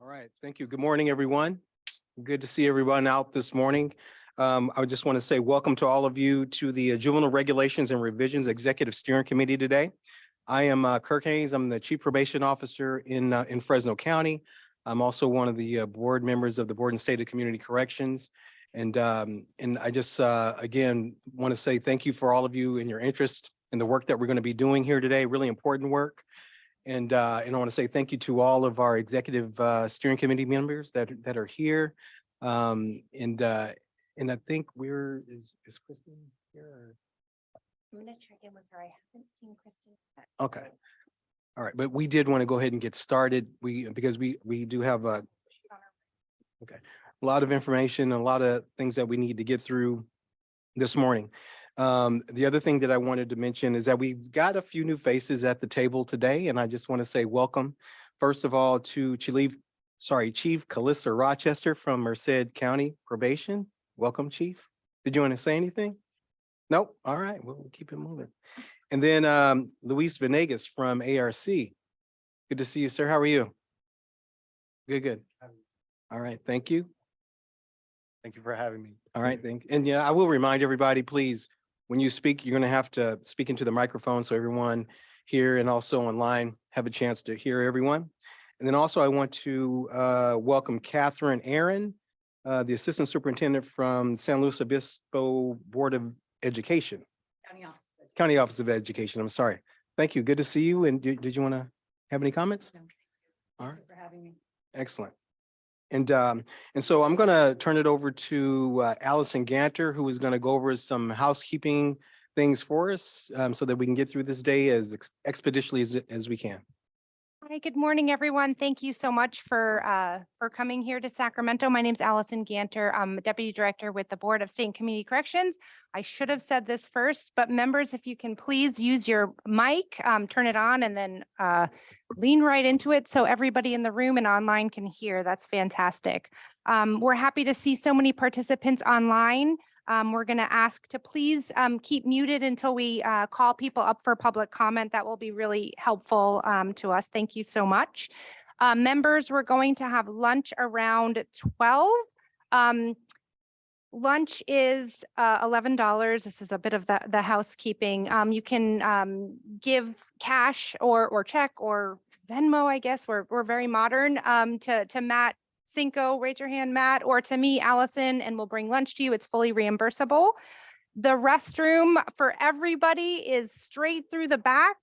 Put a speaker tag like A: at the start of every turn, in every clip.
A: All right, thank you. Good morning, everyone. Good to see everyone out this morning. I just want to say welcome to all of you to the Juvenile Regulations and Revisions Executive Steering Committee today. I am Kirk Haynes. I'm the Chief Probation Officer in Fresno County. I'm also one of the board members of the Board and State of Community Corrections. And I just, again, want to say thank you for all of you and your interest in the work that we're going to be doing here today, really important work. And I want to say thank you to all of our executive steering committee members that are here. And I think is Kristen here?
B: I'm going to check in with her. I haven't seen Kristen yet.
A: Okay. All right, but we did want to go ahead and get started. Because we do have a lot of information, a lot of things that we need to get through this morning. The other thing that I wanted to mention is that we've got a few new faces at the table today, and I just want to say welcome, first of all, to Chief Calissa Rochester from Merced County Probation. Welcome, Chief. Did you want to say anything? Nope. All right, we'll keep it moving. And then Luis Venegas from ARC. Good to see you, sir. How are you? Good. All right, thank you.
C: Thank you for having me.
A: All right, thank you. And yeah, I will remind everybody, please, when you speak, you're going to have to speak into the microphone so everyone here and also online have a chance to hear everyone. And then also I want to welcome Catherine Aaron, the Assistant Superintendent from San Luis Obispo Board of Education. County Office of Education, I'm sorry. Thank you, good to see you. And did you want to have any comments?
B: No,
A: All right.
B: thank you for having me.
A: Excellent. And so I'm going to turn it over to Allison Ganter, who is going to go over some housekeeping things for us so that we can get through this day as expeditiously as we can.
B: Hi, good morning, everyone. Thank you so much for coming here to Sacramento. My name is Allison Ganter. I'm Deputy Director with the Board of State and Community Corrections. I should have said this first, but members, if you can please use your mic, turn it on, and then lean right into it so everybody in the room and online can hear. That's fantastic. We're happy to see so many participants online. We're going to ask to please keep muted until we call people up for public comment. That will be really helpful to us. Thank you so much. Members, we're going to have lunch around 12. Lunch is $11. This is a bit of the housekeeping. You can give cash or check or Venmo, I guess. We're very modern to Matt Cinco, raise your hand, Matt, or to me, Allison, and we'll bring lunch to you. It's fully reimbursable. The restroom for everybody is straight through the back.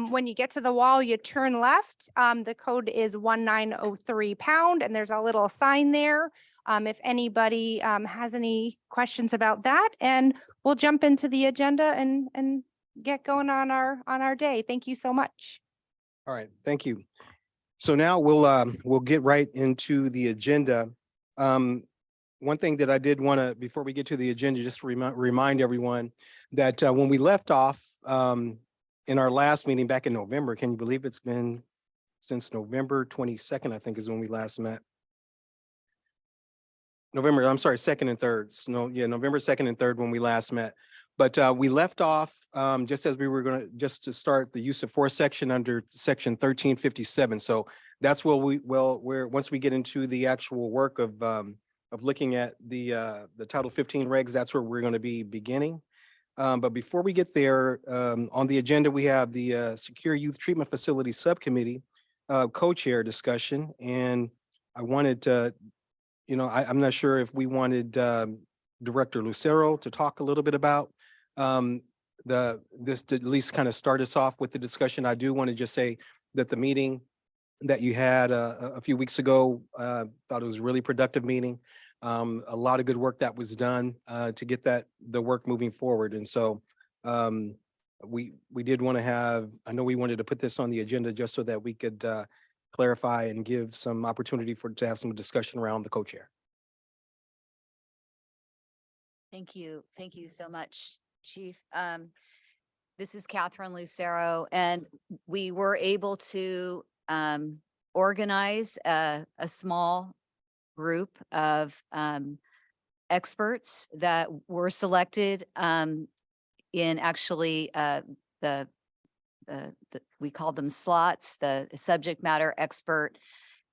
B: When you get to the wall, you turn left. The code is 1903 pound, and there's a little sign there. If anybody has any questions about that, and we'll jump into the agenda and get going on our day. Thank you so much.
A: All right, thank you. So now we'll get right into the agenda. One thing that I did want to, before we get to the agenda, just remind everyone that when we left off in our last meeting back in November, can you believe it's been since November 22nd, I think is when we last met. November, I'm sorry, 2nd and 3rd. No, yeah, November 2nd and 3rd when we last met. But we left off just as we were going to start the use of force section under section 1357. So that's where once we get into the actual work of looking at the Title 15 regs, that's where we're going to be beginning. But before we get there, on the agenda, we have the Secure Youth Treatment Facility Subcommittee co-chair discussion. And I wanted to, I'm not sure if we wanted Director Lucero to talk a little bit about this to at least kind of start us off with the discussion. I do want to just say that the meeting that you had a few weeks ago, thought it was a really productive meeting. A lot of good work that was done to get the work moving forward. And so we did want to I know we wanted to put this on the agenda just so that we could clarify and give some opportunity to have some discussion around the co-chair.
D: Thank you. Thank you so much, Chief. This is Catherine Lucero, and we were able to organize a small group of experts that were selected in actually we called them slots, the subject matter expert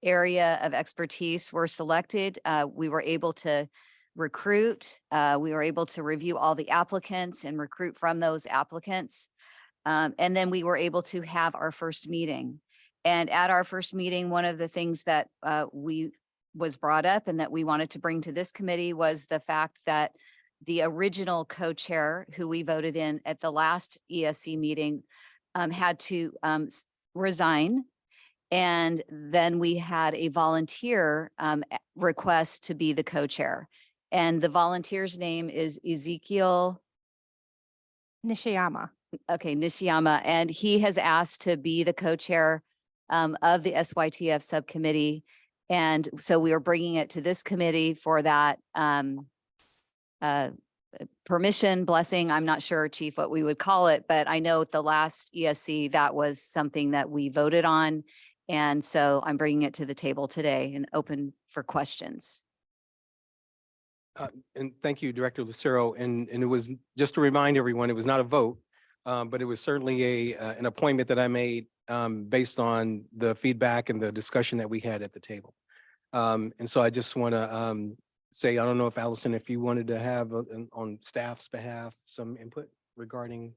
D: area of expertise were selected. We were able to recruit. We were able to review all the applicants and recruit from those applicants. And then we were able to have our first meeting. And at our first meeting, one of the things that was brought up and that we wanted to bring to this committee was the fact that the original co-chair who we voted in at the last ESC meeting had to resign. And then we had a volunteer request to be the co-chair. And the volunteer's name is Ezekiel.
B: Nishiyama.
D: Okay, Nishiyama, and he has asked to be the co-chair of the SYTF subcommittee. And so we are bringing it to this committee for that permission, blessing. I'm not sure, Chief, what we would call it, but I know at the last ESC, that was something that we voted on. And so I'm bringing it to the table today and open for questions.
A: And thank you, Director Lucero. And it was, just to remind everyone, it was not a vote, but it was certainly an appointment that I made based on the feedback and the discussion that we had at the table. And so I just want to say, I don't know if Allison, if you wanted to have on staff's behalf, some input regarding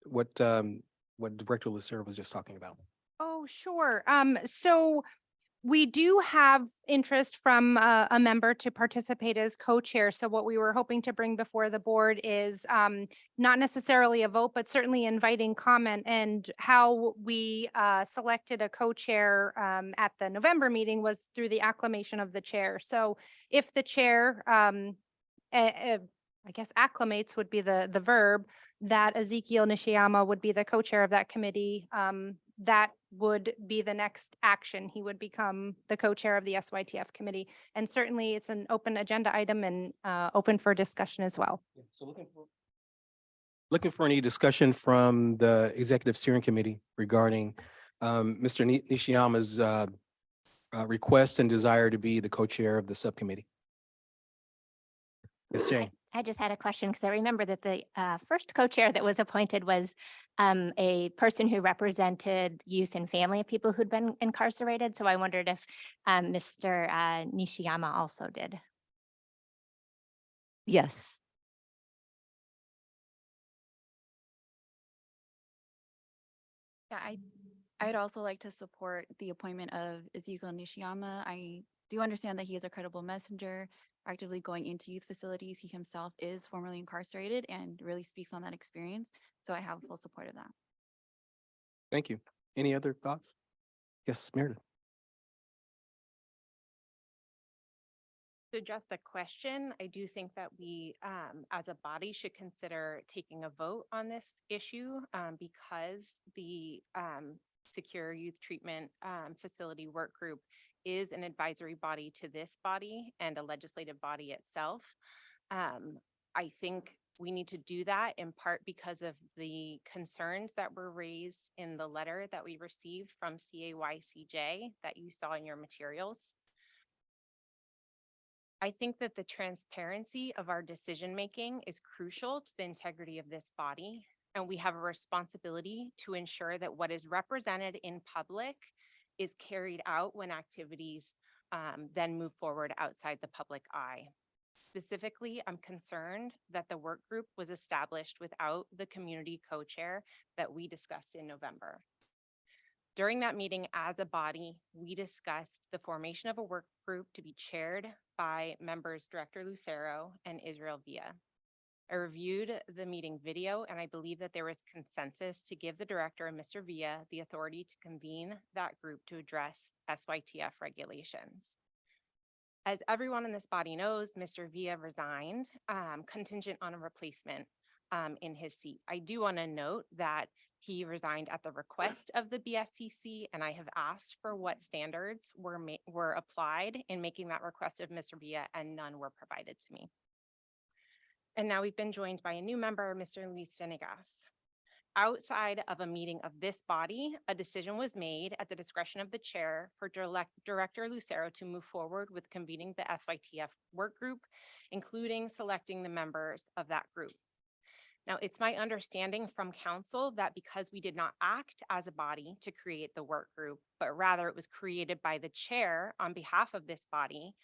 A: what Director Lucero was just talking about.
B: Oh, sure. So we do have interest from a member to participate as co-chair. So what we were hoping to bring before the board is not necessarily a vote, but certainly inviting comment. And how we selected a co-chair at the November meeting was through the acclamation of the chair. So if the chair, I guess acclimates would be the verb, that Ezekiel Nishiyama would be the co-chair of that committee, that would be the next action. He would become the co-chair of the SYTF committee. And certainly it's an open agenda item and open for discussion as well.
A: So looking for any discussion from the Executive Steering Committee regarding Mr. Nishiyama's request and desire to be the co-chair of the subcommittee. Yes, Jane.
E: I just had a question because I remember that the first co-chair that was appointed was a person who represented youth and family of people who'd been incarcerated. So I wondered if Mr. Nishiyama also did.
D: Yes.
F: Yeah, I'd also like to support the appointment of Ezekiel Nishiyama. I do understand that he is a credible messenger, actively going into youth facilities. He himself is formerly incarcerated and really speaks on that experience. So I have full support of that.
A: Thank you. Any other thoughts? Yes, Meredith.
G: To address the question, I do think that we, as a body, should consider taking a vote on this issue because the Secure Youth Treatment Facility Work Group is an advisory body to this body and a legislative body itself. I think we need to do that in part because of the concerns that were raised in the letter that we received from CAYCJ that you saw in your materials. I think that the transparency of our decision-making is crucial to the integrity of this body, and we have a responsibility to ensure that what is represented in public is carried out when activities then move forward outside the public eye. Specifically, I'm concerned that the work group was established without the community co-chair that we discussed in November. During that meeting as a body, we discussed the formation of a work group to be chaired by members Director Lucero and Israel Villa. I reviewed the meeting video and I believe that there was consensus to give the director and Mr. Villa the authority to convene that group to address SYTF regulations. As everyone in this body knows, Mr. Villa resigned contingent on a replacement in his seat. I do want to note that he resigned at the request of the BSCC, and I have asked for what standards were applied in making that request of Mr. Villa, and none were provided to me. And now we've been joined by a new member, Mr. Luis Venegas. Outside of a meeting of this body, a decision was made at the discretion of the chair for Director Lucero to move forward with convening the SYTF work group, including selecting the members of that group. Now, it's my understanding from council that because we did not act as a body to create the work group, but rather it was created by the chair on behalf of this body,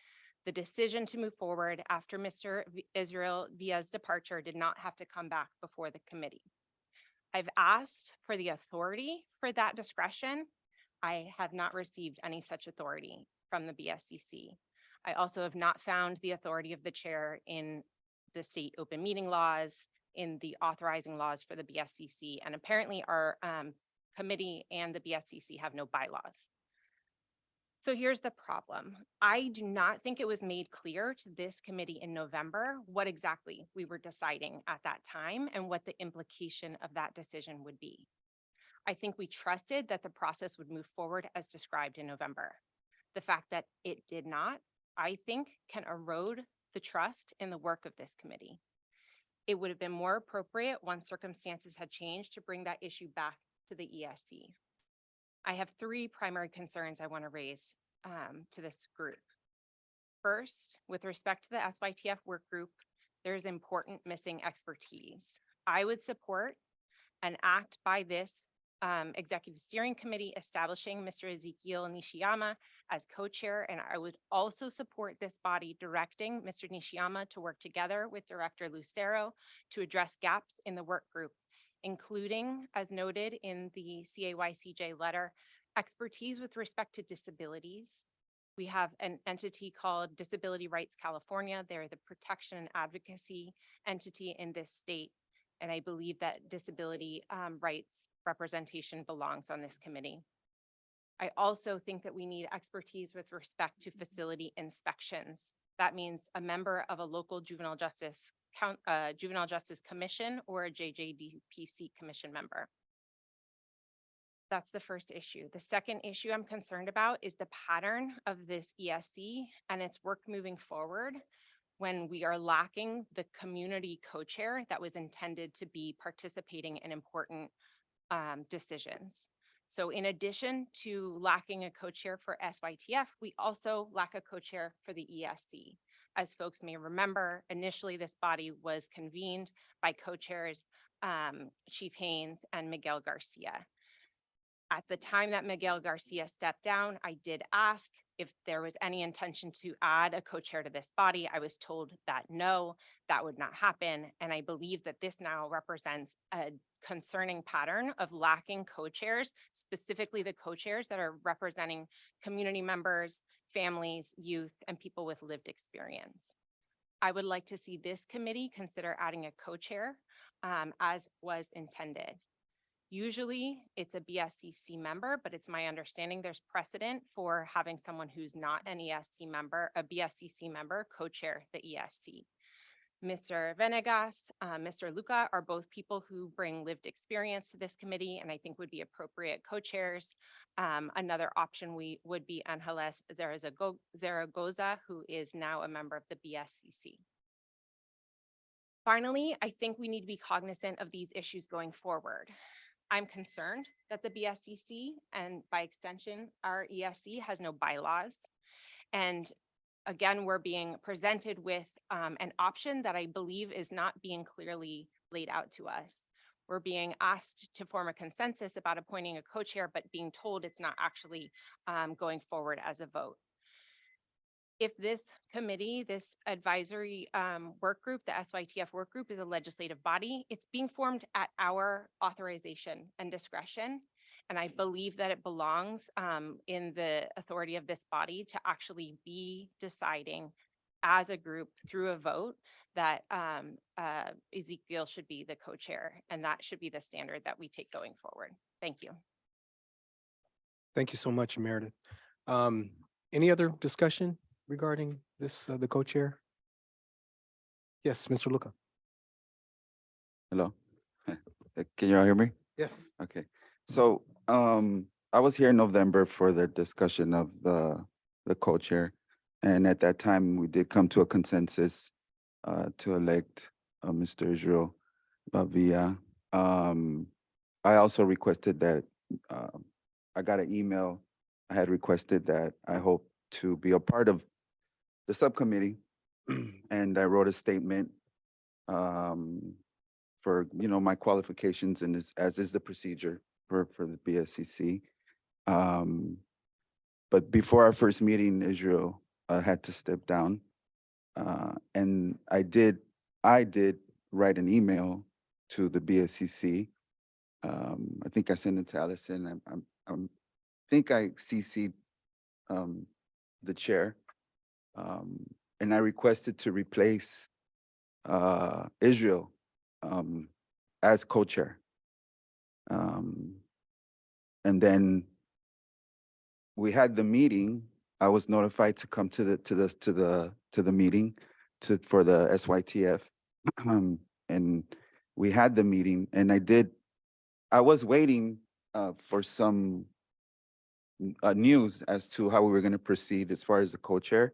G: the decision to move forward after Mr. Israel Villa's departure did not have to come back before the committee. I've asked for the authority for that discretion. I have not received any such authority from the BSCC. I also have not found the authority of the chair in the state open meeting laws, in the authorizing laws for the BSCC, and apparently our committee and the BSCC have no bylaws. So here's the problem. I do not think it was made clear to this committee in November what exactly we were deciding at that time and what the implication of that decision would be. I think we trusted that the process would move forward as described in November. The fact that it did not, I think, can erode the trust in the work of this committee. It would have been more appropriate once circumstances had changed to bring that issue back to the ESC. I have three primary concerns I want to raise to this group. First, with respect to the SYTF work group, there's important missing expertise. I would support an act by this executive steering committee establishing Mr. Ezekiel Nishiyama as co-chair, and I would also support this body directing Mr. Nishiyama to work together with Director Lucero to address gaps in the work group, including, as noted in the CAYCJ letter, expertise with respect to disabilities. We have an entity called Disability Rights California. They're the protection and advocacy entity in this state. And I believe that disability rights representation belongs on this committee. I also think that we need expertise with respect to facility inspections. That means a member of a local juvenile justice commission or a JJDPC commission member. That's the first issue. The second issue I'm concerned about is the pattern of this ESC and its work moving forward when we are lacking the community co-chair that was intended to be participating in important decisions. So in addition to lacking a co-chair for SYTF, we also lack a co-chair for the ESC. As folks may remember, initially this body was convened by co-chairs Chief Haynes and Miguel Garcia. At the time that Miguel Garcia stepped down, I did ask if there was any intention to add a co-chair to this body. I was told that no, that would not happen. And I believe that this now represents a concerning pattern of lacking co-chairs, specifically the co-chairs that are representing community members, families, youth, and people with lived experience. I would like to see this committee consider adding a co-chair as was intended. Usually it's a BSCC member, but it's my understanding there's precedent for having someone who's not an ESC member, a BSCC member, co-chair the ESC. Mr. Venegas, Mr. Luca are both people who bring lived experience to this committee and I think would be appropriate co-chairs. Another option would be Angeles Zaragoza, who is now a member of the BSCC. Finally, I think we need to be cognizant of these issues going forward. I'm concerned that the BSCC and by extension, our ESC has no bylaws. And again, we're being presented with an option that I believe is not being clearly laid out to us. We're being asked to form a consensus about appointing a co-chair, but being told it's not actually going forward as a vote. If this committee, this advisory work group, the SYTF work group is a legislative body, it's being formed at our authorization and discretion. And I believe that it belongs in the authority of this body to actually be deciding as a group through a vote that Ezekiel should be the co-chair. And that should be the standard that we take going forward. Thank you.
A: Thank you so much, Meredith. Any other discussion regarding this, the co-chair? Yes, Mr. Luca.
H: Hello. Can you all hear me?
A: Yes.
H: Okay. So I was here in November for the discussion of the co-chair. And at that time, we did come to a consensus to elect Mr. Israel Villa. I also requested that I got an email. I had requested that I hope to be a part of the subcommittee. And I wrote a statement for, my qualifications and as is the procedure for the BSCC. But before our first meeting, Israel had to step down. And I did write an email to the BSCC. I think I sent it to Allison. think I CC'd the chair. And I requested to replace Israel as co-chair. And then we had the meeting. I was notified to come to the meeting for the SYTF. And we had the meeting, and I was waiting for some news as to how we were going to proceed as far as the co-chair.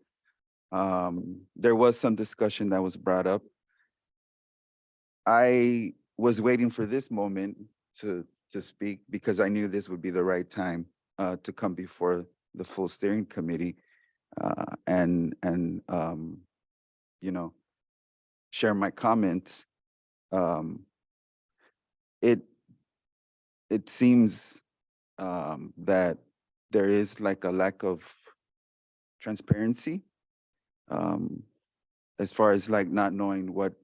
H: There was some discussion that was brought up. I was waiting for this moment to speak because I knew this would be the right time to come before the full steering committee and share my comments. It seems that there is like a lack of transparency as far as like not knowing what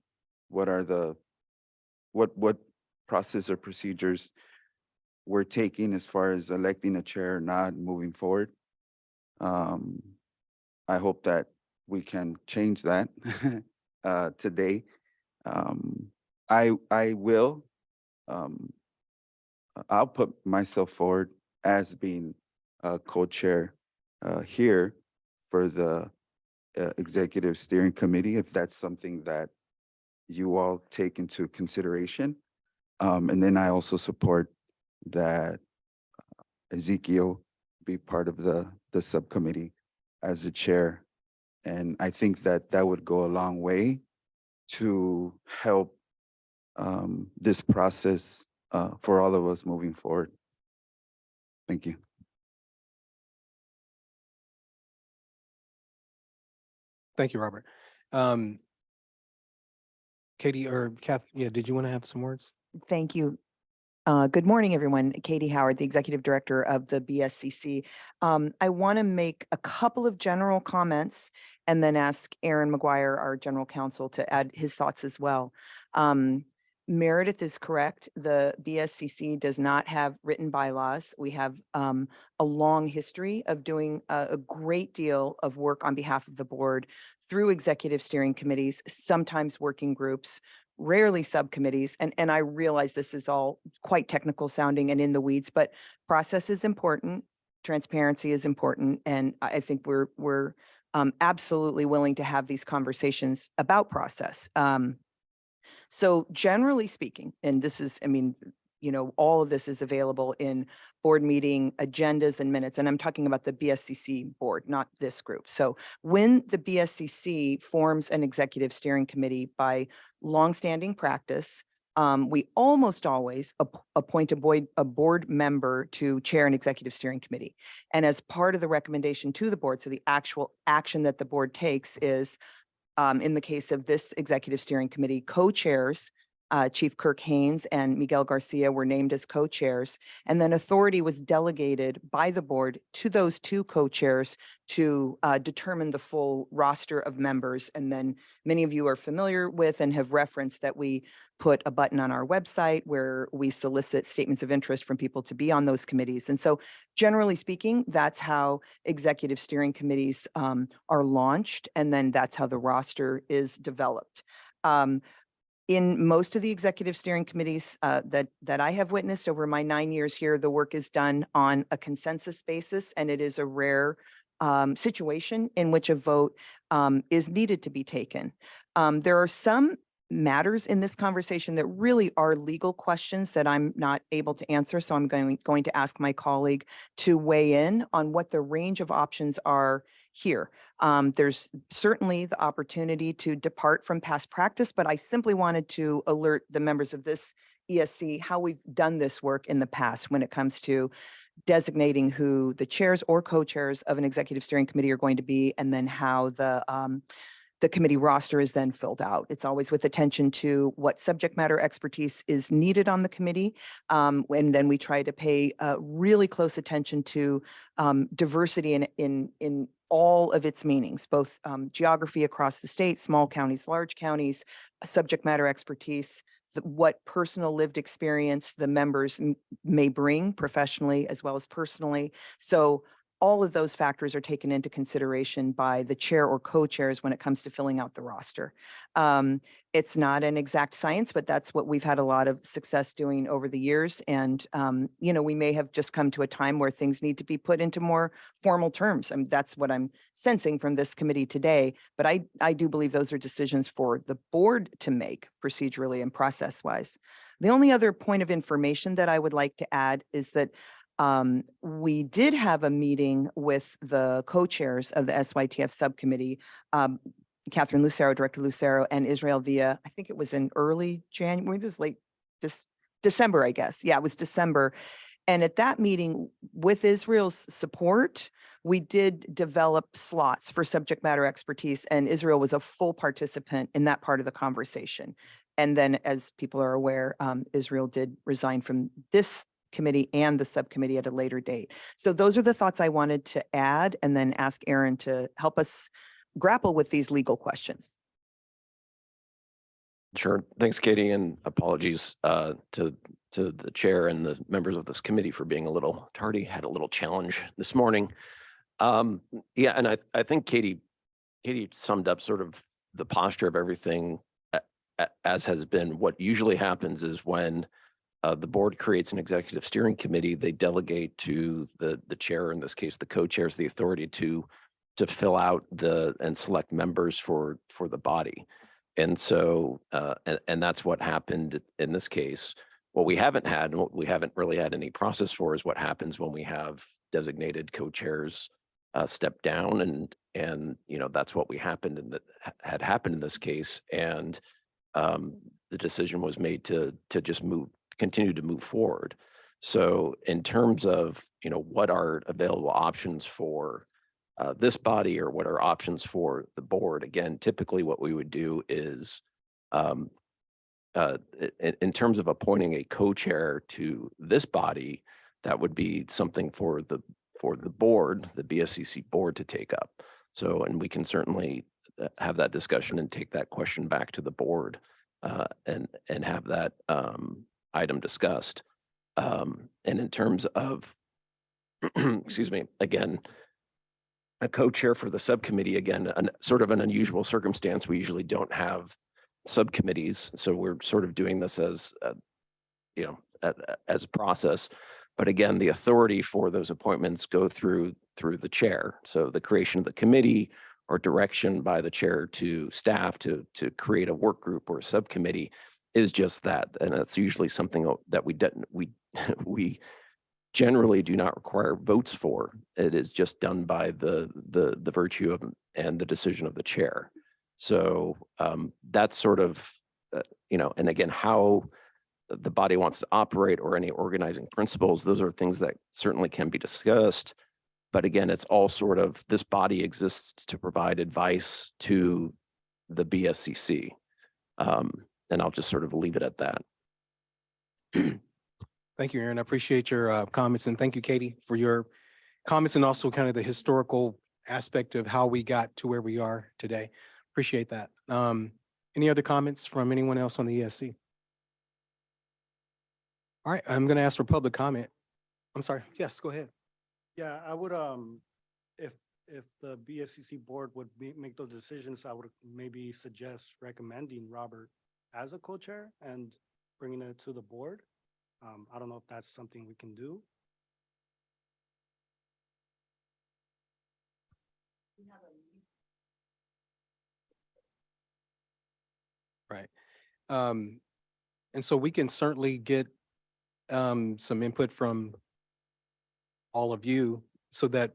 H: process or procedures we're taking as far as electing a chair or not moving forward. I hope that we can change that today. I'll put myself forward as being a co-chair here for the executive steering committee, if that's something that you all take into consideration. And then I also support that Ezekiel be part of the subcommittee as the chair. And I think that would go a long way to help this process for all of us moving forward. Thank you.
A: Thank you, Robert. Katie or Kath, did you want to have some words?
I: Thank you. Good morning, everyone. Katie Howard, the Executive Director of the BSCC. I want to make a couple of general comments and then ask Aaron McGuire, our General Counsel, to add his thoughts as well. Meredith is correct. The BSCC does not have written bylaws. We have a long history of doing a great deal of work on behalf of the board through executive steering committees, sometimes working groups, rarely subcommittees. And I realize this is all quite technical sounding and in the weeds, but process is important. Transparency is important. And I think we're absolutely willing to have these conversations about process. So generally speaking, and this is, all of this is available in board meeting agendas and minutes, and I'm talking about the BSCC board, not this group. So when the BSCC forms an executive steering committee by longstanding practice, we almost always appoint a board member to chair an executive steering committee. And as part of the recommendation to the board, so the actual action that the board takes is, in the case of this executive steering committee, co-chairs, Chief Kirk Haynes and Miguel Garcia were named as co-chairs, and then authority was delegated by the board to those two co-chairs to determine the full roster of members. And then many of you are familiar with and have referenced that we put a button on our website where we solicit statements of interest from people to be on those committees. And so generally speaking, that's how executive steering committees are launched, and then that's how the roster is developed. In most of the executive steering committees that I have witnessed over my 9 years here, the work is done on a consensus basis, and it is a rare situation in which a vote is needed to be taken. There are some matters in this conversation that really are legal questions that I'm not able to answer, so I'm going to ask my colleague to weigh in on what the range of options are here. There's certainly the opportunity to depart from past practice, but I simply wanted to alert the members of this ESC how we've done this work in the past when it comes to designating who the chairs or co-chairs of an executive steering committee are going to be, and then how the the committee roster is then filled out. It's always with attention to what subject matter expertise is needed on the committee. And then we try to pay really close attention to diversity in all of its meanings, both geography across the state, small counties, large counties, subject matter expertise, what personal lived experience the members may bring professionally as well as personally. So all of those factors are taken into consideration by the chair or co-chairs when it comes to filling out the roster. It's not an exact science, but that's what we've had a lot of success doing over the years. And, you know, we may have just come to a time where things need to be put into more formal terms. I mean, that's what I'm sensing from this committee today. But I do believe those are decisions for the board to make procedurally and process-wise. The only other point of information that I would like to add is that we did have a meeting with the co-chairs of the SYTF subcommittee, Catherine Lucero, Director Lucero, and Israel Villa. I think it was in early January, maybe it was late December, I guess. Yeah, it was December. And at that meeting, with Israel's support, we did develop slots for subject matter expertise, and Israel was a full participant in that part of the conversation. And then, as people are aware, Israel did resign from this committee and the subcommittee at a later date. So those are the thoughts I wanted to add, and then ask Aaron to help us grapple with these legal questions.
J: Sure. Thanks, Katie, and apologies to the chair and the members of this committee for being a little tardy. Had a little challenge this morning. Yeah, and I think Katie summed up sort of the posture of everything as has been. What usually happens is when the board creates an executive steering committee, they delegate to the chair, in this case, the co-chairs, the authority to fill out and select members for the body. And so, and that's what happened in this case. What we haven't had, and what we haven't really had any process for, is what happens when we have designated co-chairs step down, and you know, that's what had happened in this case. And the decision was made to just continue to move forward. So in terms of, you know, what are available options for this body, or what are options for the board, again, typically what we would do is in terms of appointing a co-chair to this body, that would be something for the board, the BSCC board, to take up. So, and we can certainly have that discussion and take that question back to the board and have that item discussed. And in terms of, excuse me, again, a co-chair for the subcommittee, again, sort of an unusual circumstance. We usually don't have subcommittees, so we're sort of doing this as, you know, as a process. But again, the authority for those appointments go through the chair. So the creation of the committee or direction by the chair to staff to create a work group or a subcommittee is just that, and it's usually something that we generally do not require votes for. It is just done by the virtue of and the decision of the chair. So that's sort of you know, and again, how the body wants to operate or any organizing principles, those are things that certainly can be discussed. But again, it's all sort of, this body exists to provide advice to the BSCC. And I'll just sort of leave it at that.
A: Thank you, Aaron. I appreciate your comments, and thank you, Katie, for your comments and also kind of the historical aspect of how we got to where we are today. Appreciate that. Any other comments from anyone else on the ESC? All right, I'm going to ask for public comment. I'm sorry. Yes, go ahead.
C: Yeah, I would, if the BSCC board would make those decisions, I would maybe suggest recommending Robert as a co-chair and bringing it to the board. I don't know if that's something we can do.
A: Right. And so we can certainly get some input from all of you, so that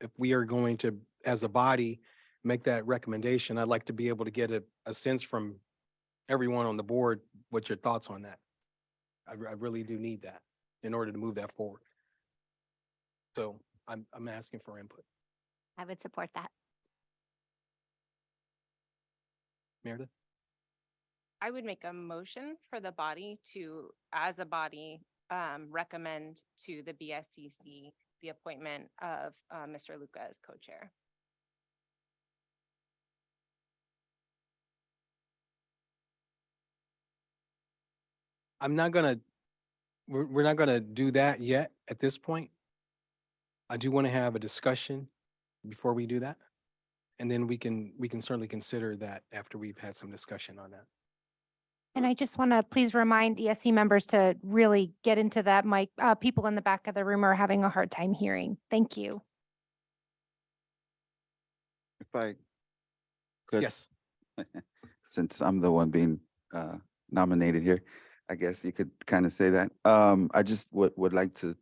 A: if we are going to, as a body, make that recommendation, I'd like to be able to get a sense from everyone on the board what your thoughts on that. I really do need that in order to move that forward. So I'm asking for input.
E: I would support that.
A: Meredith?
G: I would make a motion for the body to, as a body, recommend to the BSCC the appointment of Mr. Luca as co-chair.
A: I'm not gonna, we're not gonna do that yet at this point. I do want to have a discussion before we do that. And then we can certainly consider that after we've had some discussion on that.
B: And I just want to please remind ESC members to really get into that mic. People in the back of the room are having a hard time hearing. Thank you.
H: If I could.
A: Yes.
H: Since I'm the one being nominated here, I guess you could kind of say that. I just would like to,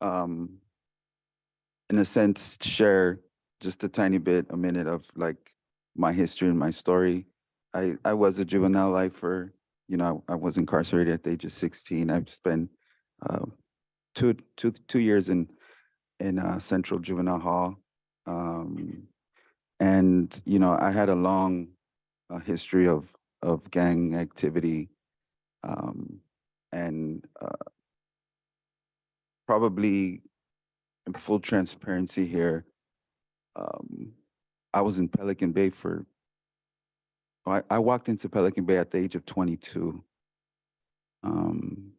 H: in a sense, share just a tiny bit, a minute of like my history and my story. I was a juvenile lifer. You know, I was incarcerated at the age of 16. I've spent two years in Central Juvenile Hall. And, you know, I had a long history of gang activity, and probably in full transparency here, I was in Pelican Bay I walked into Pelican Bay at the age of 22, and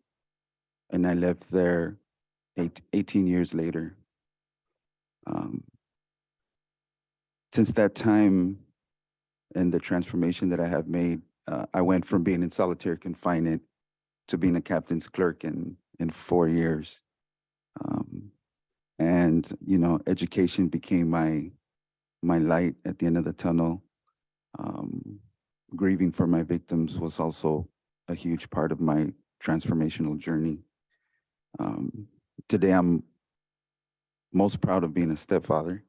H: I left there 18 years later. Since that time and the transformation that I have made, I went from being in solitary confinement to being a captain's clerk in 4 years. And, you know, education became my light at the end of the tunnel. Grieving for my victims was also a huge part of my transformational journey. Today, I'm most proud of being a stepfather.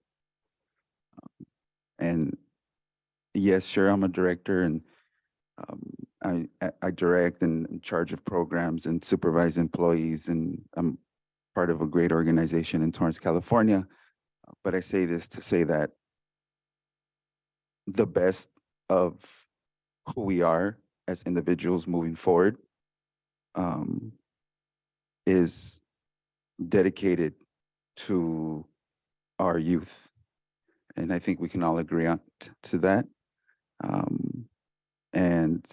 H: And yes, sure, I'm a director, and I direct and in charge of programs and supervise employees, and I'm part of a great organization in Torrance, California. But I say this to say that the best of who we are as individuals moving forward is dedicated to our youth. And I think we can all agree on to that. And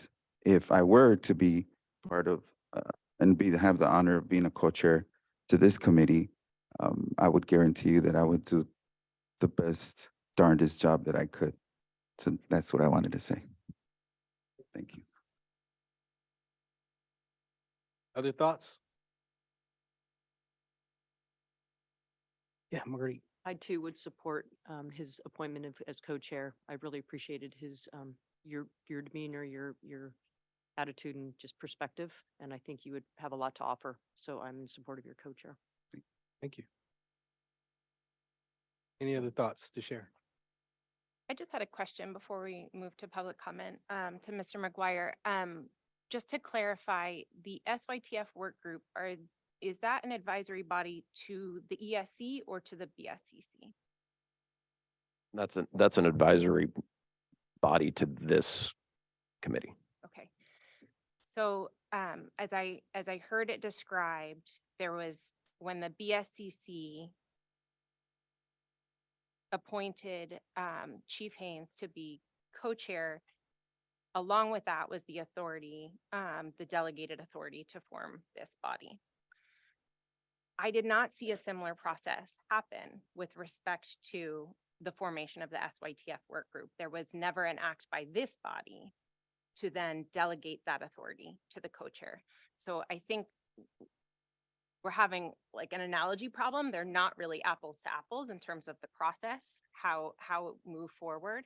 H: if I were to be part of and have the honor of being a co-chair to this committee, I would guarantee you that I would do the best, darndest job that I could. So that's what I wanted to say. Thank you.
A: Other thoughts? Yeah, Marguerite.
K: I too would support his appointment as co-chair. I really appreciated his your demeanor, your attitude, and just perspective. And I think you would have a lot to offer. So I'm in support of your co-chair.
A: Thank you. Any other thoughts to share?
G: I just had a question before we move to public comment to Mr. McGuire. Just to clarify, the SYTF work group, is that an advisory body to the ESC or to the BSCC?
J: That's an advisory body to this committee.
G: Okay. So as I heard it described, there was when the BSCC appointed Chief Haynes to be co-chair, along with that was the authority, the delegated authority to form this body. I did not see a similar process happen with respect to the formation of the SYTF work group. There was never an act by this body to then delegate that authority to the co-chair. So I think we're having like an analogy problem. They're not really apples to apples in terms of the process, how move forward.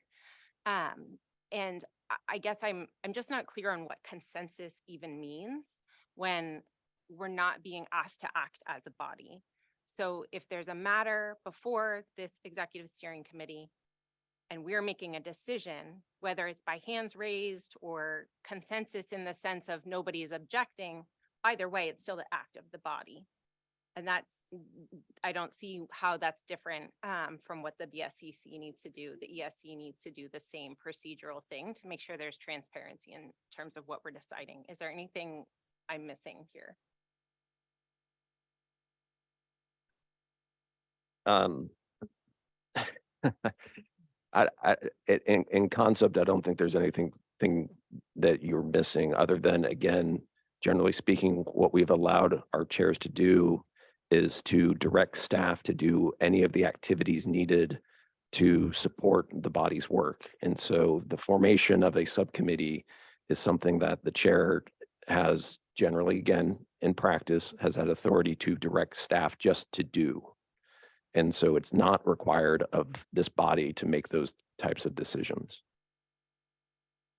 G: And I guess I'm just not clear on what consensus even means when we're not being asked to act as a body. So if there's a matter before this executive steering committee and we're making a decision, whether it's by hands raised or consensus in the sense of nobody is objecting, either way, it's still the act of the body. And that's, I don't see how that's different from what the BSCC needs to do. The ESC needs to do the same procedural thing to make sure there's transparency in terms of what we're deciding. Is there anything I'm missing here?
J: In concept, I don't think there's anything that you're missing other than, again, generally speaking, what we've allowed our chairs to do is to direct staff to do any of the activities needed to support the body's work. And so the formation of a subcommittee is something that the chair has generally, again, in practice, has had authority to direct staff just to do. And so it's not required of this body to make those types of decisions.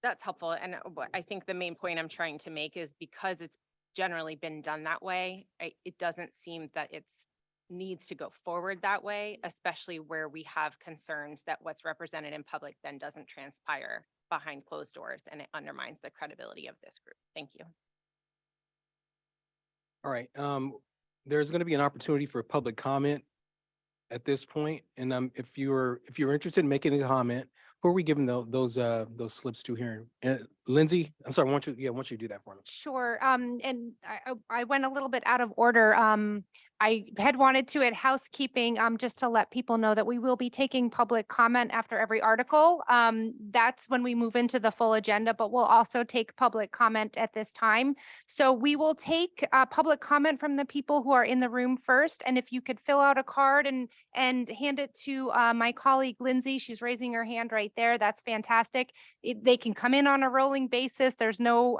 G: That's helpful. And I think the main point I'm trying to make is because it's generally been done that way, it doesn't seem that it's needs to go forward that way, especially where we have concerns that what's represented in public then doesn't transpire behind closed doors, and it undermines the credibility of this group. Thank you.
A: All right, there's going to be an opportunity for public comment at this point. And if you're interested in making a comment, who are we giving those slips to here? Lindsay, I'm sorry, why don't you do that for me?
B: Sure. And I went a little bit out of order. I had wanted to at housekeeping, just to let people know that we will be taking public comment after every article. That's when we move into the full agenda, but we'll also take public comment at this time. So we will take public comment from the people who are in the room first. And if you could fill out a card and hand it to my colleague Lindsay, she's raising her hand right there. That's fantastic. They can come in on a rolling basis. There's no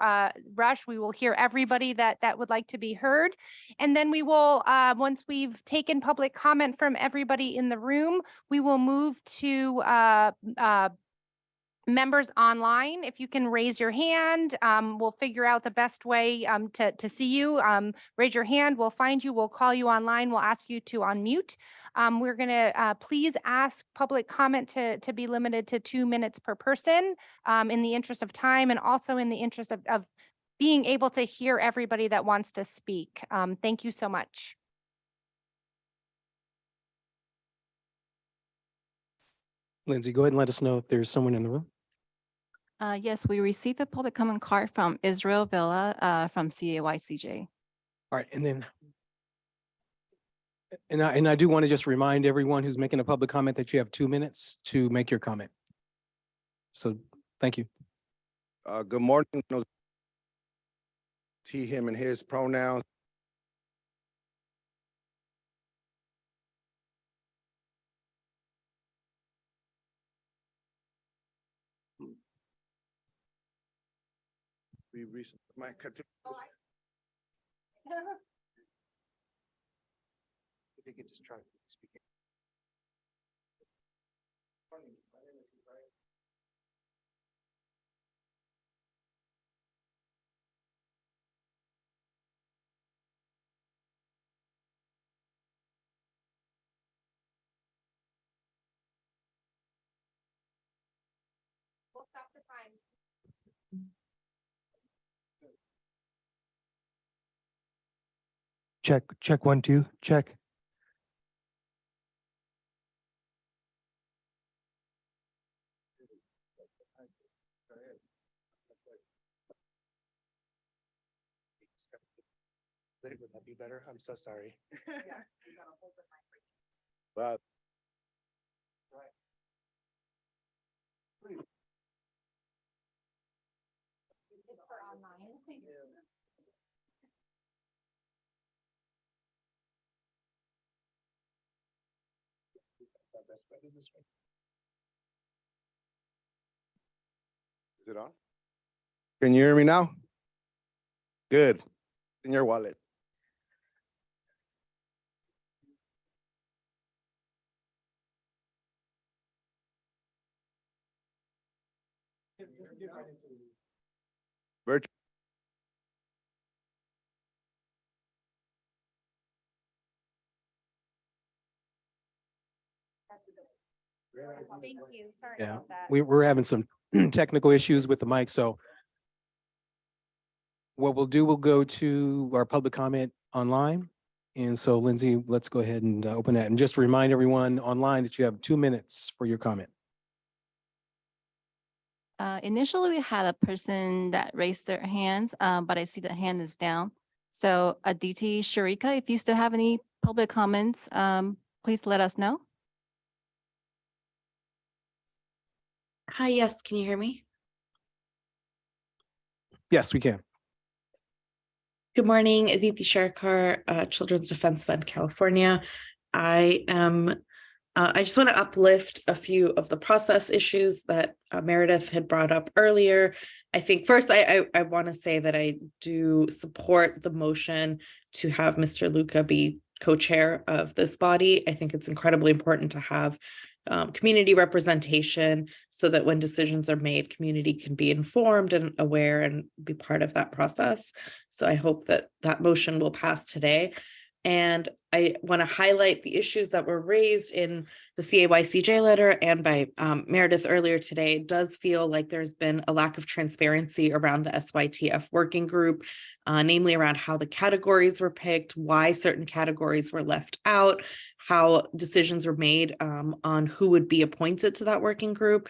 B: rush. We will hear everybody that would like to be heard. And then we will, once we've taken public comment from everybody in the room, we will move to members online. If you can raise your hand, we'll figure out the best way to see you. Raise your hand, we'll find you, we'll call you online, we'll ask you to unmute. We're gonna please ask public comment to be limited to 2 minutes per person in the interest of time, and also in the interest of being able to hear everybody that wants to speak. Thank you so much.
A: Lindsay, go ahead and let us know if there's someone in the room.
L: Yes, we received a public comment card from Israel Villa from CAYCJ.
A: All right, and then, and I do want to just remind everyone who's making a public comment that you have 2 minutes to make your comment. So, thank you.
M: Good morning. He, him, and his pronouns. We recently might cut to this. If you could just try speaking.
B: We'll stop the time.
N: Check 1, 2, check.
C: Would that be better? I'm so sorry.
M: But
B: It's for online.
M: our best bet is this one. Is it on? Can you hear me now? Good. In your wallet. Virtual.
B: Thank you. Sorry
A: Yeah,
B: about that.
A: we're having some technical issues with the mic, so what we'll do, we'll go to our public comment online, And so Lindsay, let's go ahead and open that. And just remind everyone online that you have 2 minutes for your comment.
L: Initially, we had a person that raised their hands, but I see the hand is down. So Aditi Sharika, if you still have any public comments, please let us know.
O: Hi, yes, can you hear me?
A: Yes, we can.
O: Good morning, Aditi Sharkar, Children's Defense Fund, California. I just want to uplift a few of the process issues that Meredith had brought up earlier. I think first, I want to say that I do support the motion to have Mr. Luca be co-chair of this body. I think it's incredibly important to have community representation so that when decisions are made, community can be informed and aware and be part of that process. So I hope that that motion will pass today. And I want to highlight the issues that were raised in the CAYCJ letter and by Meredith earlier today. It does feel like there's been a lack of transparency around the SYTF working group, namely around how the categories were picked, why certain categories were left out, how decisions were made on who would be appointed to that working group.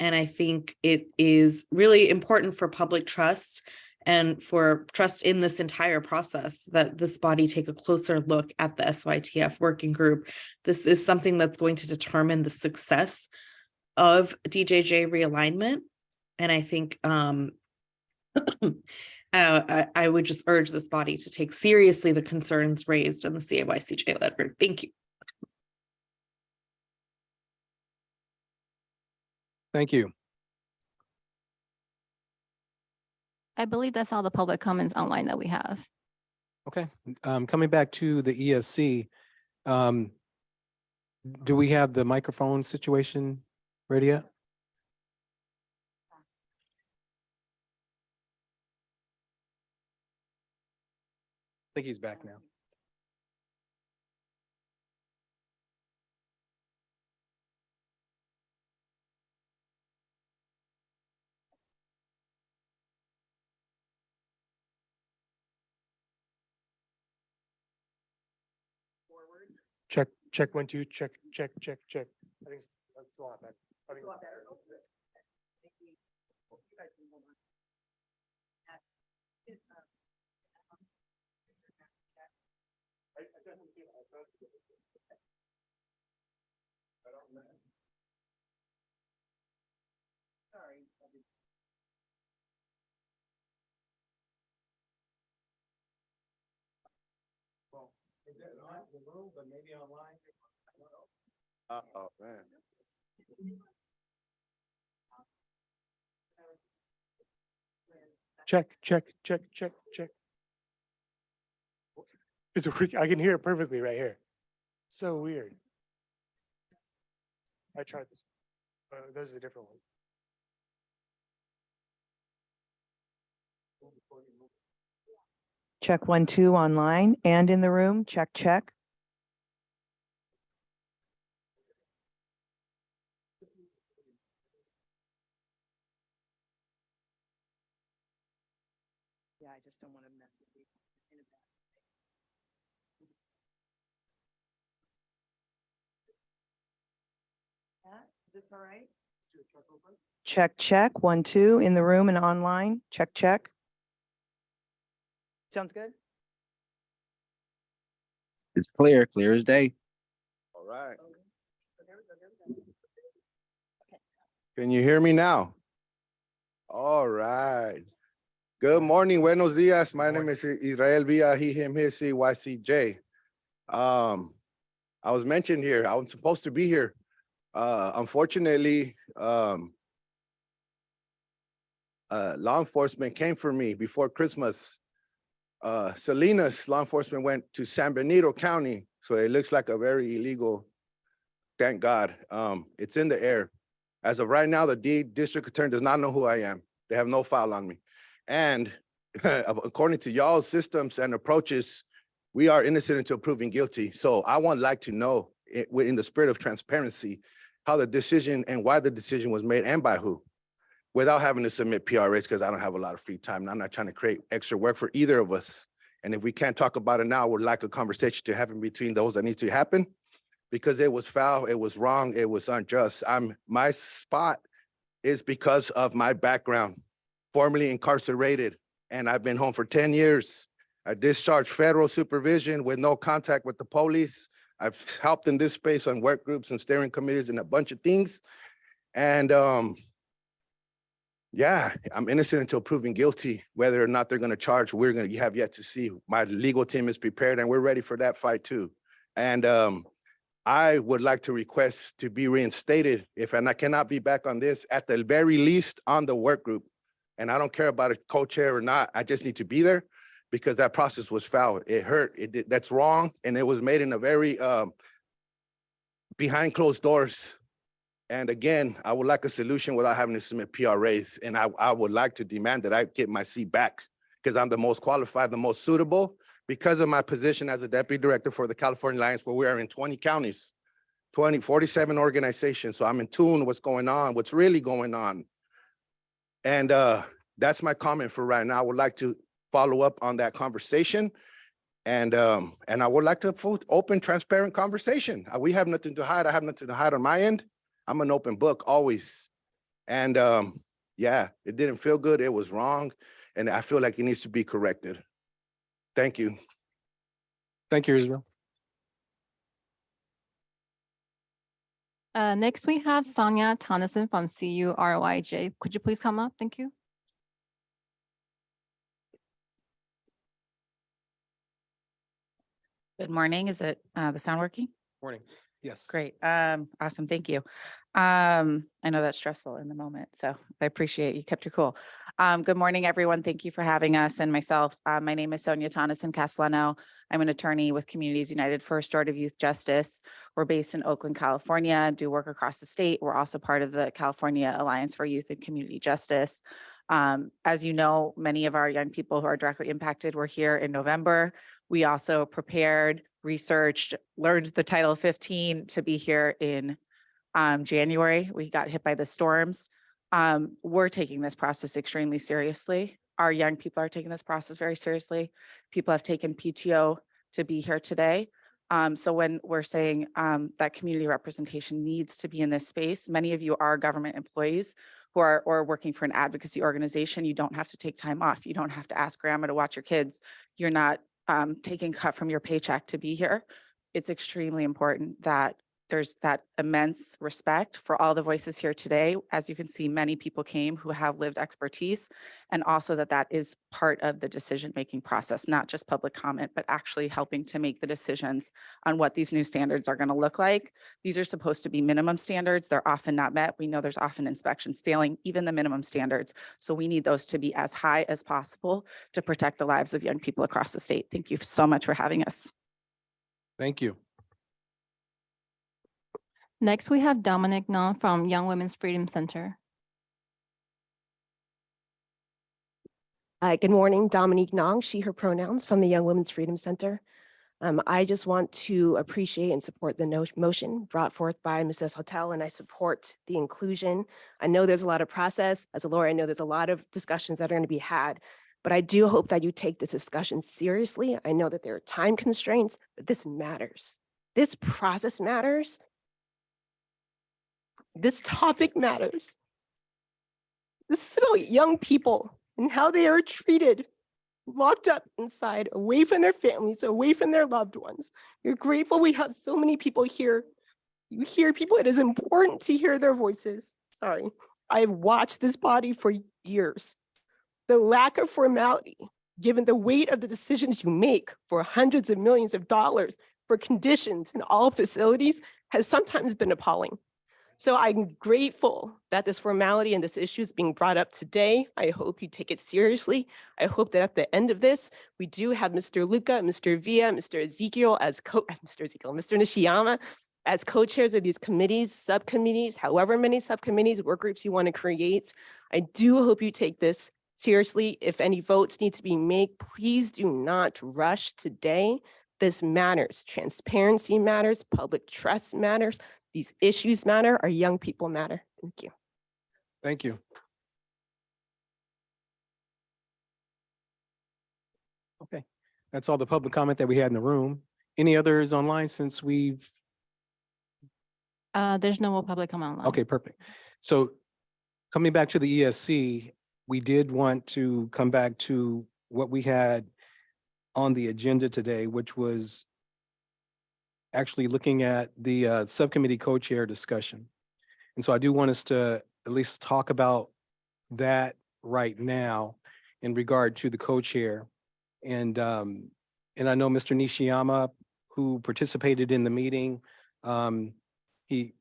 O: And I think it is really important for public trust and for trust in this entire process that this body take a closer look at the SYTF working group. This is something that's going to determine the success of DJJ realignment. And I think I would just urge this body to take seriously the concerns raised in the CAYCJ letter. Thank you.
A: Thank you.
L: I believe that's all the public comments online that we have.
A: Okay, coming back to the ESC, do we have the microphone situation ready yet? I think he's back now.
N: Check 1 2 check. I think that's a lot better. I think- Well, is it not in the room, but maybe online?
M: Oh, man.
N: Check. It's I can hear it perfectly right here. So weird. I tried this. This is a different one.
I: Check 1 2 online and in the room. Check. Yeah, I just don't want to mess with people. Is this all right? Check 1 2 in the room and online. Check. Sounds good.
P: It's clear as day.
M: All right. Can you hear me now? All right. Good morning, buenos dias. My name is Israel Villa, he, him, his, CYCJ. I was mentioned here, I was supposed to be here. Unfortunately, law enforcement came for me before Christmas. Salinas law enforcement went to San Benito County, so it looks like a very illegal, thank God. It's in the air. As of right now, the district attorney does not know who I am. They have no file on me. And according to y'all's systems and approaches, we are innocent until proven guilty. So I would like to know, in the spirit of transparency, how the decision and why the decision was made and by who, without having to submit PRAs, because I don't have a lot of free time. And I'm not trying to create extra work for either of us. And if we can't talk about it now, we'd like a conversation to happen between those that need to happen, because it was foul, it was wrong, it was unjust. My spot is because of my background, formerly incarcerated, and I've been home for 10 years. I discharged federal supervision with no contact with the police. I've helped in this space on work groups and steering committees and a bunch of things. And yeah, I'm innocent until proven guilty. Whether or not they're gonna charge, you have yet to see. My legal team is prepared and we're ready for that fight too. And I would like to request to be reinstated and I cannot be back on this, at the very least on the work group. And I don't care about a co-chair or not, I just need to be there because that process was foul. It hurt, that's wrong. And it was made in a very behind closed doors. And again, I would like a solution without having to submit PRAs. And I would like to demand that I get my seat back because I'm the most qualified, the most suitable, because of my position as a deputy director for the California Alliance, where we are in 20 counties, 47 organizations. So I'm in tune what's going on, what's really going on. And that's my comment for right now. I would like to follow up on that conversation. And I would like to open, transparent conversation. We have nothing to hide. I have nothing to hide on my end. I'm an open book always. And yeah, it didn't feel good. It was wrong. And I feel like it needs to be corrected. Thank you.
A: Thank you, Israel.
L: Next, we have Sonia Tonneson from CURYJ. Could you please come up? Thank you.
Q: Good morning. Is it the sound working?
A: Morning. Yes.
Q: Great. Awesome. Thank you. I know that's stressful in the moment, so I appreciate you kept your cool. Good morning, everyone. Thank you for having us and myself. My name is Sonia Tonneson Castellano. I'm an attorney with Communities United for Restorative Youth Justice. We're based in Oakland, California, do work across the state. We're also part of the California Alliance for Youth and Community Justice. As you know, many of our young people who are directly impacted were here in November. We also prepared, researched, learned the Title 15 to be here in January. We got hit by the storms. We're taking this process extremely seriously. Our young people are taking this process very seriously. People have taken PTO to be here today. So when we're saying that community representation needs to be in this space, many of you are government employees who are or working for an advocacy organization. You don't have to take time off. You don't have to ask grandma to watch your kids. You're not taking cut from your paycheck to be here. It's extremely important that there's that immense respect for all the voices here today. As you can see, many people came who have lived expertise, and also that is part of the decision-making process, not just public comment, but actually helping to make the decisions on what these new standards are going to look like. These are supposed to be minimum standards. They're often not met. We know there's often inspections failing, even the minimum standards. So we need those to be as high as possible to protect the lives of young people across the state. Thank you so much for having us.
A: Thank you.
L: Next, we have Dominic Nong from Young Women's Freedom Center.
R: Good morning, Dominique Nong, she, her pronouns, from the Young Women's Freedom Center. I just want to appreciate and support the motion brought forth by Mrs. Hotel, and I support the inclusion. I know there's a lot of process. As a lawyer, I know there's a lot of discussions that are going to be had, but I do hope that you take this discussion seriously. I know that there are time constraints, but this matters. This process matters. This topic matters. This is about young people and how they are treated, locked up inside, away from their families, away from their loved ones. You're grateful we have so many people here. You hear people, it is important to hear their voices. Sorry, I've watched this body for years. The lack of formality, given the weight of the decisions you make for hundreds of millions of dollars for conditions in all facilities, has sometimes been appalling. So I'm grateful that this formality and this issue is being brought up today. I hope you take it seriously. I hope that at the end of this, we do have Mr. Luca, Mr. Villa, Mr. Ezekiel Mr. Nishiyama as co-chairs of these committees, subcommittees, however many subcommittees, work groups you want to create. I do hope you take this seriously. If any votes need to be made, please do not rush today. This matters. Transparency matters. Public trust matters. These issues matter. Our young people matter. Thank you.
A: Thank you. Okay. That's all the public comment that we had in the room. Any others online since we've,
L: There's no more public comment online.
A: okay, perfect. So coming back to the ESC, we did want to come back to what we had on the agenda today, which was actually looking at the subcommittee co-chair discussion. And so I do want us to at least talk about that right now in regard to the co-chair. And I know Mr. Nishiyama, who participated in the meeting, he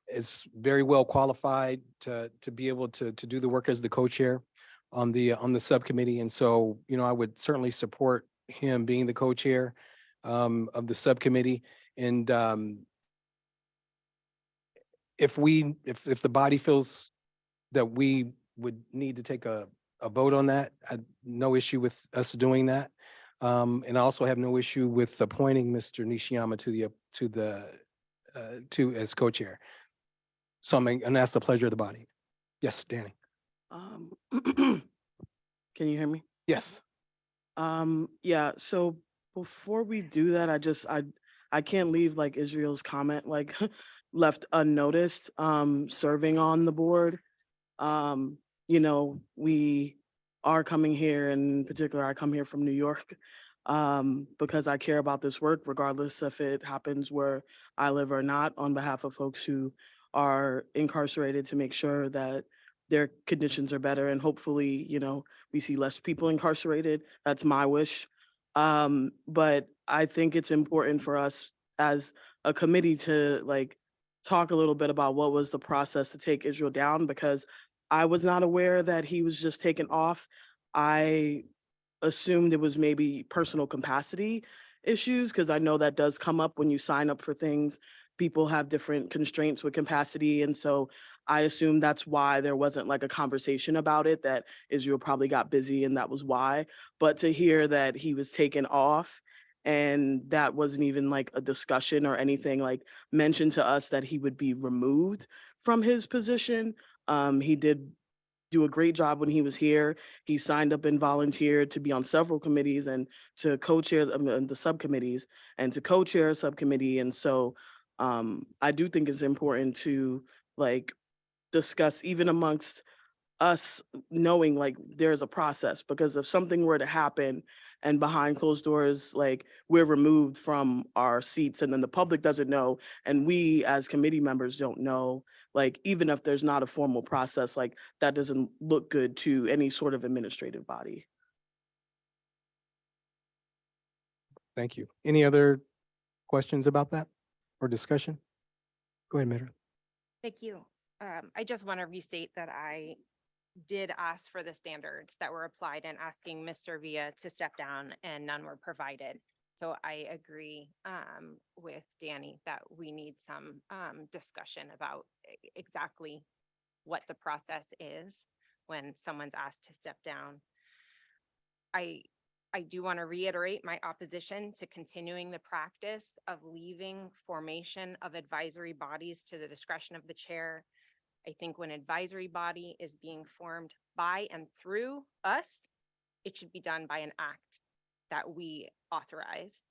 A: is very well qualified to be able to do the work as the co-chair on the subcommittee. And so, you know, I would certainly support him being the co-chair of the subcommittee. And if the body feels that we would need to take a vote on that, no issue with us doing that. And I also have no issue with appointing Mr. Nishiyama to as co-chair. So and that's the pleasure of the body. Yes, Danny.
S: Can you hear me?
A: Yes.
S: Yeah, so before we do that, I can't leave like Israel's comment like left unnoticed, serving on the board. You know, we are coming here, in particular, I come here from New York, because I care about this work, regardless if it happens where I live or not, on behalf of folks who are incarcerated, to make sure that their conditions are better, and hopefully, you know, we see less people incarcerated. That's my wish. But I think it's important for us as a committee to like talk a little bit about what was the process to take Israel down, because I was not aware that he was just taken off. I assumed it was maybe personal capacity issues, because I know that does come up when you sign up for things. People have different constraints with capacity. And so I assume that's why there wasn't like a conversation about it, that Israel probably got busy and that was why. But to hear that he was taken off and that wasn't even like a discussion or anything like mentioned to us that he would be removed from his position. He did do a great job when he was here. He signed up and volunteered to be on several committees and to co-chair the subcommittees and to co-chair a subcommittee. And so I do think it's important to like discuss even amongst us, knowing like there's a process, because if something were to happen and behind closed doors, like we're removed from our seats and then the public doesn't know, and we as committee members don't know, like even if there's not a formal process, like that doesn't look good to any sort of administrative body.
A: Thank you. Any other questions about that or discussion? Go ahead, Mary.
G: Thank you. I just want to restate that I did ask for the standards that were applied in asking Mr. Villa to step down, and none were provided. So I agree with Danny that we need some discussion about exactly what the process is when someone's asked to step down. I do want to reiterate my opposition to continuing the practice of leaving formation of advisory bodies to the discretion of the chair. I think when advisory body is being formed by and through us, it should be done by an act that we authorize.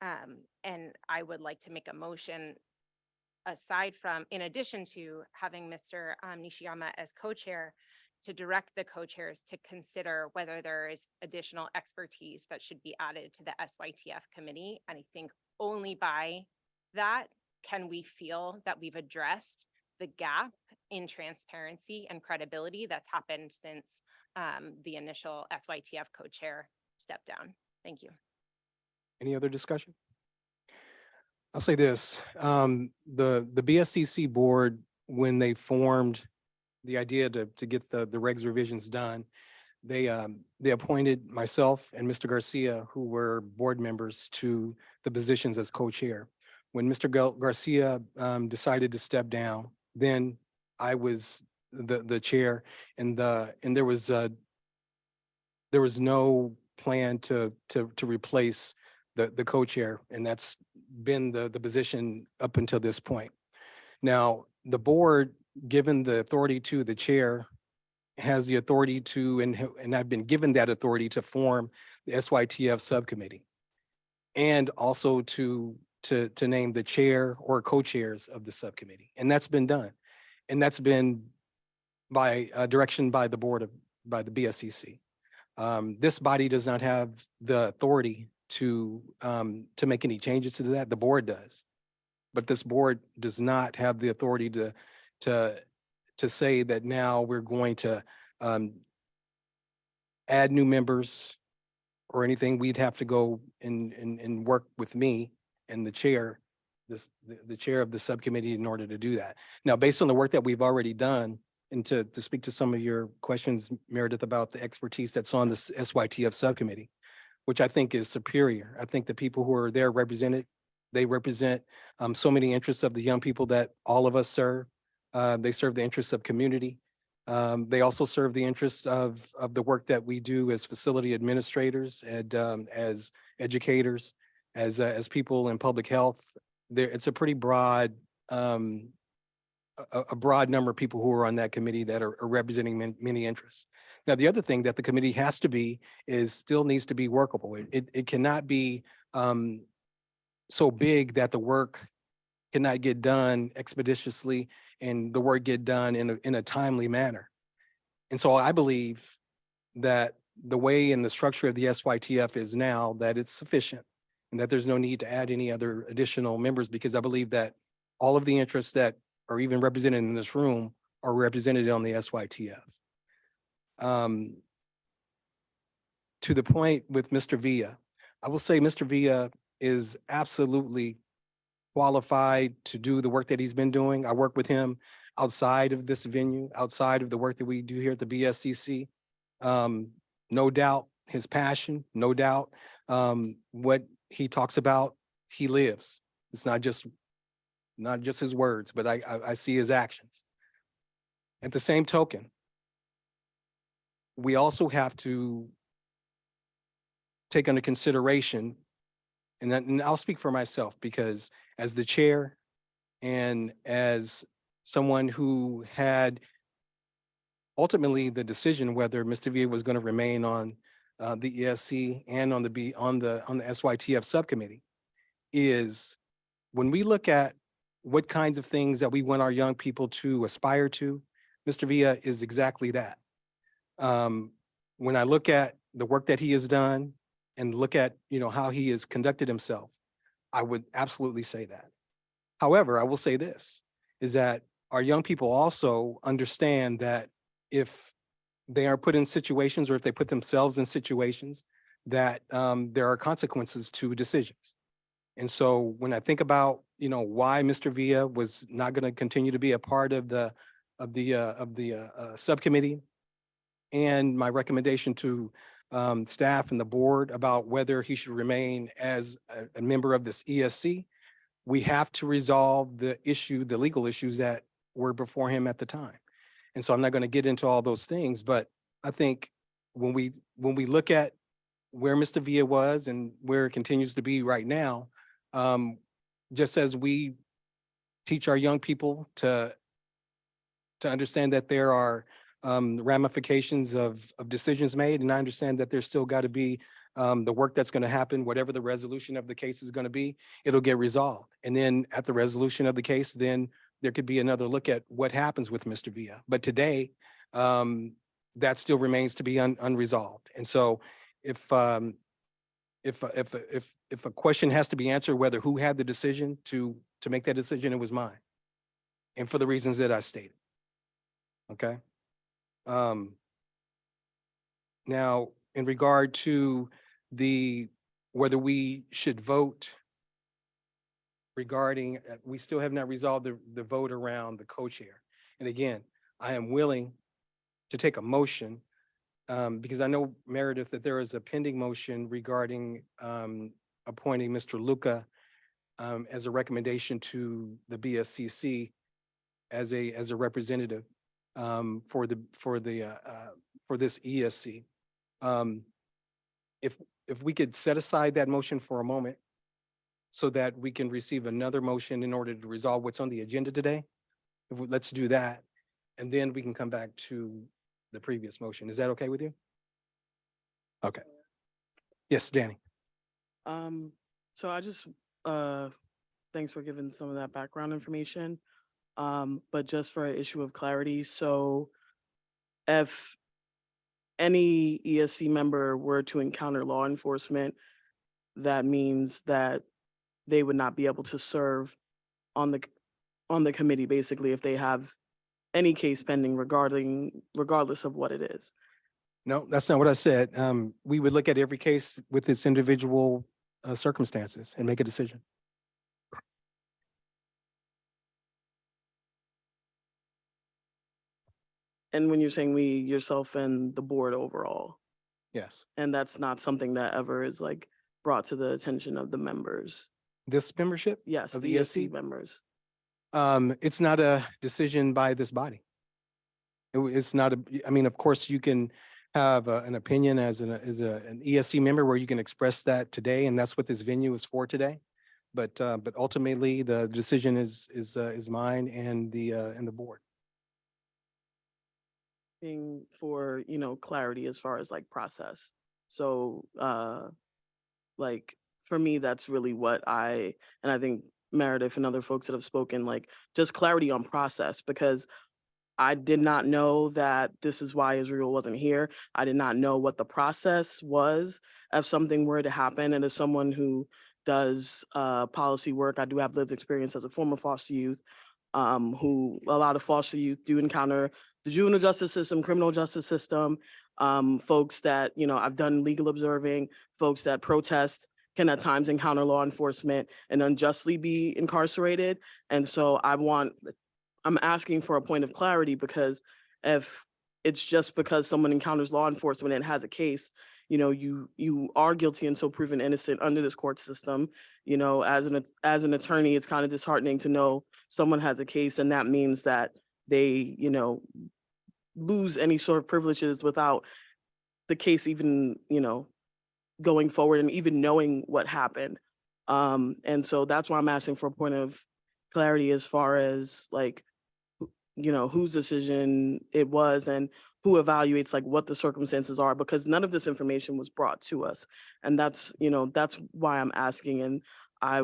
G: And I would like to make a motion aside from, in addition to having Mr. Nishiyama as co-chair, to direct the co-chairs to consider whether there is additional expertise that should be added to the SYTF committee. And I think only by that can we feel that we've addressed the gap in transparency and credibility that's happened since the initial SYTF co-chair stepped down. Thank you.
A: Any other discussion? I'll say this, the BSCC board, when they formed the idea to get the regs revisions done, they appointed myself and Mr. Garcia, who were board members, to the positions as co-chair. When Mr. Garcia decided to step down, then I was the chair, and there was no plan to replace the co-chair, and that's been the position up until this point. Now, the board, given the authority to the chair, has the authority to, and I've been given that authority to form the SYTF subcommittee. and also to name the chair or co-chairs of the subcommittee. And that's been done. And that's been by direction by the by the BSCC. This body does not have the authority to make any changes to that. The board does. But this board does not have the authority to say that now we're going to add new members or anything. We'd have to go and work with me and the chair, the chair of the subcommittee in order to do that. Now, based on the work that we've already done, and to speak to some of your questions, Meredith, about the expertise that's on the SYTF subcommittee, which I think is superior. I think the people who are there they represent so many interests of the young people that all of us serve. They serve the interests of community. They also serve the interests of the work that we do as facility administrators and as educators, as people in public health. It's a pretty broad, a broad number of people who are on that committee that are representing many interests. Now, the other thing that the committee has to be still needs to be workable. It cannot be so big that the work cannot get done expeditiously and the work get done in a timely manner. And so I believe that the way and the structure of the SYTF is now, that it's sufficient and that there's no need to add any other additional members, because I believe that all of the interests that are even represented in this room are represented on the SYTF. To the point with Mr. Villa, I will say Mr. Villa is absolutely qualified to do the work that he's been doing. I work with him outside of this venue, outside of the work that we do here at the BSCC. No doubt his passion, no doubt what he talks about, he lives. It's not just his words, but I see his actions. At the same token, we also have to take under consideration, and I'll speak for myself, because as the chair and as someone who had ultimately the decision whether Mr. Villa was going to remain on the ESC and on the SYTF subcommittee, is when we look at what kinds of things that we want our young people to aspire to, Mr. Villa is exactly that. When I look at the work that he has done and look at how he has conducted himself, I would absolutely say that. However, I will say this, is that our young people also understand that if they are put in situations, or if they put themselves in situations, that there are consequences to decisions. And so when I think about why Mr. Villa was not going to continue to be a part of the subcommittee, and my recommendation to staff and the board about whether he should remain as a member of this ESC, we have to resolve the legal issues that were before him at the time. And so I'm not going to get into all those things, but I think when we look at where Mr. Villa was and where it continues to be right now, just as we teach our young people to understand that there are ramifications of decisions made, and I understand that there's still got to be the work that's going to happen, whatever the resolution of the case is going to be, it'll get resolved. And then at the resolution of the case, then there could be another look at what happens with Mr. Villa. But today, that still remains to be unresolved. And so if a question has to be answered, whether who had the decision to make that decision, it was mine. And for the reasons that I stated. Okay. Now, in regard to whether we should vote regarding, we still have not resolved the vote around the co-chair. And again, I am willing to take a motion because I know, Meredith, that there is a pending motion regarding appointing Mr. Luca as a recommendation to the BSCC as a representative for this ESC. If we could set aside that motion for a moment so that we can receive another motion in order to resolve what's on the agenda today. Let's do that. And then we can come back to the previous motion. Is that okay with you? Okay. Yes, Danny.
S: So I just, thanks for giving some of that background information. But just for an issue of clarity, so if any ESC member were to encounter law enforcement, that means that they would not be able to serve on the committee, basically, if they have any case pending regardless of what it is.
A: No, that's not what I said. We would look at every case with its individual circumstances and make a decision.
S: And when you're saying we, yourself and the board overall,
A: Yes.
S: and that's not something that ever is like brought to the attention of the members.
A: This membership?
S: Yes,
A: Of
S: the
A: the
S: ESC
A: ESC?
S: members.
A: It's not a decision by this body. It's not I mean, of course, you can have an opinion as an ESC member where you can express that today, and that's what this venue is for today. But ultimately, the decision is mine and the board.
S: Being for, clarity as far as like process. So, like, for me, that's really what and I think Meredith and other folks that have spoken, like, just clarity on process, because I did not know that this is why Israel wasn't here. I did not know what the process was if something were to happen. And as someone who does policy work, I do have lived experience as a former foster youth, who a lot of foster youth do encounter the juvenile justice system, criminal justice system, folks that, I've done legal observing, folks that protest can at times encounter law enforcement and unjustly be incarcerated. And so I'm asking for a point of clarity, because if it's just because someone encounters law enforcement and has a case, you are guilty until proven innocent under this court system. As an attorney, it's kind of disheartening to know someone has a case, and that means that they, lose any sort of privileges without the case even, going forward and even knowing what happened. And so that's why I'm asking for a point of clarity as far as like, whose decision it was and who evaluates like what the circumstances are, because none of this information was brought to us. And that's why I'm asking. And I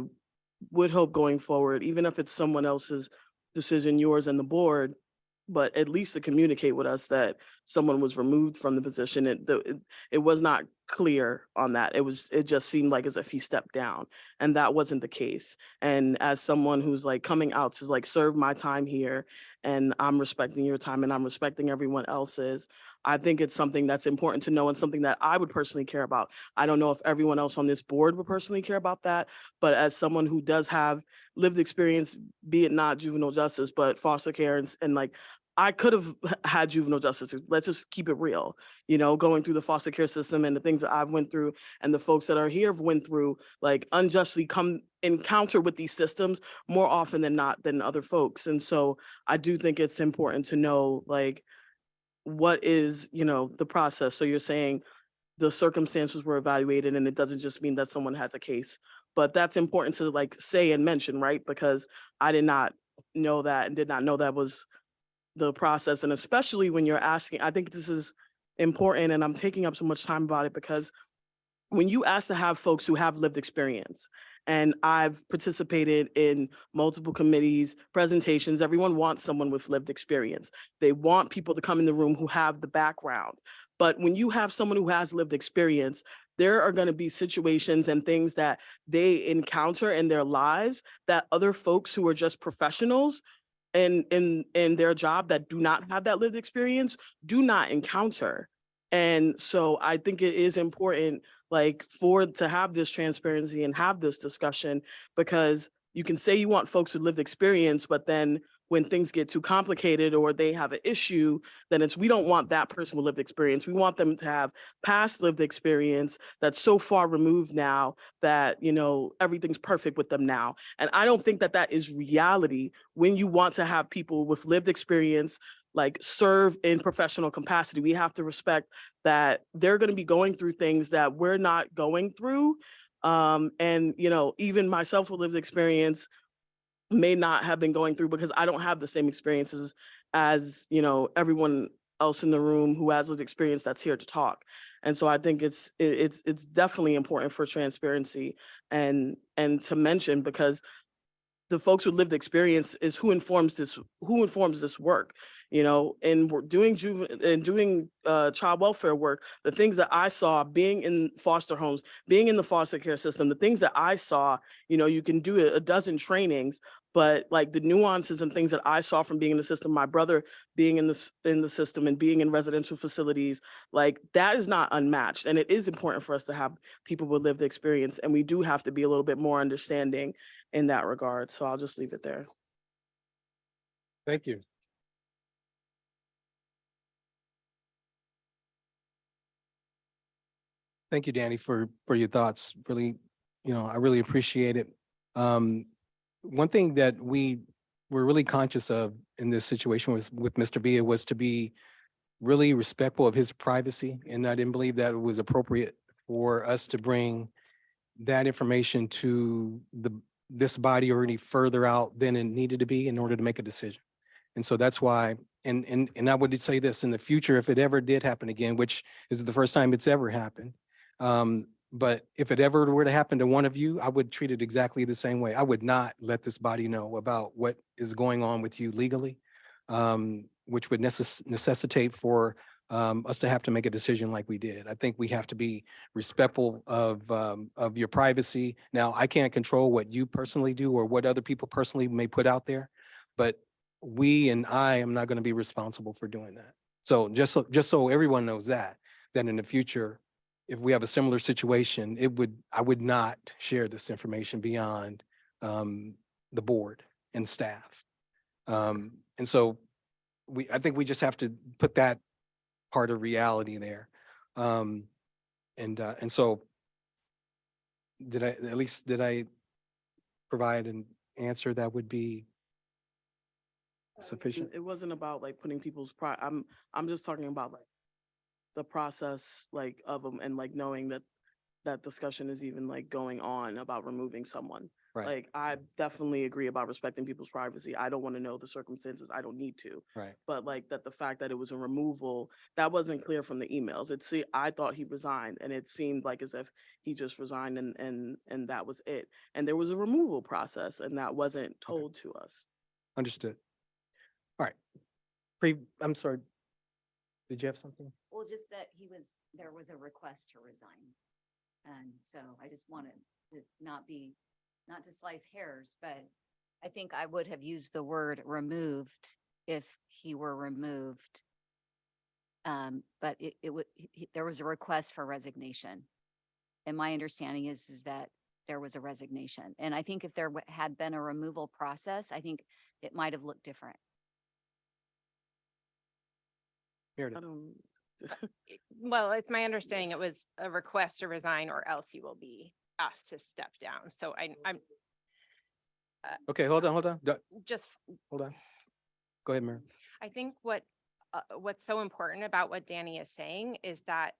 S: would hope going forward, even if it's someone else's decision, yours and the board, but at least to communicate with us that someone was removed from the position. It was not clear on that. It just seemed like as if he stepped down, and that wasn't the case. And as someone who's like coming out to like serve my time here, and I'm respecting your time and I'm respecting everyone else's, I think it's something that's important to know and something that I would personally care about. I don't know if everyone else on this board would personally care about that, but as someone who does have lived experience, be it not juvenile justice, but foster care and like, I could have had juvenile justice. Let's just keep it real, going through the foster care system and the things that I've went through and the folks that are here have went through, like unjustly come encounter with these systems more often than not than other folks. And so I do think it's important to know like what is, the process. So you're saying the circumstances were evaluated, and it doesn't just mean that someone has a case, but that's important to like say and mention, right? Because I did not know that and did not know that was the process. And especially when you're asking, I think this is important, and I'm taking up so much time about it, because when you ask to have folks who have lived experience, and I've participated in multiple committees, presentations, everyone wants someone with lived experience. They want people to come in the room who have the background. But when you have someone who has lived experience, there are going to be situations and things that they encounter in their lives that other folks who are just professionals in their job that do not have that lived experience do not encounter. And so I think it is important like to have this transparency and have this discussion, because you can say you want folks with lived experience, but then when things get too complicated or they have an issue, then we don't want that person with lived experience. We want them to have past lived experience that's so far removed now that, everything's perfect with them now. And I don't think that is reality when you want to have people with lived experience like serve in professional capacity. We have to respect that they're going to be going through things that we're not going through. And, even myself with lived experience may not have been going through, because I don't have the same experiences as, everyone else in the room who has lived experience that's here to talk. And so I think it's definitely important for transparency and to mention, because the folks with lived experience is who informs this work, and we're doing child welfare work. The things that I saw being in foster homes, being in the foster care system, the things that I saw, you can do a dozen trainings, but like the nuances and things that I saw from being in the system, my brother being in the system and being in residential facilities, like that is not unmatched. And it is important for us to have people with lived experience, and we do have to be a little bit more understanding in that regard. So I'll just leave it there.
A: Thank you. Thank you, Danny, for your thoughts. Really, I really appreciate it. One thing that we were really conscious of in this situation was with Mr. Bia was to be really respectful of his privacy, and I didn't believe that it was appropriate for us to bring that information to this body or any further out than it needed to be in order to make a decision. And so that's why, and I would say this in the future, if it ever did happen again, which is the first time it's ever happened. But if it ever were to happen to one of you, I would treat it exactly the same way. I would not let this body know about what is going on with you legally, which would necessitate for us to have to make a decision like we did. I think we have to be respectful of your privacy. Now, I can't control what you personally do or what other people personally may put out there, but I am not going to be responsible for doing that. So just so everyone knows that in the future, if we have a similar situation, I would not share this information beyond the board and staff. And so I think we just have to put that part of reality there. And so did I provide an answer that would be sufficient?
S: It wasn't about like putting people's I'm just talking about like the process like of them, and like knowing that discussion is even like going on about removing someone.
A: Right.
S: Like I definitely agree about respecting people's privacy. I don't want to know the circumstances. I don't need to.
A: Right.
S: But like that the fact that it was a removal, that wasn't clear from the emails. I thought he resigned, and it seemed like as if he just resigned and that was it. And there was a removal process, and that wasn't told to us.
A: Understood. All right. I'm sorry. Did you have something?
D: Well, just that there was a request to resign. And so I just wanted to not to slice hairs, but I think I would have used the word removed if he were removed. But there was a request for resignation. And my understanding is that there was a resignation. And I think if there had been a removal process, I think it might have looked different.
A: Meredith.
G: Well, it's my understanding it was a request to resign or else he will be asked to step down. So I'm
A: Okay, hold on.
G: just,
A: Hold on. Go ahead, Mary.
G: I think what's so important about what Danny is saying is that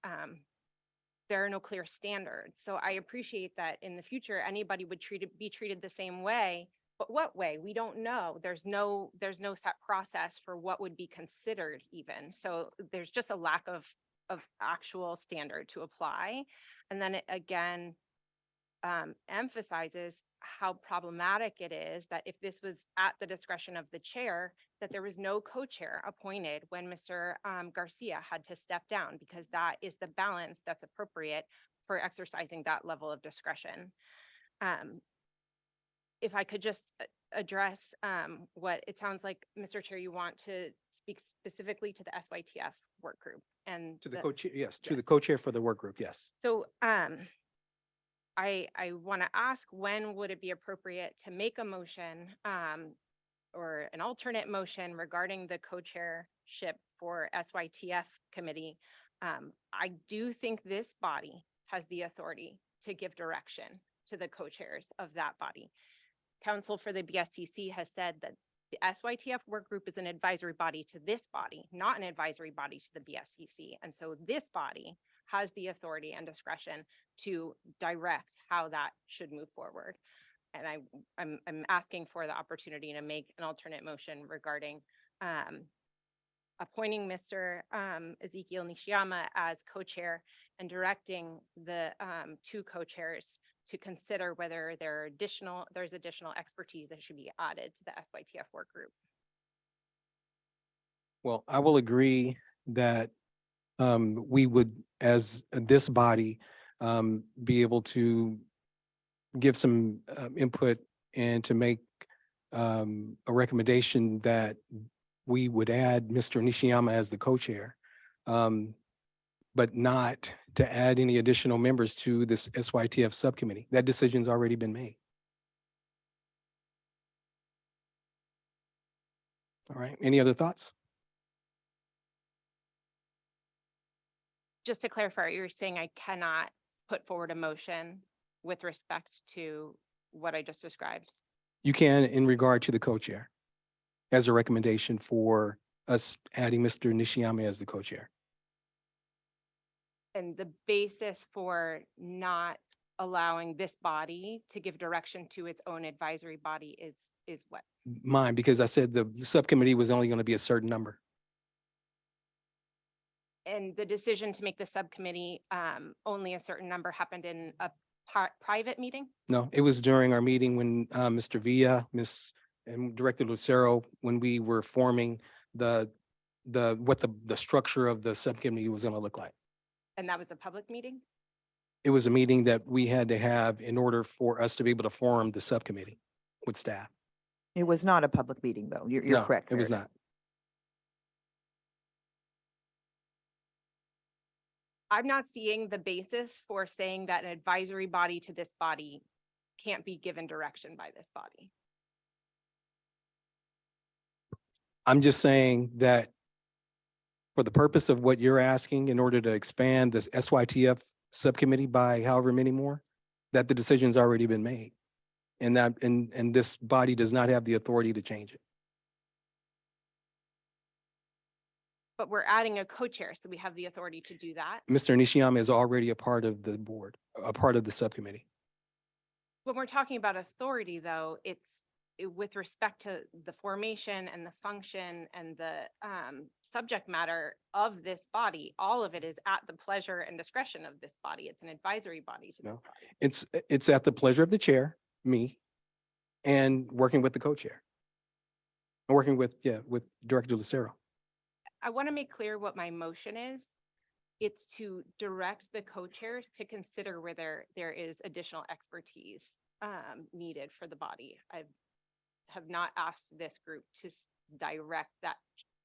G: there are no clear standards. So I appreciate that in the future, anybody would be treated the same way. But what way? We don't know. There's no set process for what would be considered even. So there's just a lack of actual standard to apply. And then it again emphasizes how problematic it is that if this was at the discretion of the chair, that there was no co-chair appointed when Mr. Garcia had to step down, because that is the balance that's appropriate for exercising that level of discretion. If I could just address what it sounds like, Mr. Chair, you want to speak specifically to the SYTF work group and
A: To the co-chair, yes, to the co-chair for the work group, yes.
G: So I want to ask, when would it be appropriate to make a motion or an alternate motion regarding the co-chairship for SYTF committee? I do think this body has the authority to give direction to the co-chairs of that body. Counsel for the BSCC has said that the SYTF work group is an advisory body to this body, not an advisory body to the BSCC. And so this body has the authority and discretion to direct how that should move forward. And I'm asking for the opportunity to make an alternate motion regarding appointing Mr. Ezekiel Nishiyama as co-chair and directing the two co-chairs to consider whether there's additional expertise that should be added to the SYTF work group.
A: Well, I will agree that we would, as this body, be able to give some input and to make a recommendation that we would add Mr. Nishiyama as the co-chair, but not to add any additional members to this SYTF subcommittee. That decision's already been made. All right, any other thoughts?
G: Just to clarify, you're saying I cannot put forward a motion with respect to what I just described?
A: You can in regard to the co-chair as a recommendation for us adding Mr. Nishiyama as the co-chair.
G: And the basis for not allowing this body to give direction to its own advisory body is what?
A: Mine, because I said the subcommittee was only going to be a certain number.
G: And the decision to make the subcommittee only a certain number happened in a private meeting?
A: No, it was during our meeting when Mr. Villa, and Director Lucero, when we were forming what the structure of the subcommittee was going to look like.
G: And that was a public meeting?
A: It was a meeting that we had to have in order for us to be able to form the subcommittee with staff.
I: It was not a public meeting, though. You're
A: No,
I: correct.
A: it was
I: Meredith.
A: not.
G: I'm not seeing the basis for saying that an advisory body to this body can't be given direction by this body.
A: I'm just saying that for the purpose of what you're asking, in order to expand this SYTF subcommittee by however many more, that the decision's already been made. And that, and this body does not have the authority to change it.
G: But we're adding a co-chair, so we have the authority to do that.
A: Mr. Nishiyama is already a part of the board, a part of the subcommittee.
G: When we're talking about authority, though, with respect to the formation and the function and the subject matter of this body, all of it is at the pleasure and discretion of this body. It's an advisory body to this
A: No.
G: body.
A: It's at the pleasure of the chair, me, and working with the co-chair. And working with Director Lucero.
G: I want to make clear what my motion is. It's to direct the co-chairs to consider whether there is additional expertise needed for the body. I have not asked this group to direct that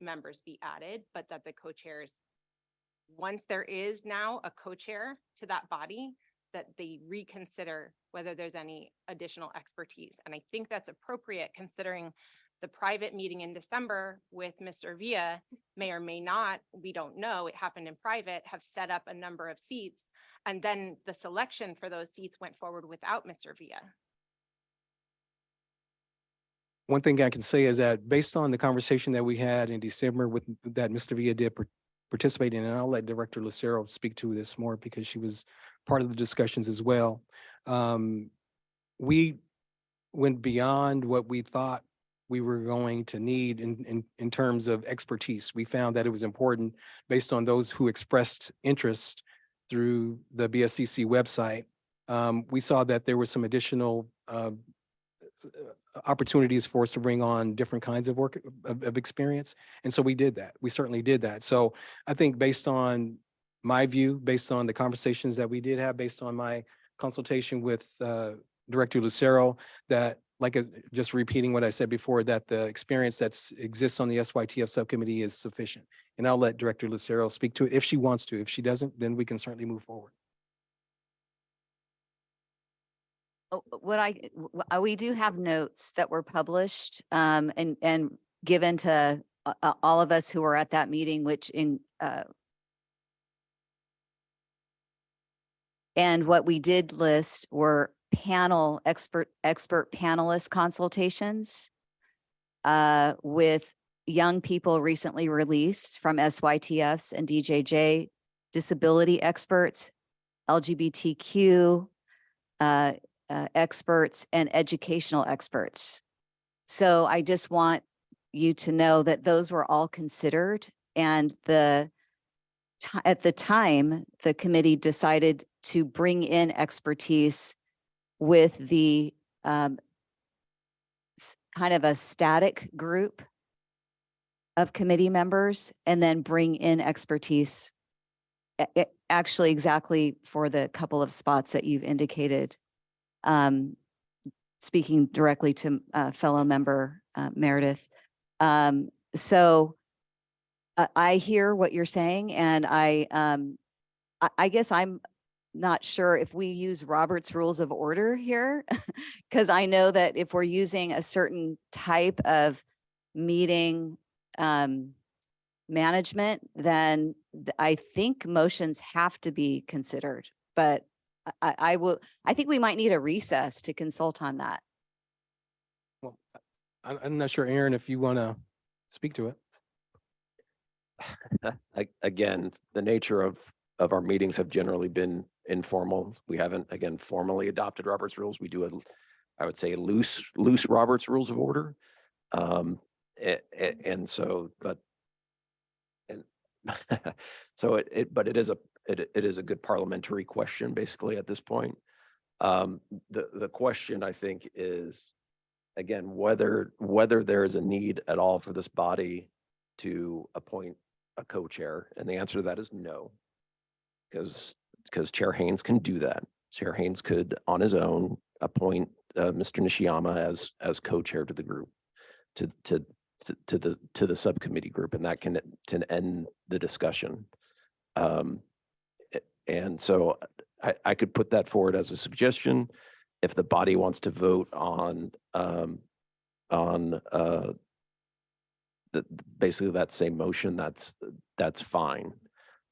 G: members be added, but that the co-chairs, once there is now a co-chair to that body, that they reconsider whether there's any additional expertise. And I think that's appropriate considering the private meeting in December with Mr. Villa may or may not, we don't know, it happened in private, have set up a number of seats. And then the selection for those seats went forward without Mr. Villa.
A: One thing I can say is that based on the conversation that we had in December that Mr. Villa did participate in, and I'll let Director Lucero speak to this more because she was part of the discussions as well. We went beyond what we thought we were going to need in terms of expertise. We found that it was important based on those who expressed interest through the BSCC website. We saw that there were some additional opportunities for us to bring on different kinds of work of experience. And so we did that. We certainly did that. So I think based on my view, based on the conversations that we did have, based on my consultation with Director Lucero, that just repeating what I said before, that the experience that exists on the SYTF subcommittee is sufficient. And I'll let Director Lucero speak to it if she wants to. If she doesn't, then we can certainly move forward.
D: We do have notes that were published and given to all of us who were at that meeting, and what we did list were expert panelist consultations with young people recently released from SYTFs and DJJ, disability experts, LGBTQ experts, and educational experts. So I just want you to know that those were all considered And at the time, the committee decided to bring in expertise with the kind of a static group of committee members and then bring in expertise actually exactly for the couple of spots that you've indicated. Speaking directly to fellow member Meredith. So I hear what you're saying, and I guess I'm not sure if we use Robert's Rules of Order here, because I know that if we're using a certain type of meeting management, then I think motions have to be considered. But I think we might need a recess to consult on that.
A: Well, I'm not sure, Aaron, if you want to speak to it.
J: Again, the nature of our meetings have generally been informal. We haven't, again, formally adopted Robert's rules. We do I would say loose Robert's Rules of Order. And so, but so but it is a good parliamentary question basically at this point. The question I think is, again, whether there is a need at all for this body to appoint a co-chair, and the answer to that is no, because Chair Haynes can do that. Chair Haynes could, on his own, appoint Mr. Nishiyama as co-chair to the group, to the subcommittee group, and that can end the discussion. And so I could put that forward as a suggestion. If the body wants to vote on basically that same motion, that's fine.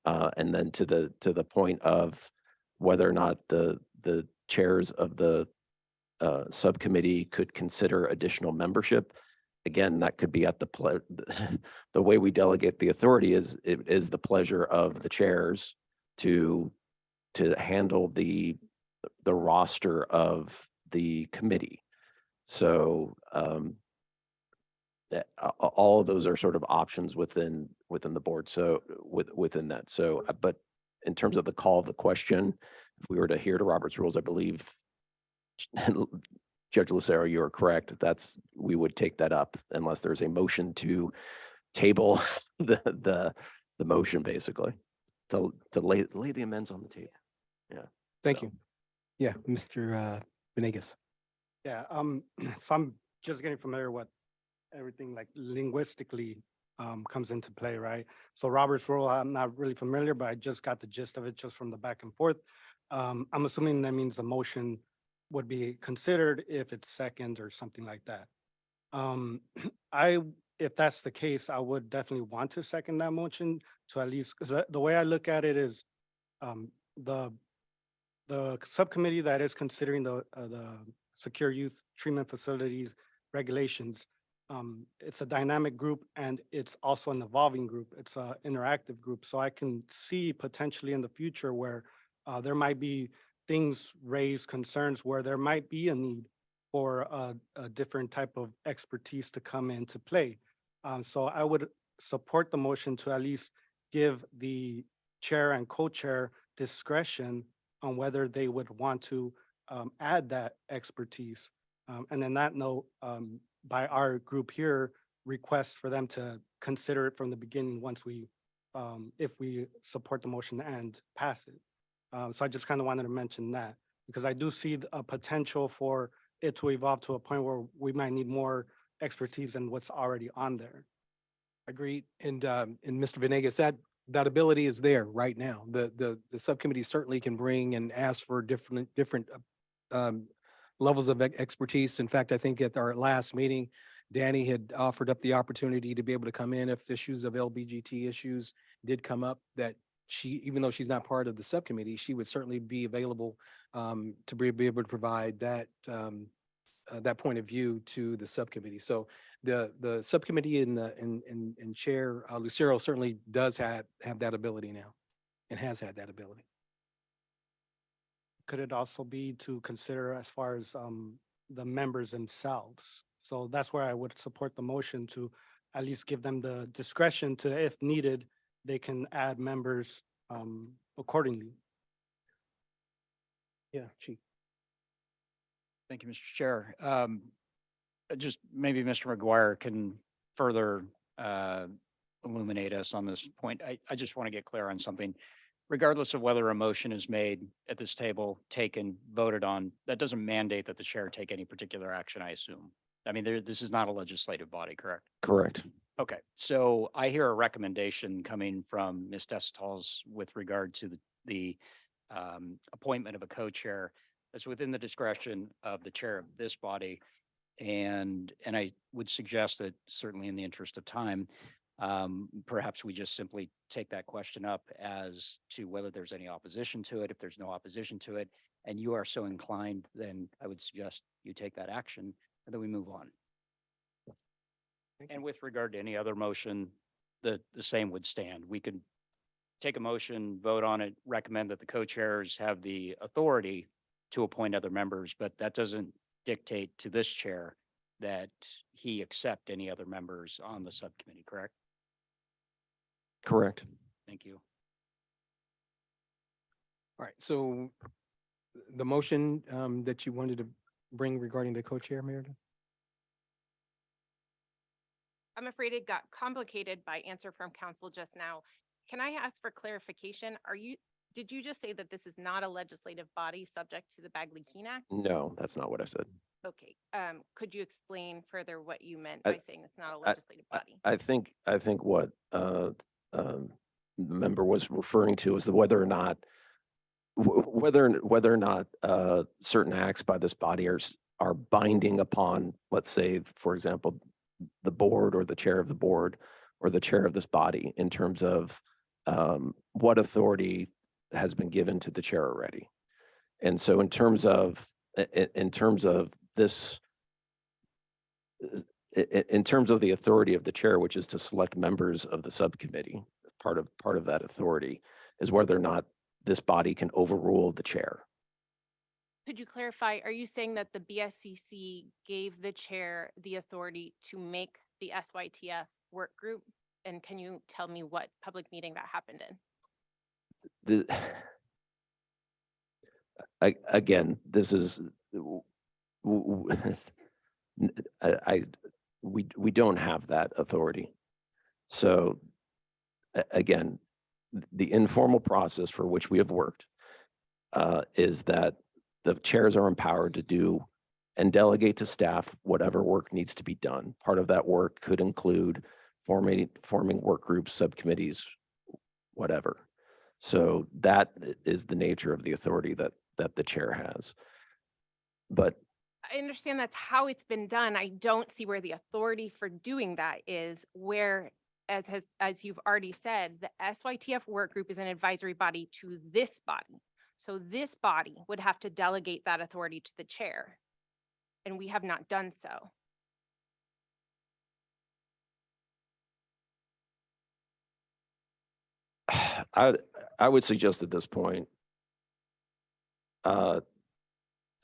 J: And then to the point of whether or not the chairs of the subcommittee could consider additional membership, again, that could be at the way we delegate the authority is the pleasure of the chairs to handle the roster of the committee. So all of those are sort of options within the board. So within that. So, but in terms of the call of the question, if we were to adhere to Robert's rules, I believe Judge Lucero, you are correct. We would take that up unless there's a motion to table the motion, basically, to lay the amends on the table. Yeah.
A: Thank you. Yeah, Mr. Venegas.
C: Yeah, so I'm just getting familiar with everything like linguistically comes into play, right? So Robert's rule, I'm not really familiar, but I just got the gist of it just from the back and forth. I'm assuming that means the motion would be considered if it's second or something like that. If that's the case, I would definitely want to second that motion to at least, because the way I look at it is the subcommittee that is considering the secure youth treatment facilities regulations, it's a dynamic group and it's also an evolving group. It's an interactive group. So I can see potentially in the future where there might be things raised concerns where there might be a need for a different type of expertise to come into play. So I would support the motion to at least give the chair and co-chair discretion on whether they would want to add that expertise. And then that note, by our group here, request for them to consider it from the beginning once we, if we support the motion and pass it. So I just kind of wanted to mention that because I do see a potential for it to evolve to a point where we might need more expertise than what's already on there.
A: Agreed. And Mr. Venegas, that ability is there right now. The subcommittee certainly can bring and ask for different levels of expertise. In fact, I think at our last meeting, Danny had offered up the opportunity to be able to come in if issues of LBGT issues did come up, that she, even though she's not part of the subcommittee, she would certainly be available to be able to provide that that point of view to the subcommittee. So the subcommittee and Chair Lucero certainly does have that ability now and has had that ability.
C: Could it also be to consider as far as the members themselves? So that's where I would support the motion to at least give them the discretion to, if needed, they can add members accordingly.
A: Yeah, Chief.
T: Thank you, Mr. Chair. Just maybe Mr. McGuire can further illuminate us on this point. I just want to get clear on something. Regardless of whether a motion is made at this table, taken, voted on, that doesn't mandate that the chair take any particular action, I assume. I mean, this is not a legislative body, correct?
J: Correct.
T: Okay, so I hear a recommendation coming from Ms. Destal's with regard to the appointment of a co-chair that's within the discretion of the chair of this body. And I would suggest that certainly in the interest of time, perhaps we just simply take that question up as to whether there's any opposition to it. If there's no opposition to it, and you are so inclined, then I would suggest you take that action and then we move on. And with regard to any other motion, the same would stand. We could take a motion, vote on it, recommend that the co-chairs have the authority to appoint other members, but that doesn't dictate to this chair that he accept any other members on the subcommittee, correct?
J: Correct.
T: Thank you.
A: All right, so the motion that you wanted to bring regarding the co-chair, Meredith?
G: I'm afraid it got complicated by answer from council just now. Can I ask for clarification? Did you just say that this is not a legislative body subject to the Bagley-Keene Act?
J: No, that's not what I said.
G: Okay, could you explain further what you meant by saying it's not a legislative body?
J: I think what the member was referring to is the whether or not certain acts by this body are binding upon, let's say, for example, the board or the chair of the board or the chair of this body in terms of what authority has been given to the chair already. And so in terms of this, in terms of the authority of the chair, which is to select members of the subcommittee, part of that authority is whether or not this body can overrule the chair.
G: Could you clarify, are you saying that the BSCC gave the chair the authority to make the SYTF work group? And can you tell me what public meeting that happened in?
J: Again, this is, we don't have that authority. So again, the informal process for which we have worked is that the chairs are empowered to do and delegate to staff whatever work needs to be done. Part of that work could include forming work groups, subcommittees, whatever. So that is the nature of the authority that the chair has. But
G: I understand that's how it's been done. I don't see where the authority for doing that is, where, as you've already said, the SYTF work group is an advisory body to this body. So this body would have to delegate that authority to the chair, and we have not done so.
J: I would suggest at this point,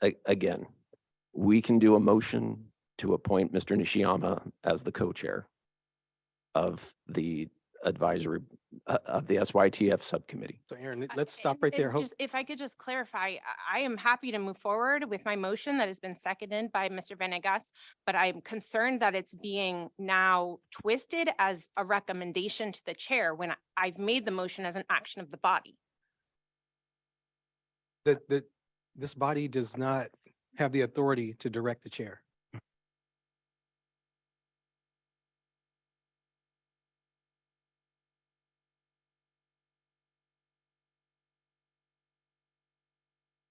J: again, we can do a motion to appoint Mr. Nishiyama as the co-chair of the advisory of the SYTF subcommittee.
A: So Aaron, let's stop right there.
G: If I could just clarify, I am happy to move forward with my motion that has been seconded by Mr. Venegas, but I'm concerned that it's being now twisted as a recommendation to the chair when I've made the motion as an action of the body.
A: This body does not have the authority to direct the chair.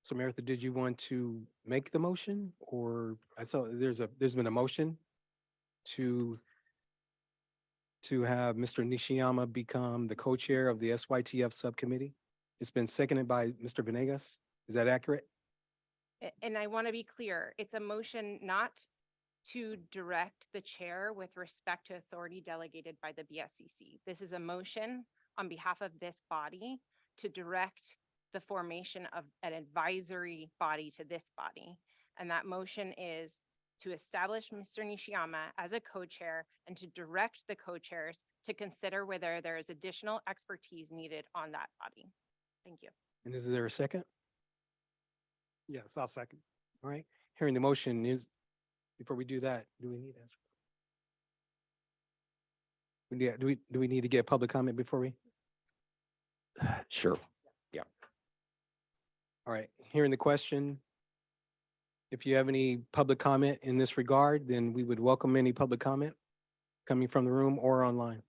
A: So Meredith, did you want to make the motion, or I saw there's been a motion to have Mr. Nishiyama become the co-chair of the SYTF subcommittee? It's been seconded by Mr. Venegas. Is that accurate?
G: And I want to be clear, it's a motion not to direct the chair with respect to authority delegated by the BSCC. This is a motion on behalf of this body to direct the formation of an advisory body to this body. And that motion is to establish Mr. Nishiyama as a co-chair and to direct the co-chairs to consider whether there is additional expertise needed on that body. Thank you.
A: And is there a second?
C: Yes, I'll second.
A: All right, hearing the motion is, before we do that, do we need that? Do we need to get public comment before we?
J: Sure. Yeah.
A: All right, hearing the question. If you have any public comment in this regard, then we would welcome any public comment coming from the room or online.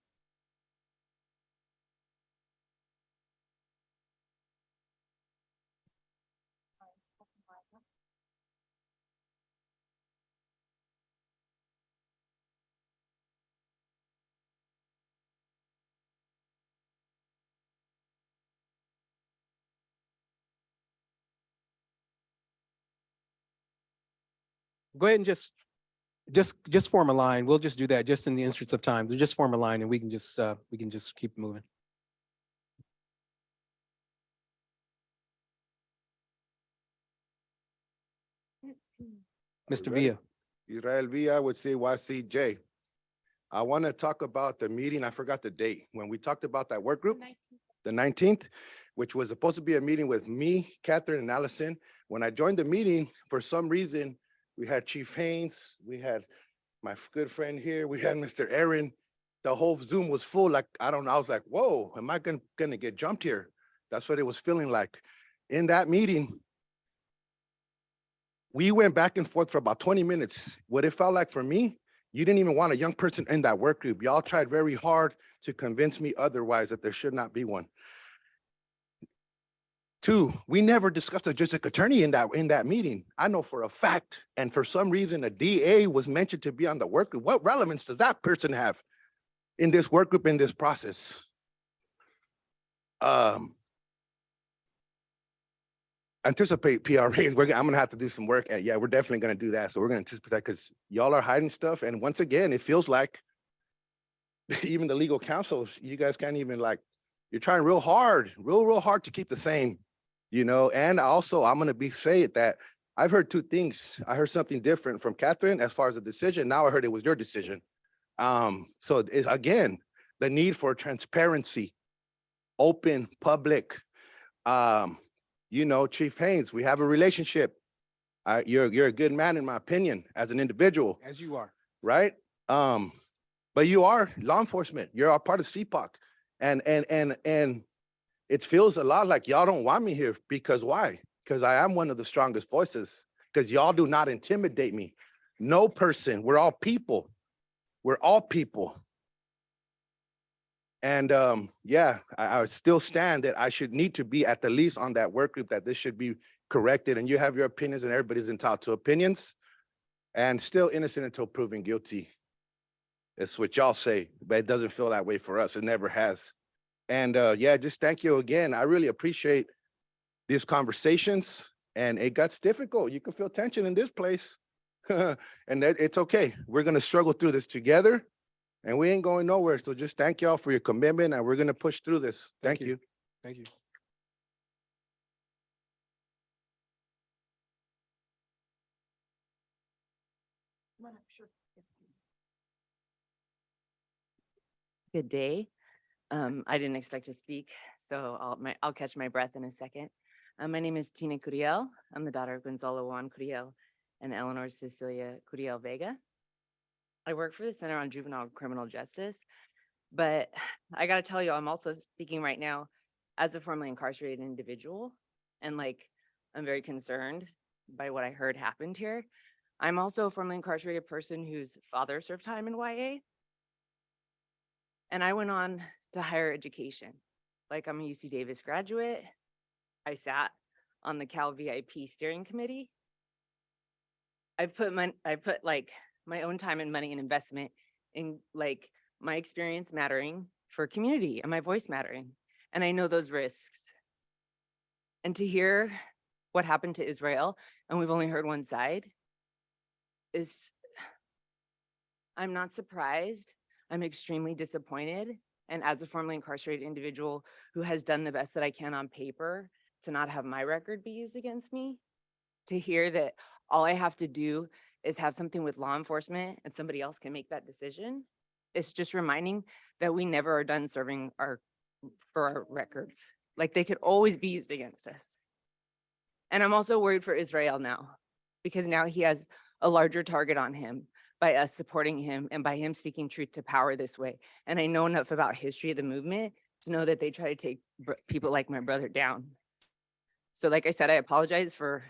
A: Go ahead and just form a line. We'll just do that just in the interest of time. Just form a line and we can just keep moving. Mr.
M: Ready?
A: Villa.
M: Israel Villa with CYCJ. I want to talk about the meeting. I forgot the date. When we talked about that work group, the 19th, which was supposed to be a meeting with me, Catherine, and Allison. When I joined the meeting, for some reason, we had Chief Haynes, we had my good friend here, we had Mr. Aaron. The whole Zoom was full. Like, I don't know. I was like, whoa, am I gonna get jumped here? That's what it was feeling like. In that meeting, we went back and forth for about 20 minutes. What it felt like for me, you didn't even want a young person in that work group. Y'all tried very hard to convince me otherwise, that there should not be one. Two, we never discussed a district attorney in that meeting. I know for a fact, and for some reason, a DA was mentioned to be on the work group. What relevance does that person have in this work group, in this process? Anticipate PRAs. I'm gonna have to do some work. And yeah, we're definitely gonna do that. So we're gonna anticipate that, because y'all are hiding stuff. And once again, it feels like even the legal counsel, you guys can't even, like, you're trying real hard to keep the same, you know. And also, I'm gonna say it that I've heard two things. I heard something different from Catherine as far as the decision. Now I heard it was your decision. So it's, again, the need for transparency, open, public. You know, Chief Haynes, we have a relationship. You're a good man, in my opinion, as an individual.
A: As you are.
M: Right? But you are law enforcement. You're a part of CPOC. And it feels a lot like y'all don't want me here. Because why? Because I am one of the strongest voices. Because y'all do not intimidate me. No person. We're all people. We're all people. And yeah, I still stand that I should need to be at the least on that work group, that this should be corrected. And you have your opinions, and everybody's entitled to opinions. And still innocent until proven guilty. It's what y'all say, but it doesn't feel that way for us. It never has. And yeah, just thank you again. I really appreciate these conversations. And it gets difficult. You can feel tension in this place. And it's okay. We're gonna struggle through this together. And we ain't going nowhere. So just thank y'all for your commitment, and we're gonna push through this. Thank you.
A: Thank you.
U: Good day. I didn't expect to speak, so I'll catch my breath in a second. My name is Tina Curiel. I'm the daughter of Gonzalo Juan Curiel and Eleanor Cecilia Curiel Vega. I work for the Center on Juvenile Criminal Justice, but I gotta tell you, I'm also speaking right now as a formerly incarcerated individual, and I'm very concerned by what I heard happened here. I'm also a formerly incarcerated person whose father served time in YA. And I went on to higher education. I'm a UC Davis graduate. I sat on the Cal VIP steering committee. I put my own time and money and investment in my experience mattering for community and my voice mattering. And I know those risks. And to hear what happened to Israel, and we've only heard one side, I'm not surprised. I'm extremely disappointed. And as a formerly incarcerated individual who has done the best that I can on paper to not have my record be used against me, to hear that all I have to do is have something with law enforcement and somebody else can make that decision. It's just reminding that we never are done serving for our records. Like they could always be used against us. And I'm also worried for Israel now, because now he has a larger target on him by us supporting him and by him speaking truth to power this way. And I know enough about history of the movement to know that they try to take people like my brother down. So like I said, I apologize for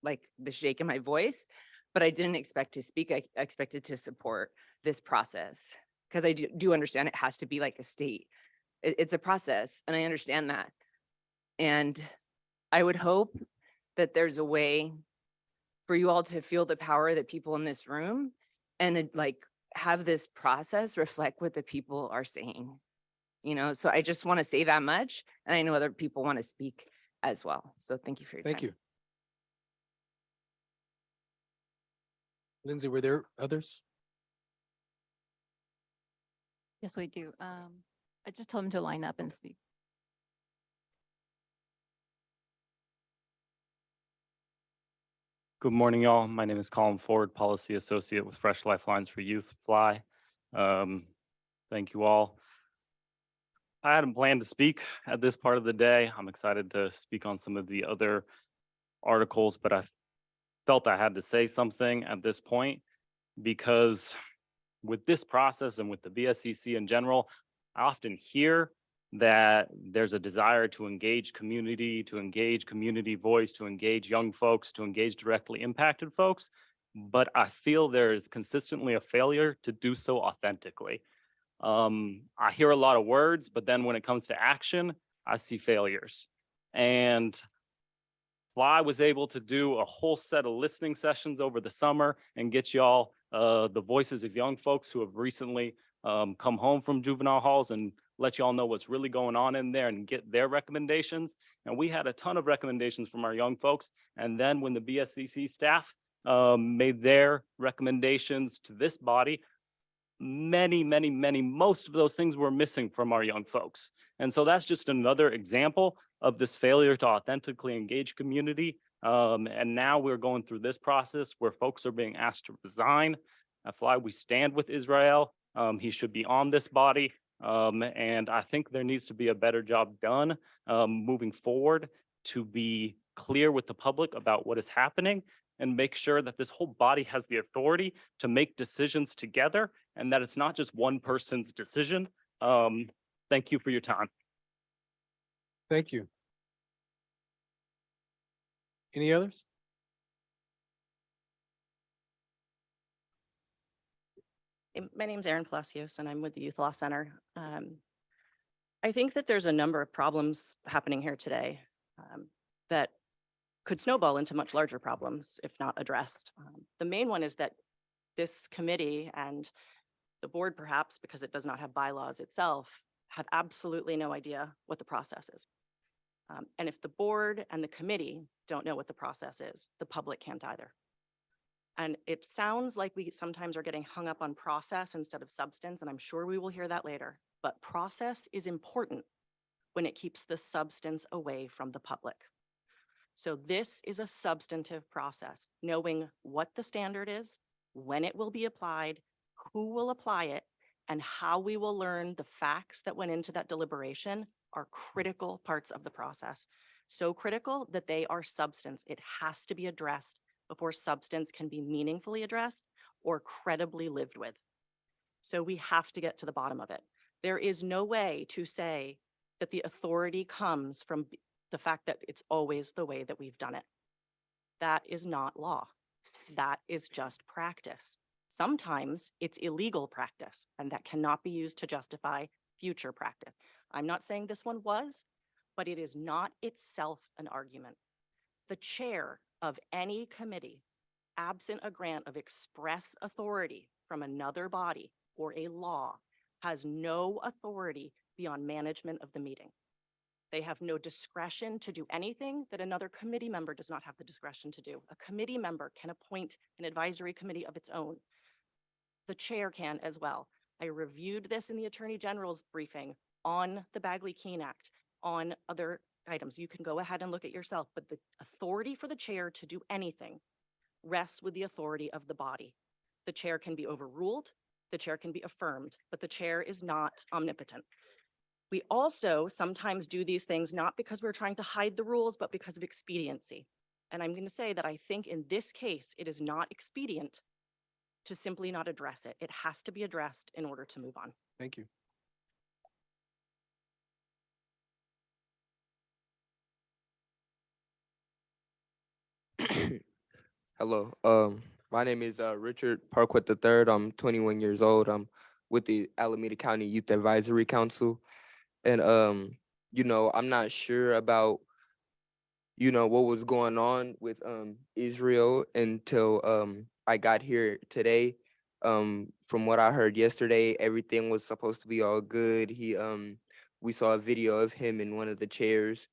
U: like the shake in my voice, but I didn't expect to speak. I expected to support this process because I do understand it has to be like a state. It's a process, and I understand that. And I would hope that there's a way for you all to feel the power that people in this room and like have this process reflect what the people are saying. You know, so I just want to say that much. And I know other people want to speak as well. So thank you for your time.
A: Thank you. Lindsay, were there others?
L: Yes, we do. I just told him to line up and speak.
F: Good morning, y'all. My name is Colin Ford, Policy Associate with Fresh Lifelines for Youth, FLY. Thank you all. I hadn't planned to speak at this part of the day. I'm excited to speak on some of the other articles, but I felt I had to say something at this point because with this process and with the BSCC in general, I often hear that there's a desire to engage community voice, to engage young folks, to engage directly impacted folks. But I feel there is consistently a failure to do so authentically. I hear a lot of words, but then when it comes to action, I see failures. And FLY was able to do a whole set of listening sessions over the summer and get y'all the voices of young folks who have recently come home from juvenile halls and let y'all know what's really going on in there and get their recommendations. And we had a ton of recommendations from our young folks. And then when the BSCC staff made their recommendations to this body, most of those things were missing from our young folks. And so that's just another example of this failure to authentically engage community. And now we're going through this process where folks are being asked to resign. At FLY, we stand with Israel. He should be on this body. And I think there needs to be a better job done moving forward to be clear with the public about what is happening and make sure that this whole body has the authority to make decisions together and that it's not just one person's decision. Thank you for your time.
A: Thank you. Any others?
V: My name's Erin Palacios and I'm with the Youth Law Center. I think that there's a number of problems happening here today that could snowball into much larger problems if not addressed. The main one is that this committee and the board, perhaps because it does not have bylaws itself, have absolutely no idea what the process is. And if the board and the committee don't know what the process is, the public can't either. And it sounds like we sometimes are getting hung up on process instead of substance, and I'm sure we will hear that later. But process is important when it keeps the substance away from the public. So this is a substantive process, knowing what the standard is, when it will be applied, who will apply it, and how we will learn the facts that went into that deliberation are critical parts of the process. So critical that they are substance. It has to be addressed before substance can be meaningfully addressed or credibly lived with. So we have to get to the bottom of it. There is no way to say that the authority comes from the fact that it's always the way that we've done it. That is not law. That is just practice. Sometimes it's illegal practice, and that cannot be used to justify future practice. I'm not saying this one was, but it is not itself an argument. The chair of any committee, absent a grant of express authority from another body or a law, has no authority beyond management of the meeting. They have no discretion to do anything that another committee member does not have the discretion to do. A committee member can appoint an advisory committee of its own. The chair can as well. I reviewed this in the Attorney General's briefing on the Bagley-Keene Act, on other items. You can go ahead and look at yourself, but the authority for the chair to do anything rests with the authority of the body. The chair can be overruled, the chair can be affirmed, but the chair is not omnipotent. We also sometimes do these things not because we're trying to hide the rules, but because of expediency. And I'm going to say that I think in this case, it is not expedient to simply not address it. It has to be addressed in order to move on.
A: Thank you.
E: Hello. My name is Richard Parquet III. I'm 21 years old. I'm with the Alameda County Youth Advisory Council. And I'm not sure about, what was going on with Israel until I got here today. From what I heard yesterday, everything was supposed to be all good. We saw a video of him in one of the chairs,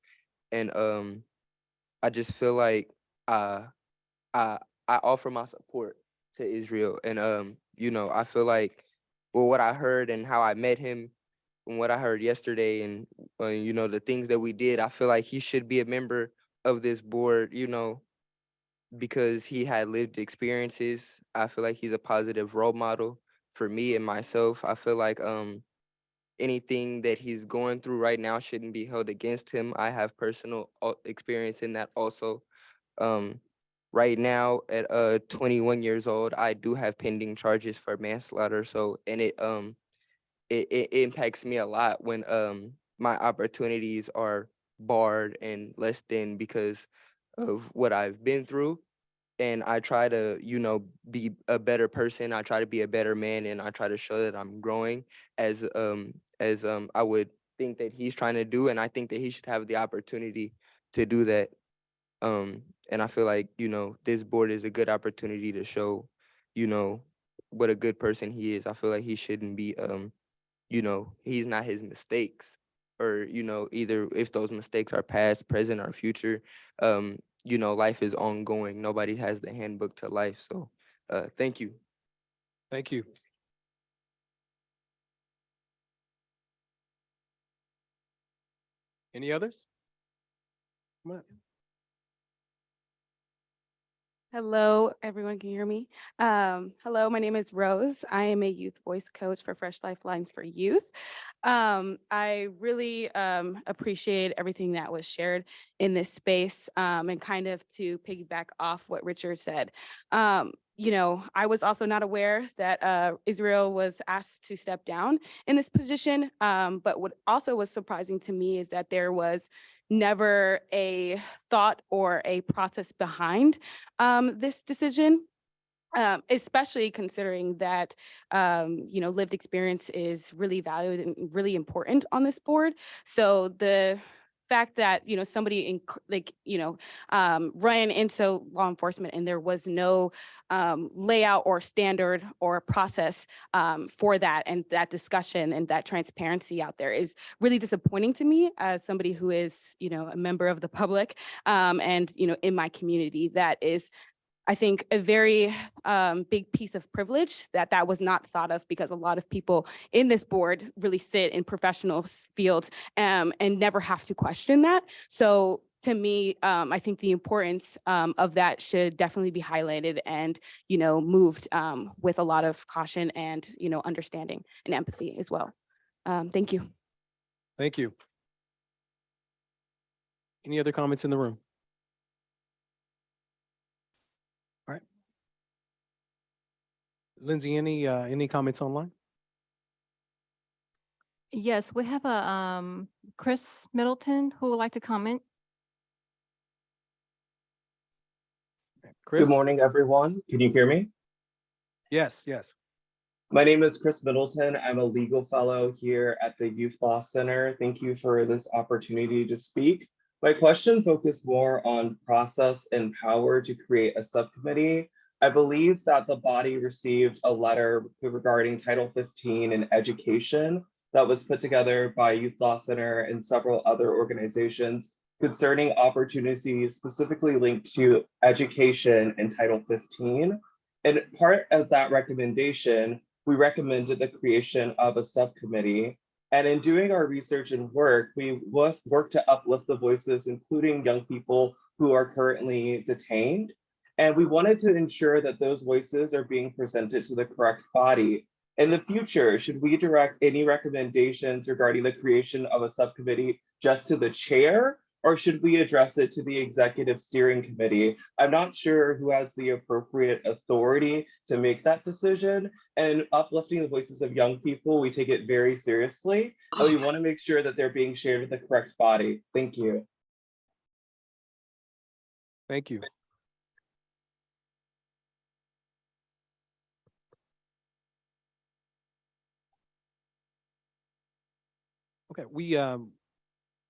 E: and I just feel like uh I I offer my support to Israel, and I feel like, well, what I heard and how I met him, and what I heard yesterday, and the things that we did, I feel like he should be a member of this board, because he had lived experiences. I feel like he's a positive role model for me and myself. I feel like anything that he's going through right now shouldn't be held against him. I have personal experience in that also. Um, right now at 21 years old, I do have pending charges for manslaughter. So, and it impacts me a lot when my opportunities are barred and less than because of what I've been through. And I try to, be a better person. I try to be a better man, and I try to show that I'm growing as I would think that he's trying to do. And I think that he should have the opportunity to do that. And I feel like, this board is a good opportunity to show, what a good person he is. I feel like he shouldn't be, he's not his mistakes, or, either if those mistakes are past, present, or future, life is ongoing. Nobody has the handbook to life. So thank you.
A: Thank you. Any others? Come on.
H: Hello, everyone. Can you hear me? Hello, my name is Rose. I am a youth voice coach for Fresh Lifelines for Youth. I really appreciate everything that was shared in this space, and kind of to piggyback off what Richard said. I was also not aware that Israel was asked to step down in this position. But what also was surprising to me is that there was never a thought or a process behind this decision. Especially considering that, lived experience is really valued and really important on this board. So the fact that, somebody ran into law enforcement and there was no layout or standard or process for that, and that discussion and that transparency out there is really disappointing to me as somebody who is, a member of the public, and, in my community. That is, I think, a very big piece of privilege that was not thought of, because a lot of people in this board really sit in professional fields and never have to question that. So to me, I think the importance of that should definitely be highlighted and, moved with a lot of caution and, understanding and empathy as well. Thank you.
A: Thank you. Any other comments in the room? All right. Lindsay, any comments online?
L: Yes, we have a Chris Middleton who would like to comment.
A: Chris?
W: Good morning, everyone. Can you hear me?
A: Yes, yes.
W: My name is Chris Middleton. I'm a legal fellow here at the Youth Law Center. Thank you for this opportunity to speak. My question focused more on process and power to create a subcommittee. I believe that the body received a letter regarding Title 15 in education that was put together by Youth Law Center and several other organizations concerning opportunities specifically linked to education in Title 15. And part of that recommendation, we recommended the creation of a subcommittee. And in doing our research and work, we worked to uplift the voices, including young people who are currently detained. And we wanted to ensure that those voices are being presented to the correct body. In the future, should we direct any recommendations regarding the creation of a subcommittee just to the chair? Or should we address it to the executive steering committee? I'm not sure who has the appropriate authority to make that decision. And uplifting the voices of young people, we take it very seriously. And we want to make sure that they're being shared with the correct body. Thank you.
A: Thank you. Okay,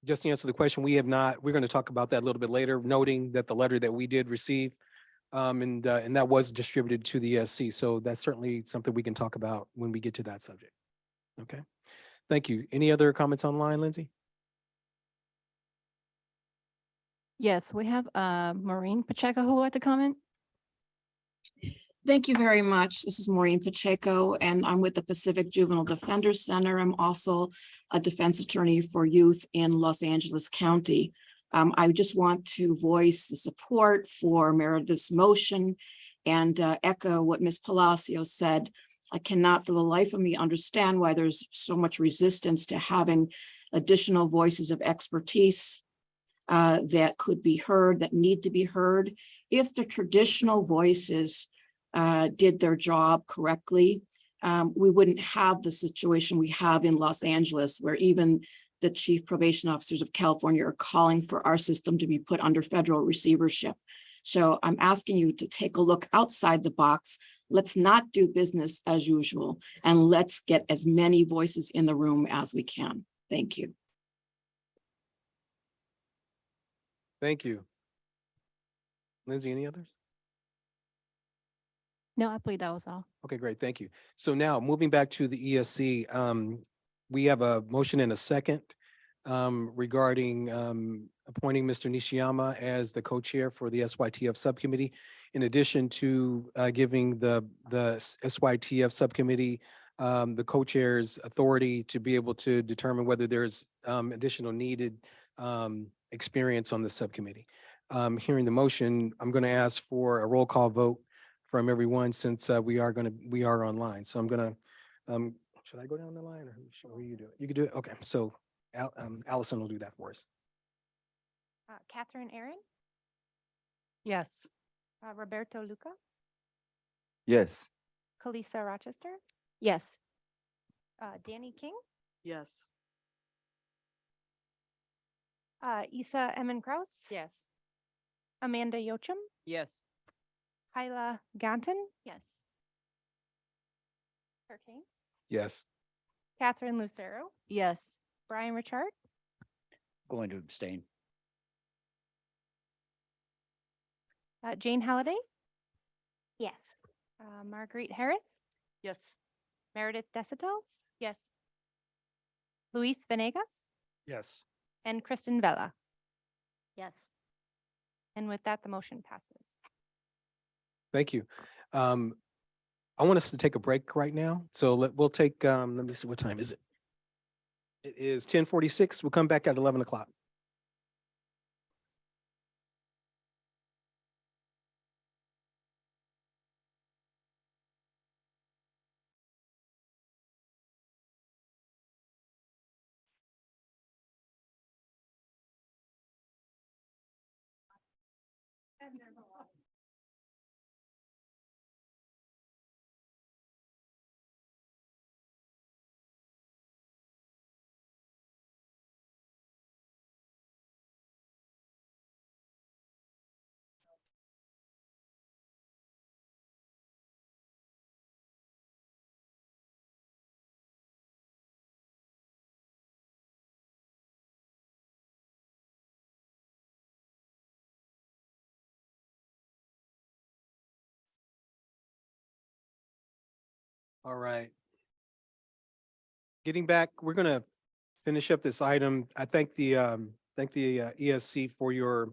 A: just to answer the question, we're going to talk about that a little bit later, noting that the letter that we did receive, and that was distributed to the ESC. So that's certainly something we can talk about when we get to that subject. Okay, thank you. Any other comments online, Lindsay?
L: Yes, we have Maureen Pacheco who would like to comment.
B: Thank you very much. This is Maureen Pacheco, and I'm with the Pacific Juvenile Defender Center. I'm also a defense attorney for youth in Los Angeles County. I just want to voice the support for Meredith's motion and echo what Ms. Palacios said. I cannot for the life of me understand why there's so much resistance to having additional voices of expertise that could be heard, that need to be heard. If the traditional voices did their job correctly, we wouldn't have the situation we have in Los Angeles, where even the chief probation officers of California are calling for our system to be put under federal receivership. So I'm asking you to take a look outside the box. Let's not do business as usual, and let's get as many voices in the room as we can. Thank you.
A: Thank you. Lindsay, any others?
L: No, I believe that was all.
A: Okay, great. Thank you. So now moving back to the ESC, we have a motion and a second regarding appointing Mr. Nishiyama as the co-chair for the SYTF subcommittee. In addition to giving the SYTF subcommittee the co-chair's authority to be able to determine whether there's additional needed experience on the subcommittee. Hearing the motion, I'm going to ask for a roll call vote from everyone since we are online. So I'm going to, should I go down the line or will you do it? You can do it. Okay. So Allison will do that for us.
K: Catherine Aaron,
L: Yes.
K: Roberto Luca,
E: Yes.
K: Kalisa Rochester,
L: Yes.
K: Danny King,
S: Yes.
K: Isa Emmon Kraus,
L: Yes.
K: Amanda Yochum,
S: Yes.
K: Hyla Ganton,
L: Yes.
K: Kirk Haynes,
A: Yes.
K: Catherine Lucero,
L: Yes.
K: Brian Richard,
T: Going to abstain.
K: Jane Halliday, yes, Marguerite Harris,
L: Yes.
K: Meredith Desitels, yes, Luis Venegas,
C: Yes.
K: and Kristen Vela.
L: Yes.
K: And with that, the motion passes.
A: Thank you. I want us to take a break right now. So we'll take, let me see, what time is it? It is 10:46. We'll come back at 11 o'clock. All right. Getting back, we're going to finish up this item. I thank the ESC for your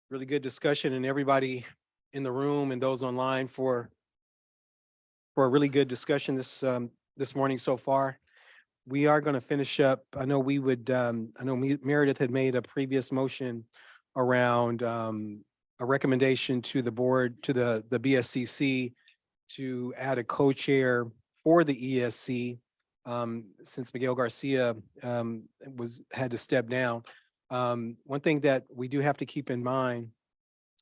A: really good discussion, and everybody in the room and those online for a really good discussion this morning so far. We are going to finish up. I know Meredith had made a previous motion around a recommendation to the board, to the BSCC, to add a co-chair for the ESC, since Miguel Garcia had to step down. One thing that we do have to keep in mind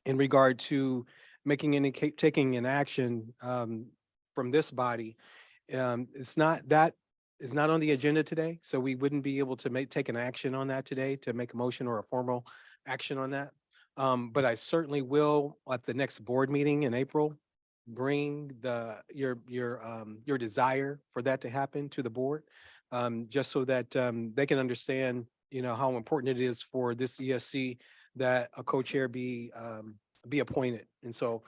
A: in regard to taking an action from this body, it's not that is not on the agenda today, so we wouldn't be able to take an action on that today, to make a motion or a formal action on that. But I certainly will at the next board meeting in April bring your desire for that to happen to the board, just so that they can understand, how important it is for this ESC that a co-chair be appointed. And so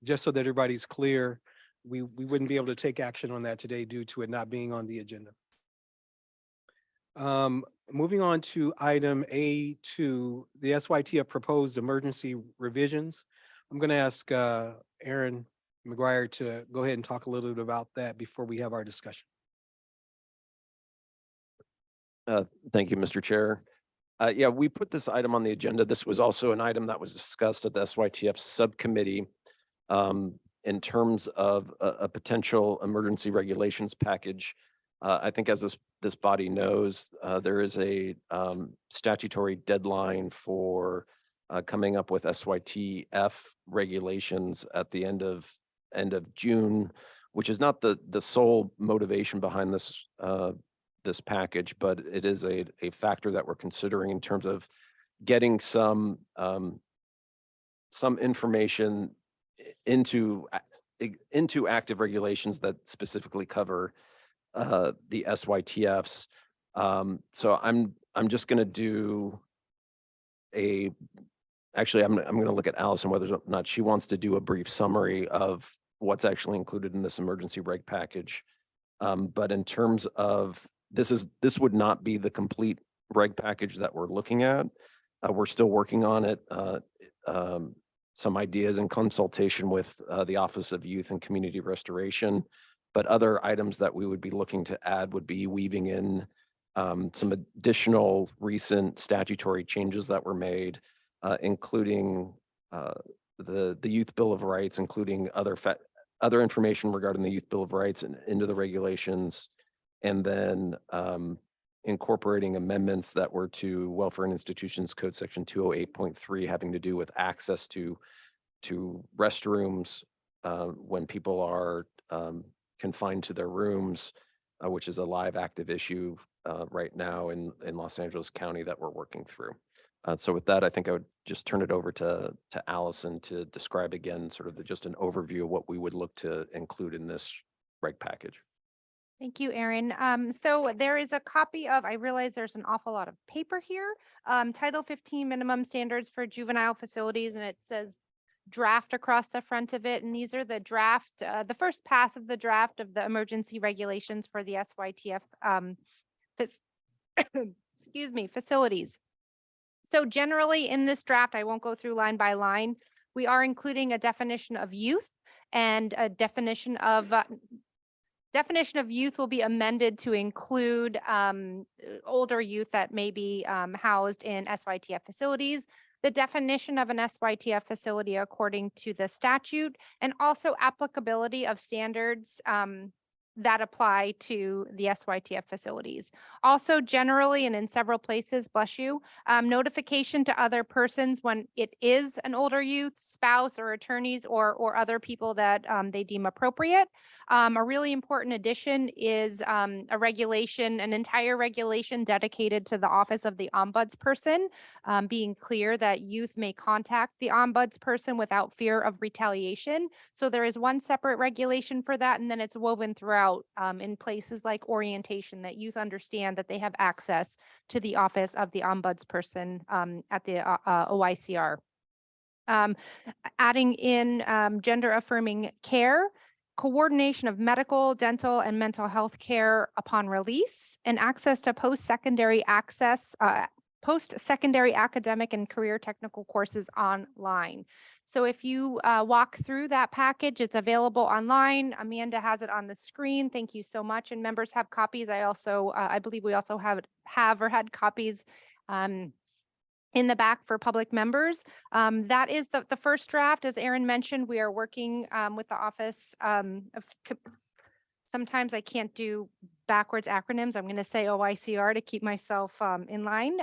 A: just so that everybody's clear, we wouldn't be able to take action on that today due to it not being on the agenda. Moving on to item A2, the SYTF proposed emergency revisions. I'm going to ask Aaron McGuire to go ahead and talk a little bit about that before we have our discussion.
J: Thank you, Mr. Chair. Yeah, we put this item on the agenda. This was also an item that was discussed at the SYTF subcommittee in terms of a potential emergency regulations package. I think as this body knows, there is a statutory deadline for coming up with SYTF regulations at the end of June, which is not the sole motivation behind this this package, but it is a factor that we're considering in terms of getting some information into active regulations that specifically cover the SYTFs. So I'm just going to do actually, I'm going to look at Allison whether or not she wants to do a brief summary of what's actually included in this emergency reg package. But in terms of this would not be the complete reg package that we're looking at. We're still working on it. Some ideas in consultation with the Office of Youth and Community Restoration, but other items that we would be looking to add would be weaving in some additional recent statutory changes that were made, including the Youth Bill of Rights, including other information regarding the Youth Bill of Rights and into the regulations, and then incorporating amendments that were to Welfare and Institutions Code Section 208.3, having to do with access to restrooms when people are confined to their rooms, which is a live active issue right now in Los Angeles County that we're working through. So with that, I think I would just turn it over to Allison to describe again sort of just an overview of what we would look to include in this reg package.
K: Thank you, Aaron. So there is a copy of, I realize there's an awful lot of paper here, Title 15 minimum standards for juvenile facilities, and it says draft across the front of it. And these are the draft, the first pass of the draft of the emergency regulations for the SYTF excuse me, facilities. So generally in this draft, I won't go through line by line, we are including a definition of youth, and a definition of youth will be amended to include older youth that may be housed in SYTF facilities, the definition of an SYTF facility according to the statute, and also applicability of standards that apply to the SYTF facilities. Also, generally and in several places, bless you, notification to other persons when it is an older youth, spouse or attorneys or other people that they deem appropriate. A really important addition is a regulation, an entire regulation dedicated to the Office of the Ombudsperson, being clear that youth may contact the Ombudsperson without fear of retaliation. So there is one separate regulation for that, and then it's woven throughout in places like orientation, that youth understand that they have access to the Office of the Ombudsperson at the OICR. Adding in gender affirming care, coordination of medical, dental, and mental health care upon release, and access to post-secondary academic and career technical courses online. So if you walk through that package, it's available online. Amanda has it on the screen. Thank you so much. And members have copies. I also, I believe we also have or had copies in the back for public members. That is the first draft. As Aaron mentioned, we are working with the Office sometimes I can't do backwards acronyms. I'm going to say OICR to keep myself in line.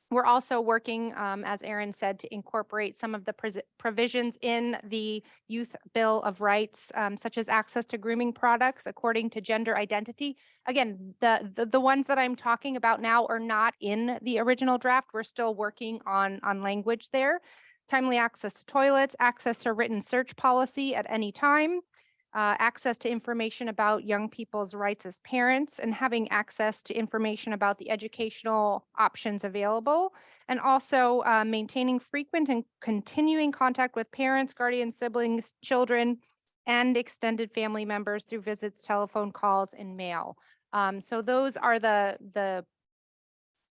K: We're also working, as Aaron said, to incorporate some of the provisions in the Youth Bill of Rights, such as access to grooming products according to gender identity. Again, the ones that I'm talking about now are not in the original draft. We're still working on language there. Timely access to toilets, access to written search policy at any time, access to information about young people's rights as parents, and having access to information about the educational options available, and also maintaining frequent and continuing contact with parents, guardians, siblings, children, and extended family members through visits, telephone calls, and mail. So those are the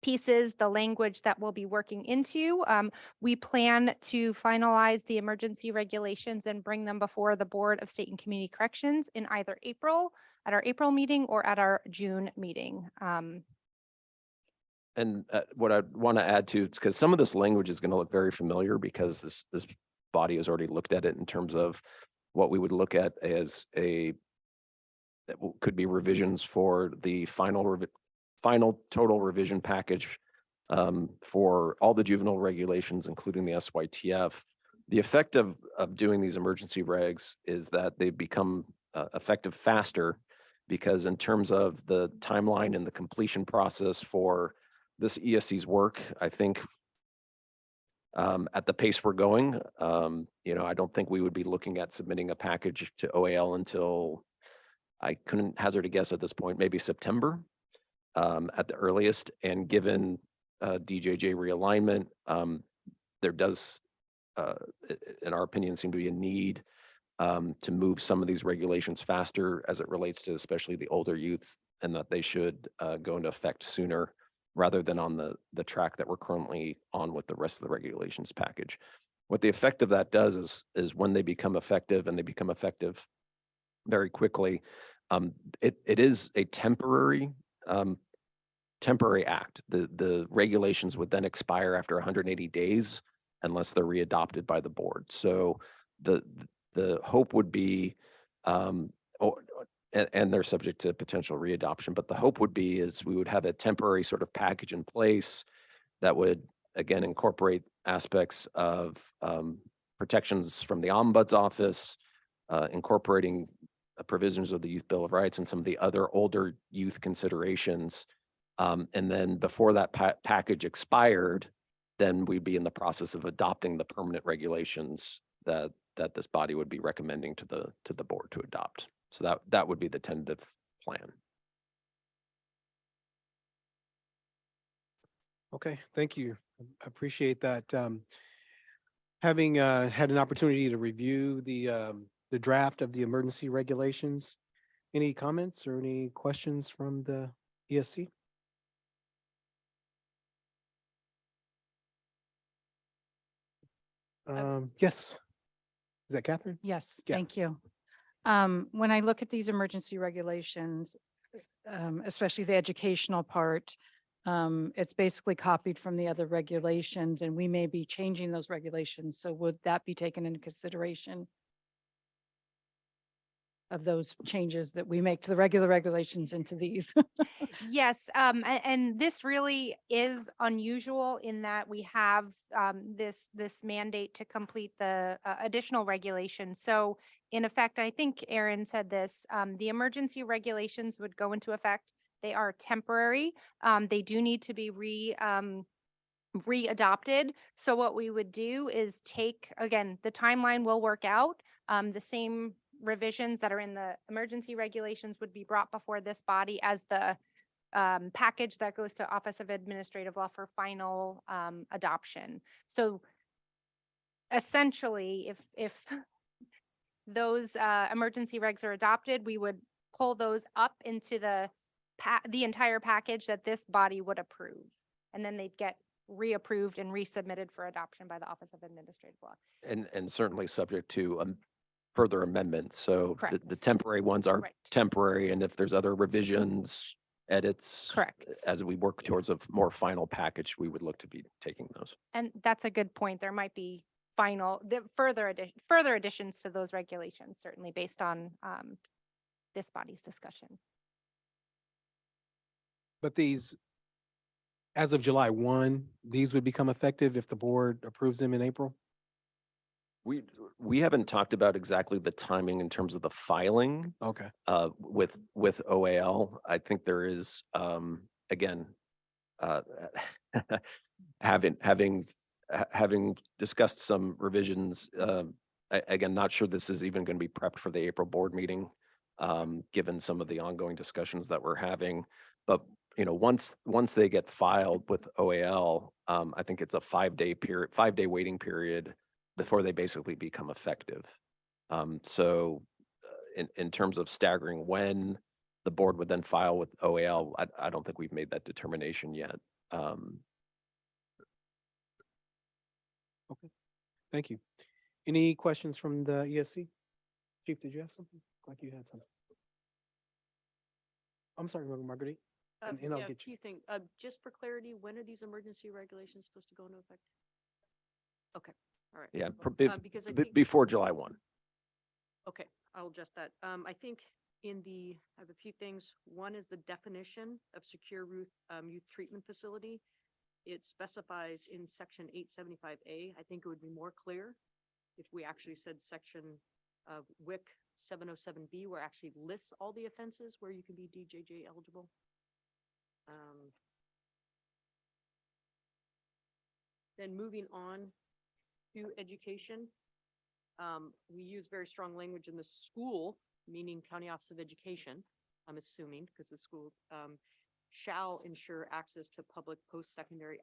K: pieces, the language that we'll be working into. We plan to finalize the emergency regulations and bring them before the Board of State and Community Corrections in either April, at our April meeting, or at our June meeting.
J: And what I want to add to, because some of this language is going to look very familiar because this body has already looked at it in terms of what we would look at as could be revisions for the final total revision package for all the juvenile regulations, including the SYTF. The effect of doing these emergency regs is that they become effective faster, because in terms of the timeline and the completion process for this ESC's work, I think at the pace we're going, I don't think we would be looking at submitting a package to OAL until, I couldn't hazard a guess at this point, maybe September at the earliest. And given DJJ realignment, there does, in our opinion, seem to be a need to move some of these regulations faster as it relates to especially the older youths, and that they should go into effect sooner rather than on the track that we're currently on with the rest of the regulations package. What the effect of that does is when they become effective, and they become effective very quickly, it is a temporary act. The regulations would then expire after 180 days unless they're readopted by the board. So the hope would be, and they're subject to potential readoption, but the hope would be is we would have a temporary sort of package in place that would, again, incorporate aspects of protections from the Ombuds office, incorporating provisions of the Youth Bill of Rights and some of the other older youth considerations. And then before that package expired, then we'd be in the process of adopting the permanent regulations that this body would be recommending to the board to adopt. So that would be the tentative plan.
A: Okay, thank you. I appreciate that. Having had an opportunity to review the draft of the emergency regulations, any comments or any questions from the ESC? Yes. Is that Catherine?
N: Yes,
A: Yeah.
N: thank you. When I look at these emergency regulations, especially the educational part, it's basically copied from the other regulations, and we may be changing those regulations. So would that be taken into consideration of those changes that we make to the regular regulations into these?
K: Yes, and this really is unusual in that we have this mandate to complete the additional regulations. So in effect, I think Aaron said this, the emergency regulations would go into effect. They are temporary. They do need to be re-adopted. So what we would do is take, again, the timeline will work out. The same revisions that are in the emergency regulations would be brought before this body as the package that goes to Office of Administrative Law for final adoption. So essentially, if those emergency regs are adopted, we would pull those up into the entire package that this body would approve, and then they'd get reapproved and resubmitted for adoption by the Office of Administrative Law.
J: And certainly subject to further amendments. So
K: Correct.
J: the temporary ones are
K: Right.
J: temporary, and if there's other revisions, edits.
K: Correct.
J: As we work towards a more final package, we would look to be taking those.
K: And that's a good point. There might be further additions to those regulations, certainly based on this body's discussion.
A: But these, as of July 1, these would become effective if the board approves them in April?
J: We haven't talked about exactly the timing in terms of the filing.
A: Okay.
J: With OAL, I think there is, again, having discussed some revisions, again, not sure this is even going to be prepped for the April board meeting, given some of the ongoing discussions that we're having. But, you know, once they get filed with OAL, I think it's a 5-day waiting period before they basically become effective. So in terms of staggering when the board would then file with OAL, I don't think we've made that determination yet.
A: Okay, thank you. Any questions from the ESC? Chief, did you have something? Like you had something. I'm sorry, Marguerite. And I'll get you.
O: Few things. Just for clarity, when are these emergency regulations supposed to go into effect? Okay, all right.
J: Yeah,
O: Because I think,
J: before July 1.
O: okay, I'll adjust that. I think I have a few things. One is the definition of secure youth treatment facility. It specifies in section 875A. I think it would be more clear if we actually said section of WIC 707B, where it actually lists all the offenses where you can be DJJ eligible. Then moving on to education, we use very strong language in the school, meaning County Office of Education, I'm assuming, because the school shall ensure access to public post-secondary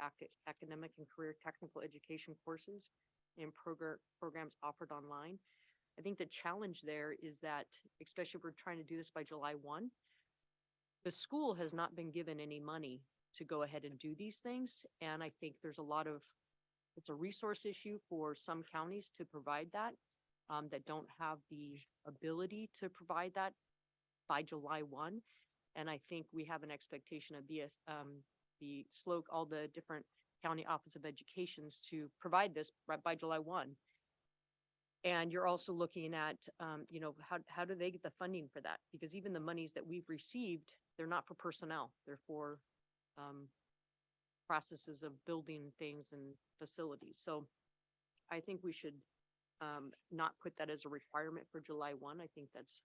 O: academic and career technical education courses and programs offered online. I think the challenge there is that, especially if we're trying to do this by July 1, the school has not been given any money to go ahead and do these things. And I think there's it's a resource issue for some counties to provide that, that don't have the ability to provide that by July 1. And I think we have an expectation of all the different county office of educations to provide this by July 1. And you're also looking at, how do they get the funding for that? Because even the monies that we've received, they're not for personnel. They're for processes of building things and facilities. So I think we should not put that as a requirement for July 1. I think it's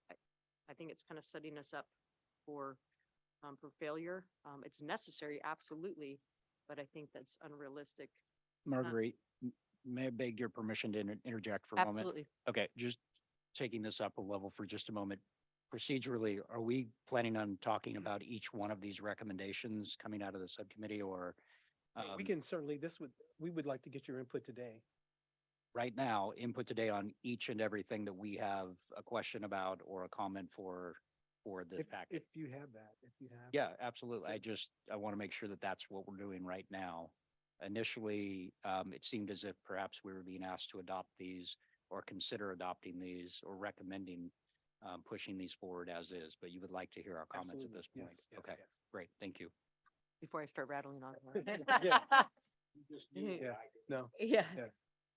O: kind of setting us up for failure. It's necessary, absolutely, but I think that's unrealistic.
T: Marguerite, may I beg your permission to interject for a moment?
O: Absolutely.
T: Okay, just taking this up a level for just a moment. Procedurally, are we planning on talking about each one of these recommendations coming out of the subcommittee, or?
A: We can certainly, we would like to get your input today.
T: Right now, input today on each and everything that we have a question about or a comment for the package.
A: If you have that,
T: Yeah, absolutely. I want to make sure that that's what we're doing right now. Initially, it seemed as if perhaps we were being asked to adopt these or consider adopting these or recommending pushing these forward as is, but you would like to hear our comments at this point. Okay, great. Thank you.
O: Before I start rattling on.
A: Yeah, no.
O: Yeah.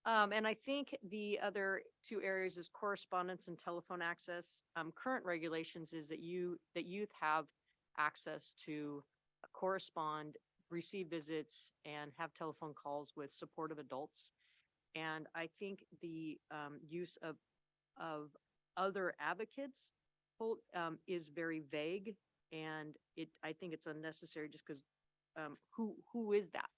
O: And I think the other two areas is correspondence and telephone access. Current regulations is that youth have access to correspond, receive visits, and have telephone calls with supportive adults. And I think the use of other advocates is very vague, and I think it's unnecessary just because who is that?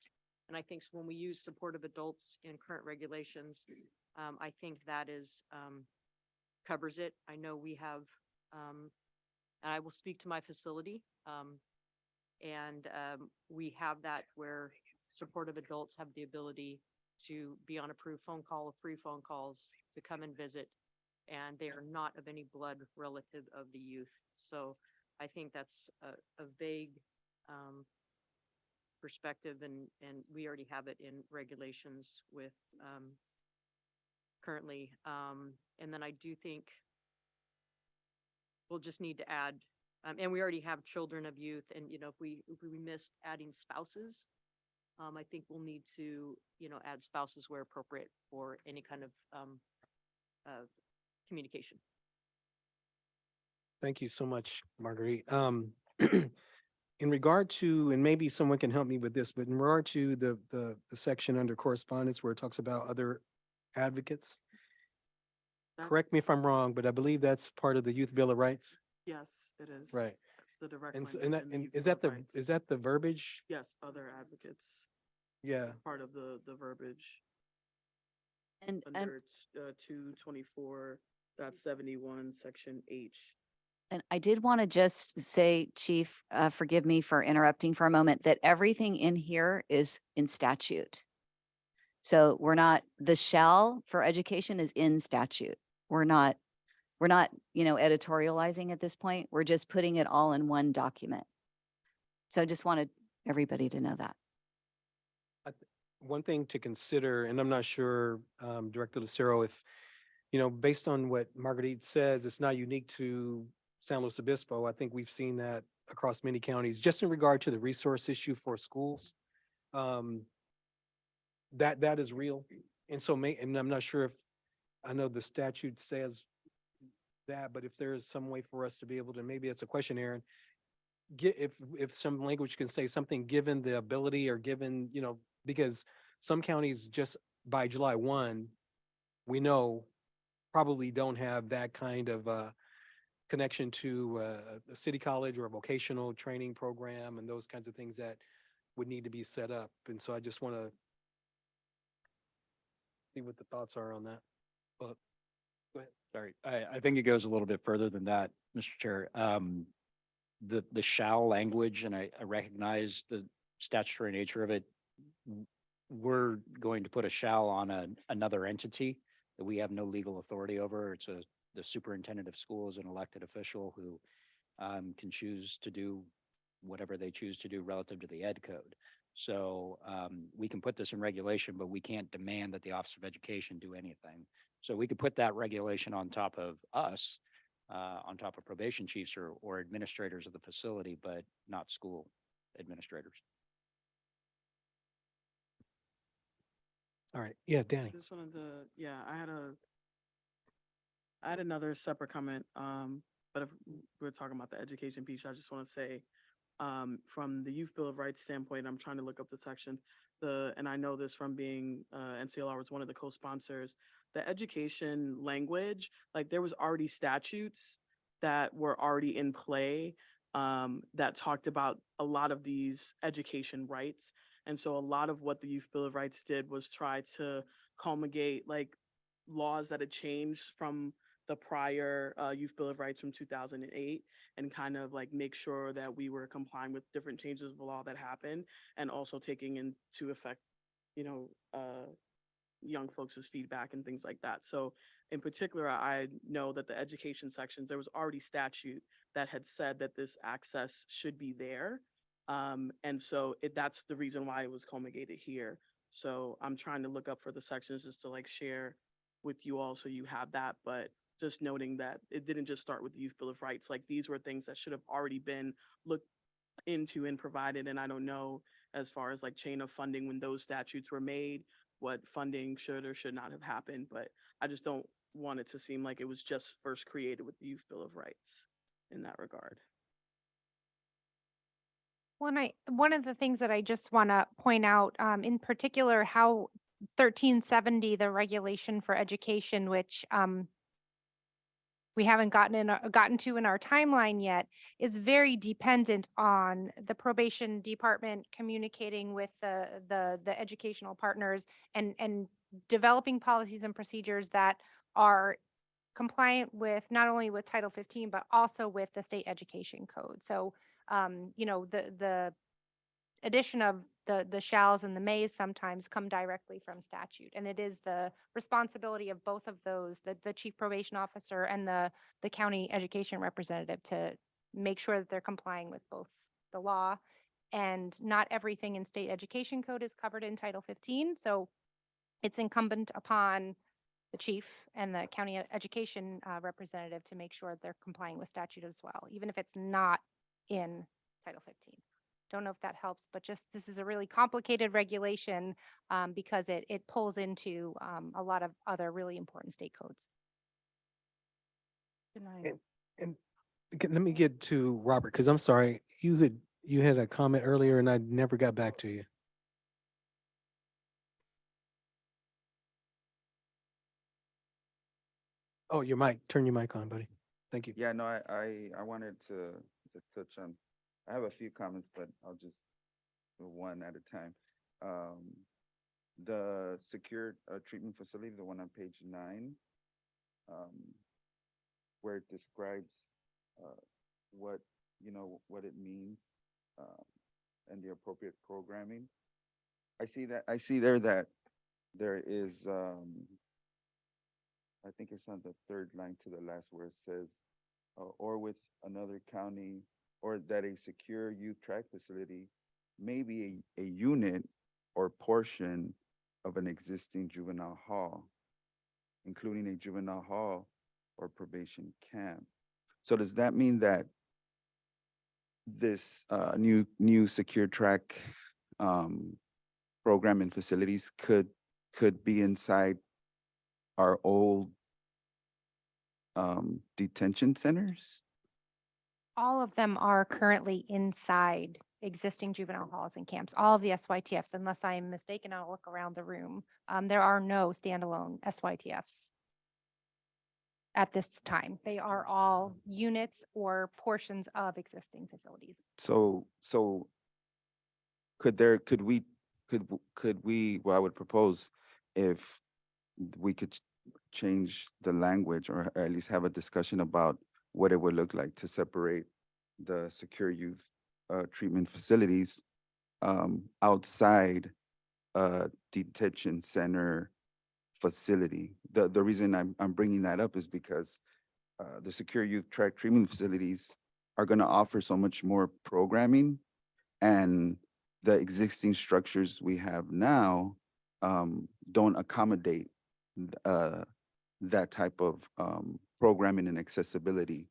O: And I think when we use supportive adults in current regulations, I think that covers it. I know we have, and I will speak to my facility, and we have that where supportive adults have the ability to be on approved phone call, free phone calls, to come and visit, and they are not of any blood relative of the youth. So I think that's a vague perspective, and we already have it in regulations with currently. And then I do think we'll just need to add And we already have children of youth and, you know, if we missed adding spouses, I think we'll need to, you know, add spouses where appropriate for any kind of communication.
A: Thank you so much, Marguerite. In regard to, and maybe someone can help me with this, but in regard to the section under correspondence where it talks about other advocates,
S: That's-
A: correct me if I'm wrong, but I believe that's part of the Youth Bill of Rights,
S: Yes, it is.
A: right?
S: It's the direct
A: And,
S: language in the
A: and
S: Youth
A: is
S: Bill
A: that
S: of Rights.
A: is that the verbiage?
S: Yes, other advocates,
A: Yeah.
S: part of the verbiage
D: And,
S: under 224.71, section H.
D: and I did want to just say, Chief, forgive me for interrupting for a moment, that everything in here is in statute. So we're not, the shall for education is in statute. We're not, you know, editorializing at this point. We're just putting it all in one document. So I just wanted everybody to know that.
A: One thing to consider, and I'm not sure, Director Lucero, if, you know, based on what Marguerite says, it's not unique to San Luis Obispo. I think we've seen that across many counties, just in regard to the resource issue for schools. That is real. And so and I'm not sure if, I know the statute says that, but if there is some way for us to be able to, maybe it's a question, Aaron, if some language can say something, given the ability or given, you know, because some counties just by July 1, we know probably don't have that kind of connection to a city college or a vocational training program and those kinds of things that would need to be set up. And so I just want to see what the thoughts are on that.
T: Well,
A: Go ahead.
T: sorry, I think it goes a little bit further than that, Mr. Chair. The shall language, and I recognize the statutory nature of it. We're going to put a shall on another entity that we have no legal authority over. It's the superintendent of schools, an elected official who can choose to do whatever they choose to do relative to the ed code. So we can put this in regulation, but we can't demand that the Office of Education do anything. So we could put that regulation on top of us, on top of probation chiefs or administrators of the facility, but not school administrators.
A: All right. Yeah, Danny.
S: Just wanted to, yeah, I had another separate comment. But if we're talking about the education piece, I just want to say, from the Youth Bill of Rights standpoint, I'm trying to look up the section. And I know this from being, NCLR was one of the co-sponsors, the education language, like there was already statutes that were already in play, that talked about a lot of these education rights. And so a lot of what the Youth Bill of Rights did was try to culminate like laws that had changed from the prior Youth Bill of Rights from 2008 and kind of like make sure that we were complying with different changes of law that happened and also taking into effect, you know, young folks' feedback and things like that. So in particular, I know that the education sections, there was already statute that had said that this access should be there. And so that's the reason why it was culminated here. So I'm trying to look up for the sections just to like share with you all so you have that, but just noting that it didn't just start with the Youth Bill of Rights. Like these were things that should have already been looked into and provided. And I don't know as far as like chain of funding when those statutes were made, what funding should or should not have happened, but I just don't want it to seem like it was just first created with the Youth Bill of Rights in that regard.
K: One of the things that I just want to point out, in particular, how 1370, the regulation for education, which we haven't gotten to in our timeline yet, is very dependent on the probation department communicating with the educational partners and developing policies and procedures that are compliant with not only with Title 15, but also with the state education code. So, you know, the addition of the shalls and the mays sometimes come directly from statute. And it is the responsibility of both of those, the chief probation officer and the county education representative, to make sure that they're complying with both the law. And not everything in state education code is covered in Title 15. So it's incumbent upon the chief and the county education representative to make sure they're complying with statute as well, even if it's not in Title 15. Don't know if that helps, but just this is a really complicated regulation because it pulls into a lot of other really important state codes.
N: Good night.
A: And let me get to Robert, because I'm sorry, you had a comment earlier and I never got back to you. Oh, your mic, turn your mic on, buddy. Thank you.
P: Yeah, no, I wanted to touch on, I have a few comments, but I'll just do one at a time. The secure treatment facility, the one on page 9, where it describes what, what it means and the appropriate programming. I see there that there is, I think it's on the third line to the last where it says, or with another county, or that a secure youth track facility may be a unit or portion of an existing juvenile hall, including a juvenile hall or probation camp. So does that mean that this new secure track program and facilities could be inside our old detention centers?
K: All of them are currently inside existing juvenile halls and camps, all of the SYTFs, unless I'm mistaken, I'll look around the room. There are no standalone SYTFs at this time. They are all units or portions of existing facilities.
P: So could we, well, I would propose if we could change the language or at least have a discussion about what it would look like to separate the secure youth treatment facilities outside a detention center facility. The reason I'm bringing that up is because the secure youth track treatment facilities are going to offer so much more programming, and the existing structures we have now don't accommodate that type of programming and accessibility.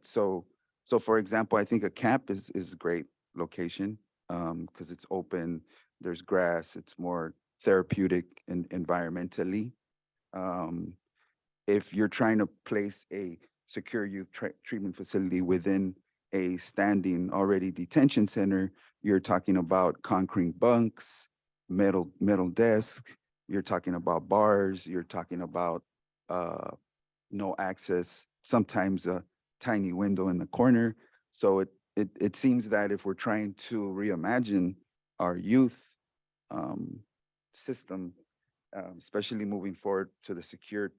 P: So for example, I think a camp is a great location because it's open, there's grass, it's more therapeutic and environmentally. If you're trying to place a secure youth treatment facility within a standing already detention center, you're talking about concrete bunks, metal desks, you're talking about bars, you're talking about no access, sometimes a tiny window in the corner. So it seems that if we're trying to reimagine our youth system, especially moving forward to the secure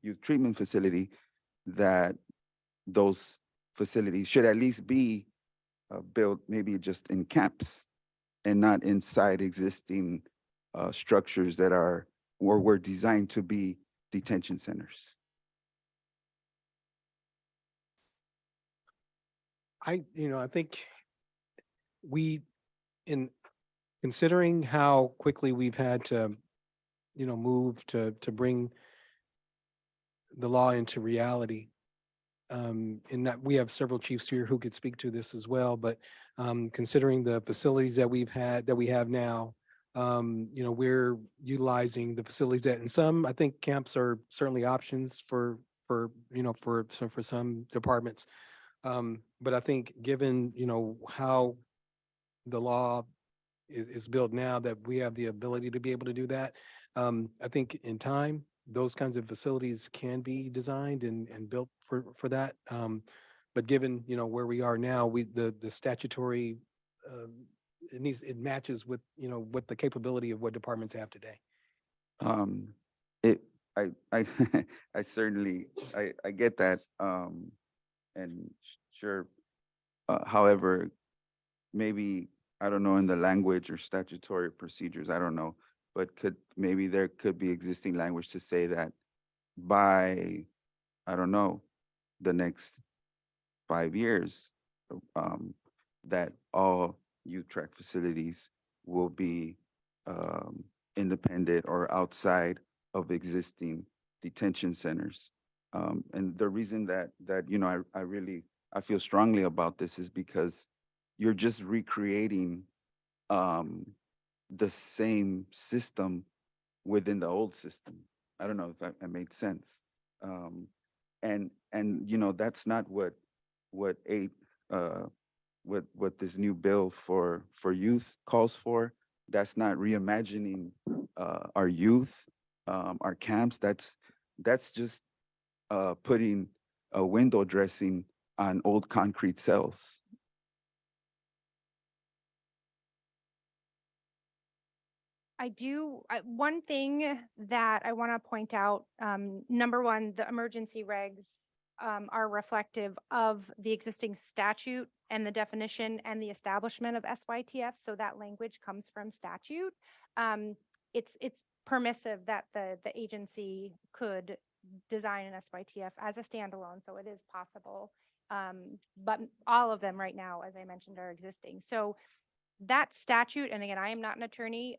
P: youth treatment facility, that those facilities should at least be built maybe just in camps and not inside existing structures that are or were designed to be detention centers.
A: I think in considering how quickly we've had to, move to bring the law into reality, in that we have several chiefs here who could speak to this as well, but considering the facilities that we have now, we're utilizing the facilities that, in some, I think camps are certainly options for some departments. But I think given, how the law is built now, that we have the ability to be able to do that. I think in time, those kinds of facilities can be designed and built for that. But given, where we are now, the statutory, it matches with, with the capability of what departments have today.
P: I I certainly I get that, and sure. However, maybe, I don't know, in the language or statutory procedures, I don't know, but maybe there could be existing language to say that by, I don't know, the next 5 years, that all youth track facilities will be independent or outside of existing detention centers. And the reason that, I feel strongly about this is because you're just recreating the same system within the old system. I don't know if that made sense. And that's not what what this new bill for youth calls for. That's not reimagining our youth, our camps. That's just putting a window dressing on old concrete cells.
K: One thing that I want to point out, number one, the emergency regs are reflective of the existing statute and the definition and the establishment of SYTF. So that language comes from statute. It's permissive that the agency could design an SYTF as a standalone, so it is possible. But all of them right now, as I mentioned, are existing. So that statute, and again, I am not an attorney,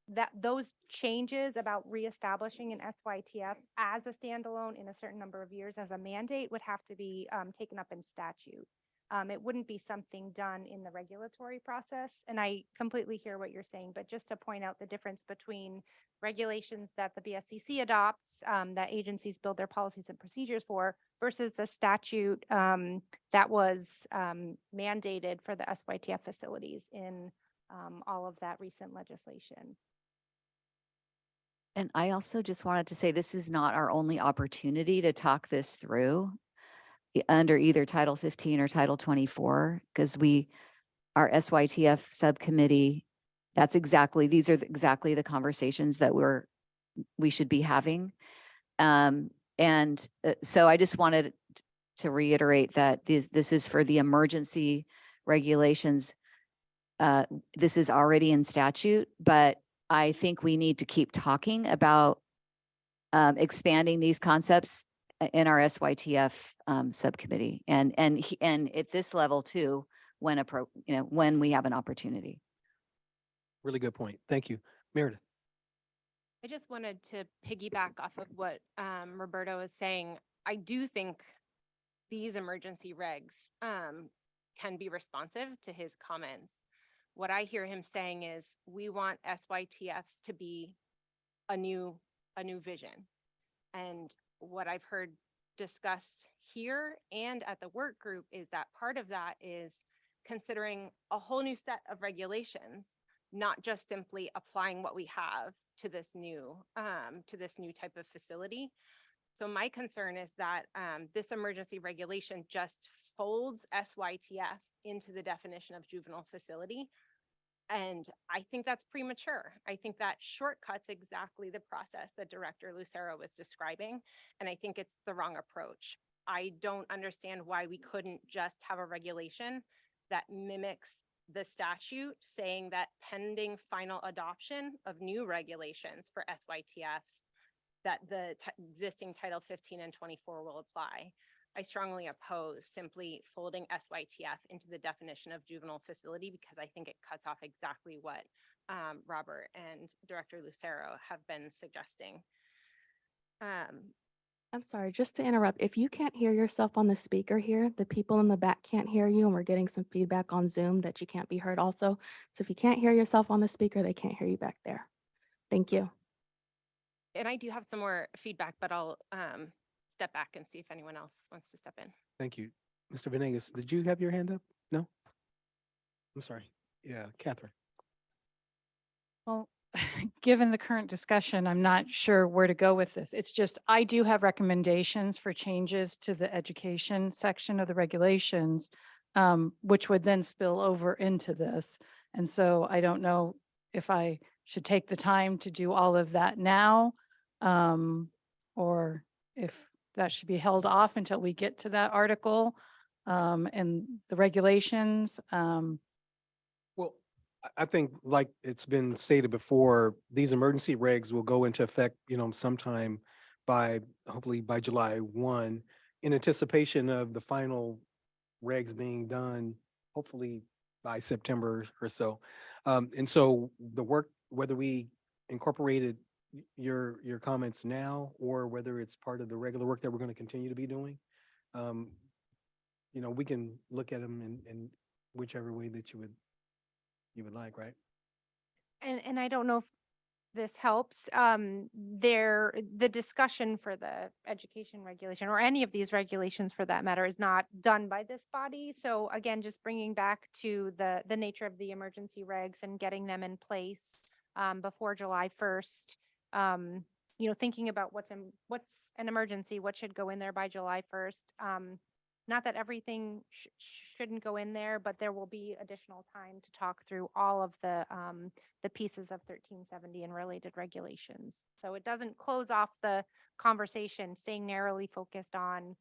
K: that those changes about reestablishing an SYTF as a standalone in a certain number of years as a mandate would have to be taken up in statute. It wouldn't be something done in the regulatory process. And I completely hear what you're saying, but just to point out the difference between regulations that the BSCC adopts, that agencies build their policies and procedures for, versus the statute that was mandated for the SYTF facilities in all of that recent legislation.
D: And I also just wanted to say, this is not our only opportunity to talk this through under either Title 15 or Title 24, because our SYTF subcommittee, these are exactly the conversations that we should be having. So I just wanted to reiterate that this is for the emergency regulations. This is already in statute, but I think we need to keep talking about expanding these concepts in our SYTF subcommittee and at this level too, when we have an opportunity.
A: Really good point. Thank you. Meredith.
G: I just wanted to piggyback off of what Roberto is saying. I do think these emergency regs can be responsive to his comments. What I hear him saying is we want SYTFs to be a new vision. And what I've heard discussed here and at the work group is that part of that is considering a whole new set of regulations, not just simply applying what we have to this new type of facility. So my concern is that this emergency regulation just folds SYTF into the definition of juvenile facility. And I think that's premature. I think that shortcuts exactly the process that Director Lucero was describing. And I think it's the wrong approach. I don't understand why we couldn't just have a regulation that mimics the statute saying that pending final adoption of new regulations for SYTFs, that the existing Title 15 and 24 will apply. I strongly oppose simply folding SYTF into the definition of juvenile facility because I think it cuts off exactly what Robert and Director Lucero have been suggesting.
H: I'm sorry, just to interrupt, if you can't hear yourself on the speaker here, the people in the back can't hear you, and we're getting some feedback on Zoom that you can't be heard also. So if you can't hear yourself on the speaker, they can't hear you back there. Thank you.
G: And I do have some more feedback, but I'll step back and see if anyone else wants to step in.
A: Thank you. Mr. Venegas, did you have your hand up? No? I'm sorry. Yeah, Catherine.
N: Well, given the current discussion, I'm not sure where to go with this. It's just, I do have recommendations for changes to the education section of the regulations, which would then spill over into this. And so I don't know if I should take the time to do all of that now, or if that should be held off until we get to that article and the regulations.
A: Well, I think like it's been stated before, these emergency regs will go into effect, sometime hopefully by July 1, in anticipation of the final regs being done, hopefully by September or so. And so the work, whether we incorporated your comments now, or whether it's part of the regular work that we're going to continue to be doing. Um, we can look at them in whichever way that you would like, right?
K: And I don't know if this helps, the discussion for the education regulation or any of these regulations for that matter is not done by this body. So again, just bringing back to the nature of the emergency regs and getting them in place before July 1st. Thinking about what's an emergency, what should go in there by July 1st. Not that everything shouldn't go in there, but there will be additional time to talk through all of the pieces of 1370 and related regulations. So it doesn't close off the conversation, staying narrowly focused on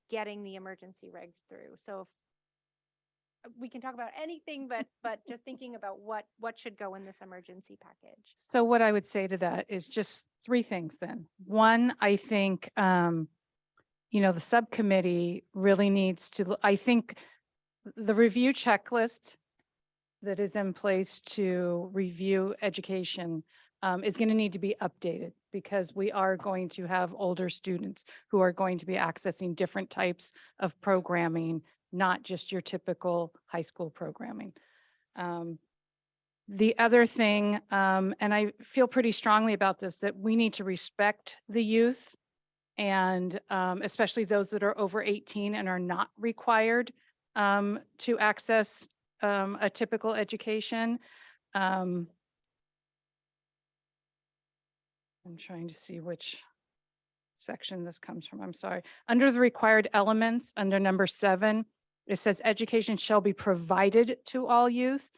K: getting the emergency regs through. So we can talk about anything, but just thinking about what should go in this emergency package.
N: So what I would say to that is just three things then. One, I think, the subcommittee really needs to, I think the review checklist that is in place to review education is going to need to be updated because we are going to have older students who are going to be accessing different types of programming, not just your typical high school programming. The other thing, and I feel pretty strongly about this, that we need to respect the youth and especially those that are over 18 and are not required to access a typical education. I'm trying to see which section this comes from. I'm sorry. Under the required elements, under number 7, it says education shall be provided to all youth.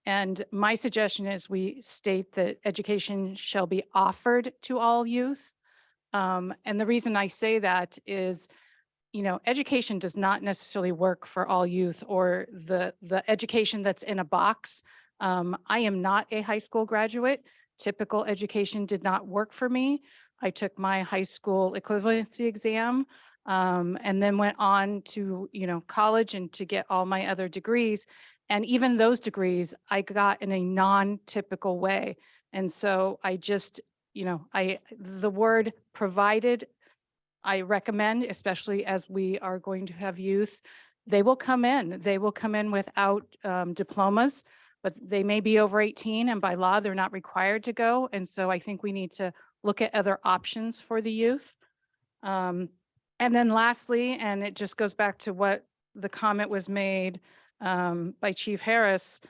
N: And my suggestion is we state that education shall be offered to all youth. And the reason I say that is, education does not necessarily work for all youth or the education that's in a box. I am not a high school graduate. Typical education did not work for me. I took my high school equivalency exam and then went on to, college and to get all my other degrees. And even those degrees I got in a non-typical way. And so I just, the word provided, I recommend, especially as we are going to have youth, they will come in without diplomas, but they may be over 18 and by law, they're not required to go. And so I think we need to look at other options for the youth. And then lastly, and it just goes back to what the comment was made by Chief Harris,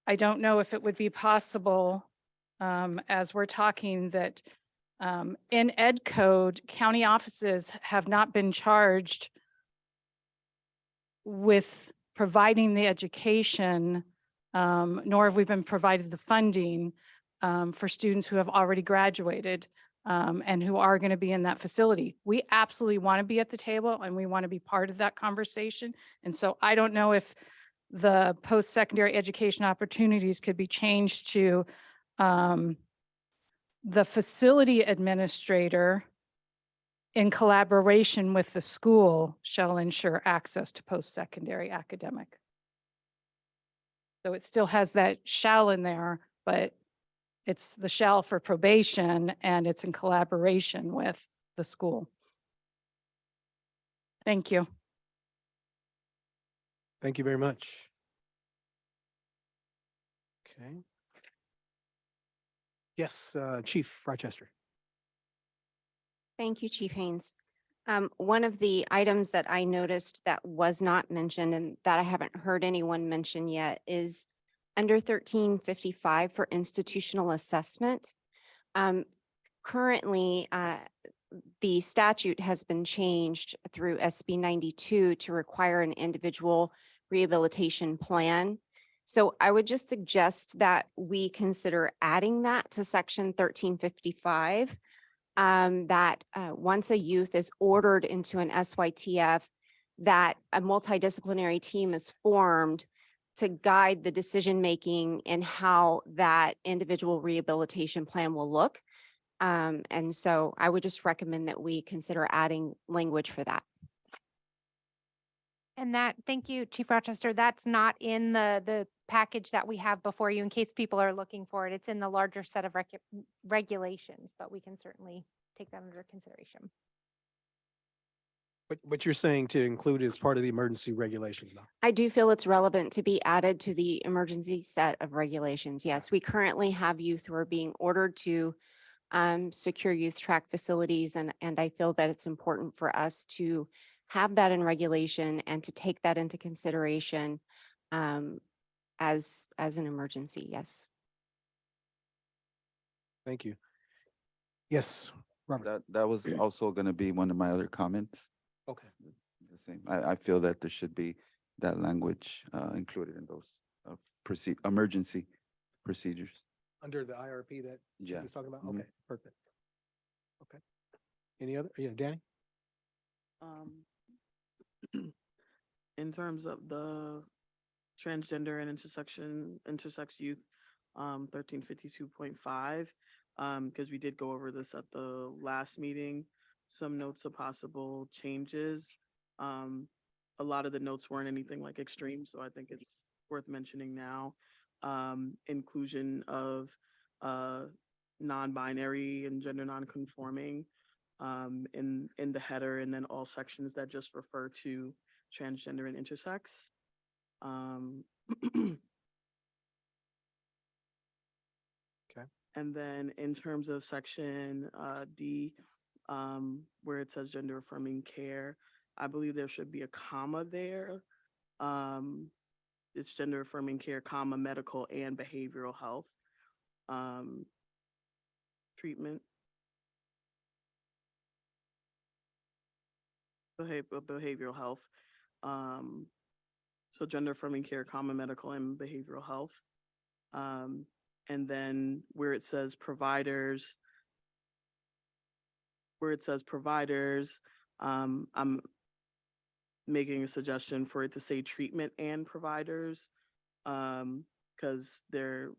N: I don't know if it would be possible as we're talking that in ed code, county offices have not been charged with providing the education, nor have we been provided the funding for students who have already graduated and who are going to be in that facility. We absolutely want to be at the table and we want to be part of that conversation. And so I don't know if the post-secondary education opportunities could be changed to the facility administrator in collaboration with the school shall ensure access to post-secondary academic. So it still has that shall in there, but it's the shall for probation and it's in collaboration with the school. Thank you.
A: Thank you very much. Okay. Yes, Chief Rochester.
I: Thank you, Chief Haynes. One of the items that I noticed that was not mentioned and that I haven't heard anyone mention yet is under 1355 for institutional assessment. Currently, the statute has been changed through SB 92 to require an individual rehabilitation plan. So I would just suggest that we consider adding that to section 1355. That once a youth is ordered into an SYTF, that a multidisciplinary team is formed to guide the decision-making and how that individual rehabilitation plan will look. And so I would just recommend that we consider adding language for that.
K: And that, thank you, Chief Rochester. That's not in the package that we have before you in case people are looking for it. It's in the larger set of regulations, but we can certainly take that under consideration.
A: But you're saying to include it as part of the emergency regulations now?
I: I do feel it's relevant to be added to the emergency set of regulations. Yes, we currently have youth who are being ordered to secure youth track facilities. And I feel that it's important for us to have that in regulation and to take that into consideration as an emergency. Yes.
A: Thank you. Yes, Robert.
P: That was also going to be one of my other comments.
A: Okay.
P: The same. I feel that there should be that language included in those emergency procedures.
A: Under the IRP that she
P: Yeah.
A: was talking about?
P: Mhm.
A: Okay, perfect. Okay. Any other? Yeah, Danny?
S: In terms of the transgender and intersex youth, 1352.5, because we did go over this at the last meeting, some notes of possible changes. A lot of the notes weren't anything like extreme, so I think it's worth mentioning now. Inclusion of non-binary and gender non-conforming in the header, and then all sections that just refer to transgender and intersex.
A: Okay.
S: And then in terms of section D, where it says gender affirming care, I believe there should be a comma there. It's gender affirming care, comma, medical and behavioral health treatment. Behavioral health. So gender affirming care, comma, medical and behavioral health. And then where it says providers, I'm making a suggestion for it to say treatment and providers, because there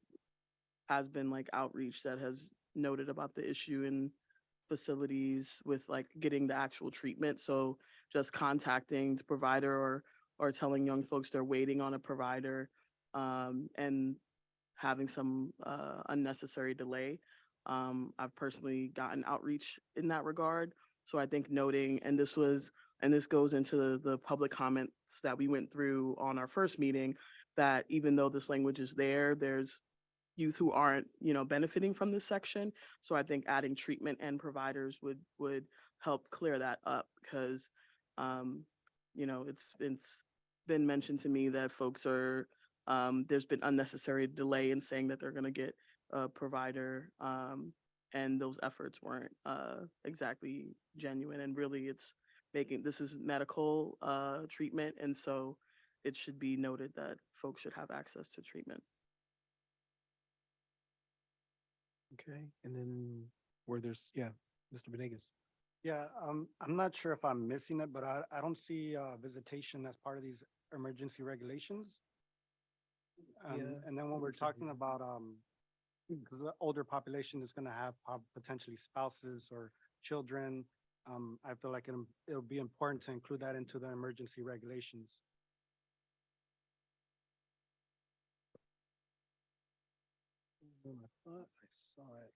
S: has been like outreach that has noted about the issue in facilities with like getting the actual treatment. So just contacting the provider or telling young folks they're waiting on a provider, and having some unnecessary delay. I've personally gotten outreach in that regard. So I think noting, and this goes into the public comments that we went through on our first meeting, that even though this language is there, there's youth who aren't, benefiting from this section. So I think adding treatment and providers would help clear that up, because, it's been mentioned to me that folks are, there's been unnecessary delay in saying that they're going to get a provider, and those efforts weren't exactly genuine. And really, this is medical treatment, and so it should be noted that folks should have access to treatment.
A: Okay, and then where there's, yeah, Mr. Benegas.
C: Yeah, I'm not sure if I'm missing it, but I don't see visitation as part of these emergency regulations.
A: Yeah.
C: And then when we're talking about, because the older population is gonna have potentially spouses or children, I feel like it'll be important to include that into the emergency regulations.
A: I thought I saw it.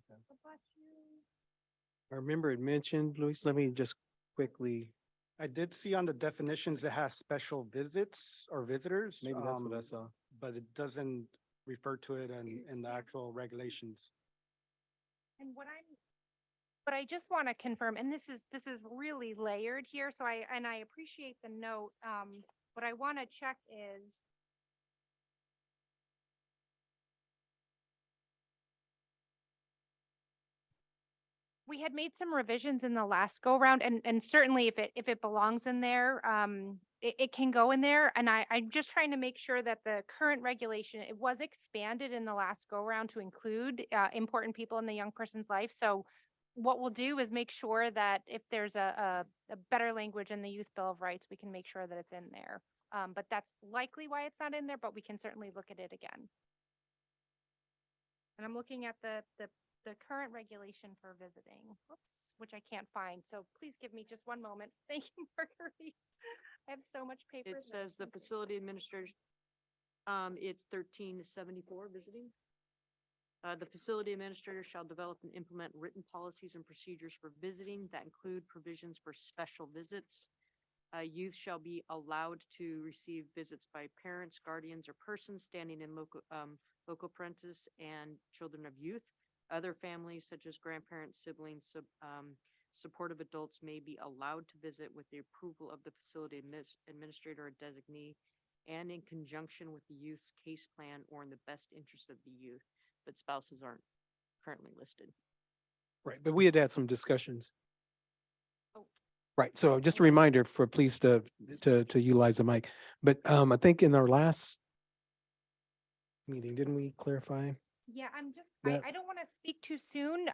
A: Okay. I remember it mentioned, Luis, let me just quickly,
C: I did see on the definitions it has special visits or visitors.
A: maybe that's what I saw.
C: But it doesn't refer to it in the actual regulations.
K: And but I just want to confirm, and this is really layered here. So I appreciate the note. What I want to check is, we had made some revisions in the last go round, and certainly if it belongs in there, it can go in there. And I'm just trying to make sure that the current regulation, it was expanded in the last go round to include important people in the young person's life. So what we'll do is make sure that if there's a better language in the Youth Bill of Rights, we can make sure that it's in there. But that's likely why it's not in there, but we can certainly look at it again. And I'm looking at the the current regulation for visiting, whoops, which I can't find. So please give me just one moment. Thank you, Marguerite. I have so much paper.
O: It says the facility administrator, it's 1374 visiting. The facility administrator shall develop and implement written policies and procedures for visiting that include provisions for special visits. Youth shall be allowed to receive visits by parents, guardians, or persons standing in local parentis and children of youth. Other families such as grandparents, siblings, supportive adults may be allowed to visit with the approval of the facility administrator or designee and in conjunction with the youth's case plan or in the best interest of the youth, but spouses aren't currently listed.
A: Right, but we had some discussions.
K: Oh.
A: Right, so just a reminder for please to utilize the mic. But I think in our last meeting, didn't we clarify?
K: Yeah, I'm just,
A: That-
K: I don't want to speak too soon.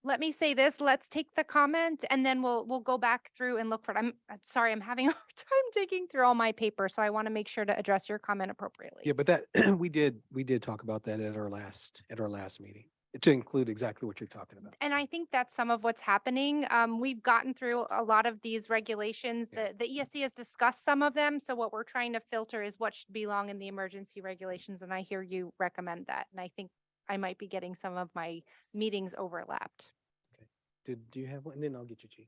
K: Let me say this, let's take the comment and then we'll go back through and look for it. I'm sorry, I'm having a hard time digging through all my paper, so I want to make sure to address your comment appropriately.
A: Yeah, but that, we did talk about that at our last meeting, to include exactly what you're talking about.
K: And I think that's some of what's happening. We've gotten through a lot of these regulations.
A: Yeah.
K: The ESC has discussed some of them. So what we're trying to filter is what should belong in the emergency regulations. And I hear you recommend that. And I think I might be getting some of my meetings overlapped.
A: Do you have one? And then I'll get you, Chief.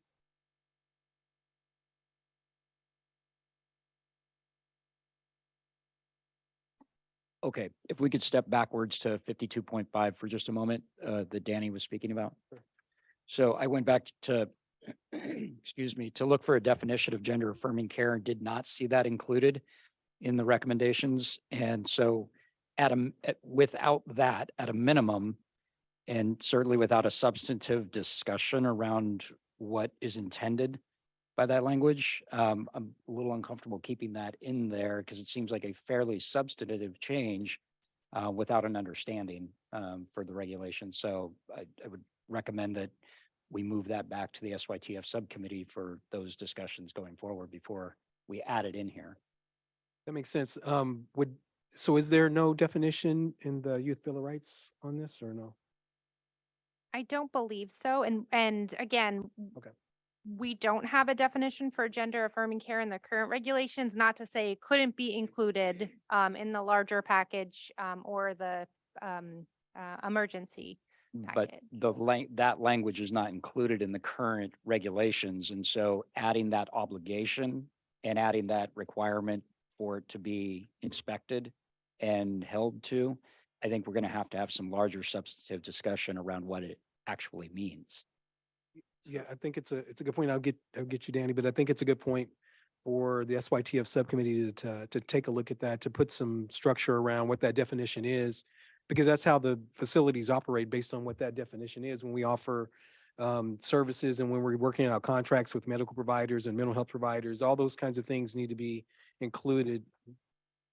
T: Okay, if we could step backwards to 52.5 for just a moment, that Danny was speaking about. So I went back to, excuse me, to look for a definition of gender affirming care and did not see that included in the recommendations. And so without that, at a minimum, and certainly without a substantive discussion around what is intended by that language, I'm a little uncomfortable keeping that in there because it seems like a fairly substantive change without an understanding for the regulation. So I would recommend that we move that back to the SYTF subcommittee for those discussions going forward before we add it in here.
A: That makes sense. So is there no definition in the Youth Bill of Rights on this or no?
K: I don't believe so. And again,
A: Okay.
K: we don't have a definition for gender affirming care in the current regulations, not to say it couldn't be included in the larger package or the emergency
T: But
K: package.
T: that language is not included in the current regulations. And so adding that obligation and adding that requirement for it to be inspected and held to, I think we're going to have some larger substantive discussion around what it actually means.
A: Yeah, I think it's a good point. I'll get you, Danny, but I think it's a good point for the SYTF subcommittee to take a look at that, to put some structure around what that definition is, because that's how the facilities operate based on what that definition is when we offer services and when we're working out contracts with medical providers and mental health providers. All those kinds of things need to be included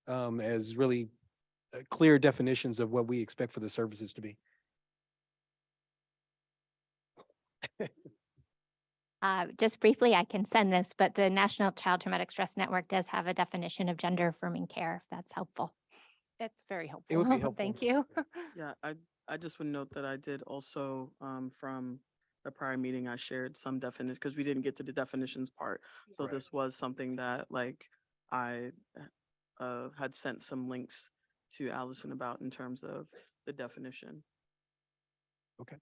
A: as really clear definitions of what we expect for the services to be.
M: Just briefly, I can send this, but the National Child Traumatic Stress Network does have a definition of gender affirming care, if that's helpful.
K: It's very helpful.
A: It would be helpful.
K: Thank you.
S: Yeah, I just would note that I did also, from a prior meeting, I shared some definition, because we didn't get to the definitions part. So
A: Right.
S: this was something that I had sent some links to Allison about in terms of the definition.
A: Okay.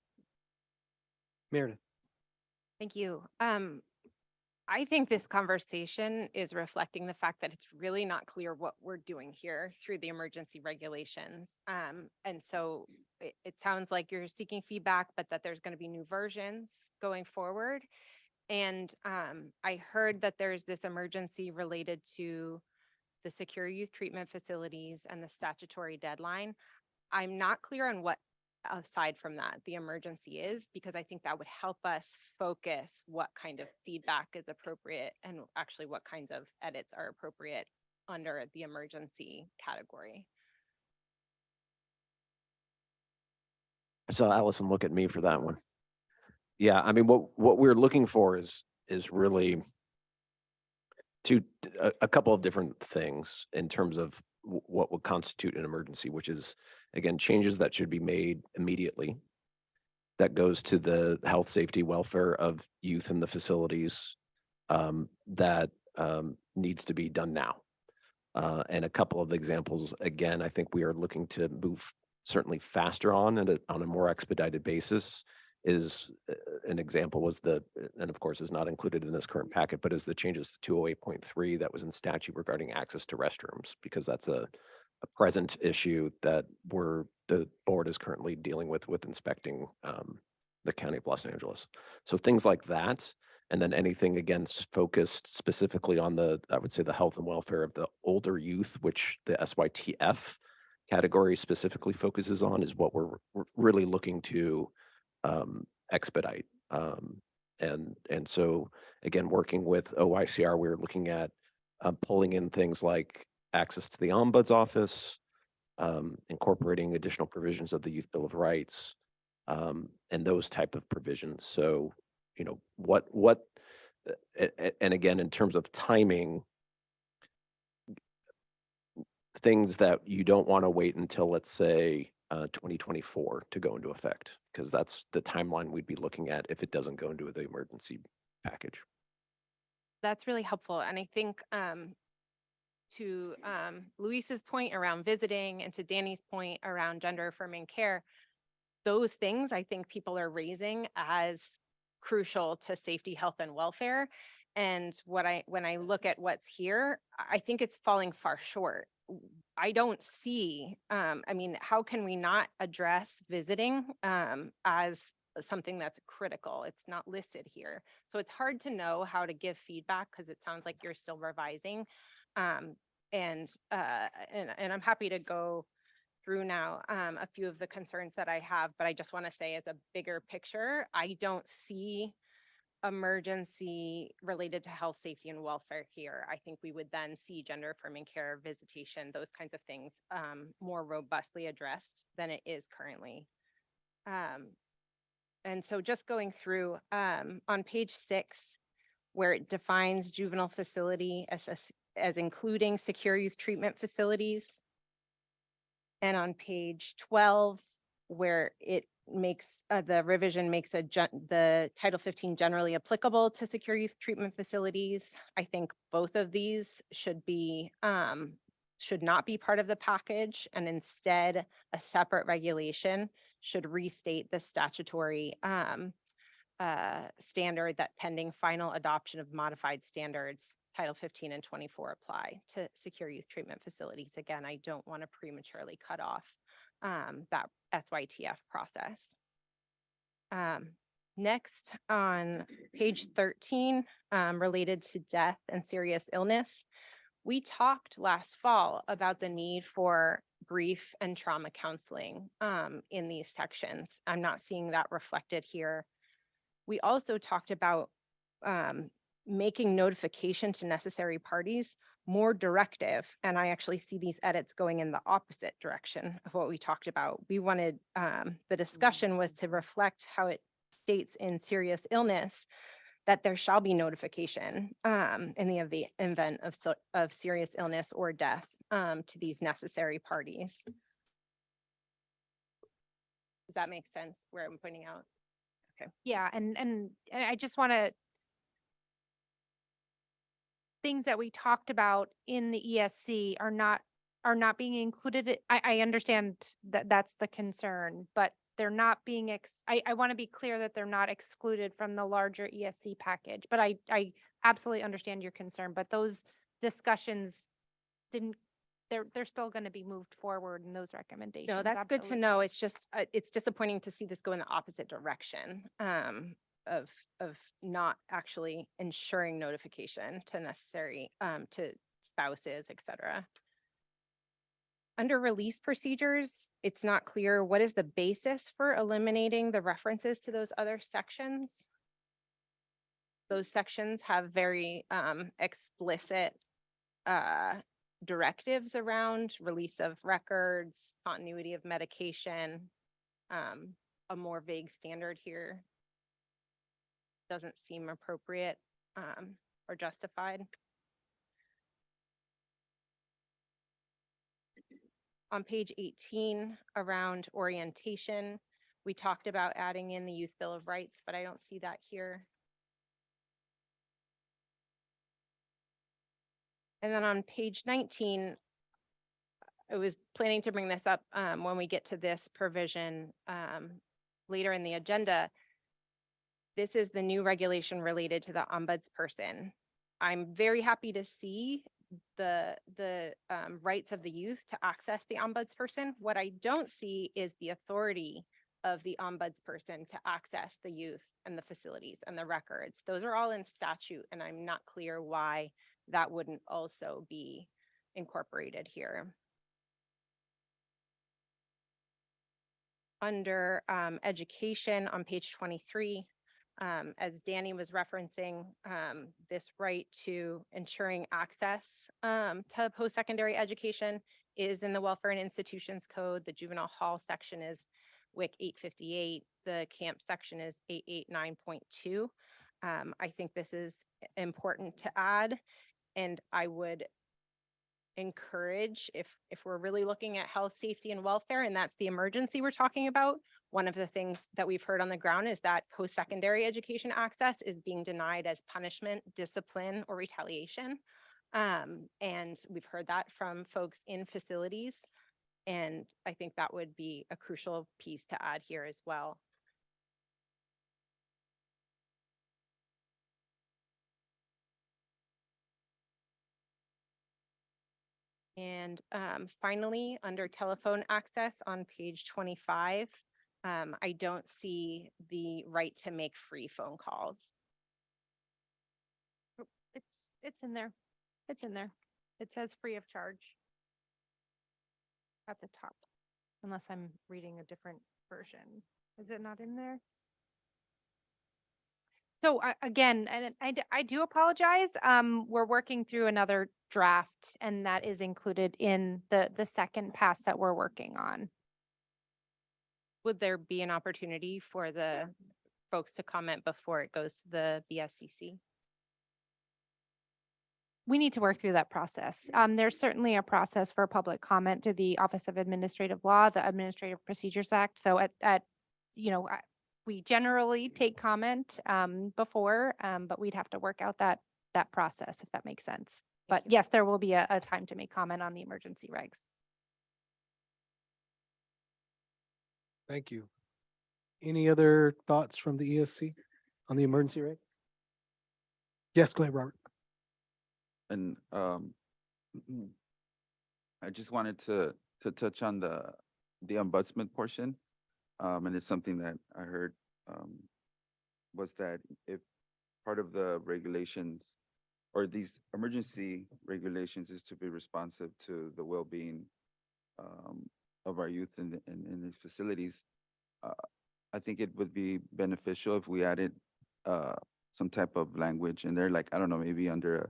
A: Meredith.
G: Thank you. I think this conversation is reflecting the fact that it's really not clear what we're doing here through the emergency regulations. And so it sounds like you're seeking feedback, but that there's going to be new versions going forward. And I heard that there's this emergency related to the secure youth treatment facilities and the statutory deadline. I'm not clear on what, aside from that, the emergency is, because I think that would help us focus what kind of feedback is appropriate and actually what kinds of edits are appropriate under the emergency category.
J: I saw Allison look at me for that one. Yeah, I mean, what we're looking for is really a couple of different things in terms of what would constitute an emergency, which is, again, changes that should be made immediately that goes to the health, safety, welfare of youth in the facilities that needs to be done now. And a couple of examples, again, I think we are looking to move certainly faster on a more expedited basis. Is an example was and of course is not included in this current packet, but is the changes to 208.3 that was in statute regarding access to restrooms, because that's a present issue that the board is currently dealing with inspecting the County of Los Angeles. So things like that. And then anything again focused specifically on I would say the health and welfare of the older youth, which the SYTF category specifically focuses on, is what we're really looking to expedite. And so again, working with OICR, we're looking at pulling in things like access to the ombuds office, incorporating additional provisions of the Youth Bill of Rights, and those type of provisions. So, you know, and again, in terms of timing, things that you don't want to wait until, let's say, 2024 to go into effect, because that's the timeline we'd be looking at if it doesn't go into the emergency package.
G: That's really helpful. And I think to Luis's point around visiting and to Danny's point around gender affirming care, those things I think people are raising as crucial to safety, health, and welfare. And when I look at what's here, I think it's falling far short. I don't see, I mean, how can we not address visiting as something that's critical? It's not listed here. So it's hard to know how to give feedback because it sounds like you're still revising. And I'm happy to go through now a few of the concerns that I have, but I just want to say as a bigger picture, I don't see emergency related to health, safety, and welfare here. I think we would then see gender affirming care, visitation, those kinds of things more robustly addressed than it is currently. And so just going through on page 6, where it defines juvenile facility as including secure youth treatment facilities. And on page 12, where it makes the revision makes the Title 15 generally applicable to secure youth treatment facilities. I think both of these should not be part of the package, and instead a separate regulation should restate the statutory standard that pending final adoption of modified standards, Title 15 and 24 apply to secure youth treatment facilities. Again, I don't want to prematurely cut off that SYTF process. Next, on page 13, related to death and serious illness, we talked last fall about the need for grief and trauma counseling in these sections. I'm not seeing that reflected here. We also talked about making notification to necessary parties more directive. And I actually see these edits going in the opposite direction of what we talked about. We wanted, the discussion was to reflect how it states in serious illness that there shall be notification in the event of serious illness or death to these necessary parties. Does that make sense where I'm pointing out? Okay.
K: Yeah, and I just want to, things that we talked about in the ESC are not being included. I understand that that's the concern, but they're not being, I want to be clear that they're not excluded from the larger ESC package, but I absolutely understand your concern, but those discussions they're still going to be moved forward in those recommendations.
G: No, that's good to know. It's just, it's disappointing to see this go in the opposite direction of not actually ensuring notification to necessary, to spouses, et cetera. Under release procedures, it's not clear what is the basis for eliminating the references to those other sections. Those sections have very explicit directives around release of records, continuity of medication. A more vague standard here doesn't seem appropriate or justified. On page 18, around orientation, We talked about adding in the Youth Bill of Rights, but I don't see that here. And then on page 19, I was planning to bring this up when we get to this provision later in the agenda. This is the new regulation related to the ombudsperson. I'm very happy to see the rights of the youth to access the ombudsperson. What I don't see is the authority of the ombudsperson to access the youth and the facilities and the records. Those are all in statute, and I'm not clear why that wouldn't also be incorporated here. Under education on page 23, as Danny was referencing, this right to ensuring access to post-secondary education is in the Welfare and Institutions Code. The juvenile hall section is WIC 858. The camp section is 889.2. I think this is important to add, and I would encourage, if we're really looking at health, safety, and welfare, and that's the emergency we're talking about, one of the things that we've heard on the ground is that post-secondary education access is being denied as punishment, discipline, or retaliation. And we've heard that from folks in facilities. And I think that would be a crucial piece to add here as well. And finally, under telephone access on page 25, I don't see the right to make free phone calls.
K: It's in there. It's in there. It says free of charge at the top, unless I'm reading a different version. Is it not in there? So again, and I do apologize. We're working through another draft, and that is included in the second pass that we're working on.
G: Would there be an opportunity for the folks to comment before it goes to the BSCC?
K: We need to work through that process. There's certainly a process for public comment through the Office of Administrative Law, the Administrative Procedures Act. So we generally take comment before, but we'd have to work out that process, if that makes sense. But yes, there will be a time to make comment on the emergency regs.
A: Thank you. Any other thoughts from the ESC on the emergency reg? Yes, go ahead, Robert.
P: And I just wanted to touch on the ombudsman portion. And it's something that I heard was that if part of the regulations or these emergency regulations is to be responsive to the well-being of our youth in these facilities, I think it would be beneficial if we added some type of language in there, like, I don't know, maybe under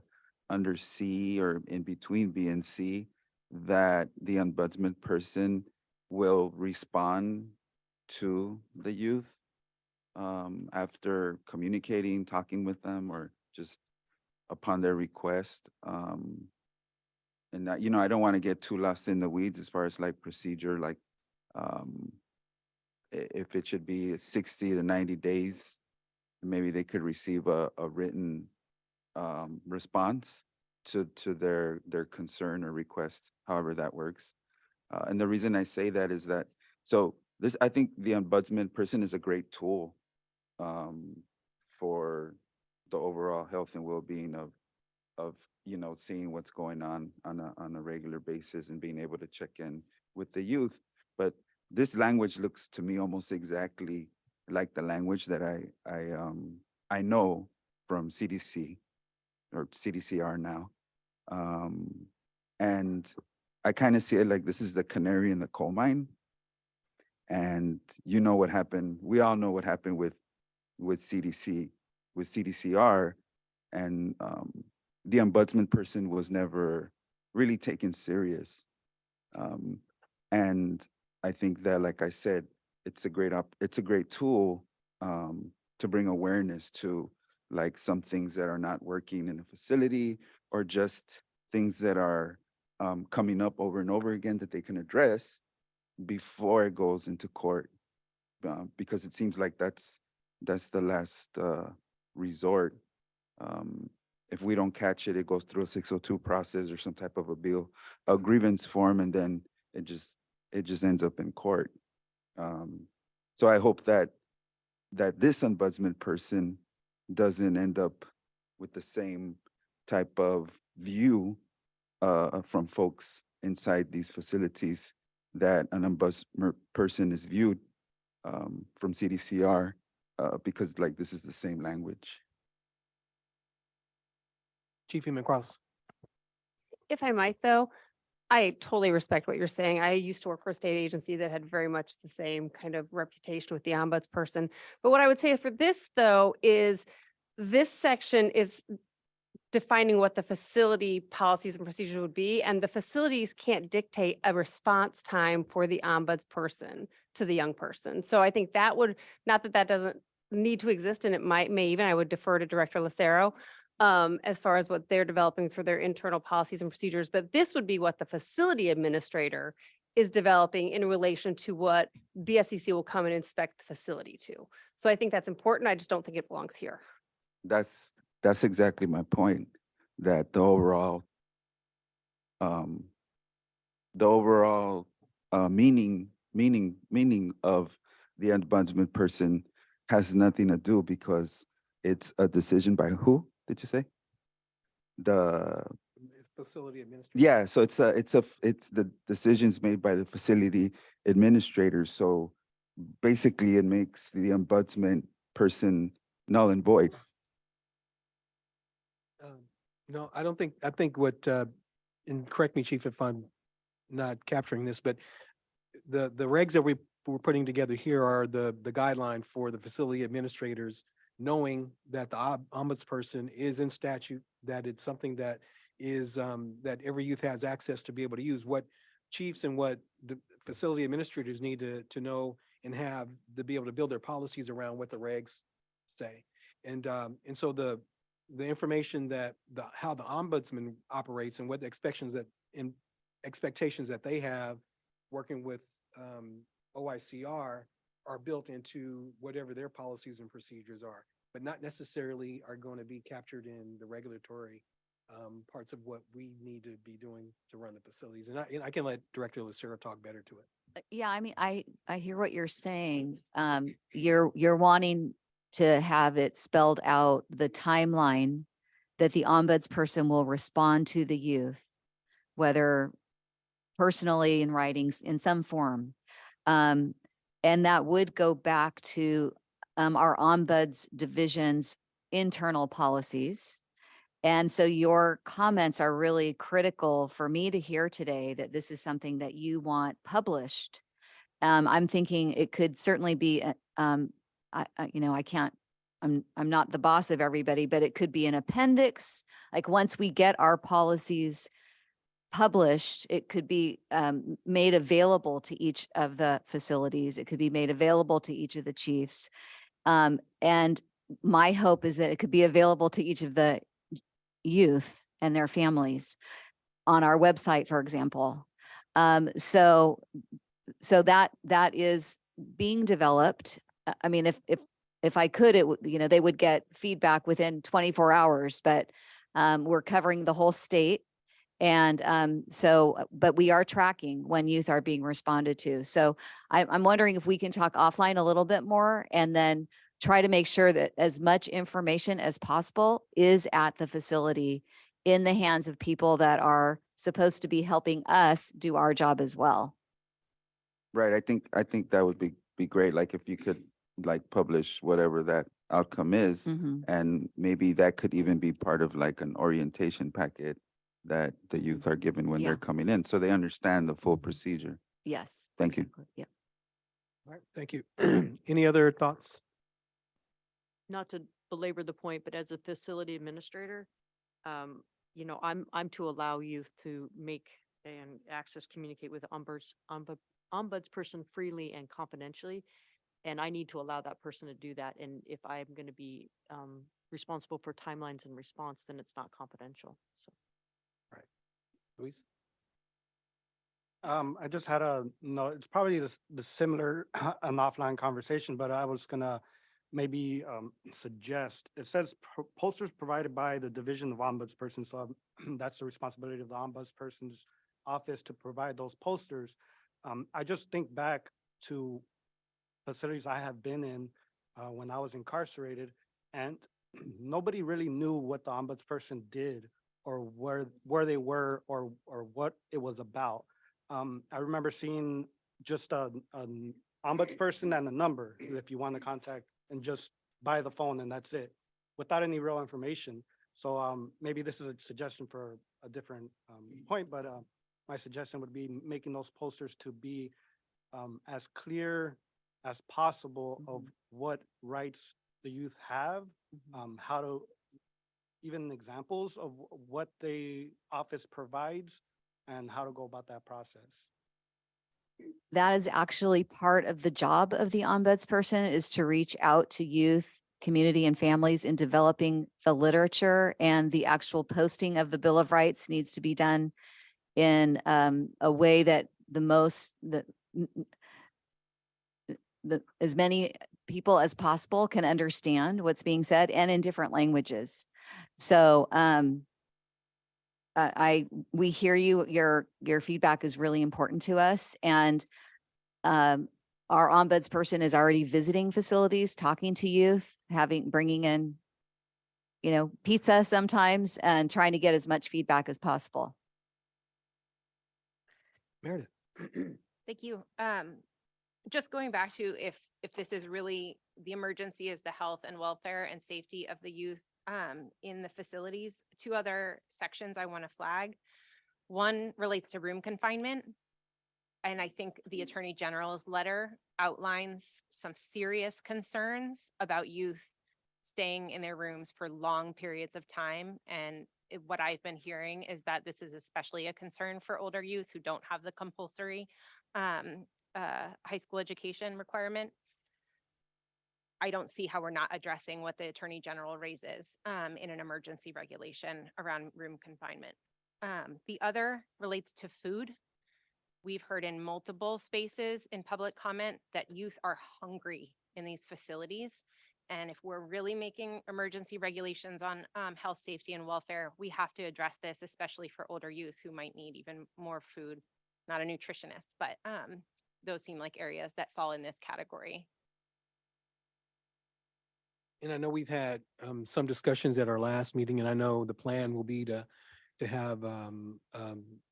P: C or in between B and C, that the ombudsman person will respond to the youth after communicating, talking with them, or just upon their request. And that, I don't want to get too lost in the weeds as far as like procedure, like if it should be 60 to 90 days, maybe they could receive a written response to their concern or request, however that works. And the reason I say that is that, I think the ombudsman person is a great tool for the overall health and well-being of seeing what's going on a regular basis and being able to check in with the youth. But this language looks to me almost exactly like the language that I know from CDC or CDCR now. And I kind of see it like this is the canary in the coal mine. And you know what happened, we all know what happened with CDC, with CDCR, and the ombudsman person was never really taken serious. And I think that, like I said, it's a great tool to bring awareness to like some things that are not working in a facility, or just things that are coming up over and over again that they can address before it goes into court. because it seems like that's the last resort. If we don't catch it, it goes through a 602 process or some type of a grievance form, and then it just ends up in court. So I hope that this ombudsman person doesn't end up with the same type of view from folks inside these facilities that an ombudsman person is viewed from CDCR, because like this is the same language.
A: Chief Human Cross.
Q: If I might, though, I totally respect what you're saying. I used to work for a state agency that had very much the same kind of reputation with the ombuds person. But what I would say for this, though, is this section is defining what the facility policies and procedures would be, and the facilities can't dictate a response time for the ombuds person to the young person. So I think that would, not that that doesn't need to exist, and it may even, I would defer to Director Lucero as far as what they're developing for their internal policies and procedures, but this would be what the facility administrator is developing in relation to what BSCC will come and inspect the facility to. So I think that's important. I just don't think it belongs here.
P: That's exactly my point, that the overall meaning of the ombudsman person has nothing to do, because it's a decision by who, did you say? The
A: Facility administrator.
P: Yeah, so it's the decisions made by the facility administrators. So basically it makes the ombudsman person null and void.
A: No, I don't think, I think what, and correct me, Chief, if I'm not capturing this, but the regs that we're putting together here are the guideline for the facility administrators, knowing that the ombudsperson is in statute, that it's something that is, that every youth has access to be able to use. What chiefs and what the facility administrators need to know and have to be able to build their policies around what the regs say. And so the information that how the ombudsman operates and what the expectations that they have working with OICR are built into whatever their policies and procedures are, but not necessarily are going to be captured in the regulatory parts of what we need to be doing to run the facilities. And I can let Director Lucero talk better to it.
D: Yeah, I mean, I hear what you're saying. You're wanting to have it spelled out, the timeline that the ombudsperson will respond to the youth, whether personally in writings in some form. And that would go back to our ombuds division's internal policies. And so your comments are really critical for me to hear today, that this is something that you want published. I'm thinking it could certainly be, I can't, I'm not the boss of everybody, but it could be an appendix. Like once we get our policies published, it could be made available to each of the facilities. It could be made available to each of the chiefs. And my hope is that it could be available to each of the youth and their families on our website, for example. So that is being developed. I mean, if I could, it would, they would get feedback within 24 hours, but we're covering the whole state. And but we are tracking when youth are being responded to. So I'm wondering if we can talk offline a little bit more and then try to make sure that as much information as possible is at the facility in the hands of people that are supposed to be helping us do our job as well.
P: Right, I think that would be great, like if you could like publish whatever that outcome is, and maybe that could even be part of like an orientation packet that the youth are given when they're coming in, so they understand the full procedure.
D: Yes.
P: Thank you.
D: Yeah.
A: All right, thank you. Any other thoughts?
O: Not to belabor the point, but as a facility administrator, I'm to allow youth to make and communicate with ombudsperson freely and confidentially. And I need to allow that person to do that. And if I'm going to be responsible for timelines and response, then it's not confidential. So.
A: Right. Luis?
C: I just had a, no, it's probably the similar, an offline conversation, but I was gonna maybe suggest, it says posters provided by the Division of Ombudsperson, so that's the responsibility of the Ombudsperson's office to provide those posters. I just think back to facilities I have been in when I was incarcerated, and nobody really knew what the ombudsperson did or where they were or what it was about. I remember seeing just an ombudsperson and a number if you want to contact, and just by the phone, and that's it, without any real information. So maybe this is a suggestion for a different point, but my suggestion would be making those posters to be as clear as possible of what rights the youth have, how to, even examples of what the office provides and how to go about that process.
D: That is actually part of the job of the ombudsperson, is to reach out to youth, community and families in developing the literature, and the actual posting of the Bill of Rights needs to be done in a way that as many people as possible can understand what's being said, and in different languages. So we hear you, your feedback is really important to us. And our ombudsperson is already visiting facilities, talking to youth, bringing in, pizza sometimes, and trying to get as much feedback as possible.
A: Meredith.
G: Thank you. Just going back to if this is really, the emergency is the health and welfare and safety of the youth in the facilities. Two other sections I want to flag. One relates to room confinement. And I think the Attorney General's letter outlines some serious concerns about youth staying in their rooms for long periods of time. And what I've been hearing is that this is especially a concern for older youth who don't have the compulsory high school education requirement. I don't see how we're not addressing what the Attorney General raises in an emergency regulation around room confinement. The other relates to food. We've heard in multiple spaces in public comment that youth are hungry in these facilities. And if we're really making emergency regulations on health, safety, and welfare, we have to address this, especially for older youth who might need even more food. Not a nutritionist, but those seem like areas that fall in this category.
A: And I know we've had some discussions at our last meeting, and I know the plan will be to have a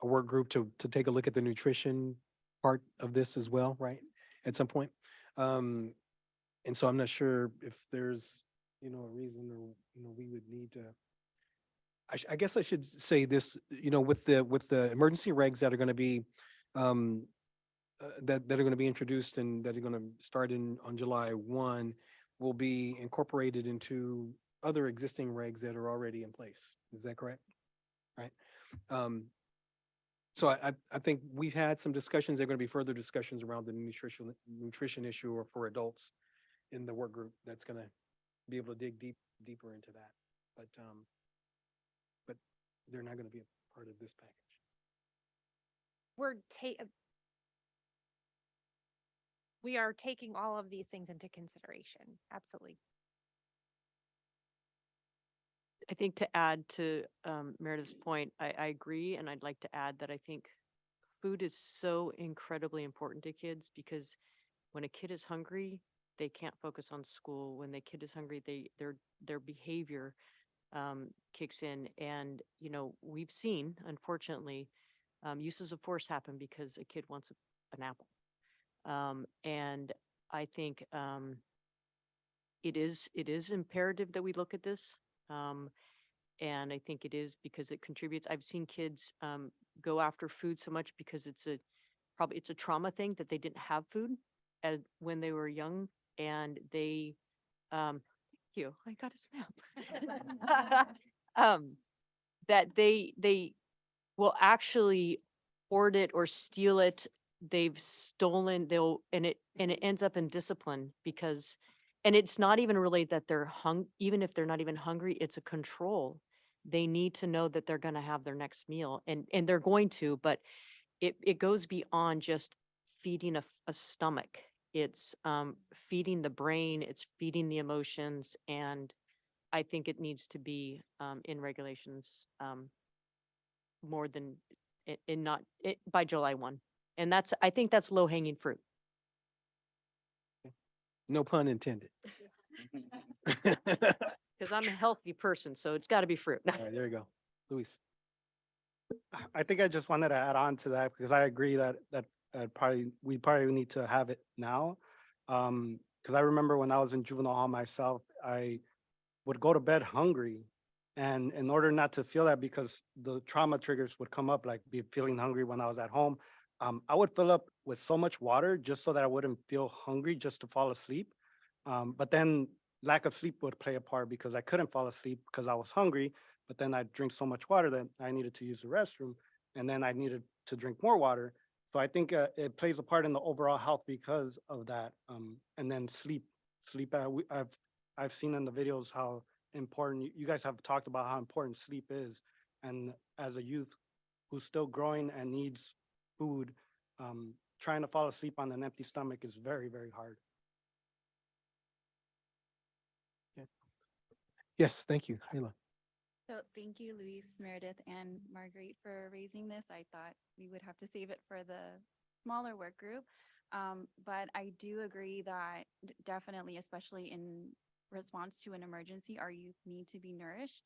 A: work group to take a look at the nutrition part of this as well, right? At some point. And so I'm not sure if there's, a reason, or, we would need to, I guess I should say this, with the emergency regs that are going to be that are going to be introduced and that are going to start on July 1 will be incorporated into other existing regs that are already in place. Is that correct? Right. So I think we've had some discussions. There are going to be further discussions around the nutrition issue or for adults in the work group that's going to be able to dig deeper into that. But they're not going to be a part of this package.
K: We are taking all of these things into consideration. Absolutely.
O: I think to add to Meredith's point, I agree. And I'd like to add that I think food is so incredibly important to kids, because when a kid is hungry, they can't focus on school. When the kid is hungry, their behavior kicks in. And, we've seen, unfortunately, uses of force happen because a kid wants an apple. And I think it is imperative that we look at this. And I think it is because it contributes. I've seen kids go after food so much because it's a trauma thing that they didn't have food when they were young, and they thank you, I got a snap. That they will actually hoard it or steal it. They've stolen, and it ends up in discipline, because, and it's not even really that they're even if they're not even hungry, it's a control. They need to know that they're going to have their next meal, and they're going to, but it goes beyond just feeding a stomach. It's feeding the brain, it's feeding the emotions, and I think it needs to be in regulations more than in not by July 1. And I think that's low hanging fruit.
A: No pun intended.
O: Because I'm a healthy person, so it's got to be fruit.
A: All right, there you go. Luis.
C: I think I just wanted to add on to that because I agree that we probably need to have it now. Because I remember when I was in juvenile hall myself, I would go to bed hungry, and in order not to feel that, because the trauma triggers would come up, like be feeling hungry when I was at home, I would fill up with so much water just so that I wouldn't feel hungry just to fall asleep. But then lack of sleep would play a part because I couldn't fall asleep because I was hungry. But then I'd drink so much water that I needed to use the restroom, and then I needed to drink more water. So I think it plays a part in the overall health because of that. And then sleep. I've seen in the videos how important you guys have talked about how important sleep is. And as a youth who's still growing and needs food, trying to fall asleep on an empty stomach is very, very hard.
A: Yes, thank you. Ayla.
L: So thank you, Luis, Meredith, and Marguerite for raising this. I thought we would have to save it for the smaller work group. But I do agree that definitely, especially in response to an emergency, our youth need to be nourished,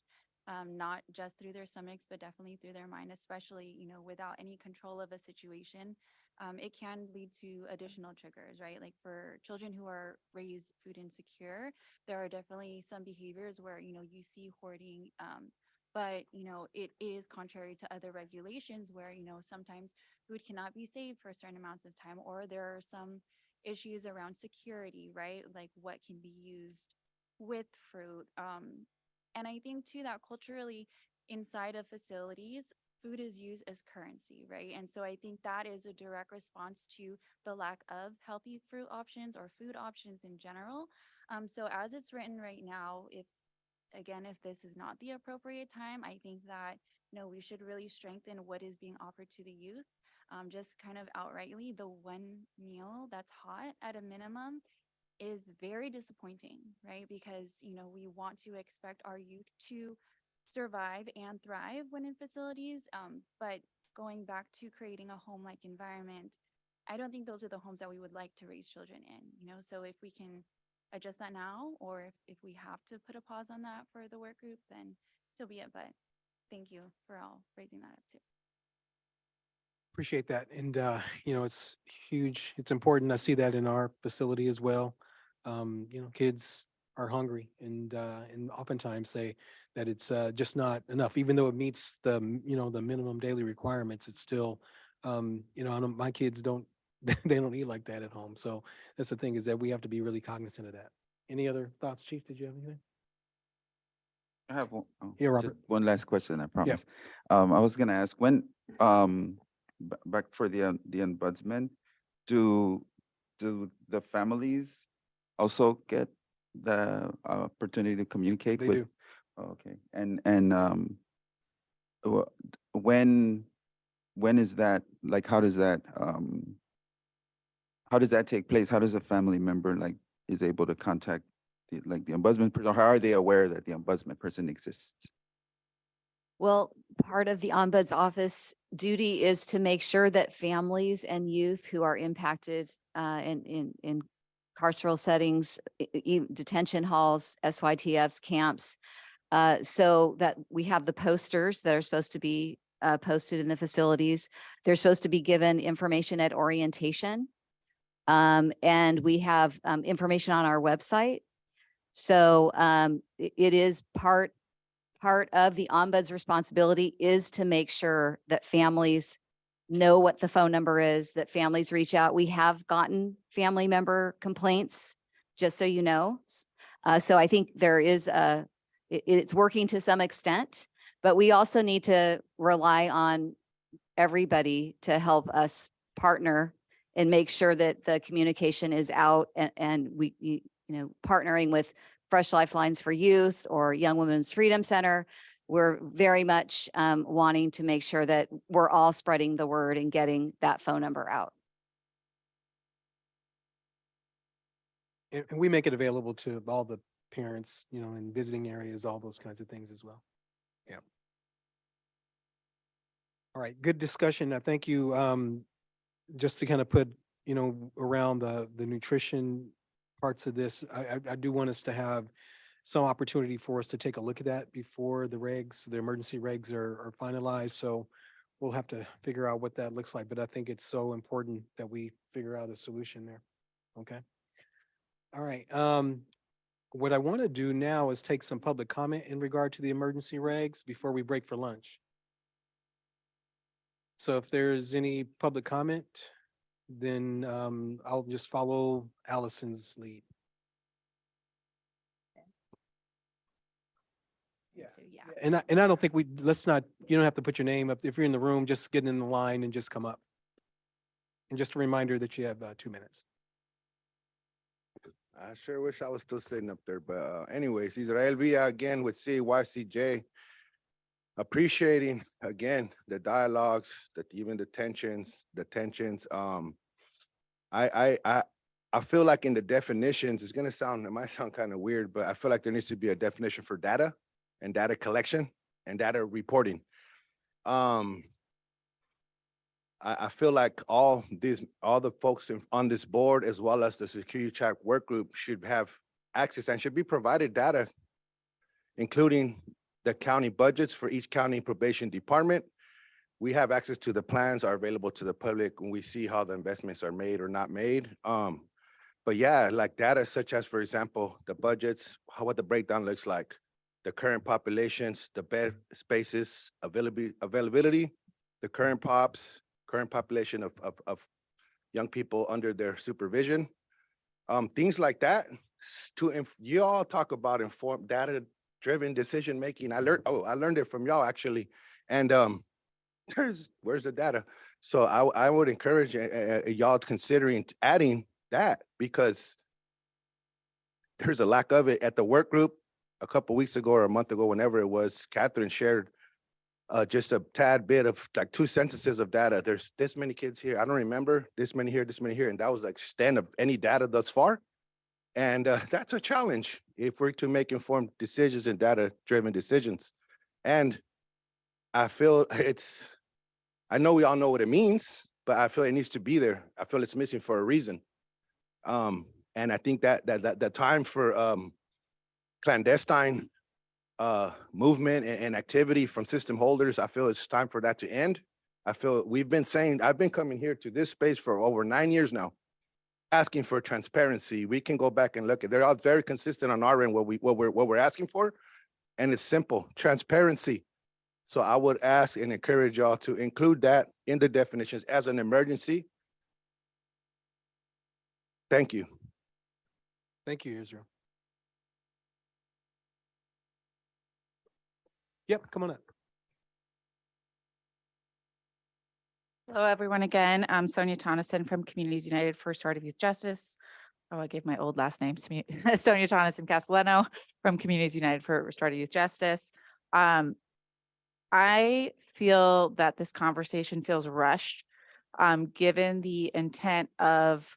L: not just through their stomachs, but definitely through their mind, especially, without any control of a situation. It can lead to additional triggers, right? Like for children who are raised food insecure, there are definitely some behaviors where, you see hoarding, but, it is contrary to other regulations where, sometimes food cannot be saved for certain amounts of time, or there are some issues around security, right? Like what can be used with fruit. And I think too that culturally inside of facilities, food is used as currency, right? And so I think that is a direct response to the lack of healthy fruit options or food options in general. So as it's written right now, if this is not the appropriate time, I think that, we should really strengthen what is being offered to the youth. Just kind of outrightly, the one meal that's hot at a minimum is very disappointing, right? Because, we want to expect our youth to survive and thrive when in facilities. But going back to creating a home-like environment, I don't think those are the homes that we would like to raise children in, so if we can adjust that now, or if we have to put a pause on that for the work group, then so be it. But thank you for all raising that up too.
A: Appreciate that. And, it's huge. It's important. I see that in our facility as well. Kids are hungry and oftentimes say that it's just not enough, even though it meets the minimum daily requirements. It's still, my kids don't, they don't eat like that at home. So that's the thing, is that we have to be really cognizant of that. Any other thoughts, Chief? Did you have anything?
P: I have one,
A: Yeah,
P: just
A: Robert.
P: one last question, I promise. I was gonna ask when, back for the ombudsman, do the families also get the opportunity to communicate
A: They
P: with?
A: do.
P: Okay, and wh- when is that, like, how does that take place? How does a family member is able to contact the ombudsman person? How are they aware that the ombudsman person exists?
D: Well, part of the ombuds office duty is to make sure that families and youth who are impacted in carceral settings, detention halls, SYTFs, camps, so that we have the posters that are supposed to be posted in the facilities. They're supposed to be given information at orientation. And we have information on our website. So it is part of the ombuds responsibility is to make sure that families know what the phone number is, that families reach out. We have gotten family member complaints, just so you know. So I think there is it's working to some extent, but we also need to rely on everybody to help us partner and make sure that the communication is out, and we, partnering with Fresh Lifelines for Youth or Young Women's Freedom Center, we're very much wanting to make sure that we're all spreading the word and getting that phone number out.
A: And we make it available to all the parents, you know, in visiting areas, all those kinds of things as well. Yeah. All right, good discussion. I thank you. Just to kind of put, you know, around the nutrition parts of this, I do want us to have some opportunity for us to take a look at that before the regs, the emergency regs are finalized. So we'll have to figure out what that looks like. But I think it's so important that we figure out a solution there. Okay. All right. What I want to do now is take some public comment in regard to the emergency regs before we break for lunch. So if there's any public comment, then I'll just follow Allison's lead. Yeah. And I don't think let's not, you don't have to put your name up. If you're in the room, just get in the line and just come up. And just a reminder that you have 2 minutes.
F: I sure wish I was still sitting up there, but anyways, Israel Villa again with CYCJ. Appreciating again the dialogues, that even the tensions. I feel like in the definitions, it might sound kind of weird, but I feel like there needs to be a definition for data and data collection and data reporting. I feel like all the folks on this board, as well as the security check work group, should have access and should be provided data, including the county budgets for each county probation department. We have access to the plans are available to the public when we see how the investments are made or not made. But yeah, like data such as, for example, the budgets, what the breakdown looks like, the current populations, the bed spaces, availability, the current population of young people under their supervision, things like that. You all talk about informed data-driven decision making. I learned it from y'all actually, and where's the data? So I would encourage y'all considering adding that, because there's a lack of it at the work group. A couple weeks ago or a month ago, whenever it was, Catherine shared just a tad bit of like 2 sentences of data. There's this many kids here. I don't remember this many here, and that was like extent of any data thus far. And that's a challenge if we're to make informed decisions and data-driven decisions. And I feel I know we all know what it means, but I feel it needs to be there. I feel it's missing for a reason. And I think that the time for clandestine movement and activity from system holders, I feel it's time for that to end. I feel I've been coming here to this space for over 9 years now, asking for transparency. We can go back and look at, they're all very consistent on our end, what we're asking for. And it's simple, transparency. So I would ask and encourage y'all to include that in the definitions as an emergency. Thank you.
A: Thank you, Israel. Yep, come on up.
R: Hello, everyone. Again, I'm Sonia Tonneson from Communities United for Restorative Youth Justice. Oh, I gave my old last name, Sonia Tonneson Castellano from Communities United for Restorative Youth Justice. I feel that this conversation feels rushed, given the intent of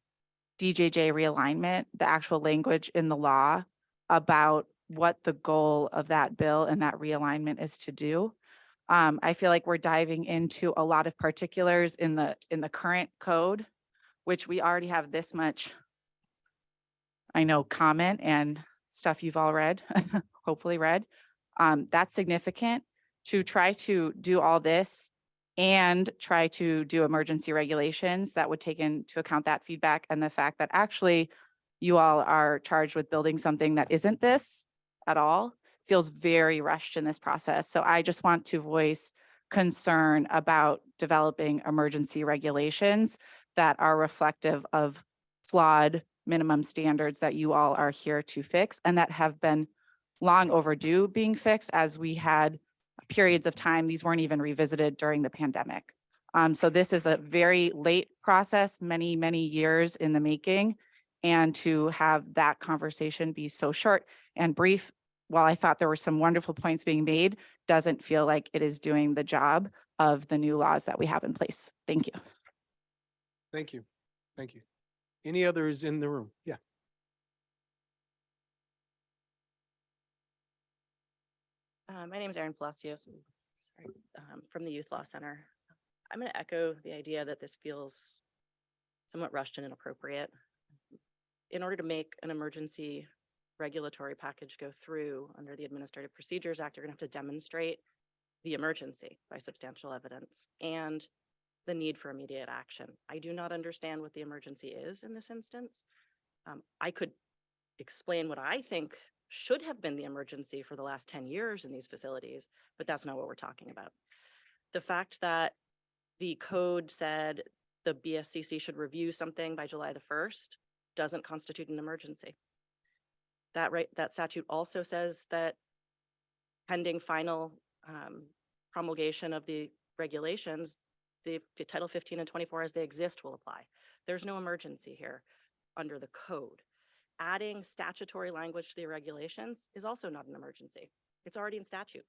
R: DJJ realignment, the actual language in the law about what the goal of that bill and that realignment is to do. I feel like we're diving into a lot of particulars in the current code, which we already have this much, I know, comment and stuff you've all read, hopefully read. That's significant. To try to do all this and try to do emergency regulations that would take into account that feedback and the fact that actually you all are charged with building something that isn't this at all feels very rushed in this process. So I just want to voice concern about developing emergency regulations that are reflective of flawed minimum standards that you all are here to fix and that have been long overdue being fixed, as we had periods of time, these weren't even revisited during the pandemic. So this is a very late process, many, many years in the making. And to have that conversation be so short and brief while I thought there were some wonderful points being made, doesn't feel like it is doing the job of the new laws that we have in place. Thank you.
A: Thank you. Thank you. Any others in the room? Yeah.
U: My name is Erin Palacios, sorry, from the Youth Law Center. I'm going to echo the idea that this feels somewhat rushed and inappropriate. In order to make an emergency regulatory package go through under the Administrative Procedures Act, you're going to have to demonstrate the emergency by substantial evidence and the need for immediate action. I do not understand what the emergency is in this instance. I could explain what I think should have been the emergency for the last 10 years in these facilities, but that's not what we're talking about. The fact that the code said the BSCC should review something by July the 1st doesn't constitute an emergency. That statute also says that pending final promulgation of the regulations, the Title 15 and 24 as they exist will apply. There's no emergency here under the code. Adding statutory language to the regulations is also not an emergency. It's already in statute.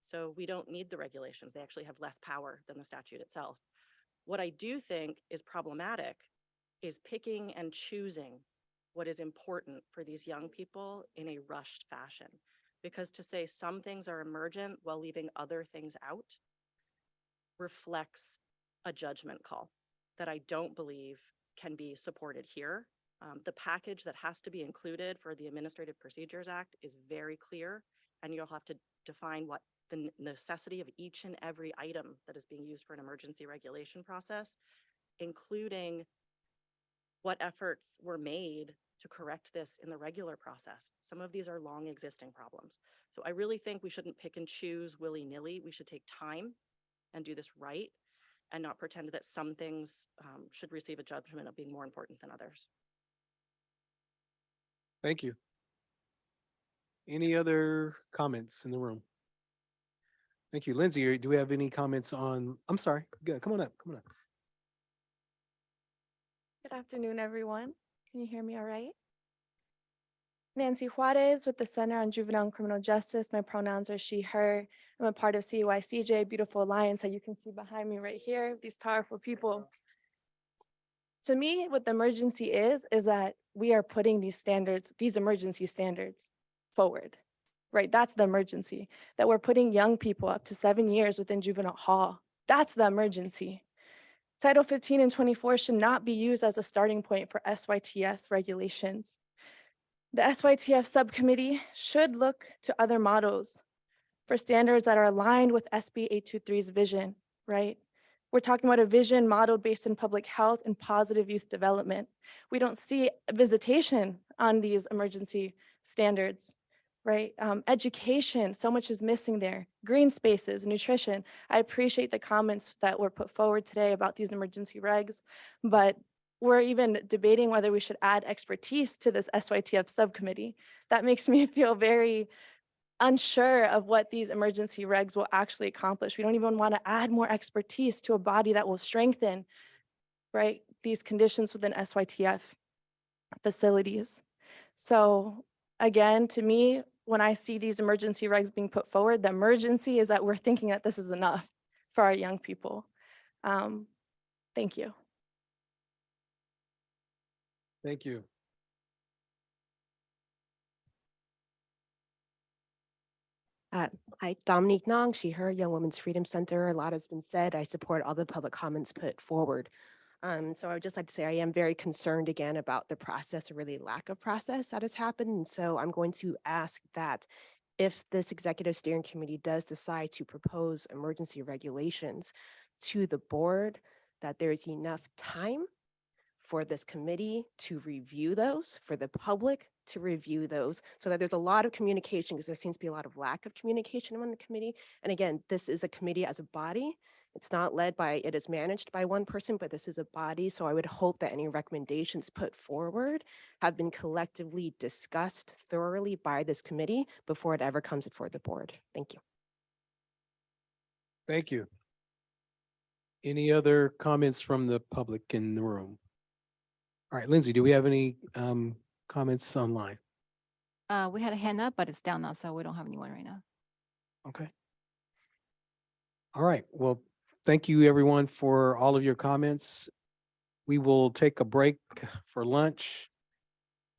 U: So we don't need the regulations. They actually have less power than the statute itself. What I do think is problematic is picking and choosing what is important for these young people in a rushed fashion. Because to say some things are emergent while leaving other things out reflects a judgment call that I don't believe can be supported here. The package that has to be included for the Administrative Procedures Act is very clear, and you'll have to define what the necessity of each and every item that is being used for an emergency regulation process, including what efforts were made to correct this in the regular process. Some of these are long existing problems. So I really think we shouldn't pick and choose willy-nilly. We should take time and do this right and not pretend that some things should receive a judgment of being more important than others.
A: Thank you. Any other comments in the room? Thank you. Lindsay, do we have any comments on, I'm sorry, good, come on up, come on up.
V: Good afternoon, everyone. Can you hear me all right? Nancy Juarez with the Center on Juvenile and Criminal Justice. My pronouns are she, her. I'm a part of CYCJ, Beautiful Alliance, that you can see behind me right here, these powerful people. To me, what the emergency is that we are putting these standards, these emergency standards forward, right? That's the emergency, that we're putting young people up to 7 years within juvenile hall. That's the emergency. Title 15 and 24 should not be used as a starting point for SYTF regulations. The SYTF subcommittee should look to other models for standards that are aligned with SB 823's vision, right? We're talking about a vision modeled based in public health and positive youth development. We don't see visitation on these emergency standards, right? Education, so much is missing there. Green spaces, nutrition. I appreciate the comments that were put forward today about these emergency regs, but we're even debating whether we should add expertise to this SYTF subcommittee. That makes me feel very unsure of what these emergency regs will actually accomplish. We don't even want to add more expertise to a body that will strengthen, right, these conditions within SYTF facilities. So again, to me, when I see these emergency regs being put forward, the emergency is that we're thinking that this is enough for our young people. Thank you.
A: Thank you.
W: Hi, Dominique Nong, she, her, Young Women's Freedom Center. A lot has been said. I support all the public comments put forward. So I would just like to say I am very concerned again about the process, or really lack of process that has happened. And so I'm going to ask that if this executive steering committee does decide to propose emergency regulations to the board, that there is enough time for this committee to review those, for the public to review those, so that there's a lot of communication, because there seems to be a lot of lack of communication among the committee. And again, this is a committee as a body. It's not led by, it is managed by one person, but this is a body. So I would hope that any recommendations put forward have been collectively discussed thoroughly by this committee before it ever comes before the board. Thank you.
A: Thank you. Any other comments from the public in the room? All right, Lindsay, do we have any comments online?
B: We had a hand up, but it's down now, so we don't have anyone right now.
A: Okay. All right. Well, thank you everyone for all of your comments. We will take a break for lunch.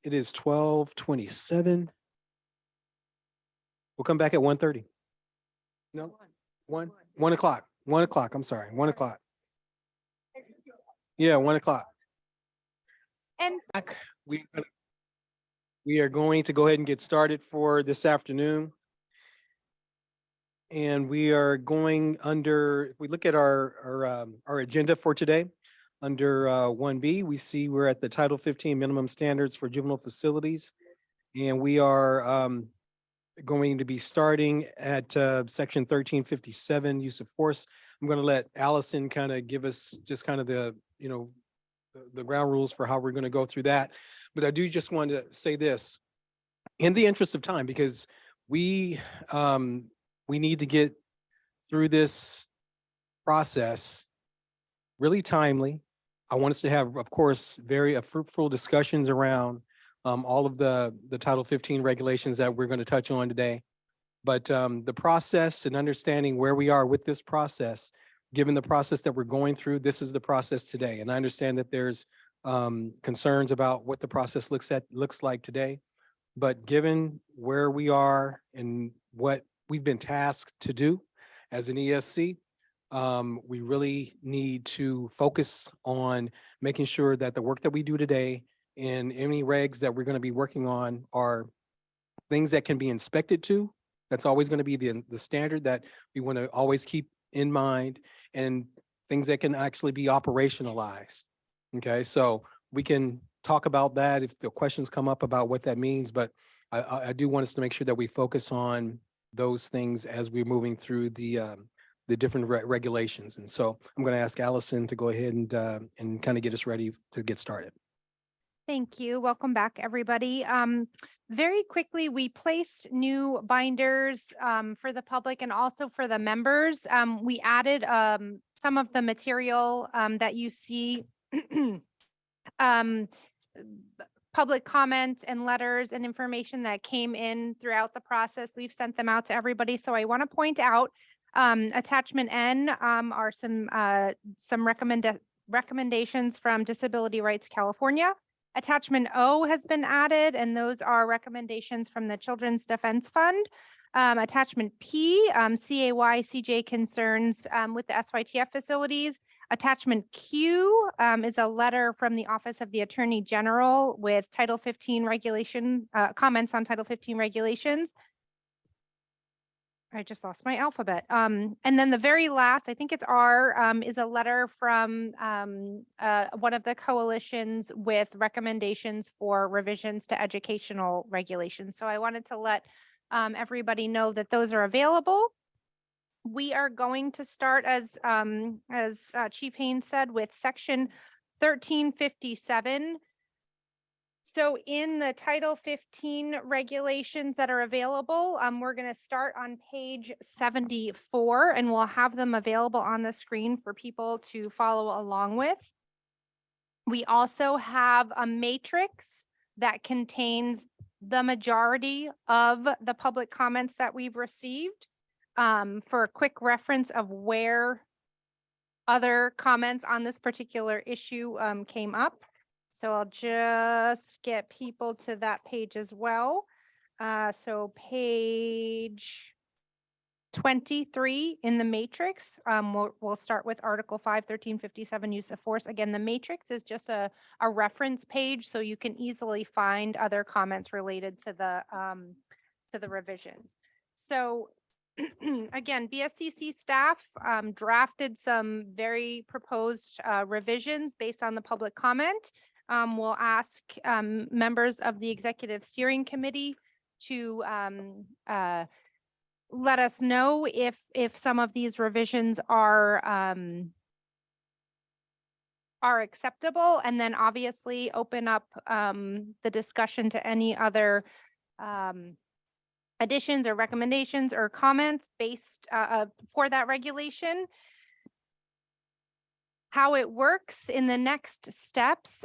A: It is 12:27. We'll come back at 1:30. No, 1 o'clock, 1 o'clock. I'm sorry, 1 o'clock. Yeah, 1 o'clock.
K: And
A: We, we are going to go ahead and get started for this afternoon. And we are going under, if we look at our agenda for today, under 1B, we see we're at the Title 15 minimum standards for juvenile facilities. And we are going to be starting at section 1357, use of force. I'm going to let Allison kind of give us just kind of the, the ground rules for how we're going to go through that. But I do just want to say this in the interest of time, because we need to get through this process really timely. I want us to have, of course, very fruitful discussions around all of the Title 15 regulations that we're going to touch on today. But the process and understanding where we are with this process, given the process that we're going through, this is the process today. And I understand that there's concerns about what the process looks like today. But given where we are and what we've been tasked to do as an ESC, we really need to focus on making sure that the work that we do today and any regs that we're going to be working on are things that can be inspected to. That's always going to be the standard that we want to always keep in mind, and things that can actually be operationalized. Okay, so we can talk about that if the questions come up about what that means, but I do want us to make sure that we focus on those things as we're moving through the different regulations. And so I'm going to ask Allison to go ahead and kind of get us ready to get started.
K: thank you. Welcome back, everybody. Very quickly, we placed new binders for the public and also for the members. We added some of the material that you see public comments and letters and information that came in throughout the process. We've sent them out to everybody. So I want to point out attachment N are some recommendations from Disability Rights California. Attachment O has been added, and those are recommendations from the Children's Defense Fund. Attachment P, CAY-CJ concerns with the SYTF facilities. Attachment Q is a letter from the Office of the Attorney General with Title 15 regulation, comments on Title 15 regulations. I just lost my alphabet. And then the very last, I think it's R, is a letter from one of the coalitions with recommendations for revisions to educational regulations. So I wanted to let everybody know that those are available. We are going to start, as Chief Haynes said, with section 1357. So in the Title 15 regulations that are available, we're going to start on page 74, and we'll have them available on the screen for people to follow along with. We also have a matrix that contains the majority of the public comments that we've received. For a quick reference of where other comments on this particular issue came up. So I'll just get people to that page as well. So page 23 in the matrix, we'll start with Article 5, 1357, use of force. Again, the matrix is just a reference page, so you can easily find other comments related to the revisions. So again, BSCC staff drafted some very proposed revisions based on the public comment. We'll ask members of the Executive Steering Committee to let us know if some of these revisions are acceptable, and then obviously open up the discussion to any other additions or recommendations or comments based for that regulation. How it works in the next steps.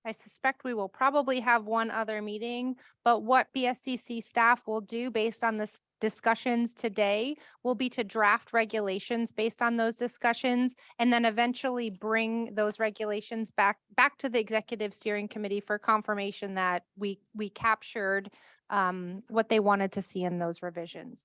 K: I suspect we will probably have one other meeting, but what BSCC staff will do based on this discussions today will be to draft regulations based on those discussions and then eventually bring those regulations back to the executive steering committee for confirmation that we captured what they wanted to see in those revisions.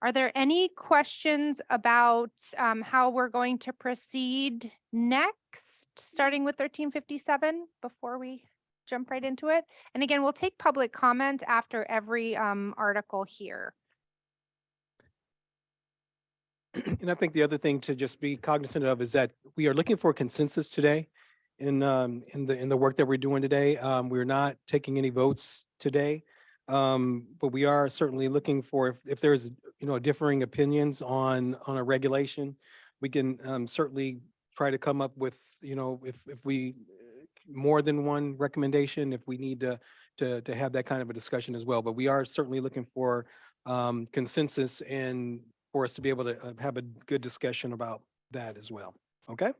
K: Are there any questions about how we're going to proceed next, starting with 1357 before we jump right into it? And again, we'll take public comment after every article here.
A: And I think the other thing to just be cognizant of is that we are looking for consensus today in the work that we're doing today. We're not taking any votes today. But we are certainly looking for if there's, differing opinions on a regulation, we can certainly try to come up with, if we more than one recommendation, if we need to have that kind of a discussion as well. But we are certainly looking for consensus and for us to be able to have a good discussion about that as well. Okay,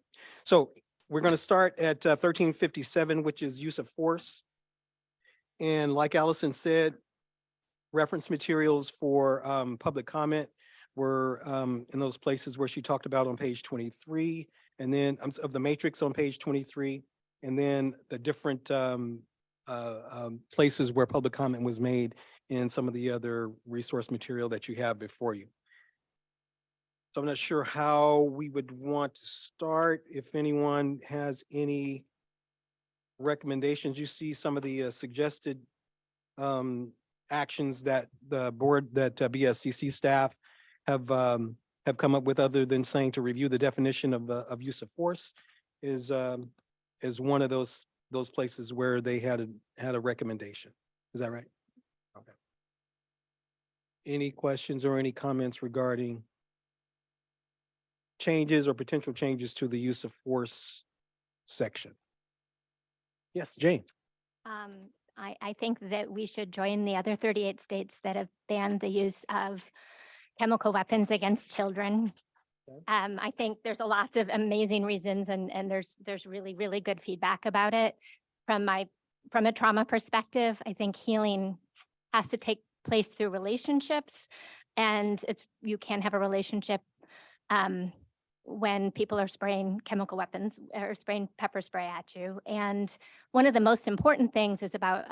A: so we're going to start at 1357, which is use of force. And like Allison said, reference materials for public comment were in those places where she talked about on page 23, and then of the matrix on page 23, and then the different places where public comment was made in some of the other resource material that you have before you. So I'm not sure how we would want to start. If anyone has any recommendations, you see some of the suggested actions that the board, that BSCC staff have come up with, other than saying to review the definition of use of force, is one of those places where they had a recommendation. Is that right? Okay. Any questions or any comments regarding changes or potential changes to the use of force section? Yes, Jane.
M: I think that we should join the other 38 states that have banned the use of chemical weapons against children. I think there's a lot of amazing reasons, and there's really, really good feedback about it. From a trauma perspective, I think healing has to take place through relationships, and you can have a relationship when people are spraying chemical weapons or spraying pepper spray at you. And one of the most important things is about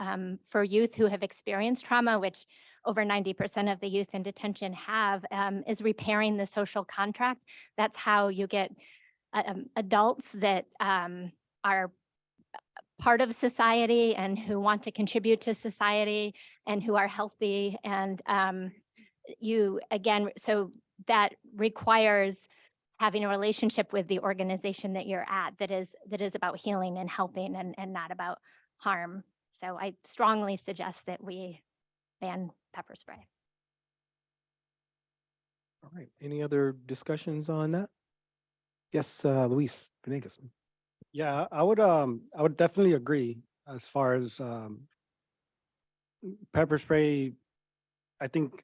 M: for youth who have experienced trauma, which over 90% of the youth in detention have, is repairing the social contract. That's how you get adults that are part of society and who want to contribute to society and who are healthy. And so that requires having a relationship with the organization that you're at that is about healing and helping and not about harm. So I strongly suggest that we ban pepper spray.
A: All right. Any other discussions on that? Yes, Luis Venegas.
C: Yeah, I would definitely agree as far as pepper spray. I think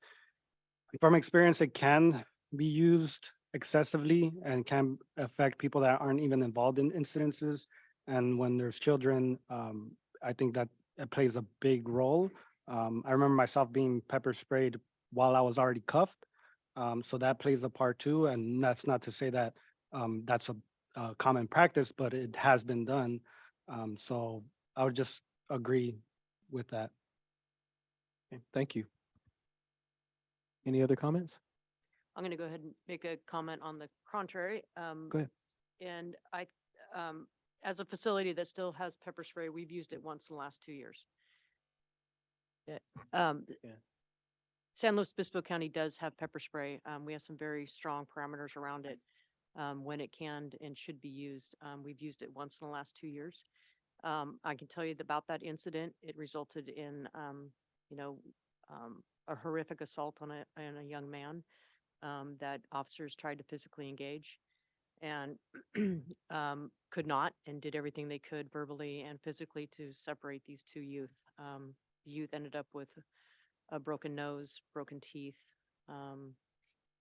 C: from experience, it can be used excessively and can affect people that aren't even involved in incidences. And when there's children, I think that it plays a big role. I remember myself being pepper sprayed while I was already cuffed. So that plays a part too. And that's not to say that that's a common practice, but it has been done. So I would just agree with that.
A: Okay, thank you. Any other comments?
O: I'm going to go ahead and make a comment on the contrary.
A: Go ahead.
O: And as a facility that still has pepper spray, we've used it once in the last 2 years. San Luis Obispo County does have pepper spray. We have some very strong parameters around it when it can and should be used. We've used it once in the last 2 years. I can tell you about that incident. It resulted in, a horrific assault on a young man that officers tried to physically engage and could not, and did everything they could verbally and physically to separate these two youth. The youth ended up with a broken nose, broken teeth,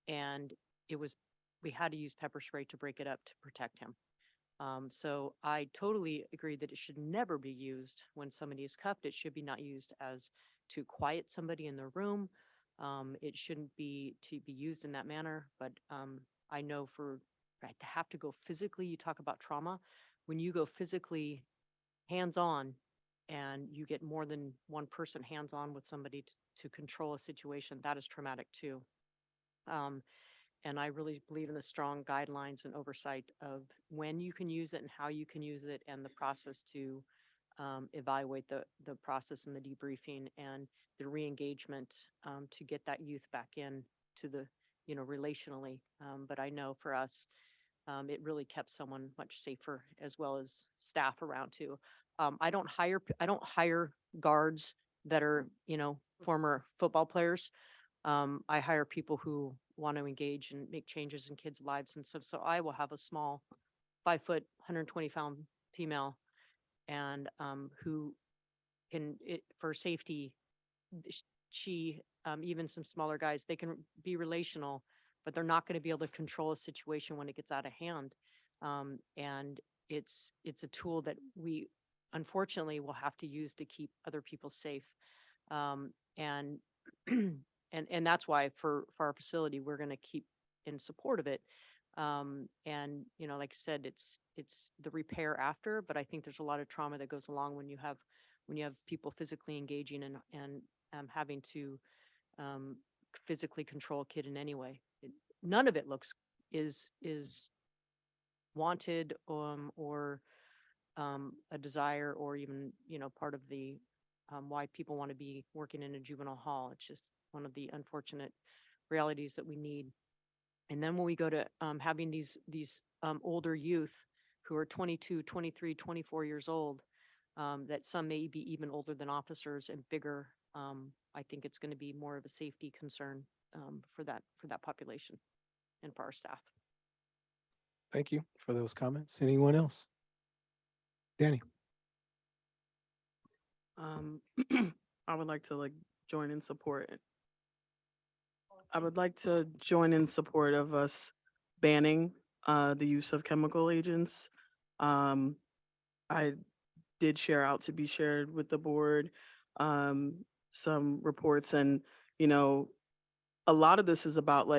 O: and we had to use pepper spray to break it up to protect him. So I totally agree that it should never be used when somebody is cuffed. It should be not used as to quiet somebody in the room. It shouldn't be to be used in that manner, but I know for right, to have to go physically, you talk about trauma, when you go physically hands-on and you get more than one person hands-on with somebody to control a situation, that is traumatic too. And I really believe in the strong guidelines and oversight of when you can use it and how you can use it and the process to evaluate the process and the debriefing and the re-engagement to get that youth back in to the, relationally. But I know for us, it really kept someone much safer as well as staff around too. I don't hire guards that are, former football players. I hire people who want to engage and make changes in kids' lives and stuff. So I will have a small 5 foot, 120-pound female and who can, for safety, she, even some smaller guys, they can be relational, but they're not going to be able to control a situation when it gets out of hand. And it's a tool that we unfortunately will have to use to keep other people safe. And and that's why for our facility, we're going to keep in support of it. And, like I said, it's the repair after, but I think there's a lot of trauma that goes along when you have people physically engaging and having to physically control a kid in any way. None of it is wanted or a desire or even, part of the why people want to be working in a juvenile hall. It's just one of the unfortunate realities that we need. And then when we go to having these older youth who are 22, 23, 24 years old, that some may be even older than officers and bigger, I think it's going to be more of a safety concern for that population and for our staff.
A: Thank you for those comments. Anyone else? Danny?
S: I would like to join in support. I would like to join in support of us banning the use of chemical agents. I did share out to be shared with the board some reports, and a lot of this is about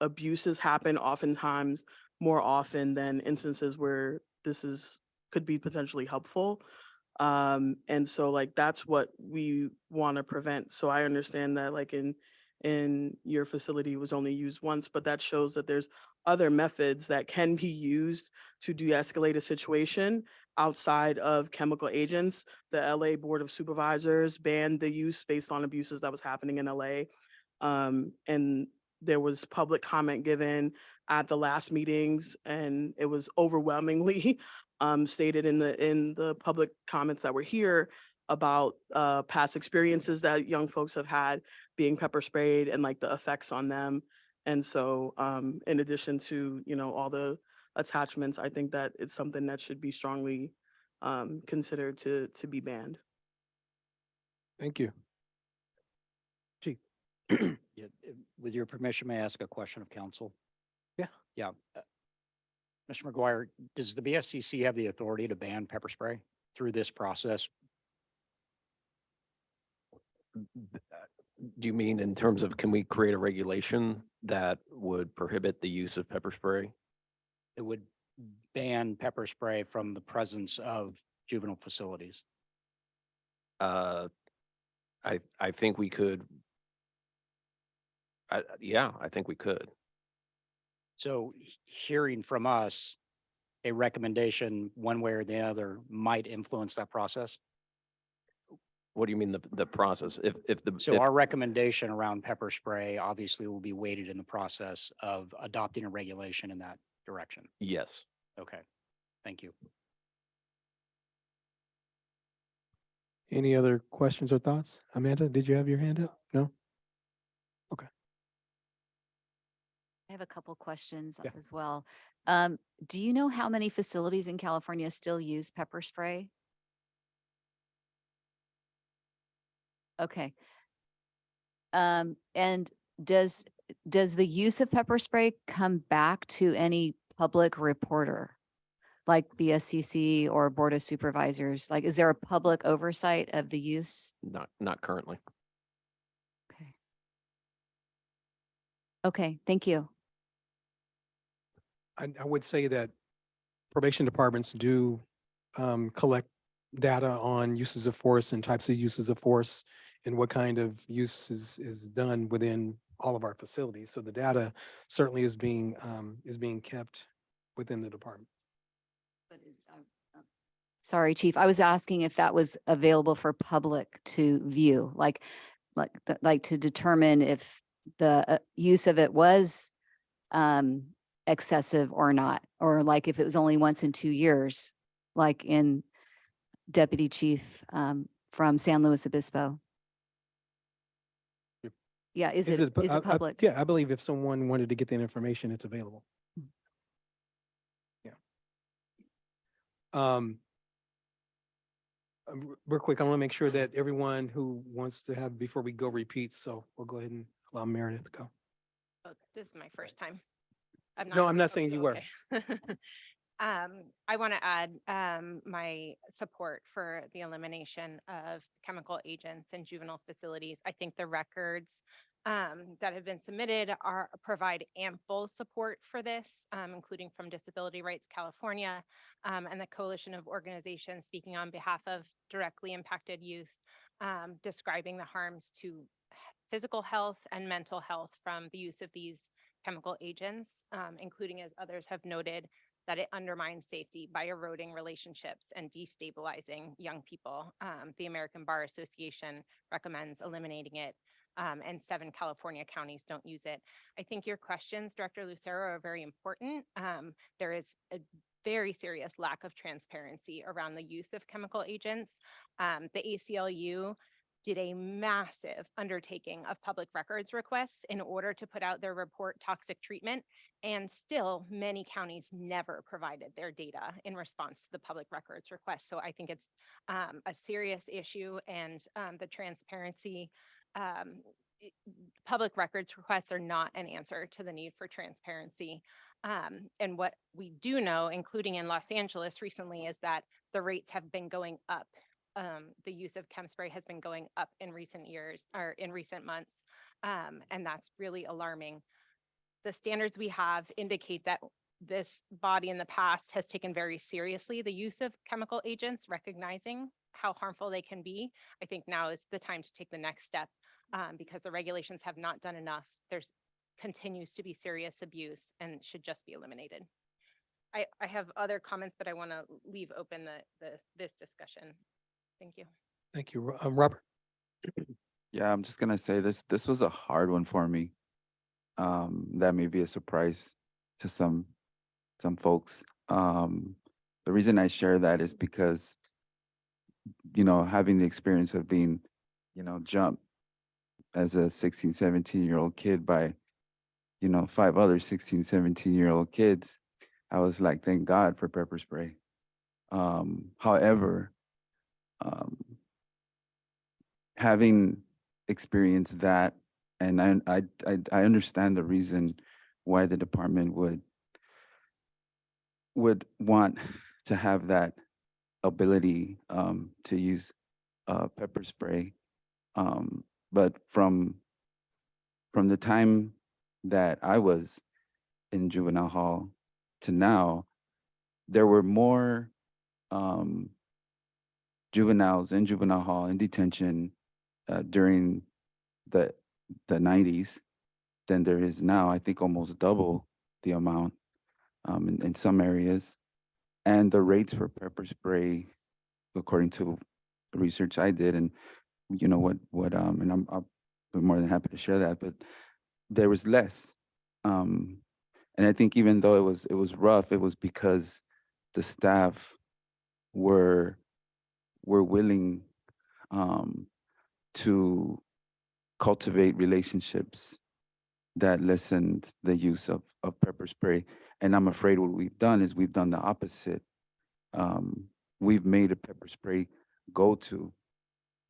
S: abuses happen oftentimes more often than instances where this could be potentially helpful. And so that's what we want to prevent. So I understand that in your facility was only used once, but that shows that there's other methods that can be used to de-escalate a situation outside of chemical agents. The LA Board of Supervisors banned the use based on abuses that was happening in LA. And there was public comment given at the last meetings, and it was overwhelmingly stated in the public comments that were here about past experiences that young folks have had being pepper sprayed and the effects on them. And so in addition to, all the attachments, I think that it's something that should be strongly considered to be banned.
A: Thank you. Chief?
T: Yeah, with your permission, may I ask a question of council?
A: Yeah.
T: Yeah. Mr. McGuire, does the BSCC have the authority to ban pepper spray through this process?
J: Do you mean in terms of, can we create a regulation that would prohibit the use of pepper spray?
T: It would ban pepper spray from the presence of juvenile facilities.
J: I think we could. Yeah, I think we could.
T: So hearing from us, a recommendation one way or the other might influence that process.
J: What do you mean the process?
T: So our recommendation around pepper spray obviously will be weighted in the process of adopting a regulation in that direction.
J: Yes.
T: Okay, thank you.
A: Any other questions or thoughts? Amanda, did you have your hand up? No? Okay.
D: I have a couple questions
A: Yeah.
D: as well. Do you know how many facilities in California still use pepper spray? Okay. And does the use of pepper spray come back to any public reporter? like BSCC or Board of Supervisors? Like, is there a public oversight of the use?
J: Not currently.
D: Okay. Okay, thank you.
A: I would say that probation departments do collect data on uses of force and types of uses of force and what kind of use is done within all of our facilities. So the data certainly is being kept within the department.
D: Sorry, Chief, I was asking if that was available for public to view, like to determine if the use of it was excessive or not, or like if it was only once in 2 years, like in Deputy Chief from San Luis Obispo. Yeah, is it public?
A: Yeah, I believe if someone wanted to get that information, it's available. Yeah. Real quick, I want to make sure that everyone who wants to have, before we go, repeats. So we'll go ahead and allow Meredith to go.
G: Oh, this is my first time.
A: No, I'm not saying you were.
G: I want to add my support for the elimination of chemical agents in juvenile facilities. I think the records that have been submitted provide ample support for this, including from Disability Rights California and the coalition of organizations speaking on behalf of directly impacted youth, describing the harms to physical health and mental health from the use of these chemical agents, including, as others have noted, that it undermines safety by eroding relationships and destabilizing young people. The American Bar Association recommends eliminating it, and 7 California counties don't use it. I think your questions, Director Lucero, are very important. There is a very serious lack of transparency around the use of chemical agents. The ACLU did a massive undertaking of public records requests in order to put out their report toxic treatment, and still many counties never provided their data in response to the public records request. So I think it's a serious issue, and the transparency, public records requests are not an answer to the need for transparency. And what we do know, including in Los Angeles recently, is that the rates have been going up. The use of chem spray has been going up in recent years or in recent months, and that's really alarming. The standards we have indicate that this body in the past has taken very seriously the use of chemical agents, recognizing how harmful they can be. I think now is the time to take the next step, because the regulations have not done enough. There's continues to be serious abuse and should just be eliminated. I have other comments, but I want to leave open this discussion. Thank you.
A: Thank you, Robert.
P: Yeah, I'm just gonna say this was a hard one for me. That may be a surprise to some folks. The reason I share that is because, having the experience of being, jumped as a 16, 17-year-old kid by, 5 other 16, 17-year-old kids, I was like, thank God for pepper spray. However, having experienced that, and I understand the reason why the department would want to have that ability to use pepper spray, but from the time that I was in juvenile hall to now, there were more juveniles in juvenile hall in detention during the 90s than there is now. I think almost double the amount in some areas. And the rates for pepper spray, according to the research I did, and and I'll be more than happy to share that, but there was less. And I think even though it was rough, it was because the staff were willing to cultivate relationships that lessened the use of pepper spray. And I'm afraid what we've done is we've done the opposite. We've made a pepper spray go-to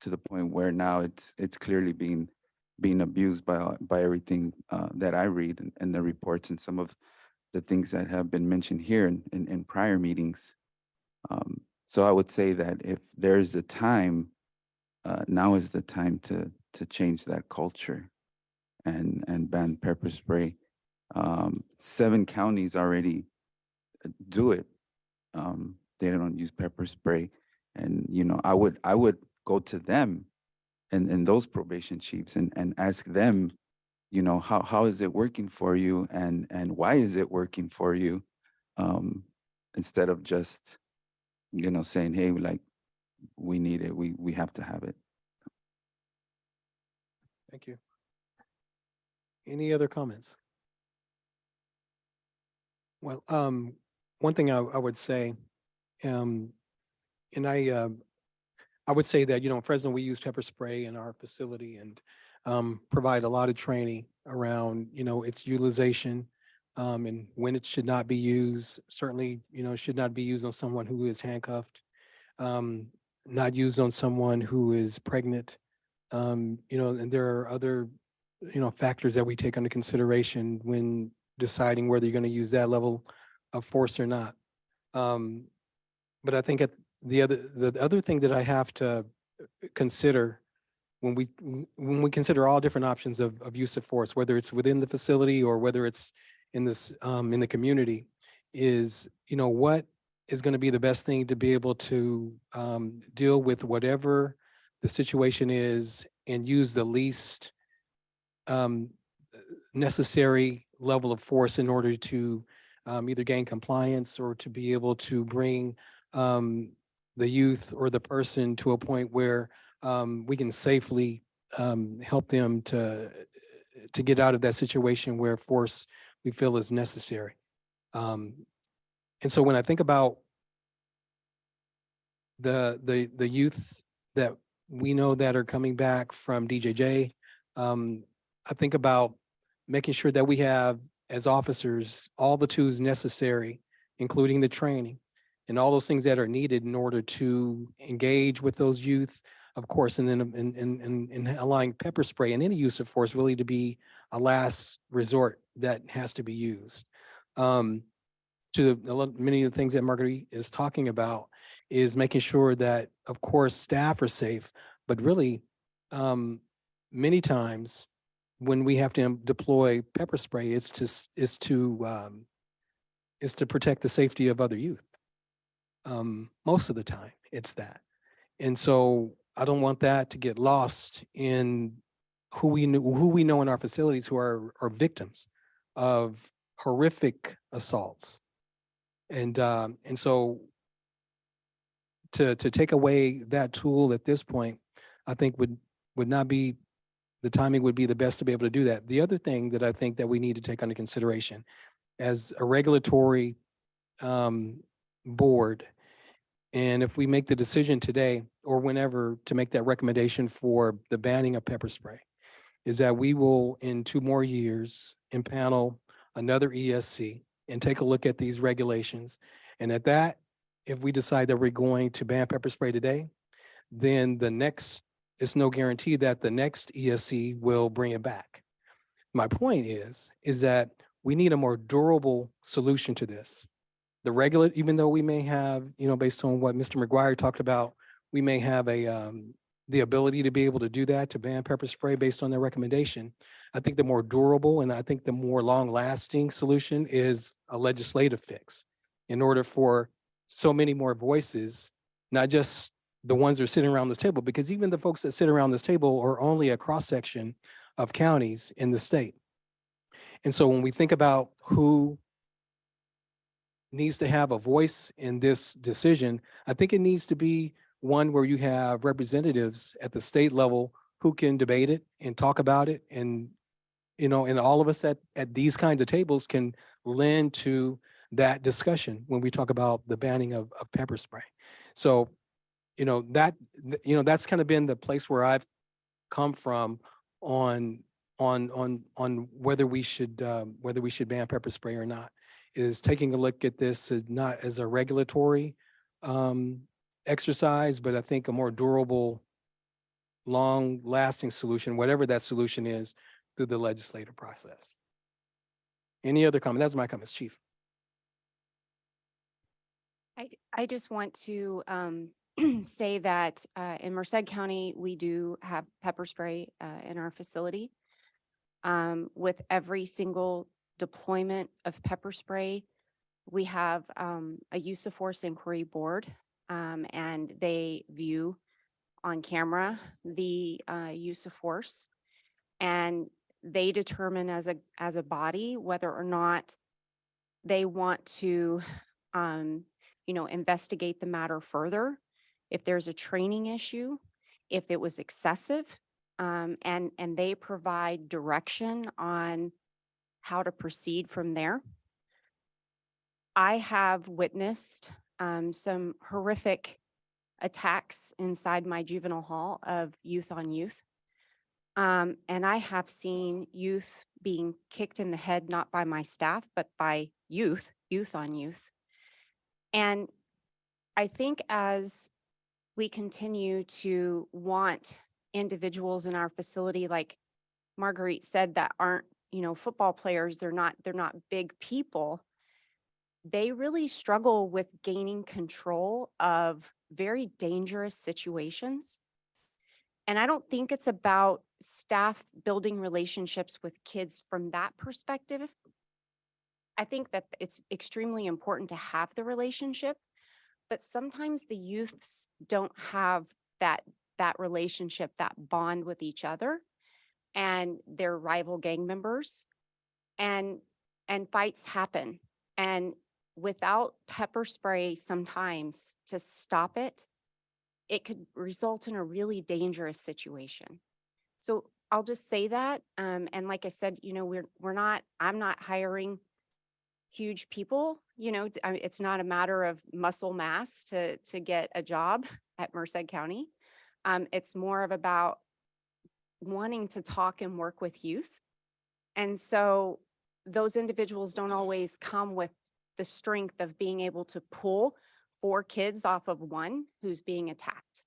P: the point where now it's clearly being abused by everything that I read and the reports and some of the things that have been mentioned here in prior meetings. So I would say that if there's a time, now is the time to change that culture and ban pepper spray. 7 counties already do it. They don't use pepper spray. And, you know, I would go to them and those probation chiefs and ask them, you know, how is it working for you and why is it working for you? Instead of just, you know, saying, hey, like, we need it, we have to have it.
A: Thank you. Any other comments? Well, one thing I would say, and I would say that, you know, in Fresno, we use pepper spray in our facility and provide a lot of training around, you know, its utilization and when it should not be used. Certainly, you know, it should not be used on someone who is handcuffed, not used on someone who is pregnant. You know, and there are other, you know, factors that we take under consideration when deciding whether you're going to use that level of force or not. But I think the other thing that I have to consider when we consider all different options of use of force, whether it's within the facility or whether it's in this in the community, is, you know, what is going to be the best thing to be able to deal with whatever the situation is and use the least necessary level of force in order to either gain compliance or to be able to bring the youth or the person to a point where we can safely help them to get out of that situation where force we feel is necessary. And so when I think about the youth that we know that are coming back from DJJ, I think about making sure that we have, as officers, all the tools necessary, including the training and all those things that are needed in order to engage with those youth, of course, and then in allowing pepper spray and any use of force really to be a last resort that has to be used. Many of the things that Marguerite is talking about is making sure that, of course, staff are safe, but really, many times when we have to deploy pepper spray, it's to protect the safety of other youth. Most of the time, it's that, and so I don't want that to get lost in who we know in our facilities who are victims of horrific assaults, and so to take away that tool at this point, I think would not be, the timing would be the best to be able to do that. The other thing that I think that we need to take under consideration as a regulatory board, and if we make the decision today or whenever to make that recommendation for the banning of pepper spray, is that we will in 2 more years impanel another ESC and take a look at these regulations. And at that, if we decide that we're going to ban pepper spray today, then it's no guarantee that the next ESC will bring it back. My point is that we need a more durable solution to this. Even though we may have, you know, based on what Mr. McGuire talked about, we may have the ability to be able to do that, to ban pepper spray based on their recommendation. I think the more durable and I think the more long-lasting solution is a legislative fix in order for so many more voices, not just the ones that are sitting around this table, because even the folks that sit around this table are only a cross-section of counties in the state. And so when we think about who needs to have a voice in this decision, I think it needs to be one where you have representatives at the state level who can debate it and talk about it. And, you know, and all of us at these kinds of tables can lend to that discussion when we talk about the banning of pepper spray. So, you know, that's kind of been the place where I've come from on whether we should ban pepper spray or not, is taking a look at this as not as a regulatory exercise, but I think a more durable, long-lasting solution, whatever that solution is, through the legislative process. Any other comment? That's my comments, Chief.
I: I just want to say that in Merced County, we do have pepper spray in our facility. With every single deployment of pepper spray, we have a use of force inquiry board, and they view on camera the use of force, and they determine as a body whether or not they want to investigate the matter further, if there's a training issue, if it was excessive, and they provide direction on how to proceed from there. I have witnessed some horrific attacks inside my juvenile hall of youth on youth. And I have seen youth being kicked in the head, not by my staff, but by youth on youth. And I think as we continue to want individuals in our facility, like Marguerite said, that aren't, football players, they're not big people. They really struggle with gaining control of very dangerous situations. And I don't think it's about staff building relationships with kids from that perspective. I think that it's extremely important to have the relationship, but sometimes the youths don't have that relationship, that bond with each other, and their rival gang members, and fights happen. And without pepper spray sometimes to stop it, it could result in a really dangerous situation. So I'll just say that. And like I said, I'm not hiring huge people, it's not a matter of muscle mass to get a job at Merced County. It's more of about wanting to talk and work with youth. And so those individuals don't always come with the strength of being able to pull 4 kids off of one who's being attacked.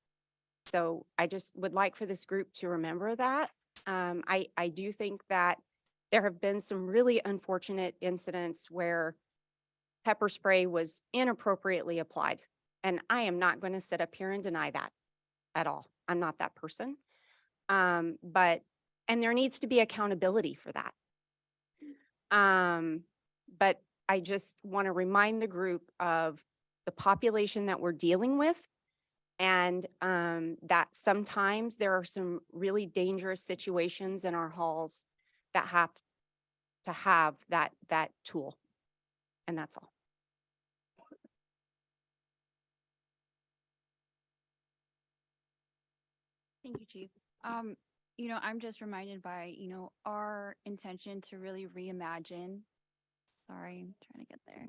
I: So I just would like for this group to remember that. I do think that there have been some really unfortunate incidents where pepper spray was inappropriately applied. And I am not going to sit up here and deny that at all. I'm not that person. And there needs to be accountability for that. But I just want to remind the group of the population that we're dealing with, and that sometimes there are some really dangerous situations in our halls that have to have that tool. And that's all.
L: Thank you, Chief. I'm just reminded by, our intention to really reimagine. Sorry, I'm trying to get there.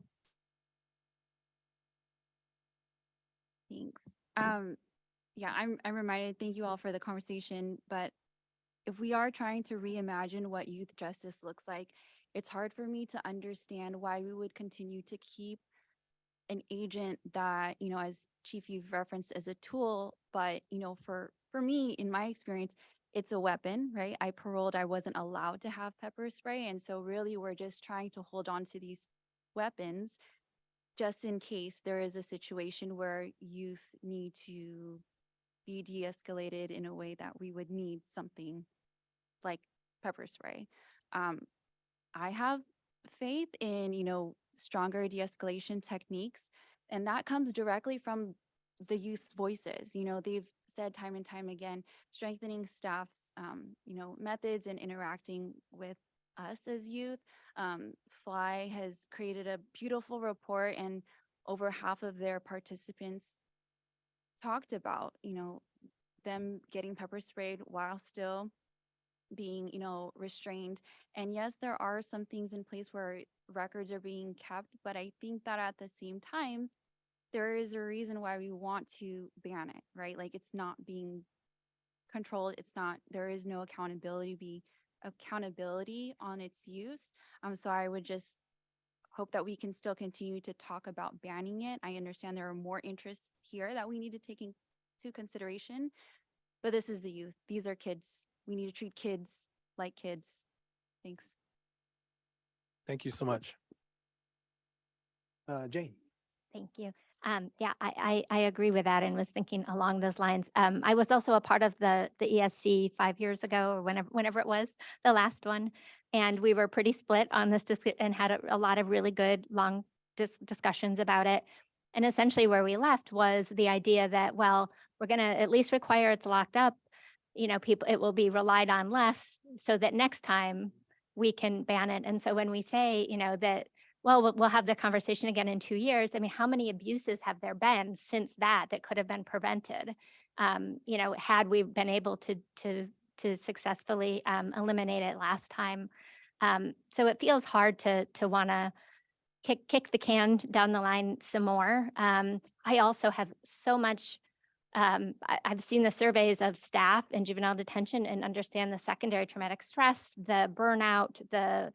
L: Thanks. Yeah, I'm reminded, thank you all for the conversation, but if we are trying to reimagine what youth justice looks like, it's hard for me to understand why we would continue to keep an agent that, as Chief you've referenced, as a tool, but, for me, in my experience, it's a weapon, right? I paroled, I wasn't allowed to have pepper spray. And so really we're just trying to hold on to these weapons just in case there is a situation where youth need to be de-escalated in a way that we would need something like pepper spray. I have faith in, stronger de-escalation techniques, and that comes directly from the youth's voices. They've said time and time again, strengthening staff's, methods and interacting with us as youth. FLY has created a beautiful report, and over half of their participants talked about, them getting pepper sprayed while still being, restrained. And yes, there are some things in place where records are being kept, but I think that at the same time, there is a reason why we want to ban it, right? Like, it's not being controlled. There is no accountability on its use. So I would just hope that we can still continue to talk about banning it. I understand there are more interests here that we need to take into consideration, but this is the youth. These are kids. We need to treat kids like kids. Thanks.
A: Thank you so much. Jane.
M: Thank you. Yeah, I agree with that and was thinking along those lines. I was also a part of the ESC 5 years ago or whenever it was, the last one. And we were pretty split on this and had a lot of really good long discussions about it. And essentially where we left was the idea that, well, we're going to at least require it's locked up. You know, people, it will be relied on less so that next time we can ban it. And so when we say, you know, that, well, we'll have the conversation again in 2 years. I mean, how many abuses have there been since that could have been prevented? You know, had we been able to successfully eliminate it last time. So it feels hard to want to kick the can down the line some more. I also have so much. I've seen the surveys of staff in juvenile detention and understand the secondary traumatic stress, the burnout, the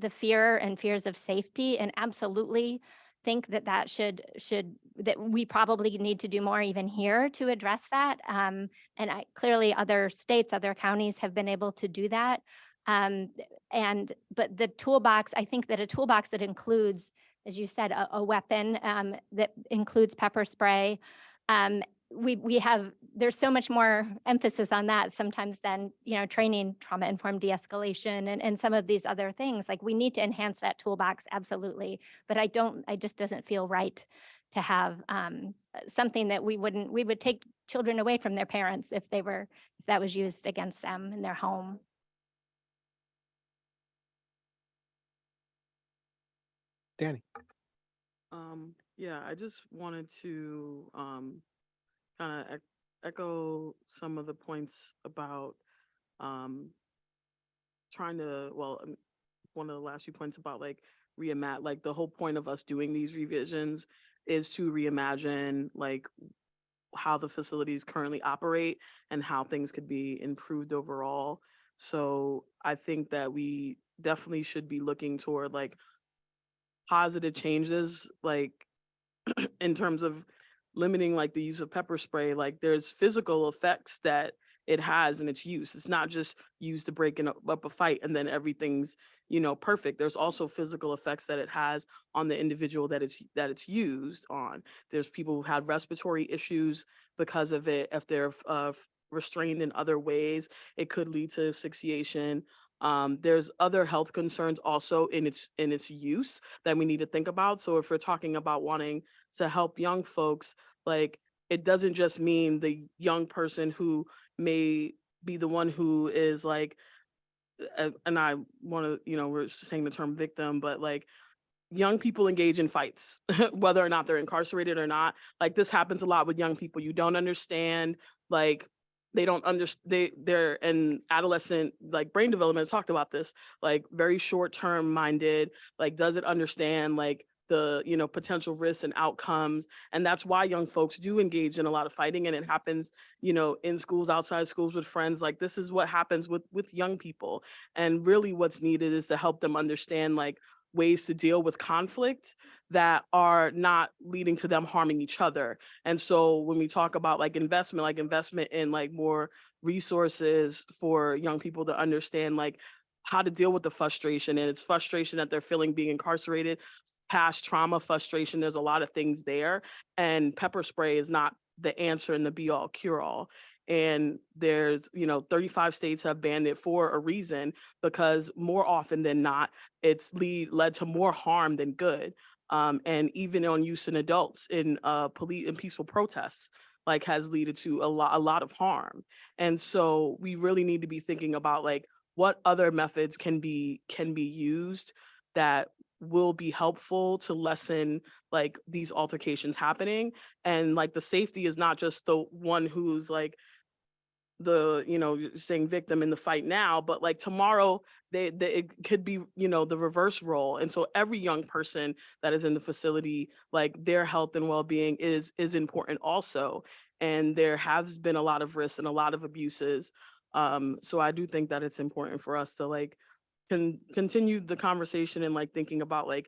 M: fear and fears of safety, and absolutely think that we probably need to do more even here to address that. And clearly other states, other counties have been able to do that. But the toolbox, I think that a toolbox that includes, as you said, a weapon that includes pepper spray. There's so much more emphasis on that sometimes than, you know, training trauma-informed de-escalation and some of these other things. Like, we need to enhance that toolbox, absolutely. But it just doesn't feel right to have something that we would take children away from their parents if that was used against them in their home.
A: Danny.
S: Yeah, I just wanted to kind of echo some of the points about trying to, one of the last few points about like like the whole point of us doing these revisions is to reimagine like how the facilities currently operate and how things could be improved overall. So I think that we definitely should be looking toward like positive changes, like in terms of limiting like the use of pepper spray. Like, there's physical effects that it has in its use. It's not just used to break up a fight and then everything's, you know, perfect. There's also physical effects that it has on the individual that it's used on. There's people who had respiratory issues because of it. If they're restrained in other ways, it could lead to asphyxiation. There's other health concerns also in its use that we need to think about. So if we're talking about wanting to help young folks, like, it doesn't just mean the young person who may be the one who is like, and I want to, you know, we're saying the term victim, but like, young people engage in fights, whether or not they're incarcerated or not. Like, this happens a lot with young people. You don't understand, like, they don't understand, they're in adolescent, like, brain development, talked about this, like, very short-term minded, like, doesn't understand, like, the, you know, potential risks and outcomes. And that's why young folks do engage in a lot of fighting. And it happens, you know, in schools, outside schools, with friends. Like, this is what happens with young people. And really what's needed is to help them understand, like, ways to deal with conflict that are not leading to them harming each other. And so when we talk about like investment in like more resources for young people to understand like how to deal with the frustration, and it's frustration that they're feeling being incarcerated, past trauma, frustration, there's a lot of things there. And pepper spray is not the answer and the be all cure all. And there's, you know, 35 states have banned it for a reason, because more often than not, it's led to more harm than good. And even on use in adults in police and peaceful protests, like, has led to a lot of harm. And so we really need to be thinking about like what other methods can be used that will be helpful to lessen like these altercations happening. And like, the safety is not just the one who's like the, you know, saying victim in the fight now, but like tomorrow it could be, you know, the reverse role. And so every young person that is in the facility, like, their health and well-being is important also. And there has been a lot of risks and a lot of abuses. So I do think that it's important for us to like continue the conversation and like thinking about like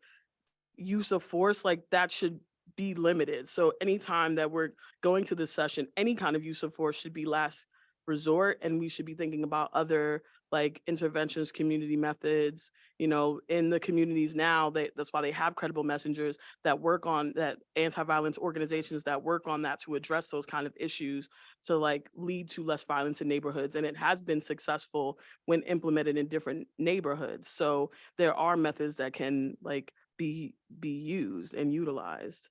S: use of force, like, that should be limited. So anytime that we're going to this session, any kind of use of force should be last resort, and we should be thinking about other like interventions, community methods, you know, in the communities now, that's why they have credible messengers that work on that, anti-violence organizations that work on that to address those kind of issues to like lead to less violence in neighborhoods. And it has been successful when implemented in different neighborhoods. So there are methods that can like be used and utilized.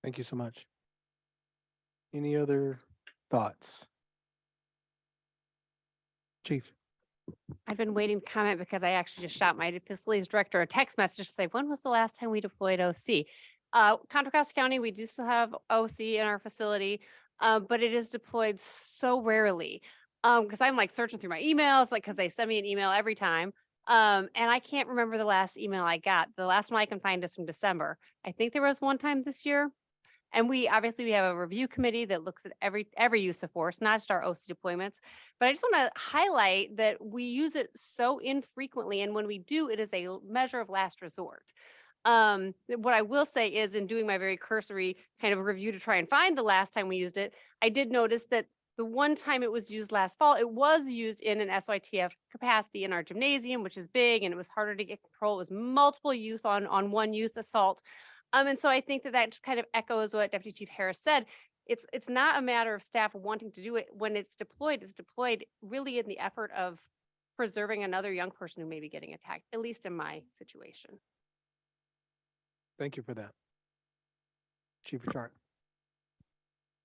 A: Thank you so much. Any other thoughts? Chief?
Q: I've been waiting to comment because I actually just shot my facilities director a text message to say, when was the last time we deployed OC? Contra Costa County, we do still have OC in our facility, but it is deployed so rarely. Because I'm like searching through my emails, like, because they send me an email every time. And I can't remember the last email I got. The last one I can find is from December. I think there was one time this year. And we obviously we have a review committee that looks at every use of force, not just our OC deployments. But I just want to highlight that we use it so infrequently, and when we do, it is a measure of last resort. What I will say is, in doing my very cursory kind of review to try and find the last time we used it, I did notice that the one time it was used last fall, it was used in an SYTF capacity in our gymnasium, which is big, and it was harder to get control. It was multiple youth on one youth assault. And so I think that just kind of echoes what Deputy Chief Harris said. It's not a matter of staff wanting to do it. When it's deployed really in the effort of preserving another young person who may be getting attacked, at least in my situation.
A: Thank you for that. Chief Richard?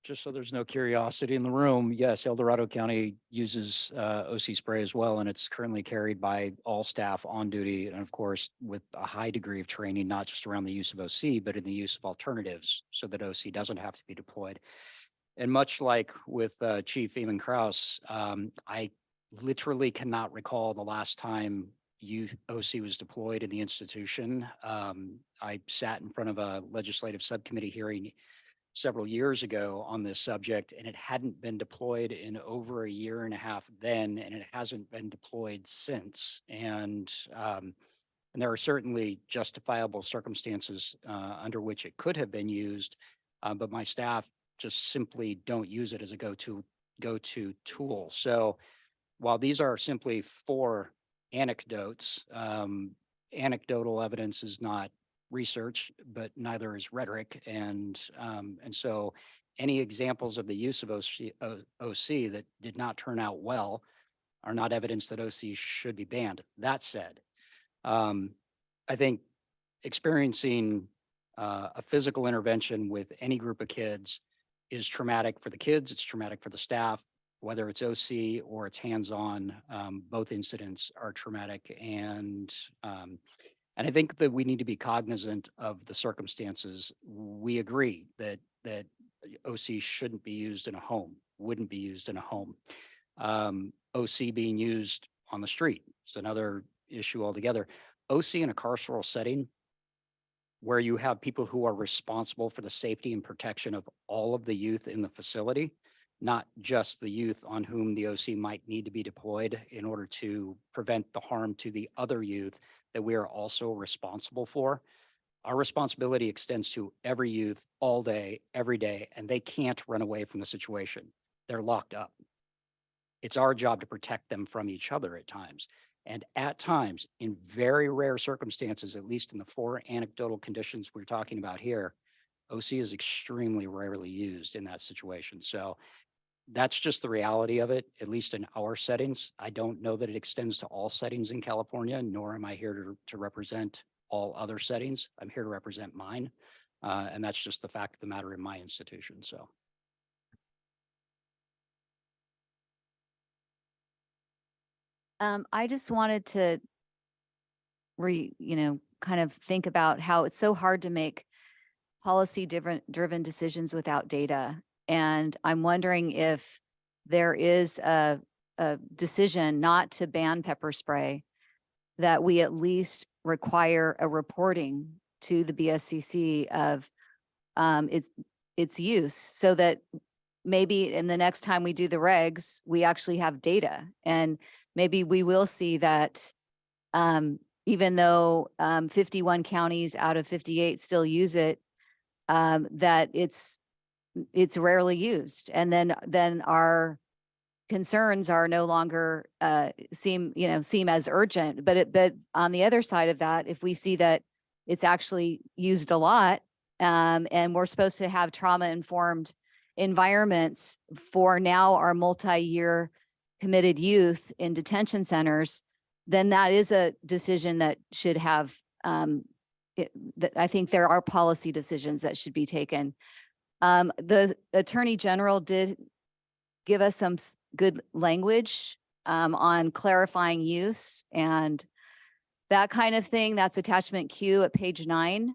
T: Just so there's no curiosity in the room, yes, El Dorado County uses OC spray as well, and it's currently carried by all staff on duty, and of course, with a high degree of training, not just around the use of OC, but in the use of alternatives, so that OC doesn't have to be deployed. And much like with Chief Eamon Kraus, I literally cannot recall the last time OC was deployed in the institution. I sat in front of a legislative subcommittee hearing several years ago on this subject, and it hadn't been deployed in over a year and a half then, and it hasn't been deployed since. And there are certainly justifiable circumstances under which it could have been used, but my staff just simply don't use it as a go-to tool. So while these are simply 4 anecdotes, anecdotal evidence is not research, but neither is rhetoric. And so any examples of the use of OC that did not turn out well are not evidence that OC should be banned. That said, I think experiencing a physical intervention with any group of kids is traumatic for the kids, it's traumatic for the staff, whether it's OC or it's hands-on, both incidents are traumatic. And I think that we need to be cognizant of the circumstances. We agree that OC shouldn't be used in a home, wouldn't be used in a home. OC being used on the street is another issue altogether. OC in a carceral setting where you have people who are responsible for the safety and protection of all of the youth in the facility, not just the youth on whom the OC might need to be deployed in order to prevent the harm to the other youth that we are also responsible for. Our responsibility extends to every youth all day, every day, and they can't run away from the situation. They're locked up. It's our job to protect them from each other at times. And at times, in very rare circumstances, at least in the 4 anecdotal conditions we're talking about here, OC is extremely rarely used in that situation. So that's just the reality of it, at least in our settings. I don't know that it extends to all settings in California, nor am I here to represent all other settings. I'm here to represent mine. And that's just the fact of the matter in my institution, so.
D: I just wanted to kind of think about how it's so hard to make policy driven decisions without data. And I'm wondering if there is a decision not to ban pepper spray, that we at least require a reporting to the BSCC of its use, so that maybe in the next time we do the regs, we actually have data. And maybe we will see that even though 51 counties out of 58 still use it, that it's rarely used. And then our concerns are no longer seem as urgent. But on the other side of that, if we see that it's actually used a lot, and we're supposed to have trauma-informed environments for now our multi-year committed youth in detention centers, then that is a decision that should have, I think there are policy decisions that should be taken. The Attorney General did give us some good language on clarifying use and that kind of thing. That's attachment Q at page 9.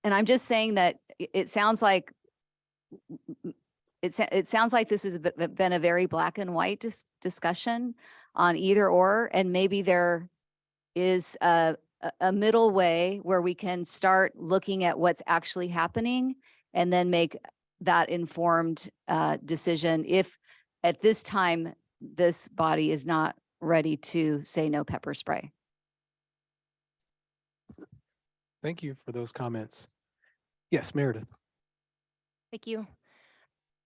D: And I'm just saying that it sounds like it sounds like this has been a very black and white discussion on either or, and maybe there is a middle way where we can start looking at what's actually happening and then make that informed decision if at this time this body is not ready to say no pepper spray.
A: Thank you for those comments. Yes, Meredith.
G: Thank you.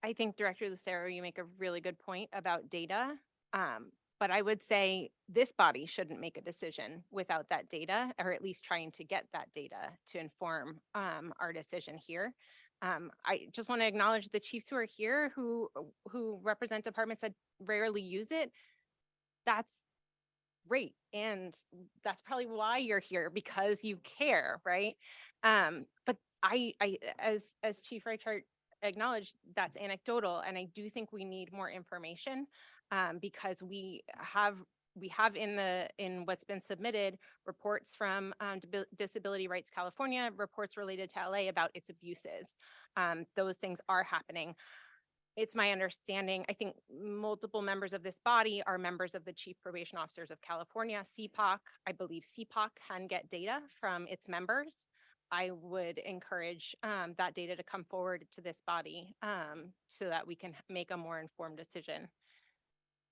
G: I think Director Lucero, you make a really good point about data. But I would say this body shouldn't make a decision without that data, or at least trying to get that data to inform our decision here. I just want to acknowledge the chiefs who are here who represent departments that rarely use it. That's great. And that's probably why you're here, because you care, right? But I as Chief Reichart acknowledged, that's anecdotal. And I do think we need more information because we have in what's been submitted reports from Disability Rights California, reports related to LA about its abuses. Those things are happening. It's my understanding, I think multiple members of this body are members of the Chief Probation Officers of California, CPOC. I believe CPOC can get data from its members. I would encourage that data to come forward to this body so that we can make a more informed decision.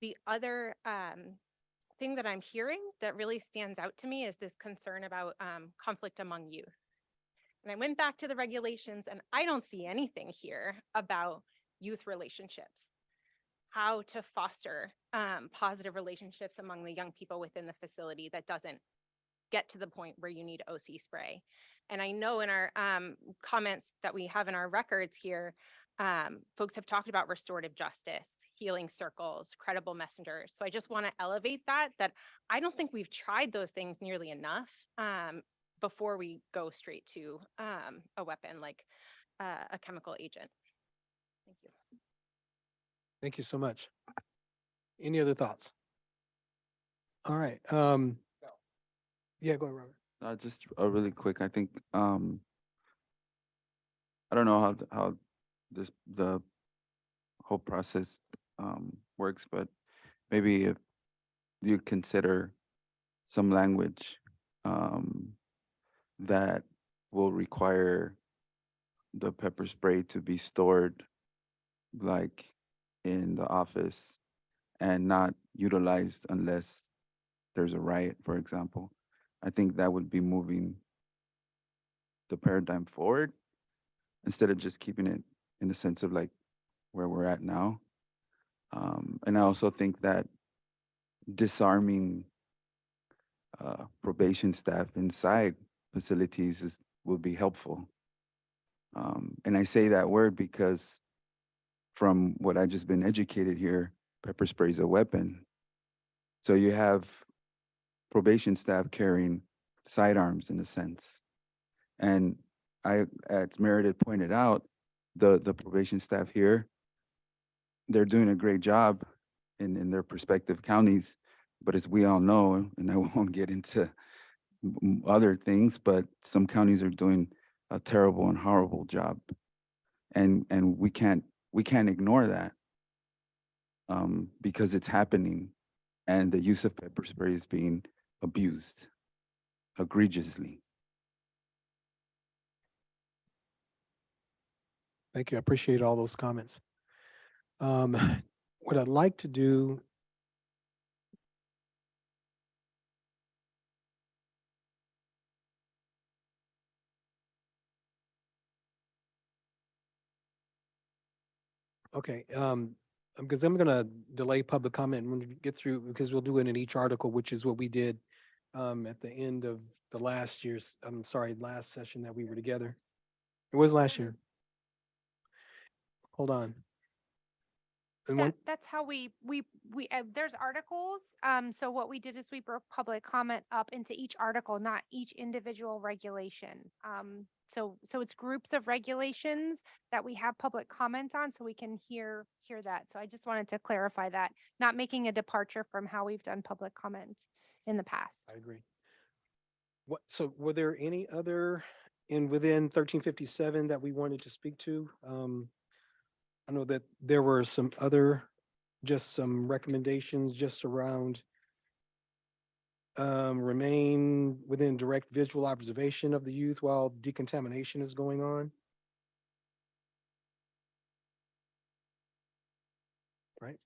G: The other thing that I'm hearing that really stands out to me is this concern about conflict among youth. And I went back to the regulations and I don't see anything here about youth relationships, how to foster positive relationships among the young people within the facility that doesn't get to the point where you need OC spray. And I know in our comments that we have in our records here, folks have talked about restorative justice, healing circles, credible messengers. So I just want to elevate that I don't think we've tried those things nearly enough before we go straight to a weapon like a chemical agent. Thank you.
A: Thank you so much. Any other thoughts? All right. Yeah, go ahead, Robert.
P: Just really quick. I think I don't know how the whole process works, but maybe if you consider some language that will require the pepper spray to be stored like in the office and not utilized unless there's a riot, for example. I think that would be moving the paradigm forward instead of just keeping it in the sense of like where we're at now. And I also think that disarming probation staff inside facilities will be helpful. And I say that word because from what I just been educated here, pepper spray is a weapon. So you have probation staff carrying sidearms in a sense. And as Meredith pointed out, the probation staff here, they're doing a great job in their respective counties. But as we all know, and I won't get into other things, but some counties are doing a terrible and horrible job. And we can't ignore that because it's happening and the use of pepper spray is being abused egregiously.
A: Thank you. I appreciate all those comments. What I'd like to do. Okay. because I'm gonna delay public comment when we get through, because we'll do it in each article, which is what we did at the end of the last year's, I'm sorry, last session that we were together. It was last year. Hold on. And one,
K: That's how there's articles. So what we did is we broke public comment up into each article, not each individual regulation. So it's groups of regulations that we have public comment on, so we can hear that. So I just wanted to clarify that, not making a departure from how we've done public comment in the past.
A: I agree. So were there any other within 1357 that we wanted to speak to? I know that there were some other, just some recommendations just around remain within direct visual observation of the youth while decontamination is going on. Right?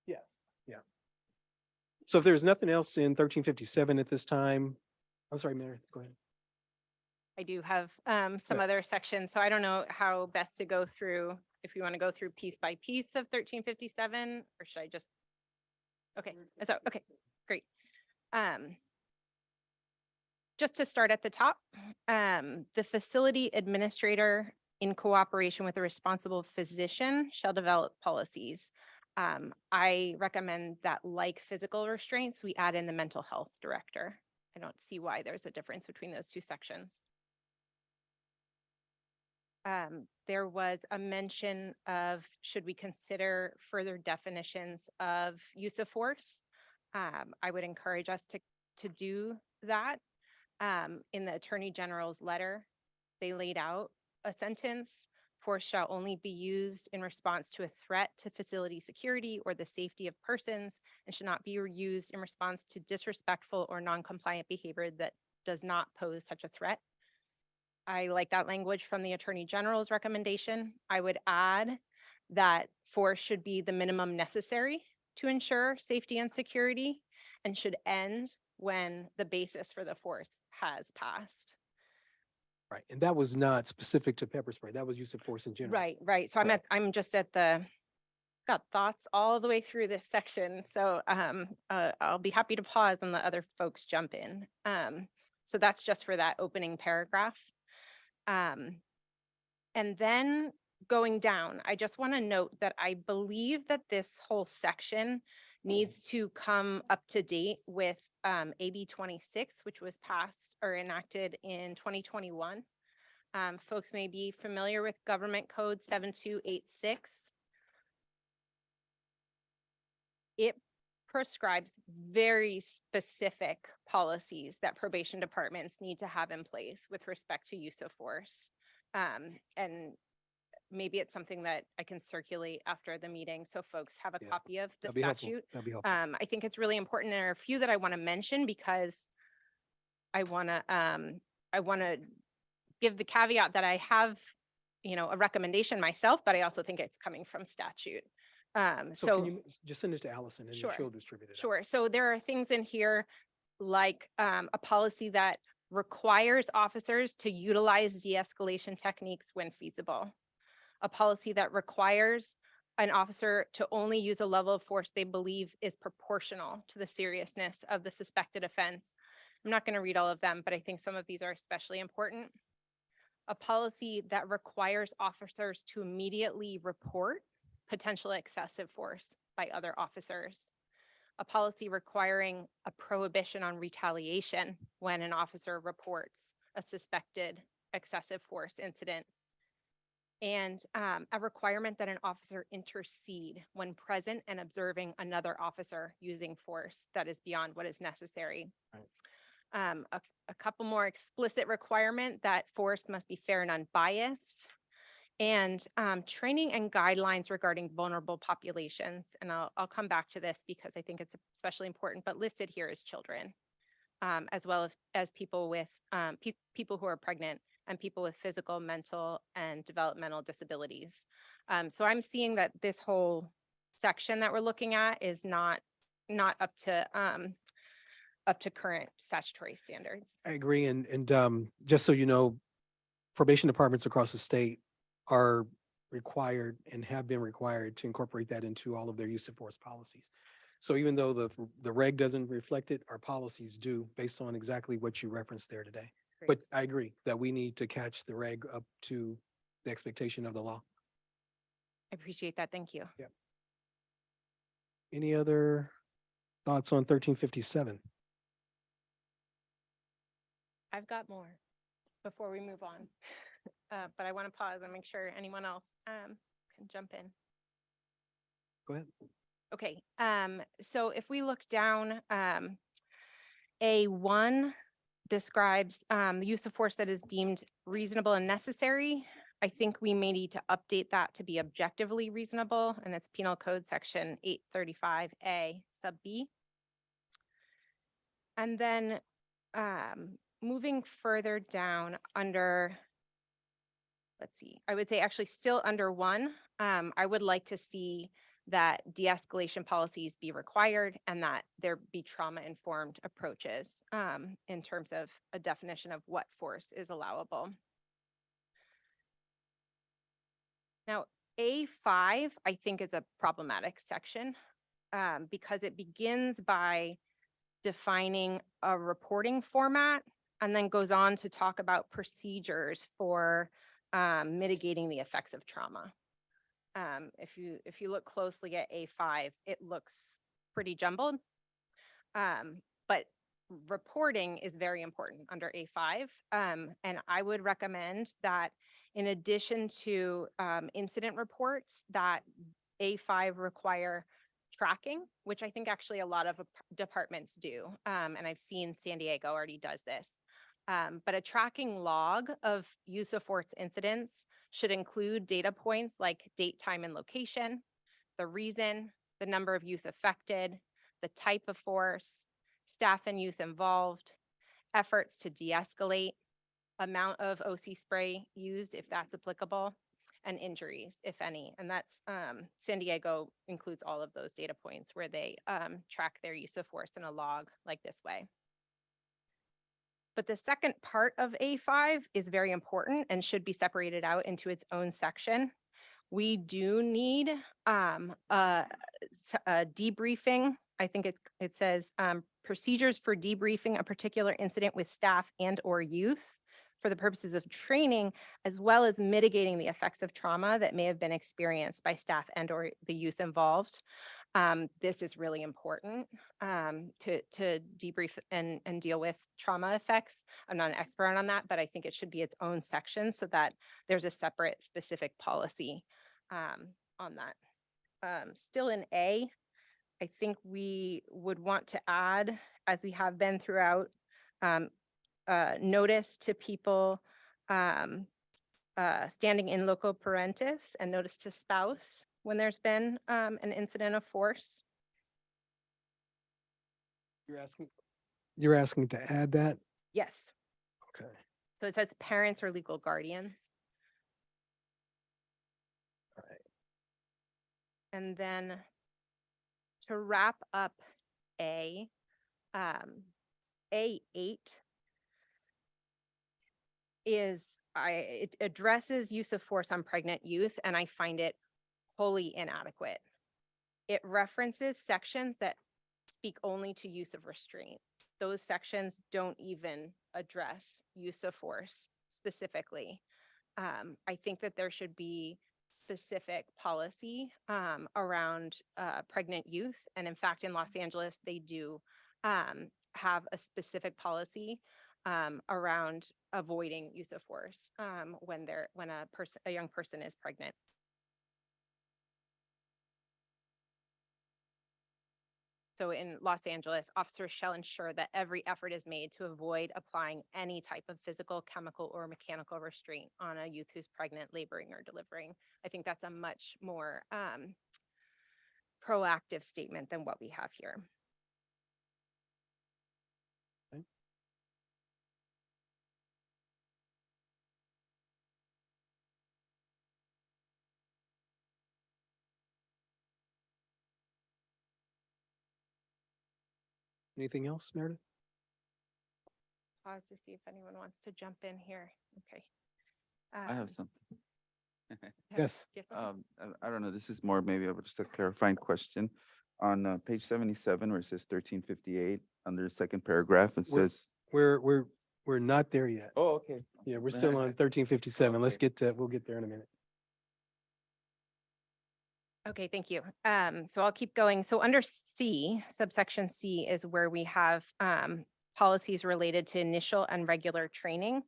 A: Yeah, yeah. So if there's nothing else in 1357 at this time, I'm sorry, Mary, go ahead.
E: I do have some
A: Right.
E: other sections, so I don't know how best to go through, if you want to go through piece by piece of 1357, or should I just? Okay, so, okay, great. Just to start at the top, the facility administrator, in cooperation with a responsible physician, shall develop policies. I recommend that, like physical restraints, we add in the mental health director. I don't see why there's a difference between those two sections. There was a mention of, should we consider further definitions of use of force? I would encourage us to do that. In the Attorney General's letter, they laid out a sentence: force shall only be used in response to a threat to facility security or the safety of persons, and should not be used in response to disrespectful or non-compliant behavior that does not pose such a threat. I like that language from the Attorney General's recommendation. I would add that force should be the minimum necessary to ensure safety and security, and should end when the basis for the force has passed.
A: Right. And that was not specific to pepper spray. That was use of force in general.
E: Right. So I'm just got thoughts all the way through this section. So I'll be happy to pause and let other folks jump in. So that's just for that opening paragraph. And then going down, I just want to note that I believe that this whole section needs to come up to date with AB 26, which was passed or enacted in 2021. Folks may be familiar with Government Code 7286. It prescribes very specific policies that probation departments need to have in place with respect to use of force. And maybe it's something that I can circulate after the meeting, so folks have a copy of the
A: That'd be helpful.
E: statute.
A: That'd be helpful.
E: I think it's really important. There are a few that I want to mention because I want to give the caveat that I have, a recommendation myself, but I also think it's coming from statute.
A: So can you just send it to Allison and
E: Sure.
A: she'll distribute it out.
E: Sure. So there are things in here like a policy that requires officers to utilize de-escalation techniques when feasible. A policy that requires an officer to only use a level of force they believe is proportional to the seriousness of the suspected offense. I'm not going to read all of them, but I think some of these are especially important. A policy that requires officers to immediately report potential excessive force by other officers. A policy requiring a prohibition on retaliation when an officer reports a suspected excessive force incident. And a requirement that an officer intercede when present and observing another officer using force that is beyond what is necessary. Right. A couple more explicit requirement that force must be fair and unbiased. And training and guidelines regarding vulnerable populations. And I'll come back to this because I think it's especially important, but listed here is children, as well as people with people who are pregnant and people with physical, mental, and developmental disabilities. So I'm seeing that this whole section that we're looking at is not up to up to current statutory standards.
A: I agree. And just so you know, probation departments across the state are required and have been required to incorporate that into all of their use of force policies. So even though the reg doesn't reflect it, our policies do, based on exactly what you referenced there today. But I agree that we need to catch the reg up to the expectation of the law.
E: I appreciate that. Thank you.
A: Yeah. Any other thoughts on 1357?
E: I've got more before we move on. But I want to pause and make sure anyone else can jump in.
A: Go ahead.
E: Okay, so if we look down, A1 describes the use of force that is deemed reasonable and necessary. I think we may need to update that to be objectively reasonable, and it's Penal Code Section 835A sub B. And then moving further down under, let's see, I would say actually still under 1, I would like to see that de-escalation policies be required and that there be trauma-informed approaches in terms of a definition of what force is allowable. Now, A5, I think, is a problematic section because it begins by defining a reporting format and then goes on to talk about procedures for mitigating the effects of trauma. If you look closely at A5, it looks pretty jumbled, but reporting is very important under A5. And I would recommend that in addition to incident reports, that A5 require tracking, which I think actually a lot of departments do. And I've seen San Diego already does this. But a tracking log of use of force incidents should include data points like date, time, and location, the reason, the number of youth affected, the type of force, staff and youth involved, efforts to de-escalate, amount of OC spray used if that's applicable, and injuries, if any. And that's San Diego includes all of those data points where they track their use of force in a log like this way. But the second part of A5 is very important and should be separated out into its own section. We do need a debriefing. I think it says procedures for debriefing a particular incident with staff and or youth for the purposes of training, as well as mitigating the effects of trauma that may have been experienced by staff and or the youth involved. This is really important to debrief and deal with trauma effects. I'm not an expert on that, but I think it should be its own section so that there's a separate specific policy on that. Still in A, I think we would want to add, as we have been throughout, notice to people standing in loco parentis and notice to spouse when there's been an incident of force.
A: You're asking to add that?
E: Yes.
A: Okay.
E: So it says parents or legal guardians.
A: All right.
E: And then to wrap up A, A8 it addresses use of force on pregnant youth, and I find it wholly inadequate. It references sections that speak only to use of restraint. Those sections don't even address use of force specifically. I think that there should be specific policy around pregnant youth. And in fact, in Los Angeles, they do have a specific policy around avoiding use of force when a young person is pregnant. So in Los Angeles, officers shall ensure that every effort is made to avoid applying any type of physical, chemical, or mechanical restraint on a youth who's pregnant, laboring, or delivering. I think that's a much more proactive statement than what we have here.
A: Okay. Anything else, Meredith?
E: pause to see if anyone wants to jump in here. Okay.
P: I have
E: Um,
P: something.
A: Yes.
E: do you have something?
P: I don't know, this is more maybe of just a clarifying question. On page 77, where it says 1358, under the second paragraph, it
A: We're-
P: says,
A: We're not there yet.
P: oh, okay.
A: Yeah, we're still on 1357. Let's
P: Okay.
A: get to, we'll get there in a minute.
E: Okay, thank you. So I'll keep going. So under C, subsection C is where we have policies related to initial and regular training.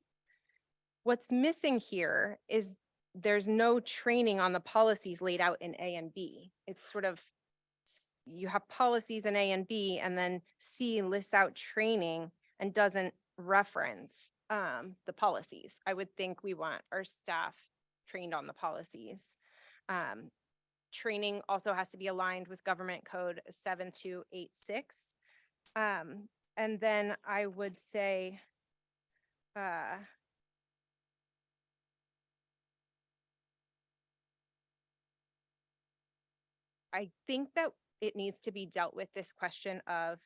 E: What's missing here is there's no training on the policies laid out in A and B. It's sort of, you have policies in A and B, and then C lists out training and doesn't reference the policies. I would think we want our staff trained on the policies. Training also has to be aligned with Government Code 7286. And then I would say, I think that it needs to be dealt with this question of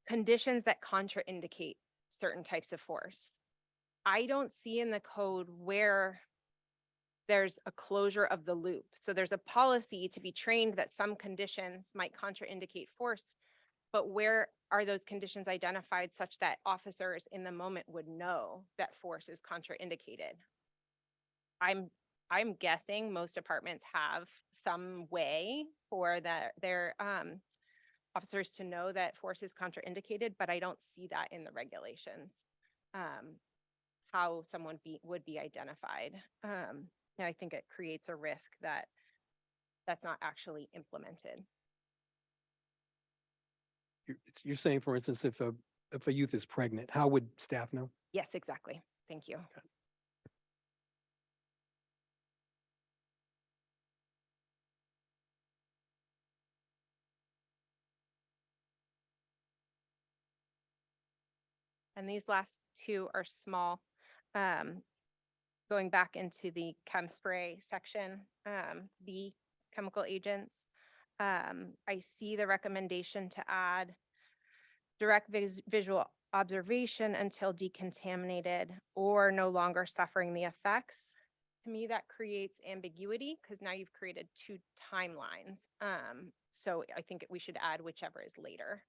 E: conditions that contraindicate certain types of force. I don't see in the code where there's a closure of the loop. So there's a policy to be trained that some conditions might contraindicate force, but where are those conditions identified such that officers in the moment would know that force is contraindicated? I'm guessing most departments have some way for their officers to know that force is contraindicated, but I don't see that in the regulations. How someone would be identified. And I think it creates a risk that that's not actually implemented.
A: You're saying, for instance, if a youth is pregnant, how would staff know?
E: Yes, exactly. Thank you. And these last two are small. Going back into the chem spray section, B, chemical agents. I see the recommendation to add direct visual observation until decontaminated or no longer suffering the effects. To me, that creates ambiguity because now you've created two timelines. So I think we should add whichever is later.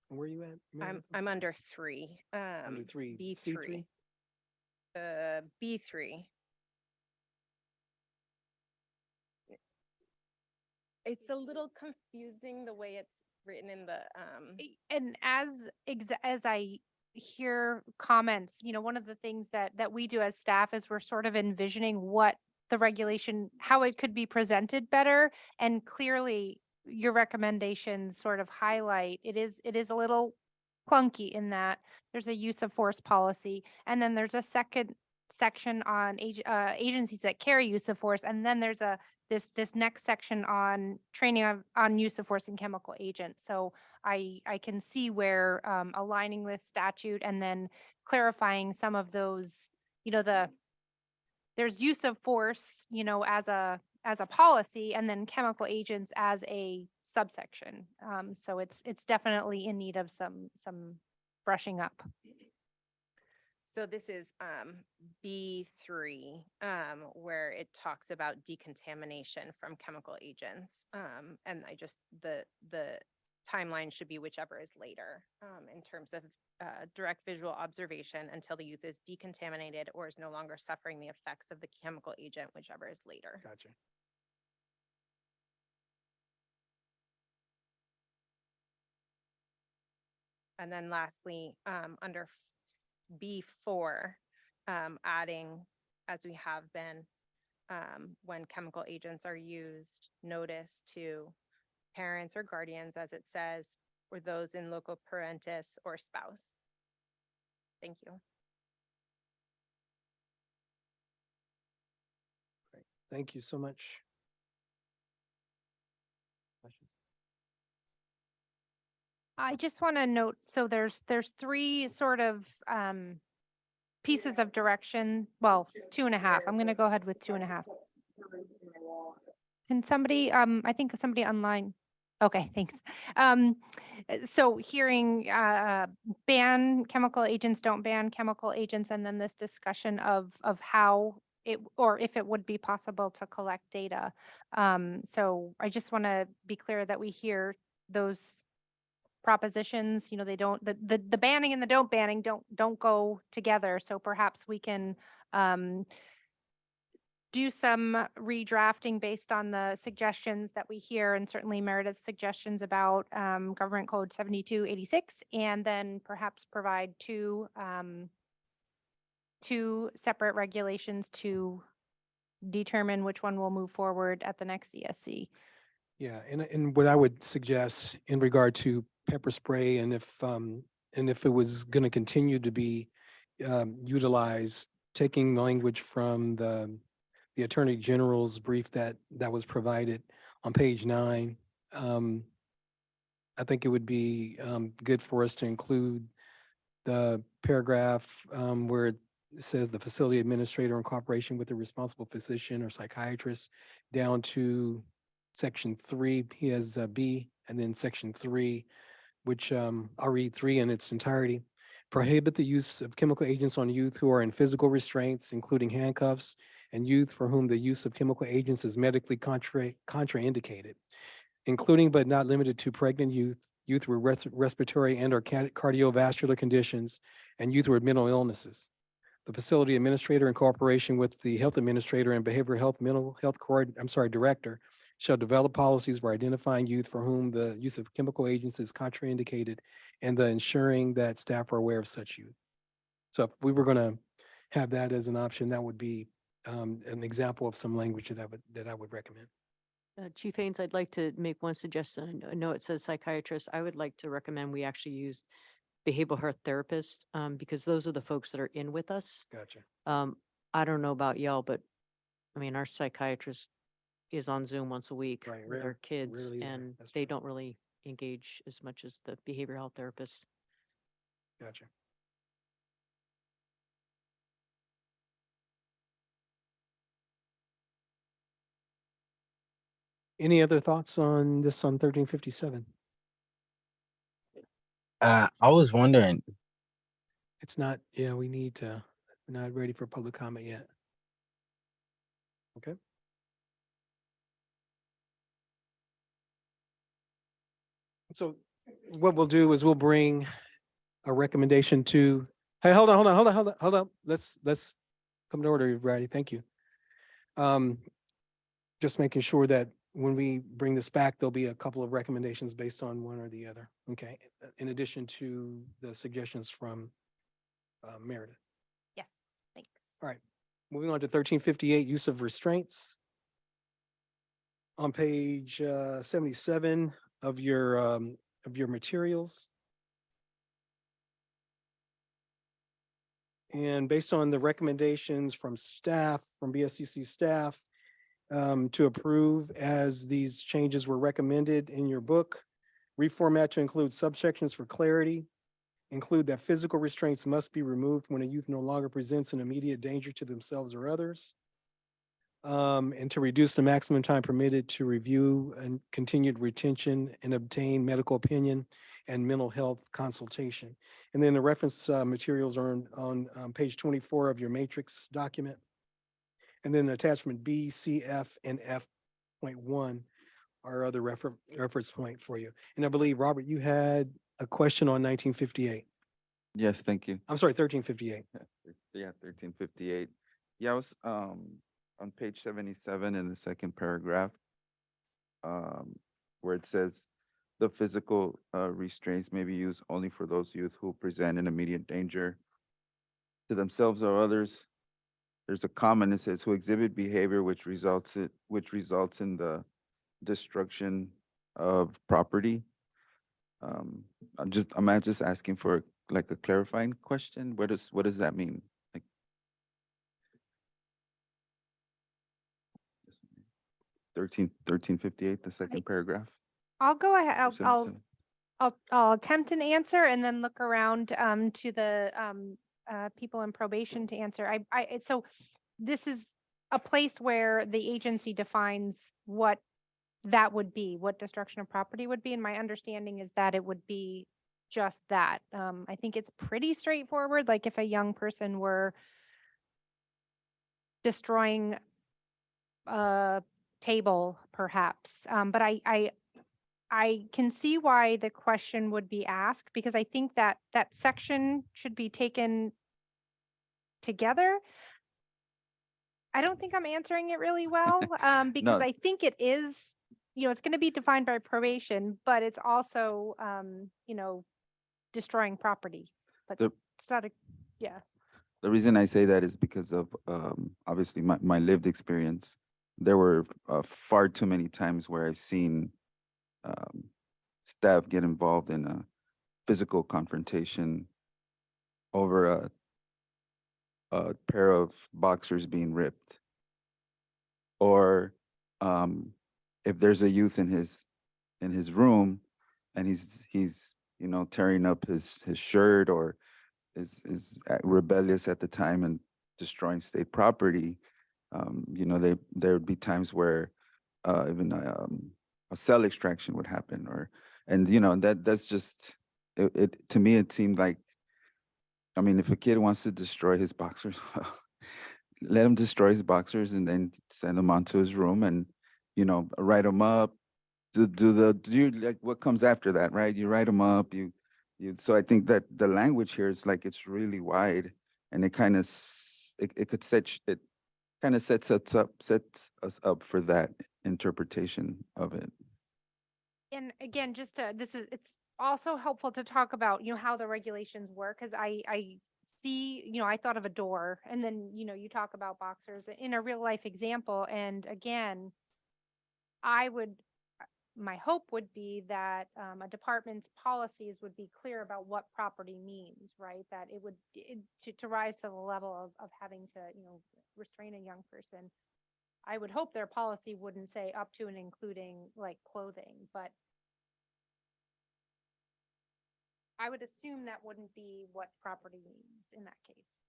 A: Where are you at? Meredith?
E: I'm under 3.
A: Under 3,
E: B3.
A: C3?
E: B3. It's a little confusing the way it's written in the
K: And as I hear comments, one of the things that we do as staff is we're sort of envisioning what the regulation, how it could be presented better. And clearly your recommendations sort of highlight, it is a little clunky in that there's a use of force policy. And then there's a second section on agencies that carry use of force. And then there's this next section on training on use of force and chemical agents. So I can see where aligning with statute and then clarifying some of those, there's use of force, as a policy, and then chemical agents as a subsection. So it's definitely in need of some brushing up.
E: So this is B3, where it talks about decontamination from chemical agents. And the timeline should be whichever is later in terms of direct visual observation until the youth is decontaminated or is no longer suffering the effects of the chemical agent, whichever is later.
A: Gotcha.
E: And then lastly, under B4, adding, as we have been, when chemical agents are used, notice to parents or guardians, as it says, or those in loco parentis or spouse. Thank you.
A: Great. Thank you so much. Questions?
K: I just want to note, so there's 3 sort of pieces of direction. Well, 2.5. I'm going to go ahead with 2.5. Can somebody, I think somebody online. Okay, thanks. So hearing ban chemical agents, don't ban chemical agents, and then this discussion of how it, or if it would be possible to collect data. So I just want to be clear that we hear those propositions, you know, they don't, the banning and the don't banning don't go together. So perhaps we can do some redrafting based on the suggestions that we hear, and certainly Meredith's suggestions about Government Code 7286, and then perhaps provide two separate regulations to determine which one will move forward at the next ESC.
A: Yeah, and what I would suggest in regard to pepper spray, and if it was going to continue to be utilized, taking the language from the Attorney General's brief that was provided on page 9, I think it would be good for us to include the paragraph where it says the facility administrator in cooperation with the responsible physician or psychiatrist, down to section 3. He has B, and then section 3, which I'll read 3 in its entirety. Prohibit the use of chemical agents on youth who are in physical restraints, including handcuffs, and youth for whom the use of chemical agents is medically contraindicated, including but not limited to pregnant youth, youth with respiratory and or cardiovascular conditions, and youth with mental illnesses. The facility administrator, in cooperation with the health administrator and behavioral health mental health director, shall develop policies for identifying youth for whom the use of chemical agents is contraindicated, and the ensuring that staff are aware of such youth. So if we were going to have that as an option, that would be an example of some language that I would recommend.
F: Chief Haynes, I'd like to make one suggestion. I know it says psychiatrist. I would like to recommend we actually use behavioral health therapists, because those are the folks that are in with us.
A: Gotcha.
F: I don't know about y'all, but I mean, our psychiatrist is on Zoom once a week
A: Right,
F: with our kids,
A: rarely there.
F: and
A: That's
F: they
A: true.
F: don't really engage as much as the behavioral health therapists.
A: Gotcha. Any other thoughts on this on 1357?
H: I was wondering,
A: It's not, yeah, we're not ready for public comment yet. Okay. So what we'll do is we'll bring a recommendation to, hey, hold on. Let's come to order, everybody. Thank you. Just making sure that when we bring this back, there'll be a couple of recommendations based on one or the other. Okay. In addition to the suggestions from Meredith.
K: Yes, thanks.
A: All right. Moving on to 1358, use of restraints. On page 77 of your materials. And based on the recommendations from staff, from BSCC staff, to approve as these changes were recommended in your book, reformat to include subsections for clarity, include that physical restraints must be removed when a youth no longer presents an immediate danger to themselves or others, and to reduce the maximum time permitted to review and continued retention and obtain medical opinion and mental health consultation. And then the reference materials are on page 24 of your matrix document. And then attachment B, C, F, and F.1 are other reference point for you. And I believe, Robert, you had a question on 1958.
P: Yes, thank you.
A: I'm sorry, 1358.
P: Yeah, 1358. Yeah, I was on page 77 in the second paragraph, where it says the physical restraints may be used only for those youth who present an immediate danger to themselves or others. There's a comment that says who exhibit behavior which results in the destruction of property. I'm just asking for like a clarifying question. What does that mean? Like 1358, the second paragraph.
K: I'll go ahead.
P: Or 77.
K: I'll attempt an answer and then look around to the people in probation to answer. So this is a place where the agency defines what that would be, what destruction of property would be. And my understanding is that it would be just that. I think it's pretty straightforward. Like if a young person were destroying a table, perhaps. But I can see why the question would be asked, because I think that that section should be taken together. I don't think I'm answering it really well, because
P: No.
K: I think it is, it's going to be defined by probation, but it's also, destroying property. But
P: The,
K: it's not a, yeah.
P: the reason I say that is because of obviously my lived experience. There were far too many times where I've seen um, staff get involved in a physical confrontation over a pair of boxers being ripped, or if there's a youth in his room and he's tearing up his shirt, or is rebellious at the time and destroying state property. There would be times where even a cell extraction would happen, and that's just it. To me, it seemed like, I mean, if a kid wants to destroy his boxers, let him destroy his boxers and then send him onto his room and write them up. Do like what comes after that, right? You write them up. So I think that the language here is like it's really wide, and it kind of it could set it kind of sets us up for that interpretation of it.
K: And again, it's also helpful to talk about, how the regulations work, because I see, I thought of a door, and then, you talk about boxers in a real life example. And again, my hope would be that a department's policies would be clear about what property means, right? That it would, to rise to the level of having to, restrain a young person. I would hope their policy wouldn't say up to and including like clothing, but I would assume that wouldn't be what property means in that case.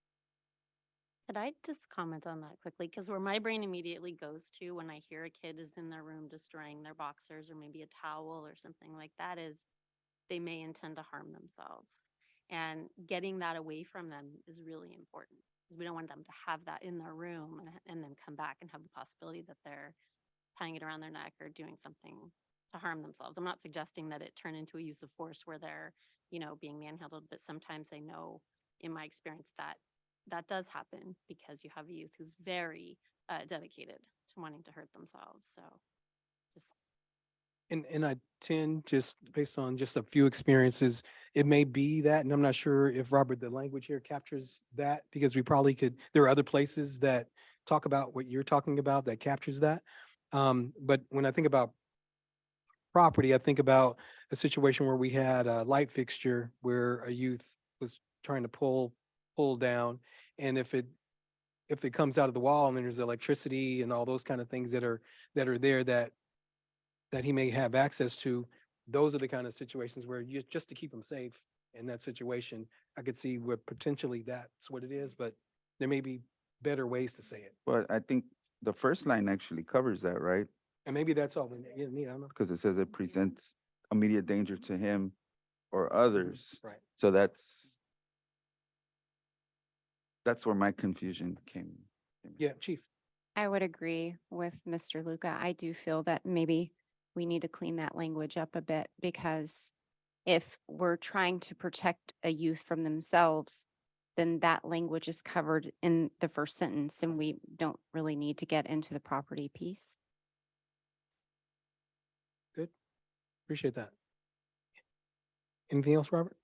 N: Could I just comment on that quickly? Because where my brain immediately goes to when I hear a kid is in their room destroying their boxers or maybe a towel or something like that is they may intend to harm themselves. And getting that away from them is really important, because we don't want them to have that in their room and then come back and have the possibility that they're tying it around their neck or doing something to harm themselves. I'm not suggesting that it turn into a use of force where they're, being manhandled, but sometimes I know in my experience that that does happen because you have a youth who's very dedicated to wanting to hurt themselves. So just.
A: And I tend, just based on just a few experiences, it may be that, and I'm not sure if, Robert, the language here captures that, because we probably could, there are other places that talk about what you're talking about that captures that. But when I think about property, I think about a situation where we had a light fixture where a youth was trying to pull down. And if it comes out of the wall and then there's electricity and all those kind of things that are there that he may have access to, those are the kind of situations where you, just to keep him safe in that situation, I could see where potentially that's what it is, but there may be better ways to say it.
P: But I think the first line actually covers that, right?
A: And maybe that's all we need, I don't know.
P: Because it says it presents immediate danger to him or others.
A: Right.
P: So that's where my confusion came.
A: Yeah, Chief.
I: I would agree with Mr. Luca. I do feel that maybe we need to clean that language up a bit, because if we're trying to protect a youth from themselves, then that language is covered in the first sentence, and we don't really need to get into the property piece.
A: Good. Appreciate that. Anything else, Robert?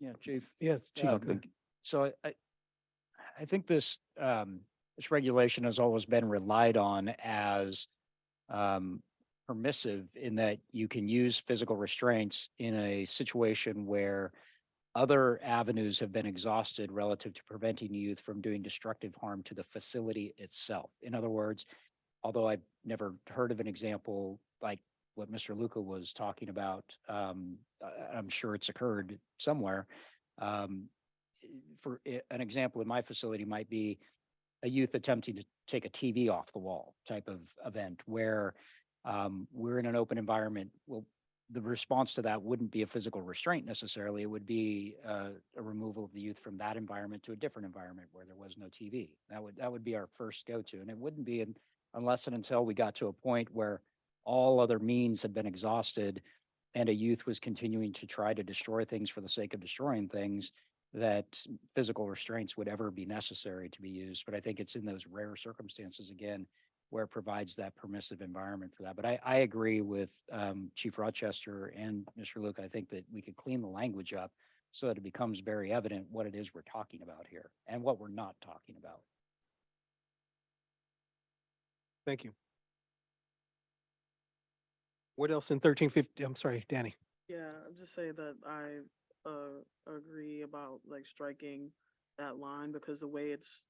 T: Yeah, Chief.
A: Yes, Chief. go ahead.
T: So I think this regulation has always been relied on as permissive, in that you can use physical restraints in a situation where other avenues have been exhausted relative to preventing youth from doing destructive harm to the facility itself. In other words, although I've never heard of an example like what Mr. Luca was talking about, I'm sure it's occurred somewhere. For an example, in my facility might be a youth attempting to take a TV off the wall type of event, where We're in an open environment. Well, the response to that wouldn't be a physical restraint necessarily. It would be a removal of the youth from that environment to a different environment where there was no TV. That would be our first go-to, and it wouldn't be unless and until we got to a point where all other means had been exhausted and a youth was continuing to try to destroy things for the sake of destroying things, that physical restraints would ever be necessary to be used. But I think it's in those rare circumstances, again, where it provides that permissive environment for that. But I agree with Chief Rochester and Mr. Luke. I think that we could clean the language up so that it becomes very evident what it is we're talking about here and what we're not talking about.
A: Thank you. What else in 1350? I'm sorry, Danny.
S: Yeah, I'll just say that I agree about like striking that line because the way it's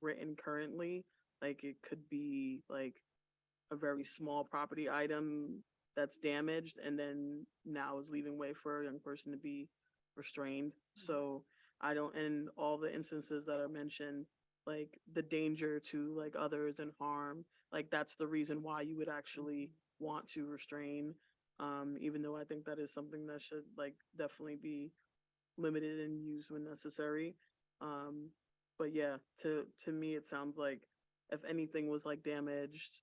S: written currently, like it could be like a very small property item that's damaged and then now is leaving way for a young person to be restrained. So I don't, in all the instances that are mentioned, like the danger to like others and harm, like that's the reason why you would actually want to restrain. Even though I think that is something that should like definitely be limited and used when necessary. But yeah, to me, it sounds like if anything was like damaged,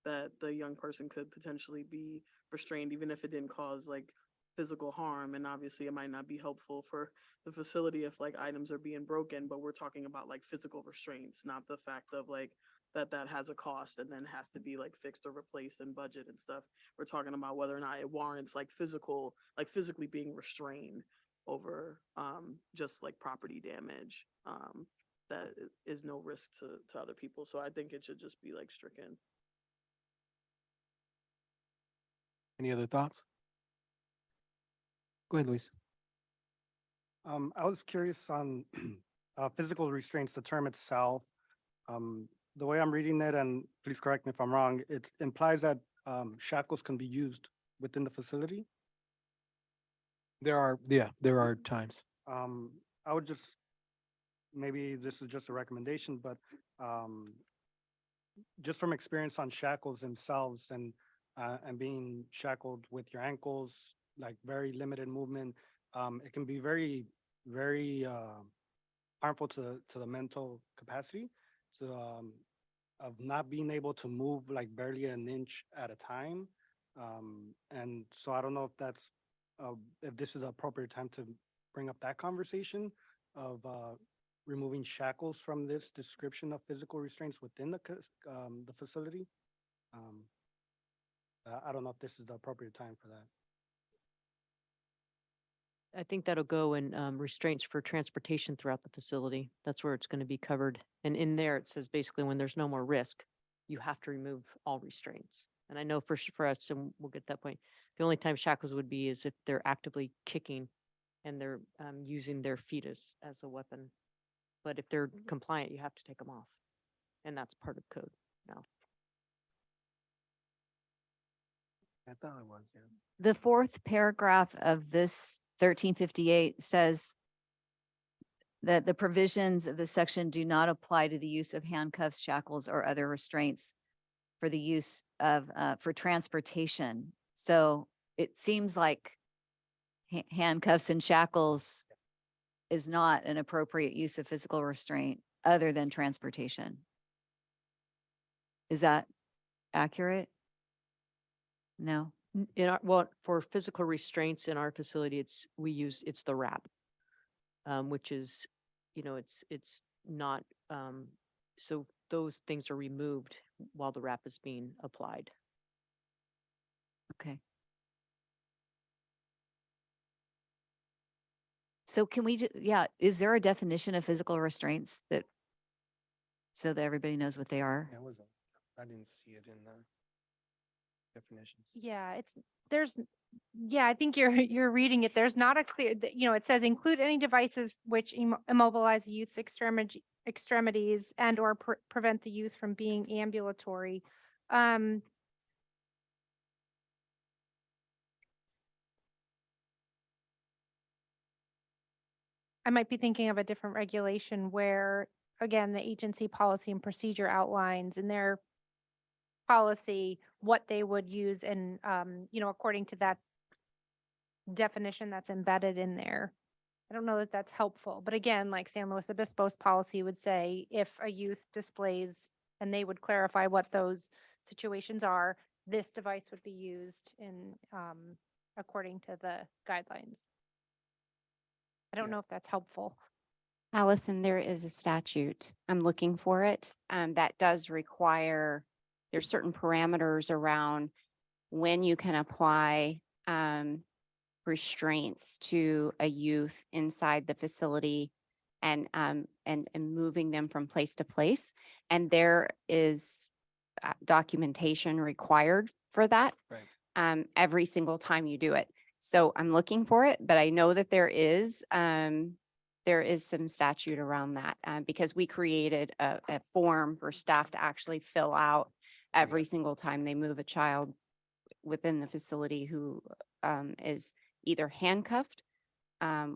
S: that the young person could potentially be restrained, even if it didn't cause like physical harm. And obviously it might not be helpful for the facility if like items are being broken, but we're talking about like physical restraints, not the fact of like that has a cost and then has to be like fixed or replaced and budget and stuff. We're talking about whether or not it warrants like physically being restrained over just like property damage that is no risk to other people. So I think it should just be like stricken.
A: Any other thoughts? Go ahead, Luis.
C: I was curious on physical restraints, the term itself. The way I'm reading it, and please correct me if I'm wrong, it implies that shackles can be used within the facility.
A: There are times.
C: I would just, maybe this is just a recommendation, but just from experience on shackles themselves and being shackled with your ankles, like very limited movement, it can be very, very harmful to the mental capacity of not being able to move like barely an inch at a time. And so I don't know if this is the appropriate time to bring up that conversation of removing shackles from this description of physical restraints within the facility. I don't know if this is the appropriate time for that.
F: I think that'll go in restraints for transportation throughout the facility. That's where it's going to be covered. And in there, it says basically when there's no more risk, you have to remove all restraints. And I know for us, and we'll get to that point, the only time shackles would be is if they're actively kicking and they're using their feet as a weapon. But if they're compliant, you have to take them off. And that's part of code now.
A: I thought it was, yeah.
D: The fourth paragraph of this 1358 says that the provisions of the section do not apply to the use of handcuffs, shackles, or other restraints for the use of, for transportation. So it seems like handcuffs and shackles is not an appropriate use of physical restraint other than transportation. Is that accurate? No.
F: For physical restraints in our facility, it's the wrap, which is, it's not, so those things are removed while the wrap is being applied.
D: Okay. So can we, is there a definition of physical restraints so that everybody knows what they are?
A: I didn't see it in the definitions.
K: Yeah, I think you're reading it. There's not a clear, it says include any devices which immobilize the youth's extremities and or prevent the youth from being ambulatory. I might be thinking of a different regulation where, again, the agency policy and procedure outlines in their policy what they would use and, according to that definition that's embedded in there. I don't know that that's helpful, but again, like San Luis Obispo's policy would say, if a youth displays, and they would clarify what those situations are, this device would be used in, according to the guidelines. I don't know if that's helpful.
I: Allison, there is a statute. I'm looking for it. That does require, there's certain parameters around when you can apply restraints to a youth inside the facility and moving them from place to place. And there is documentation required for that.
A: Right.
I: Every single time you do it. So I'm looking for it, but I know that there is some statute around that because we created a form for staff to actually fill out every single time they move a child within the facility who is either handcuffed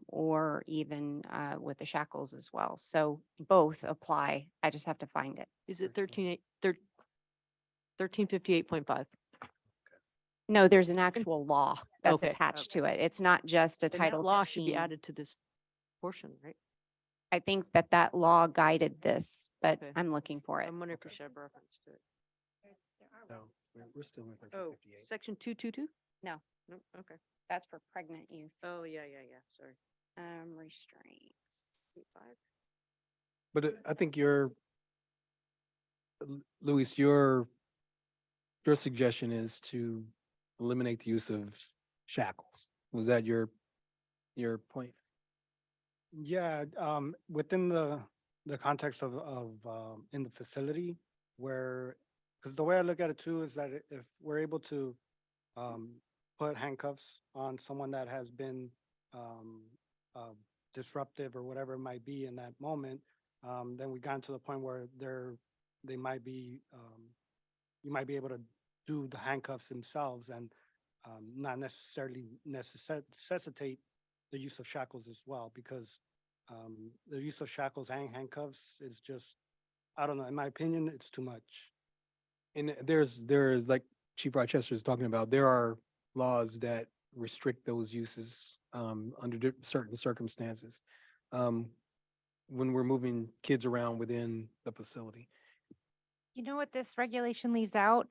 I: or even with the shackles as well. So both apply. I just have to find it.
F: Is it 1358.5?
I: No, there's an actual law that's
F: Okay,
I: attached to it. It's not just a
F: Then that
I: Title
F: law should be
I: 15.
F: added to this portion, right?
I: I think that law guided this, but
F: Okay.
I: I'm looking for it.
F: I'm wondering if we should have reference to it.
A: No, we're still in
F: Oh,
A: 1358.
F: section 222?
I: No,
F: No, okay.
I: that's for pregnant youth.
F: Oh, yeah, sorry.
I: Restraints.
A: But I think Luis, your suggestion is to eliminate the use of shackles. Was that your point?
C: Yeah, within the context of in the facility where, because the way I look at it too is that if we're able to put handcuffs on someone that has been disruptive or whatever it might be in that moment, then we got to the point where they might be you might be able to do the handcuffs themselves and not necessarily necessitate the use of shackles as well, because the use of shackles and handcuffs is just, I don't know, in my opinion, it's too much.
A: And there's like Chief Rochester is talking about, there are laws that restrict those uses under certain circumstances when we're moving kids around within the facility.
K: You know what this regulation leaves out?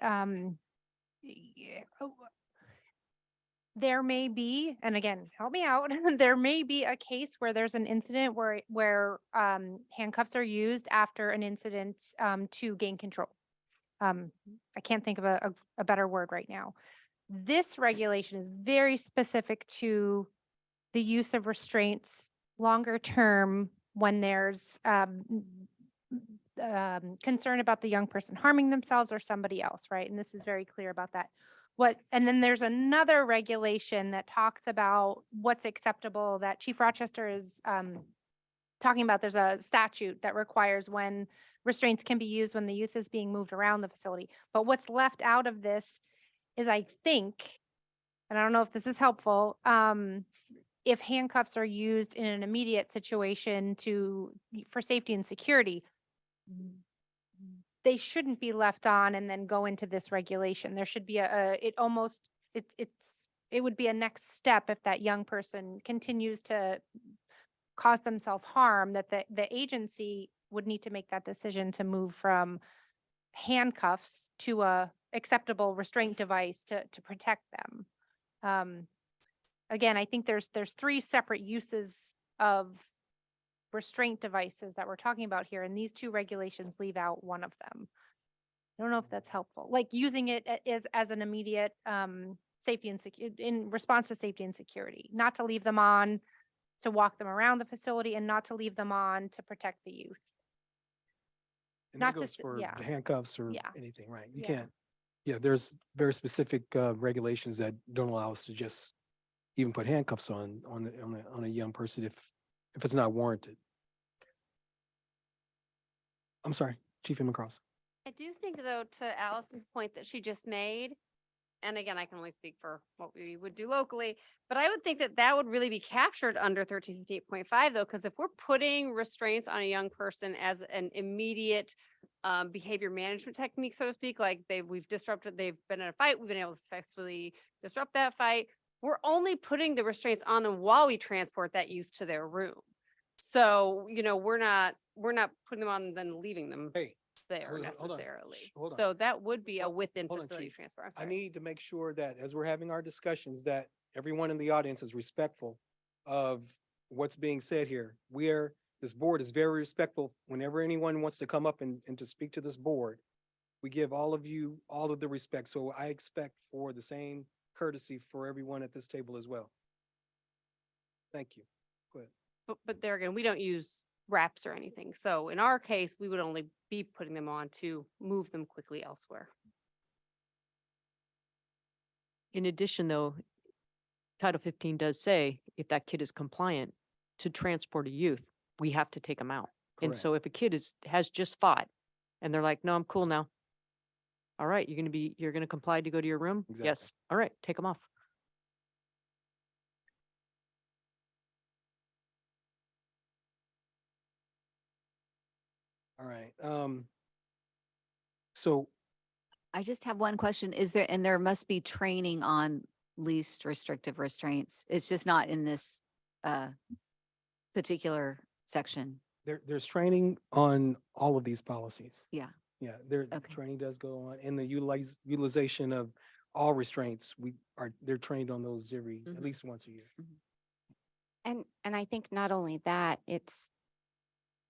K: There may be, and again, help me out, there may be a case where there's an incident where handcuffs are used after an incident to gain control. I can't think of a better word right now. This regulation is very specific to the use of restraints longer term when there's concern about the young person harming themselves or somebody else, right? And this is very clear about that. And then there's another regulation that talks about what's acceptable that Chief Rochester is talking about. There's a statute that requires when restraints can be used when the youth is being moved around the facility. But what's left out of this is, I think, and I don't know if this is helpful, if handcuffs are used in an immediate situation for safety and security, they shouldn't be left on and then go into this regulation. There should be it would be a next step if that young person continues to cause themselves harm, that the agency would need to make that decision to move from handcuffs to a acceptable restraint device to protect them. Again, I think there's 3 separate uses of restraint devices that we're talking about here, and these 2 regulations leave out one of them. I don't know if that's helpful, like using it as an immediate safety and in response to safety and security, not to leave them on to walk them around the facility and not to leave them on to protect the youth.
A: And
K: Not
A: that
K: to
A: goes
K: s-
A: for
K: yeah.
A: the handcuffs or
K: Yeah.
A: anything, right? You
K: Yeah.
A: can't, there's very specific regulations that don't allow us to just even put handcuffs on a young person if it's not warranted. I'm sorry, Chief Cross.
Q: I do think though, to Allison's point that she just made, and again, I can only speak for what we would do locally, but I would think that would really be captured under 1358.5 though, because if we're putting restraints on a young person as an immediate behavior management techniques, so to speak, like we've been in a fight, we've been able to successfully disrupt that fight. We're only putting the restraints on them while we transport that youth to their room. So, we're not putting them on and then leaving them
A: Hey,
Q: there
A: hold on,
Q: necessarily.
A: hold on.
Q: So that would be a within
A: hold on,
Q: facility
A: Chief.
Q: transfer. I'm
A: I
Q: sorry.
A: need to make sure that as we're having our discussions, that everyone in the audience is respectful of what's being said here. This board is very respectful. Whenever anyone wants to come up and to speak to this board, we give all of you all of the respect. So I expect for the same courtesy for everyone at this table as well. Thank you. Go ahead.
Q: But there again, we don't use wraps or anything. So in our case, we would only be putting them on to move them quickly elsewhere.
F: In addition, though, Title 15 does say if that kid is compliant to transport a youth, we have to take them out. And
A: Correct.
F: so if a kid has just fought and they're like, no, I'm cool now. All right, you're going to comply to go to your room?
A: Exactly.
F: Yes. All right, take them off.
A: All right. So
D: I just have one question. There must be training on least restrictive restraints. It's just not in this particular section.
A: there's training on all of these policies.
D: Yeah.
A: Yeah,
D: Okay.
A: training does go on, and the utilization of all restraints, they're trained on those at least once a year.
I: And I think not only that, it's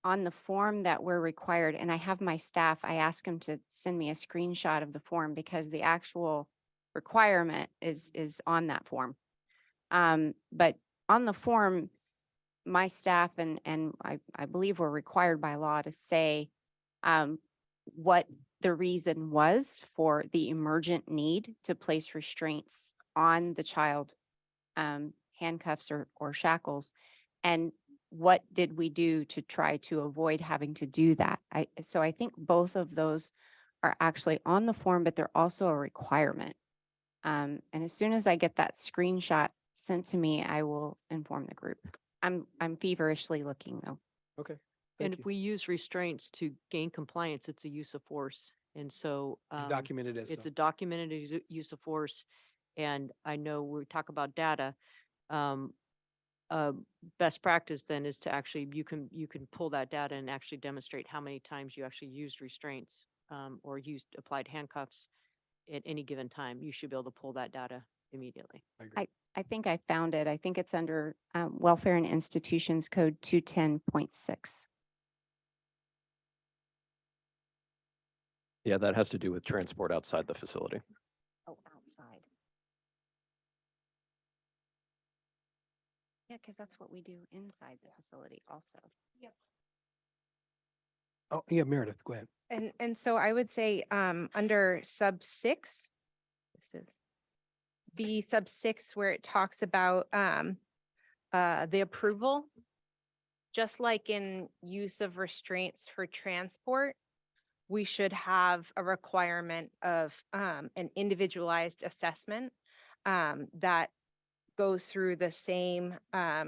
I: on the form that we're required, and I have my staff, I ask them to send me a screenshot of the form because the actual requirement is on that form. But on the form, my staff and I believe we're required by law to say what the reason was for the emergent need to place restraints on the child, handcuffs or shackles, and what did we do to try to avoid having to do that? So I think both of those are actually on the form, but they're also a requirement. And as soon as I get that screenshot sent to me, I will inform the group. I'm feverishly looking though.
A: Okay.
F: And
A: Thank
F: if
A: you.
F: we use restraints to gain compliance, it's a use of force. And so
A: Documented as
F: it's
A: so.
F: a documented use of force. And I know we talk about data. Best practice then is to actually, you can pull that data and actually demonstrate how many times you actually used restraints or applied handcuffs at any given time. You should be able to pull that data immediately.
A: I agree.
I: I think I found it. I think it's under Welfare and Institutions Code 210.6.
J: Yeah, that has to do with transport outside the facility.
I: Oh, outside. Yeah, because that's what we do inside the facility also.
A: Oh, yeah, Meredith, go ahead.
E: And so I would say, under sub 6, this is B sub 6, where it talks about, the approval, just like in use of restraints for transport, we should have a requirement of, an individualized assessment, that goes through the same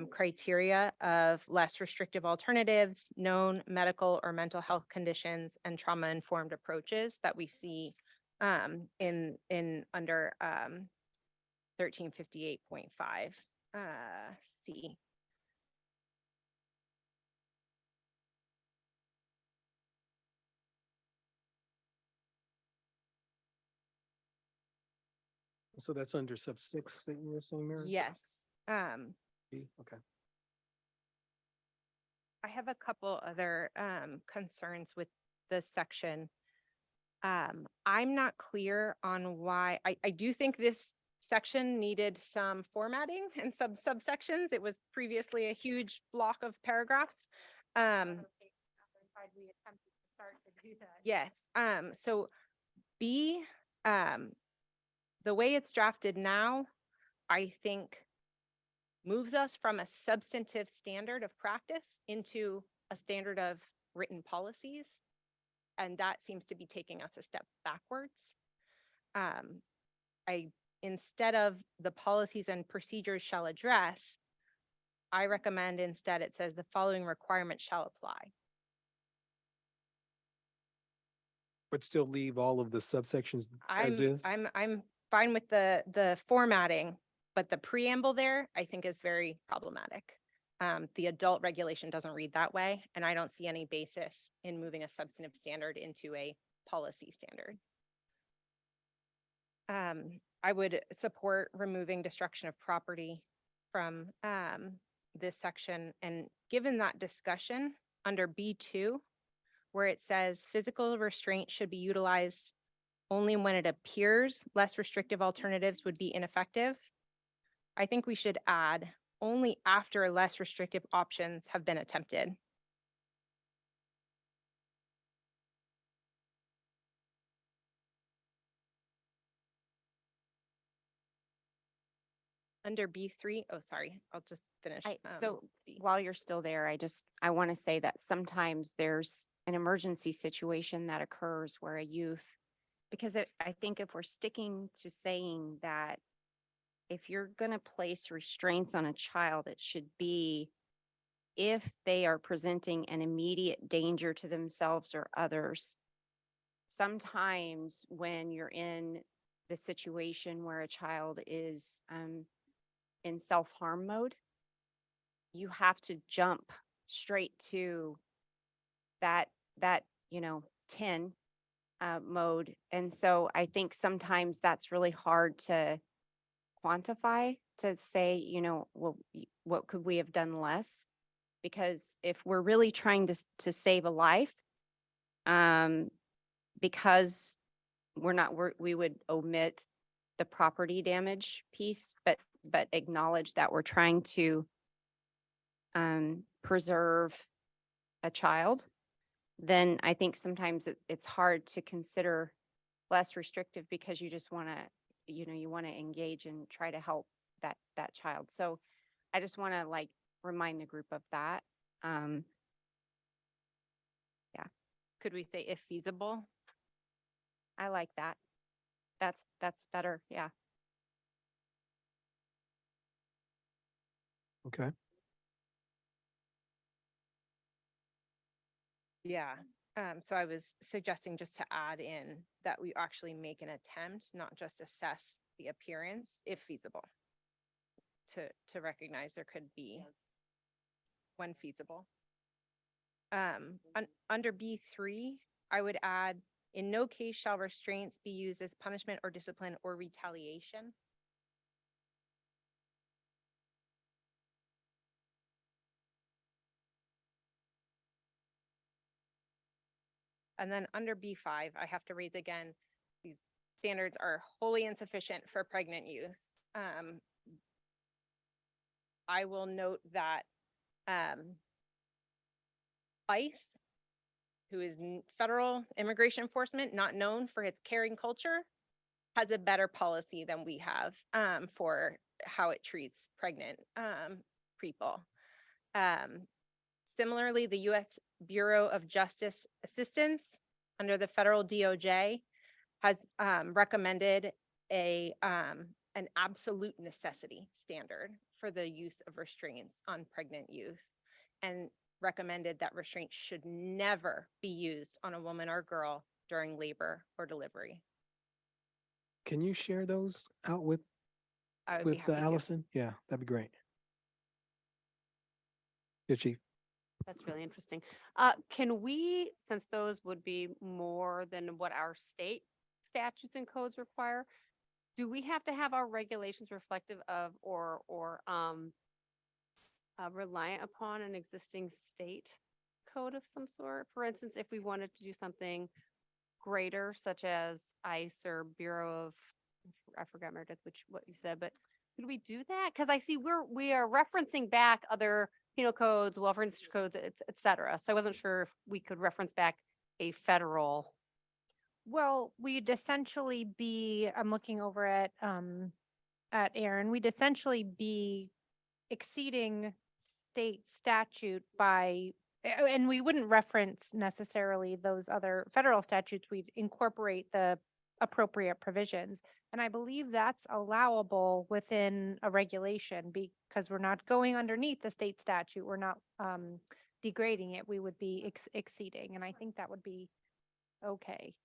E: criteria of less restrictive alternatives, known medical or mental health conditions, and trauma-informed approaches that we see in under 1358.5 C.
A: So that's under sub 6 that you were saying, Meredith?
E: Yes.
A: Okay.
E: I have a couple other concerns with this section. I'm not clear on why, I do think this section needed some formatting and some subsections. It was previously a huge block of paragraphs. Yes, so B, the way it's drafted now, I think moves us from a substantive standard of practice into a standard of written policies. And that seems to be taking us a step backwards. Instead of the policies and procedures shall address, I recommend instead it says the following requirements shall apply.
A: but still leave all of the subsections as is?
E: I'm fine with the formatting, but the preamble there, I think is very problematic. The adult regulation doesn't read that way, and I don't see any basis in moving a substantive standard into a policy standard. I would support removing destruction of property from this section. And given that discussion under B2, where it says physical restraint should be utilized only when it appears less restrictive alternatives would be ineffective, I think we should add only after less restrictive options have been attempted. Under B3, oh, sorry, I'll just finish.
I: So
E: B.
I: while you're still there, I want to say that sometimes there's an emergency situation that occurs where a youth, because I think if we're sticking to saying that if you're going to place restraints on a child, it should be if they are presenting an immediate danger to themselves or others. Sometimes when you're in the situation where a child is in self-harm mode, you have to jump straight to that 10 mode. And so I think sometimes that's really hard to quantify, to say, well, what could we have done less? Because if we're really trying to save a life, because we would omit the property damage piece, but acknowledge that we're trying to preserve a child, then I think sometimes it's hard to consider less restrictive because you just want to, you want to engage and try to help that child. So I just want to remind the group of that. Yeah.
E: Could we say if feasible?
I: I like that. That's better. Yeah.
A: Okay.
E: Yeah. So I was suggesting just to add in that we actually make an attempt, not just assess the appearance, if feasible, to recognize there could be when feasible. Under B3, I would add, in no case shall restraints be used as punishment or discipline or retaliation. And then under B5, I have to raise again, these standards are wholly insufficient for pregnant youth. I will note that ICE, who is federal immigration enforcement, not known for its caring culture, has a better policy than we have for how it treats pregnant people. Similarly, the U.S. Bureau of Justice Assistance under the federal DOJ has recommended an absolute necessity standard for the use of restraints on pregnant youth, and recommended that restraints should never be used on a woman or girl during labor or delivery.
A: Can you share those out with
E: I would be happy to.
A: Allison? Yeah, that'd be great. Yeah, Chief.
Q: That's really interesting. Can we, since those would be more than what our state statutes and codes require, do we have to have our regulations reflective of or reliant upon an existing state code of some sort? For instance, if we wanted to do something greater, such as ICE or Bureau of, I forgot, Meredith, what you said, but could we do that? Because I see we are referencing back other penal codes, welfare institute codes, et cetera. So I wasn't sure if we could reference back a federal.
K: Well, we'd essentially be, I'm looking over at Aaron, we'd essentially be exceeding state statute by, and we wouldn't reference necessarily those other federal statutes, we'd incorporate the appropriate provisions. And I believe that's allowable within a regulation because we're not going underneath the state statute. We're not degrading it. We would be exceeding. And I think that would be okay.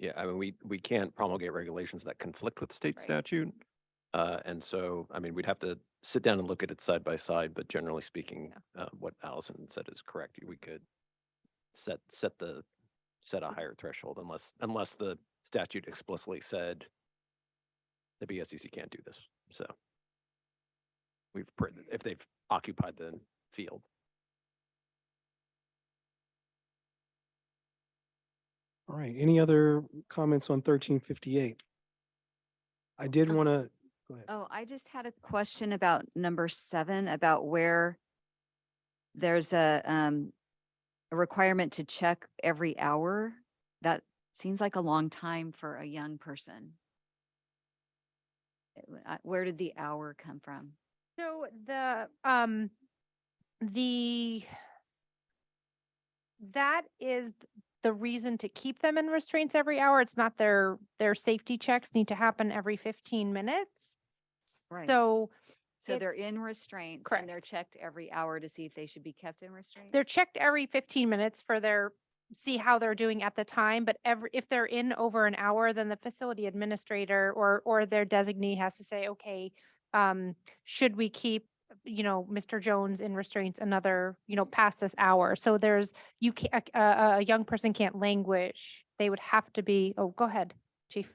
J: Yeah, I mean, we can't promulgate regulations that conflict with state
D: Right.
J: statute. And so, I mean, we'd have to sit down and look at it side by side, but generally speaking, what Allison said is correct. We could set a higher threshold unless the statute explicitly said the BSCC can't do this. So if they've occupied the field.
A: All right, any other comments on 1358? I did want to, go ahead.
D: Oh, I just had a question about number 7, about where there's a requirement to check every hour. That seems like a long time for a young person. Where did the hour come from?
K: So the that is the reason to keep them in restraints every hour. It's not their safety checks need to happen every 15 minutes.
D: Right.
K: So
D: they're
K: it's-
D: in restraints
K: correct.
D: and they're checked every hour to see if they should be kept in restraints?
K: They're checked every 15 minutes for see how they're doing at the time, but if they're in over an hour, then the facility administrator or their designee has to say, okay, should we keep, Mr. Jones in restraints another, past this hour? So a young person can't languish. They would have to be, oh, go ahead, Chief.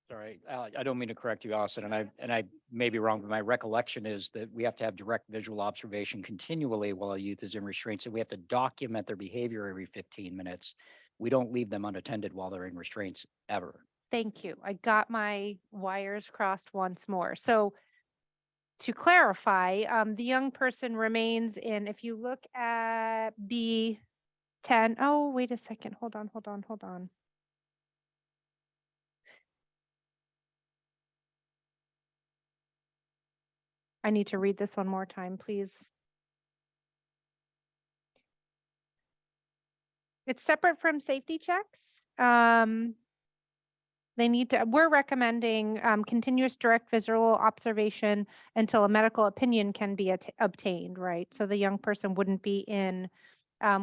T: Sorry, I don't mean to correct you, Austin, and I may be wrong, but my recollection is that we have to have direct visual observation continually while a youth is in restraints, and we have to document their behavior every 15 minutes. We don't leave them unattended while they're in restraints ever.
K: Thank you. I got my wires crossed once more. So to clarify, the young person remains in, if you look at B10, oh, wait a second. Hold on. I need to read this one more time, please. It's separate from safety checks. We're recommending continuous direct visual observation until a medical opinion can be obtained, right? So the young person wouldn't be in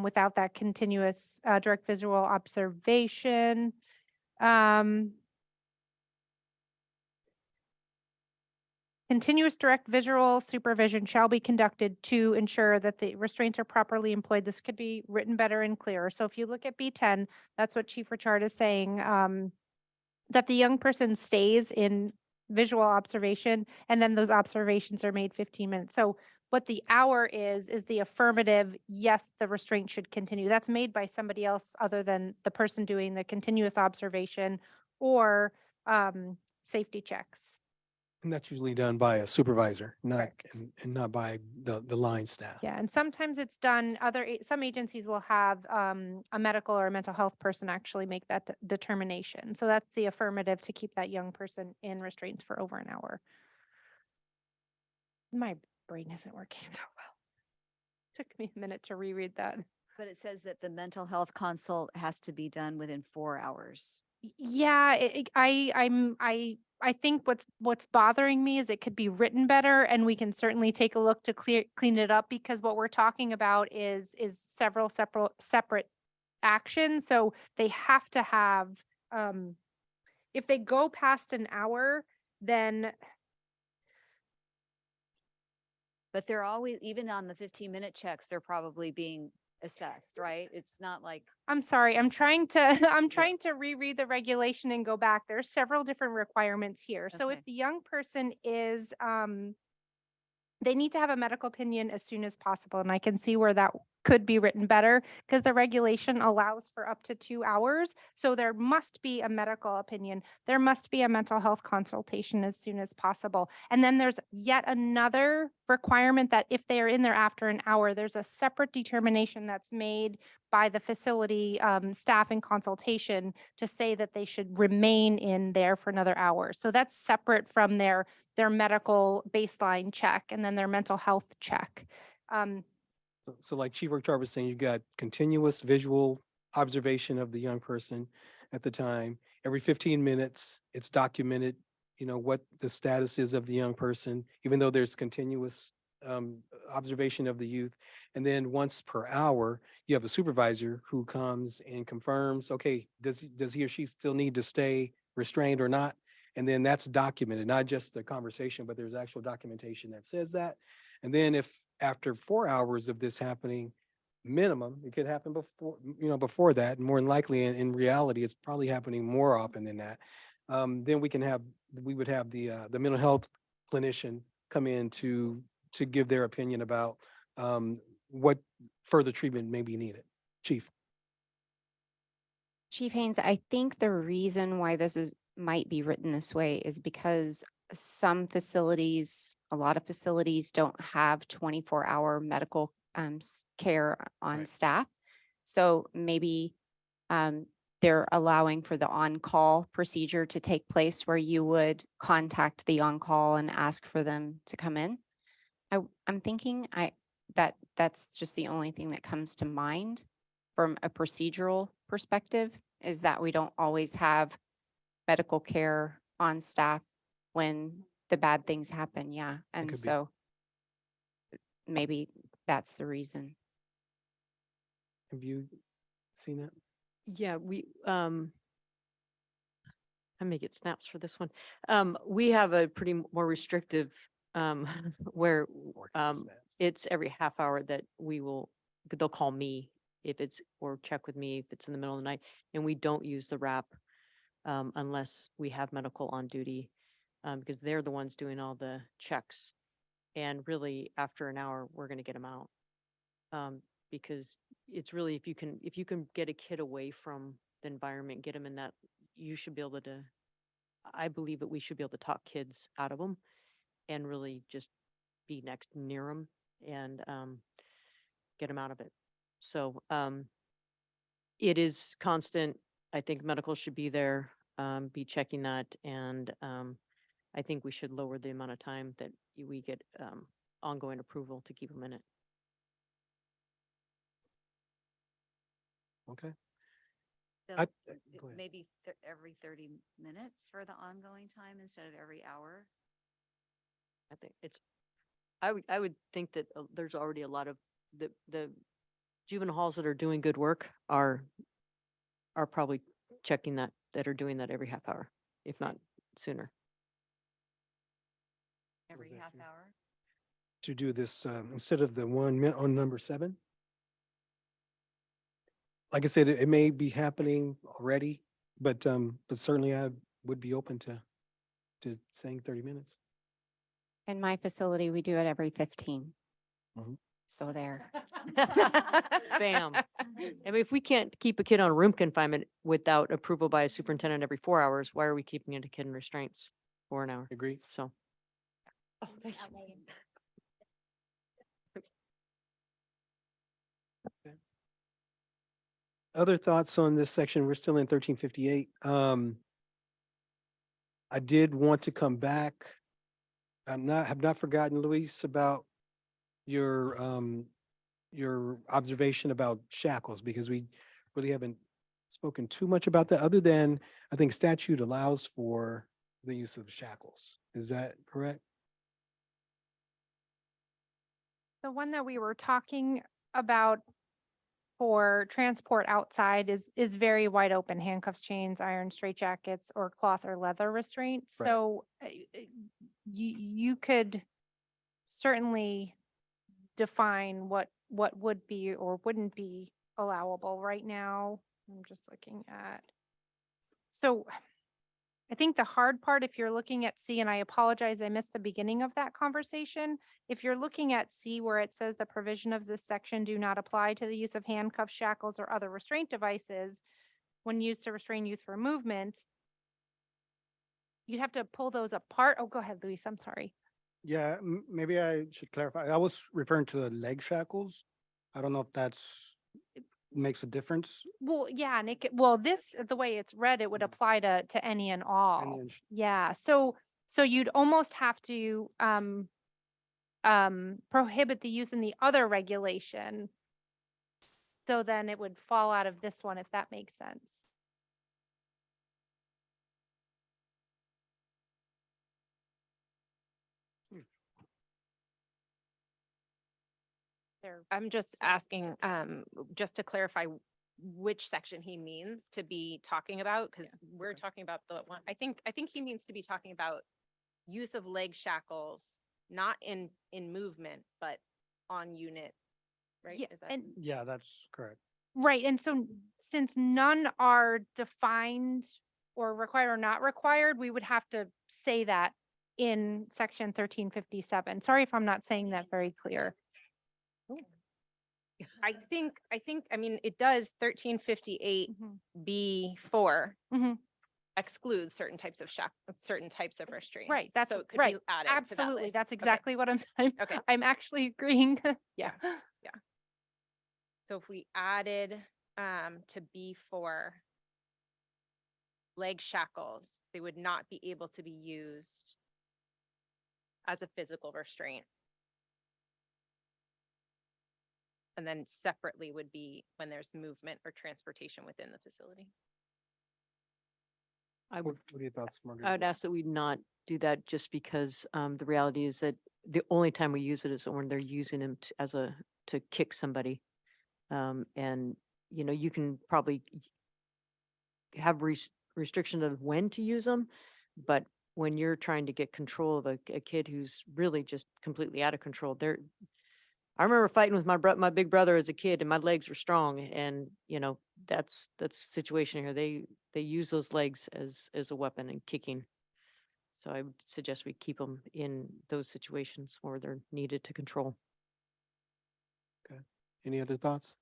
K: without that continuous direct visual observation. Continuous direct visual supervision shall be conducted to ensure that the restraints are properly employed. This could be written better and clearer. So if you look at B10, that's what Chief Richard is saying, that the young person stays in visual observation, and then those observations are made 15 minutes. So what the hour is the affirmative, yes, the restraint should continue. That's made by somebody else other than the person doing the continuous observation or safety checks.
A: And that's usually done by a supervisor, not, and not by the line staff.
K: Yeah, and sometimes it's done, some agencies will have a medical or a mental health person actually make that determination. So that's the affirmative to keep that young person in restraints for over an hour. My brain isn't working so well. Took me a minute to reread that.
D: But it says that the mental health consult has to be done within 4 hours.
K: Yeah, I think what's bothering me is it could be written better, and we can certainly take a look to clean it up, because what we're talking about is several separate actions. So they have to have, if they go past an hour, then
D: But they're always, even on the 15-minute checks, they're probably being assessed, right? It's not like,
K: I'm sorry, I'm trying to reread the regulation and go back. There's several different requirements here. So if
D: Okay.
K: the young person is, they need to have a medical opinion as soon as possible. And I can see where that could be written better, because the regulation allows for up to 2 hours. So there must be a medical opinion. There must be a mental health consultation as soon as possible. And then there's yet another requirement that if they are in there after an hour, there's a separate determination that's made by the facility staff in consultation to say that they should remain in there for another hour. So that's separate from their medical baseline check and then their mental health check.
A: So like Chief Richard was saying, you got continuous visual observation of the young person at the time. Every 15 minutes, it's documented, what the status is of the young person, even though there's continuous observation of the youth. And then once per hour, you have a supervisor who comes and confirms, okay, does he or she still need to stay restrained or not? And then that's documented, not just the conversation, but there's actual documentation that says that. And then if after 4 hours of this happening, minimum, it could happen before that, more than likely in reality, it's probably happening more often than that. Then we would have the mental health clinician come in to give their opinion about what further treatment may be needed. Chief.
I: Chief Haynes, I think the reason why might be written this way is because some facilities, a lot of facilities don't have 24-hour medical care on
A: Right.
I: staff. So maybe they're allowing for the on-call procedure to take place where you would contact the on-call and ask for them to come in. I'm thinking that's just the only thing that comes to mind from a procedural perspective, is that we don't always have medical care on staff when the bad things happen. Yeah. And
A: could be.
I: so maybe that's the reason.
A: Have you seen that?
F: Yeah, I may get snaps for this one. We have a pretty more restrictive, where, it's every half hour that they'll call me or check with me if it's in the middle of the night, and we don't use the wrap, unless we have medical on duty, because they're the ones doing all the checks. And really, after an hour, we're gonna get them out. Because it's really, if you can get a kid away from the environment, get them in that, you should be able to, I believe that we should be able to talk kids out of them and really just be near them and get them out of it. So it is constant. I think medical should be there, be checking that. And I think we should lower the amount of time that we get ongoing approval to keep them in it.
A: Okay.
D: So
A: Go ahead.
D: maybe every 30 minutes for the ongoing time instead of every hour.
F: I think I would think that there's already a lot of the juvenile halls that are doing good work are probably checking that are doing that every half hour, if not sooner.
D: Every half hour.
A: To do this instead of the 1 minute on number 7. Like I said, it may be happening already, but certainly I would be open to saying 30 minutes.
I: In my facility, we do it every 15.
A: Mhm.
I: So there.
F: Bam. I mean, if we can't keep a kid on room confinement without approval by a superintendent every 4 hours, why are we keeping a kid in restraints for an hour?
A: Agree.
F: So. Oh, thank you.
A: Other thoughts on this section? We're still in 1358. I did want to come back. Have not forgotten, Luis, about your observation about shackles, because we really haven't spoken too much about that, other than I think statute allows for the use of shackles. Is that correct?
K: The one that we were talking about for transport outside is very wide open: handcuffs, chains, iron straitjackets, or cloth or leather restraints.
A: Right.
K: So you could certainly define what would be or wouldn't be allowable right now. I'm just looking at. So I think the hard part, if you're looking at C, and I apologize, I missed the beginning of that conversation. If you're looking at C, where it says the provision of this section do not apply to the use of handcuffs, shackles, or other restraint devices when used to restrain youth for movement, you'd have to pull those apart. Oh, go ahead, Luis. I'm sorry.
C: Yeah, maybe I should clarify. I was referring to the leg shackles. I don't know if that's makes a difference.
K: Well, yeah, and this, the way it's read, it would apply to any and all.
C: Any and
K: Yeah, so you'd almost have to prohibit the use in the other regulation. So then it would fall out of this one, if that makes sense.
E: I'm just asking, just to clarify which section he means to be talking about, because we're talking about the one, I think he means to be talking about use of leg shackles, not in movement, but on unit, right?
K: Yeah,
E: Is that?
K: and
C: Yeah, that's correct.
K: right, and so since none are defined or required or not required, we would have to say that in section 1357. Sorry if I'm not saying that very clear.
E: I mean, it does 1358 B4
K: Mhm.
E: excludes certain types of certain types of restraints.
K: Right, that's
E: So it could
K: right.
E: be added to that
K: Absolutely,
E: list.
K: that's
E: Okay.
K: exactly what I'm saying.
E: Okay.
K: I'm actually agreeing.
E: Yeah. Yeah. So if we added to B4 leg shackles, they would not be able to be used as a physical restraint. And then separately would be when there's movement or transportation within the facility.
F: I would,
A: What are your thoughts,
F: I
A: Margaret?
F: would ask that we not do that just because the reality is that the only time we use it is when they're using them to kick somebody. And, you know, you can probably have restriction of when to use them, but when you're trying to get control of a kid who's really just completely out of control, I remember fighting with my big brother as a kid, and my legs were strong, and you know that's the situation here. They use those legs as a weapon and kicking. So I would suggest we keep them in those situations where they're needed to control.
A: Okay. Any other thoughts?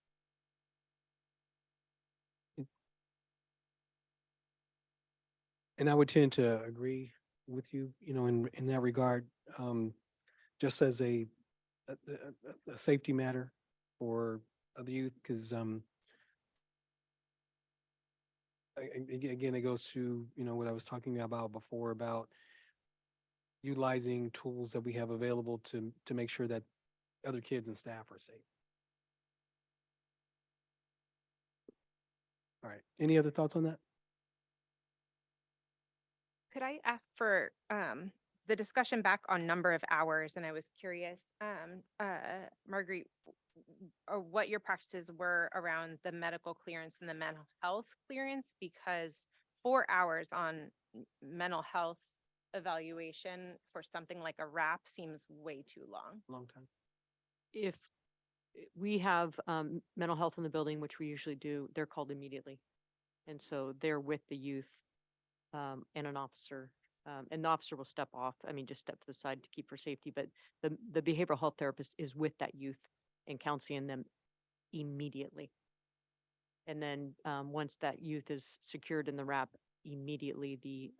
A: And I would tend to agree with you, you know, in that regard, just as a safety matter for the youth, because again, it goes to, you know, what I was talking about before about utilizing tools that we have available to make sure that other kids and staff are safe. All right. Any other thoughts on that?
E: Could I ask for the discussion back on number of hours? And I was curious, Marguerite, or what your practices were around the medical clearance and the mental health clearance, because 4 hours on mental health evaluation for something like a wrap seems way too long.
A: Long time.
F: If we have mental health in the building, which we usually do, they're called immediately. And so they're with the youth and an officer. And the officer will step off, just step to the side to keep for safety. But the behavioral health therapist is with that youth and counseling them immediately. And then once that youth is secured in the wrap, immediately the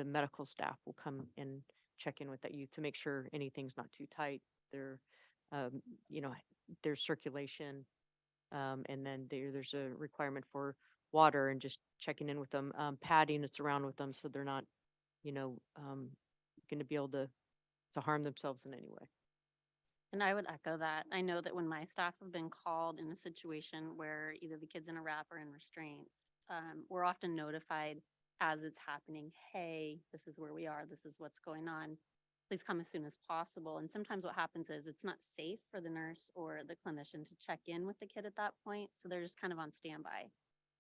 F: medical staff will come and check in with that youth to make sure anything's not too tight. Their their circulation, and then there's a requirement for water and just checking in with them, padding that's around with them so they're not, going to be able to harm themselves in any way.
N: And I would echo that. I know that when my staff have been called in a situation where either the kid's in a wrap or in restraints, we're often notified as it's happening, hey, this is where we are, this is what's going on. Please come as soon as possible. And sometimes what happens is it's not safe for the nurse or the clinician to check in with the kid at that point. So they're just kind of on standby.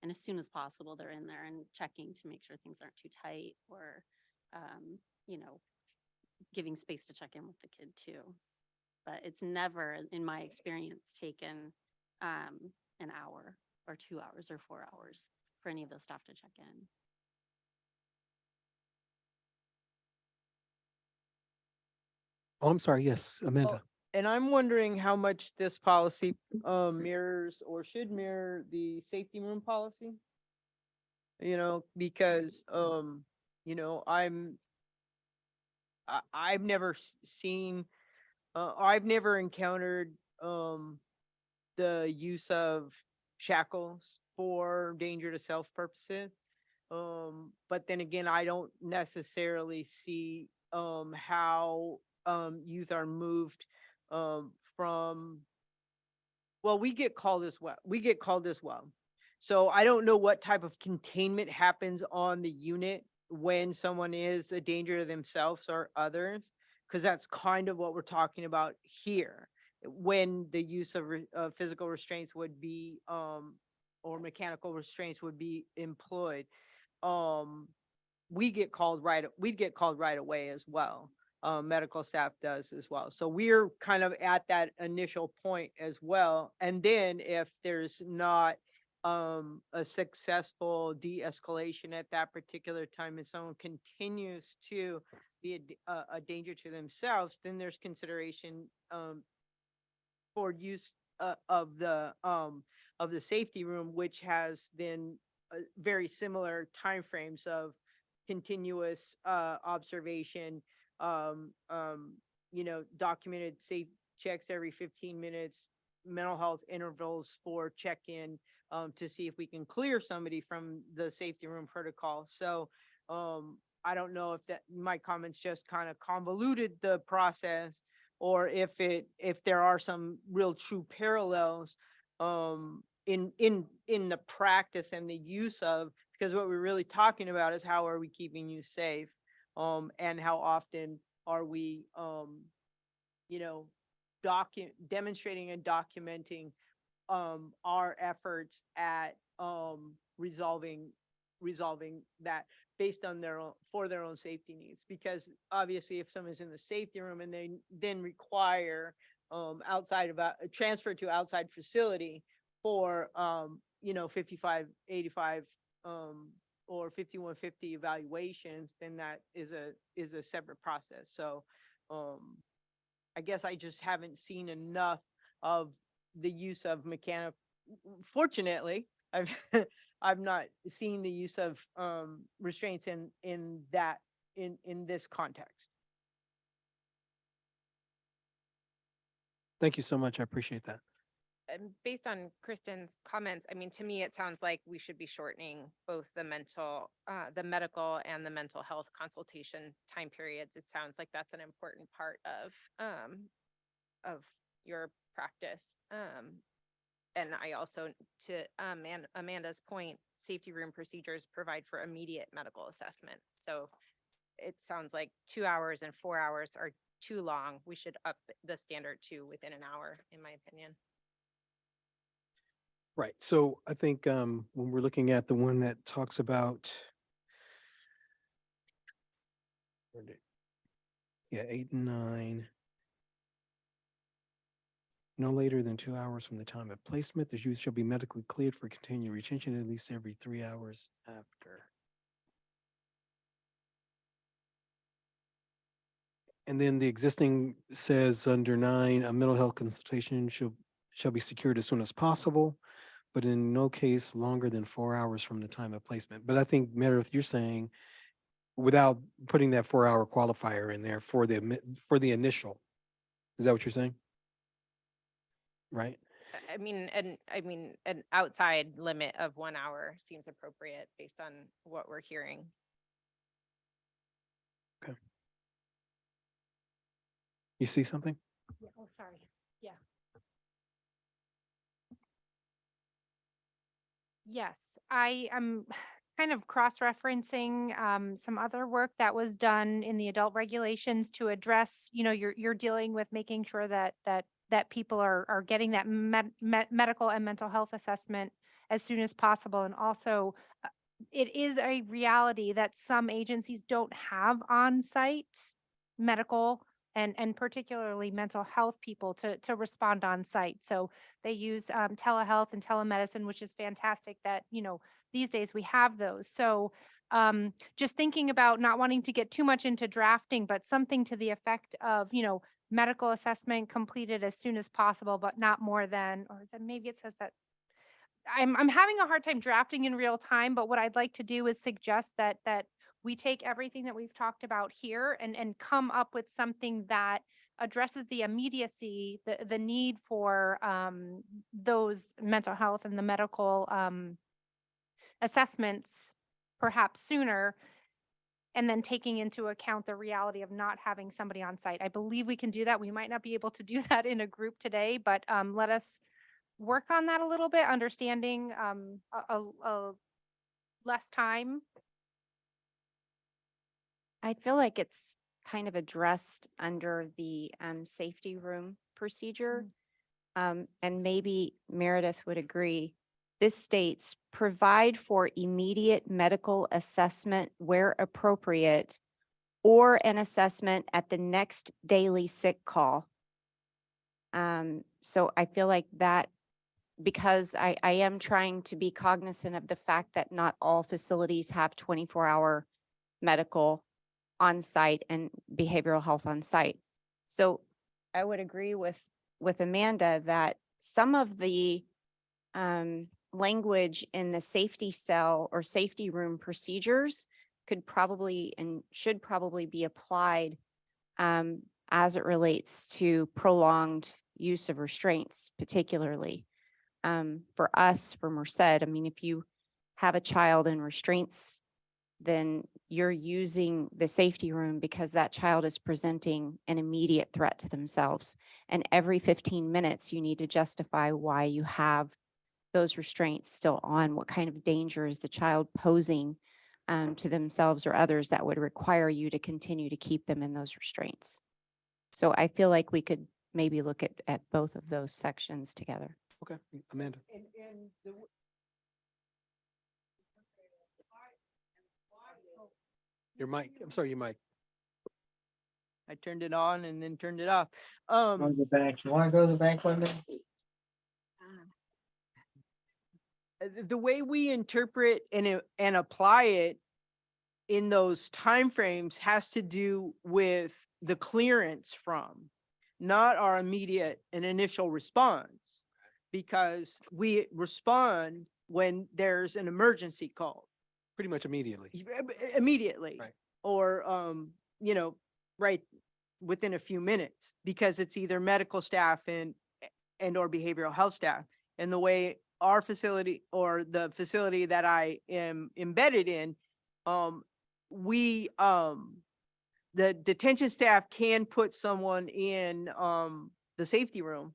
N: And as soon as possible, they're in there and checking to make sure things aren't too tight or, giving space to check in with the kid too. But it's never, in my experience, taken an hour or 2 hours or 4 hours for any of the staff to check in.
A: Oh, I'm sorry. Yes, Amanda.
R: And I'm wondering how much this policy mirrors or should mirror the safety room policy. Because I've never seen I've never encountered the use of shackles for danger to self purposes. But then again, I don't necessarily see how youth are moved from, well, we get called as well. So I don't know what type of containment happens on the unit when someone is a danger to themselves or others, because that's kind of what we're talking about here. when the use of physical restraints would be, or mechanical restraints would be employed. We'd get called right away as well. Medical staff does as well. So we're kind of at that initial point as well. And then if there's not a successful de-escalation at that particular time and someone continues to be a danger to themselves, then there's consideration for use of the safety room, which has then very similar timeframes of continuous observation, documented safe checks every 15 minutes, mental health intervals for check-in, to see if we can clear somebody from the safety room protocol. So I don't know if my comments just kind of convoluted the process, or if there are some real true parallels in the practice and the use of, because what we're really talking about is how are we keeping you safe, and how often are we demonstrating and documenting our efforts at resolving that based on for their own safety needs. Because obviously if someone's in the safety room and they then require transfer to outside facility for 55, 85 or 5150 evaluations, then that is a separate process. So I guess I just haven't seen enough of the use of mechanical. Fortunately, I've not seen the use of restraints in this context.
A: Thank you so much. I appreciate that.
E: And based on Kristen's comments, I mean, to me, it sounds like we should be shortening both the medical and the mental health consultation time periods. It sounds like that's an important part of your practice. And I also, to Amanda's point, safety room procedures provide for immediate medical assessment. So it sounds like 2 hours and 4 hours are too long. We should up the standard to within an hour, in my opinion.
A: Right. So I think when we're looking at the one that talks about 8 and 9. No later than 2 hours from the time of placement, the youth shall be medically cleared for continued retention at least every 3 hours after. And then the existing says under 9, a mental health consultation shall be secured as soon as possible, but in no case longer than 4 hours from the time of placement. But I think, Meredith, you're saying without putting that 4-hour qualifier in there for the initial. Is that what you're saying? Right?
E: I mean, an outside limit of 1 hour seems appropriate based on what we're hearing.
A: Okay. You see something?
M: Yeah, oh, sorry. Yeah. Yes, I am kind of cross-referencing some other work that was done in the adult regulations to address, you're dealing with making sure that people are getting that medical and mental health assessment as soon as possible. And also, it is a reality that some agencies don't have on-site medical and particularly mental health people to respond on site. So they use telehealth and telemedicine, which is fantastic that, these days we have those. So just thinking about not wanting to get too much into drafting, but something to the effect of, medical assessment completed as soon as possible, but not more than, or then maybe it says that I'm having a hard time drafting in real time, but what I'd like to do is suggest that we take everything that we've talked about here and come up with something that addresses the immediacy, the need for those mental health and the medical assessments perhaps sooner, and then taking into account the reality of not having somebody on site. I believe we can do that. We might not be able to do that in a group today, but let us work on that a little bit, understanding a less time.
I: I feel like it's kind of addressed under the safety room procedure. And maybe Meredith would agree. This states provide for immediate medical assessment where appropriate or an assessment at the next daily sick call. So I feel like that, because I am trying to be cognizant of the fact that not all facilities have 24-hour medical on site and behavioral health on site. So I would agree with Amanda that some of the language in the safety cell or safety room procedures could probably and should probably be applied as it relates to prolonged use of restraints, particularly. For us, for Merced, I mean, if you have a child in restraints, then you're using the safety room because that child is presenting an immediate threat to themselves. And every 15 minutes, you need to justify why you have those restraints still on. What kind of danger is the child posing to themselves or others that would require you to continue to keep them in those restraints? So I feel like we could maybe look at both of those sections together.
A: Okay, Amanda. Your mic, I'm sorry, your mic.
R: I turned it on and then turned it off.
U: Go to the back. You want to go to the back window?
R: The way we interpret and apply it in those timeframes has to do with the clearance from, not our immediate and initial response, because we respond when there's an emergency call.
A: Pretty much immediately.
R: Immediately.
A: Right.
R: Or, right within a few minutes, because it's either medical staff and or behavioral health staff. And the way our facility or the facility that I am embedded in, the detention staff can put someone in the safety room.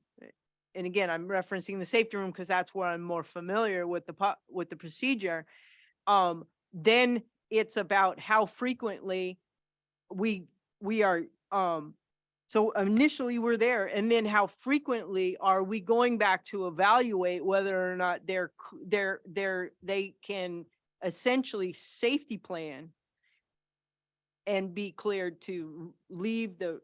R: And again, I'm referencing the safety room because that's where I'm more familiar with the procedure. Then it's about how frequently we are, so initially we're there, and then how frequently are we going back to evaluate whether or not they can essentially safety plan and be cleared to leave the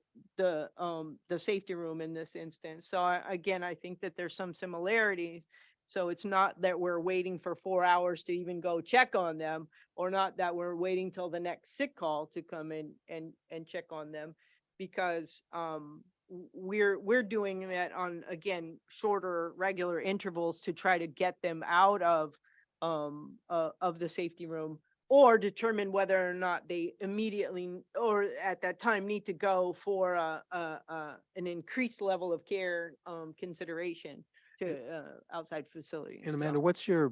R: safety room in this instance. So again, I think that there's some similarities. So it's not that we're waiting for 4 hours to even go check on them, or not that we're waiting till the next sick call to come in and check on them, because we're doing that on, again, shorter regular intervals to try to get them out of the safety room, or determine whether or not they immediately or at that time need to go for an increased level of care consideration to outside facilities.
A: And Amanda, what's your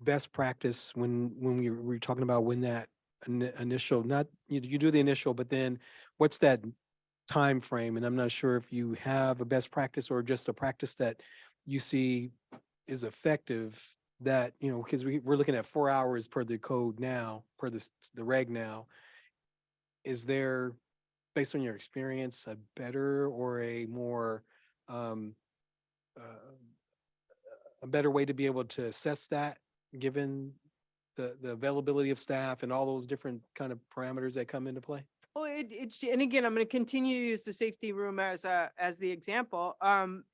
A: best practice when we're talking about when that initial, not, you do the initial, but then what's that time frame? And I'm not sure if you have a best practice or just a practice that you see is effective, that, because we're looking at 4 hours per the code now, per the reg now. Is there, based on your experience, a better or a more a better way to be able to assess that, given the availability of staff and all those different kind of parameters that come into play?
R: Well, and again, I'm going to continue to use the safety room as the example.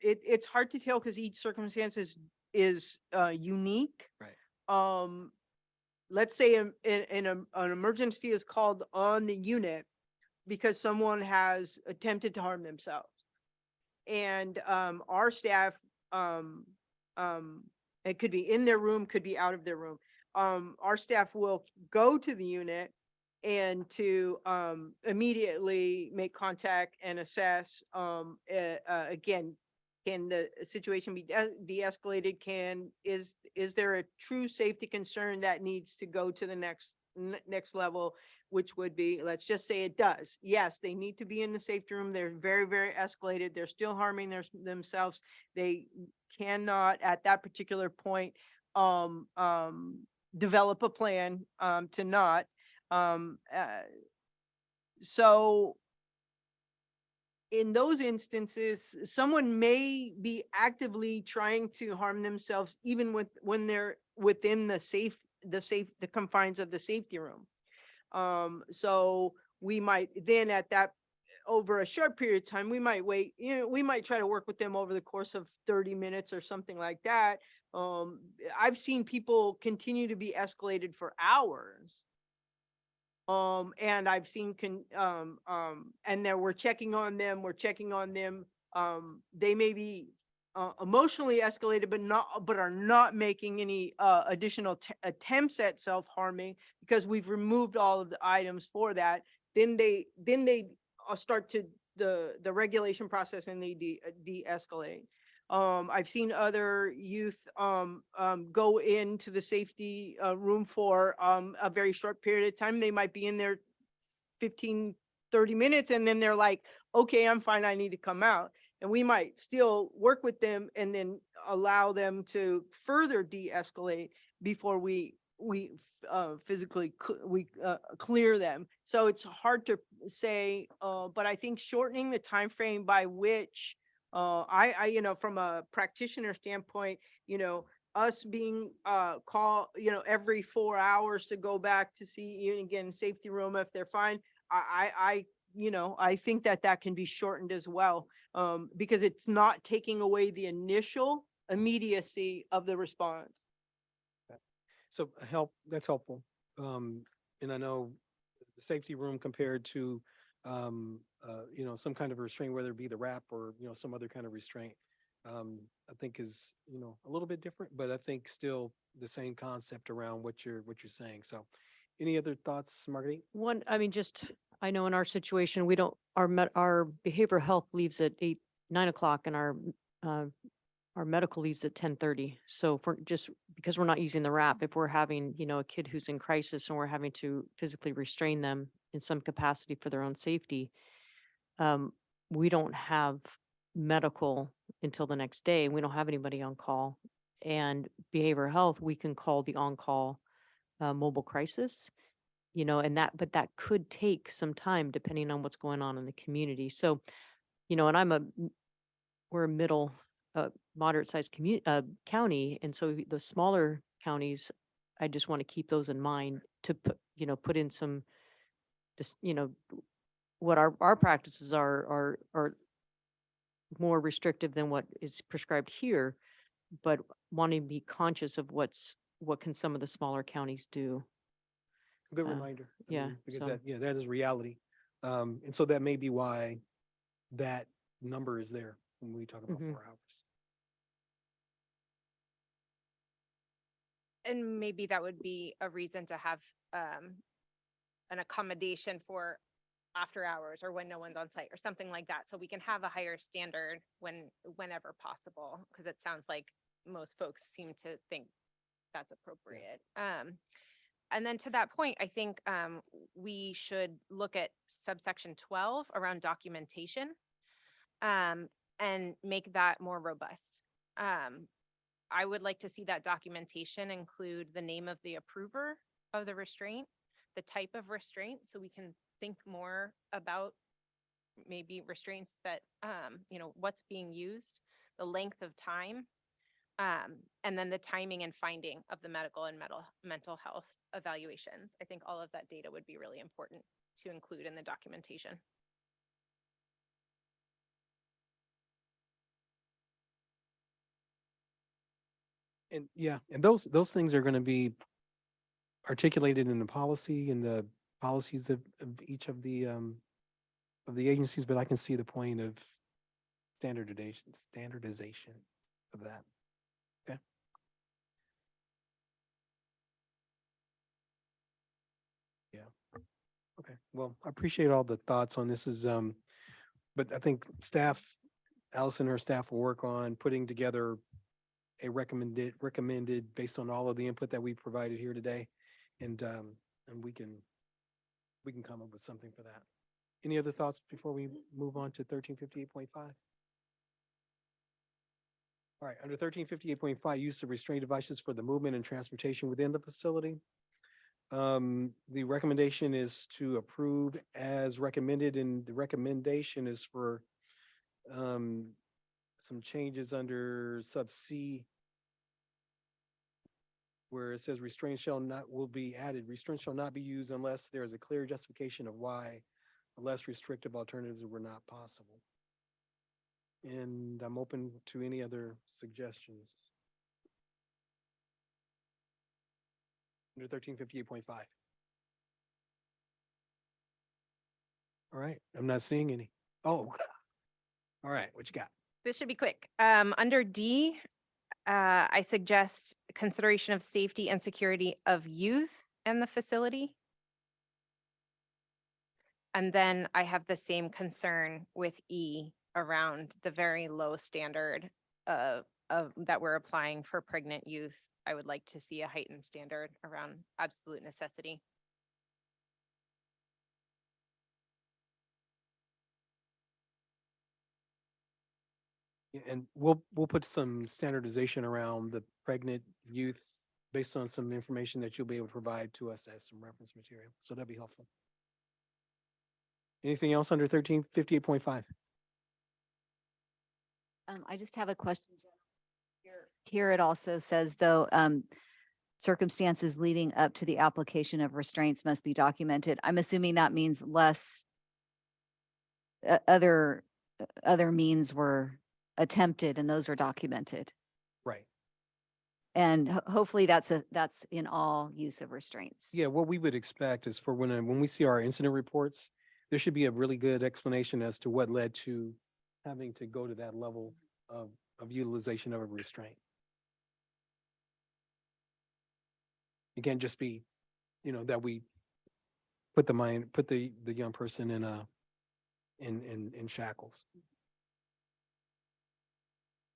R: It's hard to tell because each circumstance is unique.
A: Right.
R: Let's say an emergency is called on the unit because someone has attempted to harm themselves, and our staff, it could be in their room, could be out of their room. Our staff will go to the unit and to immediately make contact and assess, again, can the situation be de-escalated? Is there a true safety concern that needs to go to the next level, which would be, let's just say it does. Yes, they need to be in the safety room. They're very, very escalated. They're still harming themselves. They cannot at that particular point develop a plan to not. So in those instances, someone may be actively trying to harm themselves even when they're within the confines of the safety room. So we might then at that, over a short period of time, we might wait, we might try to work with them over the course of 30 minutes or something like that. I've seen people continue to be escalated for hours. And I've seen and we're checking on them, they may be emotionally escalated, but are not making any additional attempts at self-harming because we've removed all of the items for that. Then they start to the regulation process and they de-escalate. I've seen other youth go into the safety room for a very short period of time. They might be in there 15, 30 minutes and then they're like, okay, I'm fine, I need to come out. And we might still work with them and then allow them to further de-escalate before we physically clear them. So it's hard to say, but I think shortening the time frame by which I from a practitioner standpoint, us being called, every 4 hours to go back to see, again, safety room if they're fine. I think that can be shortened as well, because it's not taking away the initial immediacy of the response.
A: So that's helpful. And I know the safety room compared to, some kind of restraint, whether it be the wrap or, some other kind of restraint, I think is, a little bit different, but I think still the same concept around what you're saying. So any other thoughts, Marguerite?
F: I know in our situation, we don't, our behavioral health leaves at 9 o'clock and our medical leaves at 10:30. So because we're not using the wrap, if we're having, a kid who's in crisis and we're having to physically restrain them in some capacity for their own safety, we don't have medical until the next day. We don't have anybody on call. And behavioral health, we can call the on-call mobile crisis, but that could take some time depending on what's going on in the community. So, and we're a middle, moderate sized county. And so the smaller counties, I just want to keep those in mind to put in some, just, what our practices are more restrictive than what is prescribed here, but wanting to be conscious of what can some of the smaller counties do.
A: Good reminder.
F: Yeah.
A: Because
F: So-
A: that is reality. And so that may be why that number is there when we talk about 4 hours.
E: And maybe that would be a reason to have an accommodation for after hours or when no one's on site or something like that. So we can have a higher standard whenever possible, because it sounds like most folks seem to think that's appropriate. And then to that point, I think we should look at subsection 12 around documentation and make that more robust. I would like to see that documentation include the name of the approver of the restraint, the type of restraint, so we can think more about maybe restraints that, what's being used, the length of time, and then the timing and finding of the medical and mental health evaluations. I think all of that data would be really important to include in the documentation.
A: And and those things are going to be articulated in the policy and the policies of each of the agencies, but I can see the point of standardization of that. Okay. Yeah. Okay. Well, I appreciate all the thoughts on this. But I think Allison and her staff will work on putting together a recommended based on all of the input that we provided here today. And we can come up with something for that. Any other thoughts before we move on to 1358.5? All right, under 1358.5, use of restraint devices for the movement and transportation within the facility. The recommendation is to approve as recommended, and the recommendation is for some changes under sub C, where it says restraint shall not, will be added. Restraint shall not be used unless there is a clear justification of why less restrictive alternatives were not possible. And I'm open to any other suggestions. Under 1358.5. All right, I'm not seeing any. Oh, all right, what you got?
E: This should be quick. Under D, I suggest consideration of safety and security of youth in the facility. And then I have the same concern with E around the very low standard of that we're applying for pregnant youth. I would like to see a heightened standard around absolute necessity.
A: Yeah, and we'll put some standardization around the pregnant youth based on some information that you'll be able to provide to us as some reference material. So that'd be helpful. Anything else under 1358.5?
D: I just have a question. Here it also says, though, circumstances leading up to the application of restraints must be documented. I'm assuming that means less other means were attempted and those are documented.
A: Right.
D: And hopefully that's in all use of restraints.
A: Yeah, what we would expect is for when we see our incident reports, there should be a really good explanation as to what led to having to go to that level of utilization of a restraint. It can't just be, that we put the young person in shackles.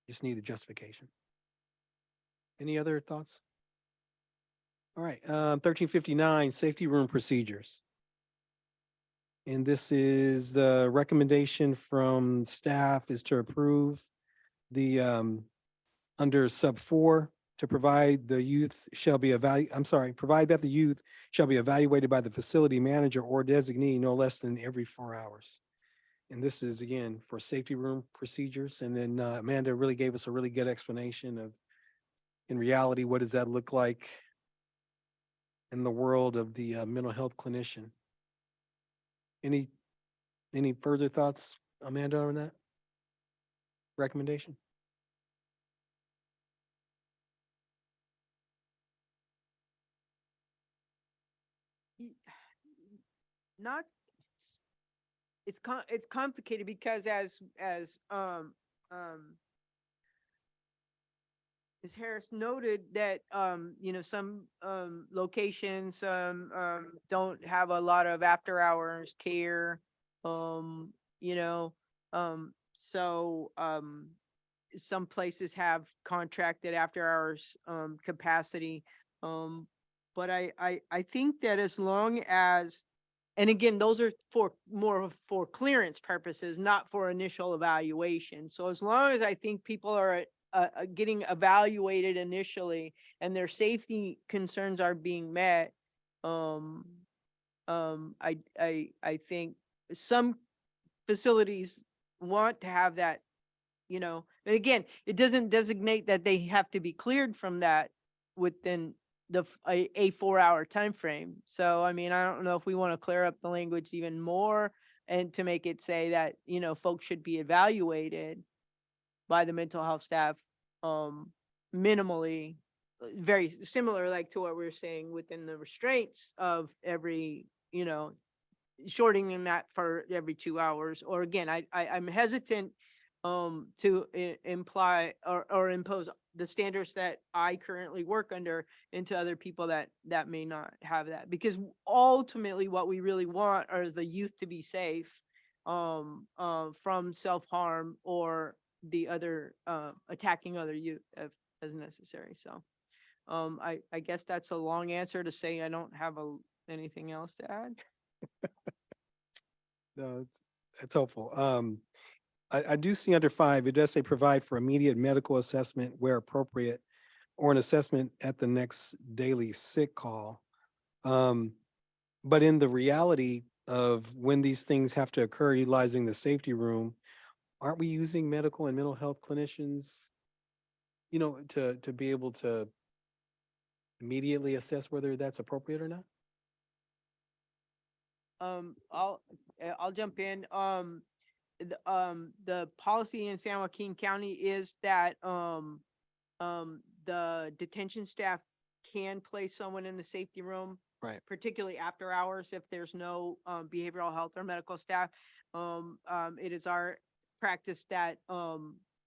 A: Just need the justification. Any other thoughts? All right, 1359, safety room procedures. And this is the recommendation from staff is to approve the, under sub 4, to provide the youth shall be provide that the youth shall be evaluated by the facility manager or designee no less than every 4 hours. And this is again for safety room procedures. And then Amanda really gave us a really good explanation of, in reality, what does that look like in the world of the mental health clinician. Any further thoughts, Amanda, on that recommendation?
R: Not, it's complicated because as Ms. Harris noted that, some locations don't have a lot of after hours care. Some places have contracted after hours capacity. But I think that as long as, and again, those are for clearance purposes, not for initial evaluation. So as long as I think people are getting evaluated initially and their safety concerns are being met, I think some facilities want to have that, and again, it doesn't designate that they have to be cleared from that within a 4-hour time frame. So, I mean, I don't know if we want to clear up the language even more and to make it say that, folks should be evaluated by the mental health staff minimally, very similar like to what we were saying within the restraints of every, shortening that for every 2 hours. Or again, I'm hesitant to imply or impose the standards that I currently work under into other people that may not have that, because ultimately what we really want is the youth to be safe from self-harm or the other attacking other youth as necessary. So I guess that's a long answer to say I don't have anything else to add.
A: No, it's helpful. I do see under 5, it does say provide for immediate medical assessment where appropriate, or an assessment at the next daily sick call. But in the reality of when these things have to occur utilizing the safety room, aren't we using medical and mental health clinicians, to be able to immediately assess whether that's appropriate or not?
R: I'll jump in. The policy in San Joaquin County is that, the detention staff can place someone in the safety room,
A: Right.
R: particularly after hours if there's no, behavioral health or medical staff. It is our practice that,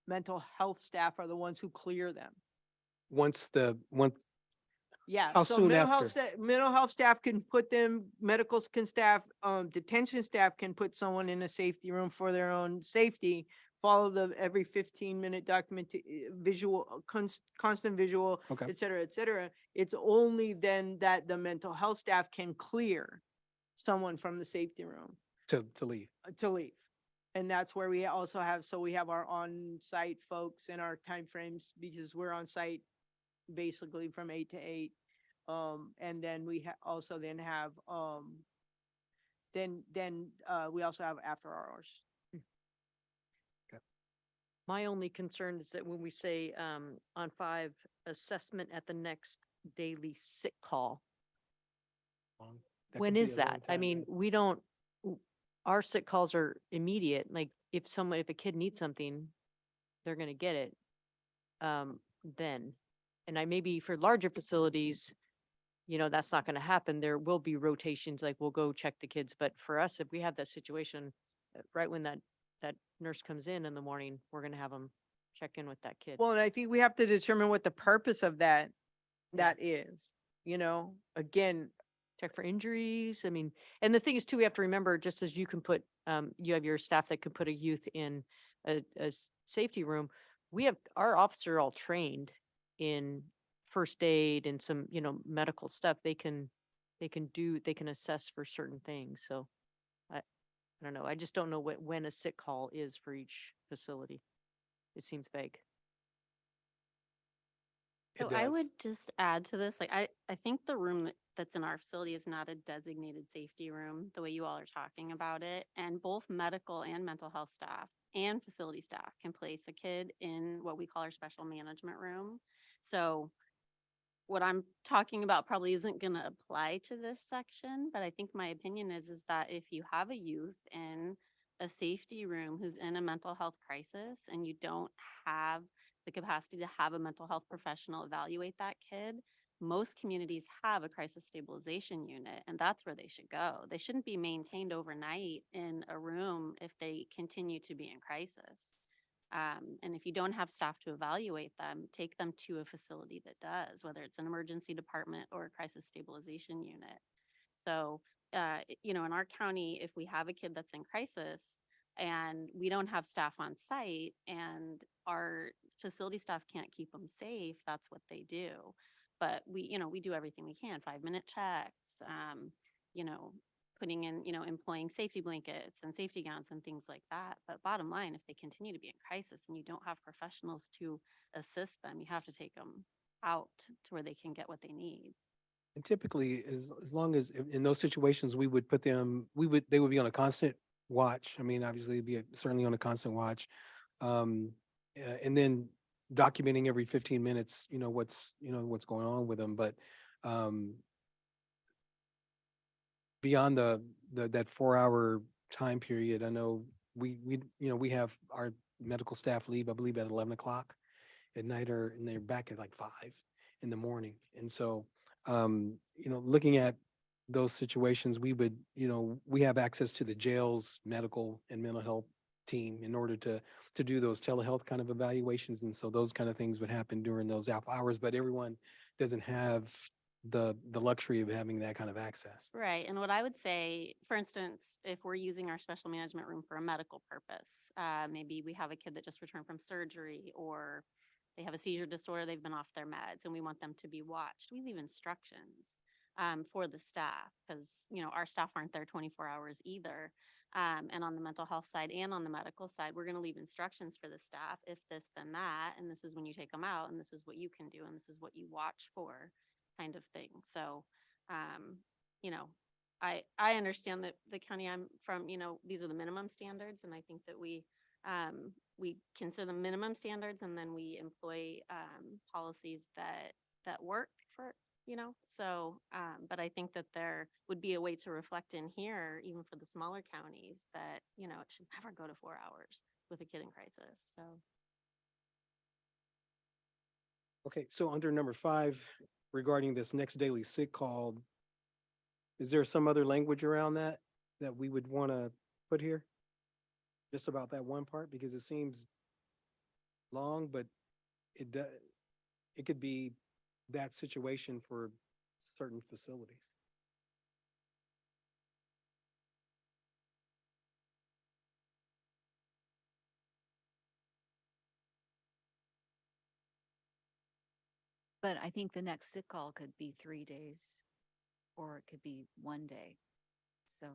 R: mental health staff are the ones who clear them.
A: Once,
R: Yeah,
A: how
R: so
A: soon
R: mental health staff can put them, medicals can staff, detention staff can put someone in a safety room for their own safety. Follow the every 15-minute visual, constant visual,
A: Okay.
R: et cetera, et cetera. It's only then that the mental health staff can clear someone from the safety room
A: to leave?
R: to leave. And that's where we also have, so we have our on-site folks and our timeframes because we're on site basically from 8 to 8. And then we also then have, we also have after hours.
F: My only concern is that when we say on 5, assessment at the next daily sick call,
A: That
F: when
A: could be
F: is
A: a long
F: that? I
A: time,
F: mean, we don't, our sick calls are immediate. Like if a kid needs something, they're gonna get it. Then, and maybe for larger facilities, that's not gonna happen. There will be rotations, like we'll go check the kids. But for us, if we have that situation, right when that nurse comes in the morning, we're gonna have them check in with that kid.
R: Well, and I think we have to determine what the purpose of that is, again.
F: Check for injuries. I mean, and the thing is too, we have to remember, just as you can put, you have your staff that could put a youth in a safety room. We have our officer all trained in first aid and some, medical stuff. They can assess for certain things. So I don't know. I just don't know when a sick call is for each facility. It seems vague.
N: So I would just add to this, like, I think the room that's in our facility is not a designated safety room, the way you all are talking about it. And both medical and mental health staff and facility staff can place a kid in what we call our special management room. So what I'm talking about probably isn't going to apply to this section, but I think my opinion is that if you have a youth in a safety room who's in a mental health crisis and you don't have the capacity to have a mental health professional evaluate that kid, most communities have a crisis stabilization unit, and that's where they should go. They shouldn't be maintained overnight in a room if they continue to be in crisis. And if you don't have staff to evaluate them, take them to a facility that does, whether it's an emergency department or a crisis stabilization unit. So, in our county, if we have a kid that's in crisis and we don't have staff on site and our facility staff can't keep them safe, that's what they do. But we do everything we can, 5-minute checks, putting in, employing safety blankets and safety gowns and things like that. But bottom line, if they continue to be in crisis and you don't have professionals to assist them, you have to take them out to where they can get what they need.
A: And typically, as long as in those situations, they would be on a constant watch. I mean, obviously, it'd be certainly on a constant watch. And then documenting every 15 minutes, what's going on with them. But beyond that 4-hour time period, I know we have our medical staff leave, I believe, at 11 o'clock at night, and they're back at like 5 in the morning. And so, looking at those situations, we have access to the jail's medical and mental health team in order to do those telehealth kind of evaluations. And so those kind of things would happen during those hours, but everyone doesn't have the luxury of having that kind of access.
N: Right. And what I would say, for instance, if we're using our special management room for a medical purpose, maybe we have a kid that just returned from surgery or they have a seizure disorder, they've been off their meds and we want them to be watched. We leave instructions for the staff because, our staff aren't there 24 hours either. And on the mental health side and on the medical side, we're going to leave instructions for the staff, if this, then that, and this is when you take them out and this is what you can do and this is what you watch for, kind of thing. So, I understand that the county I'm from, these are the minimum standards, and I think that we we consider the minimum standards and then we employ policies that work for, so, but I think that there would be a way to reflect in here, even for the smaller counties, that, it should never go to 4 hours with a kid in crisis, so.
A: Okay, so under number 5, regarding this next daily sick call, is there some other language around that we would want to put here? Just about that one part, because it seems long, but it could be that situation for certain facilities.
D: But I think the next sick call could be 3 days, or it could be 1 day. So
A: I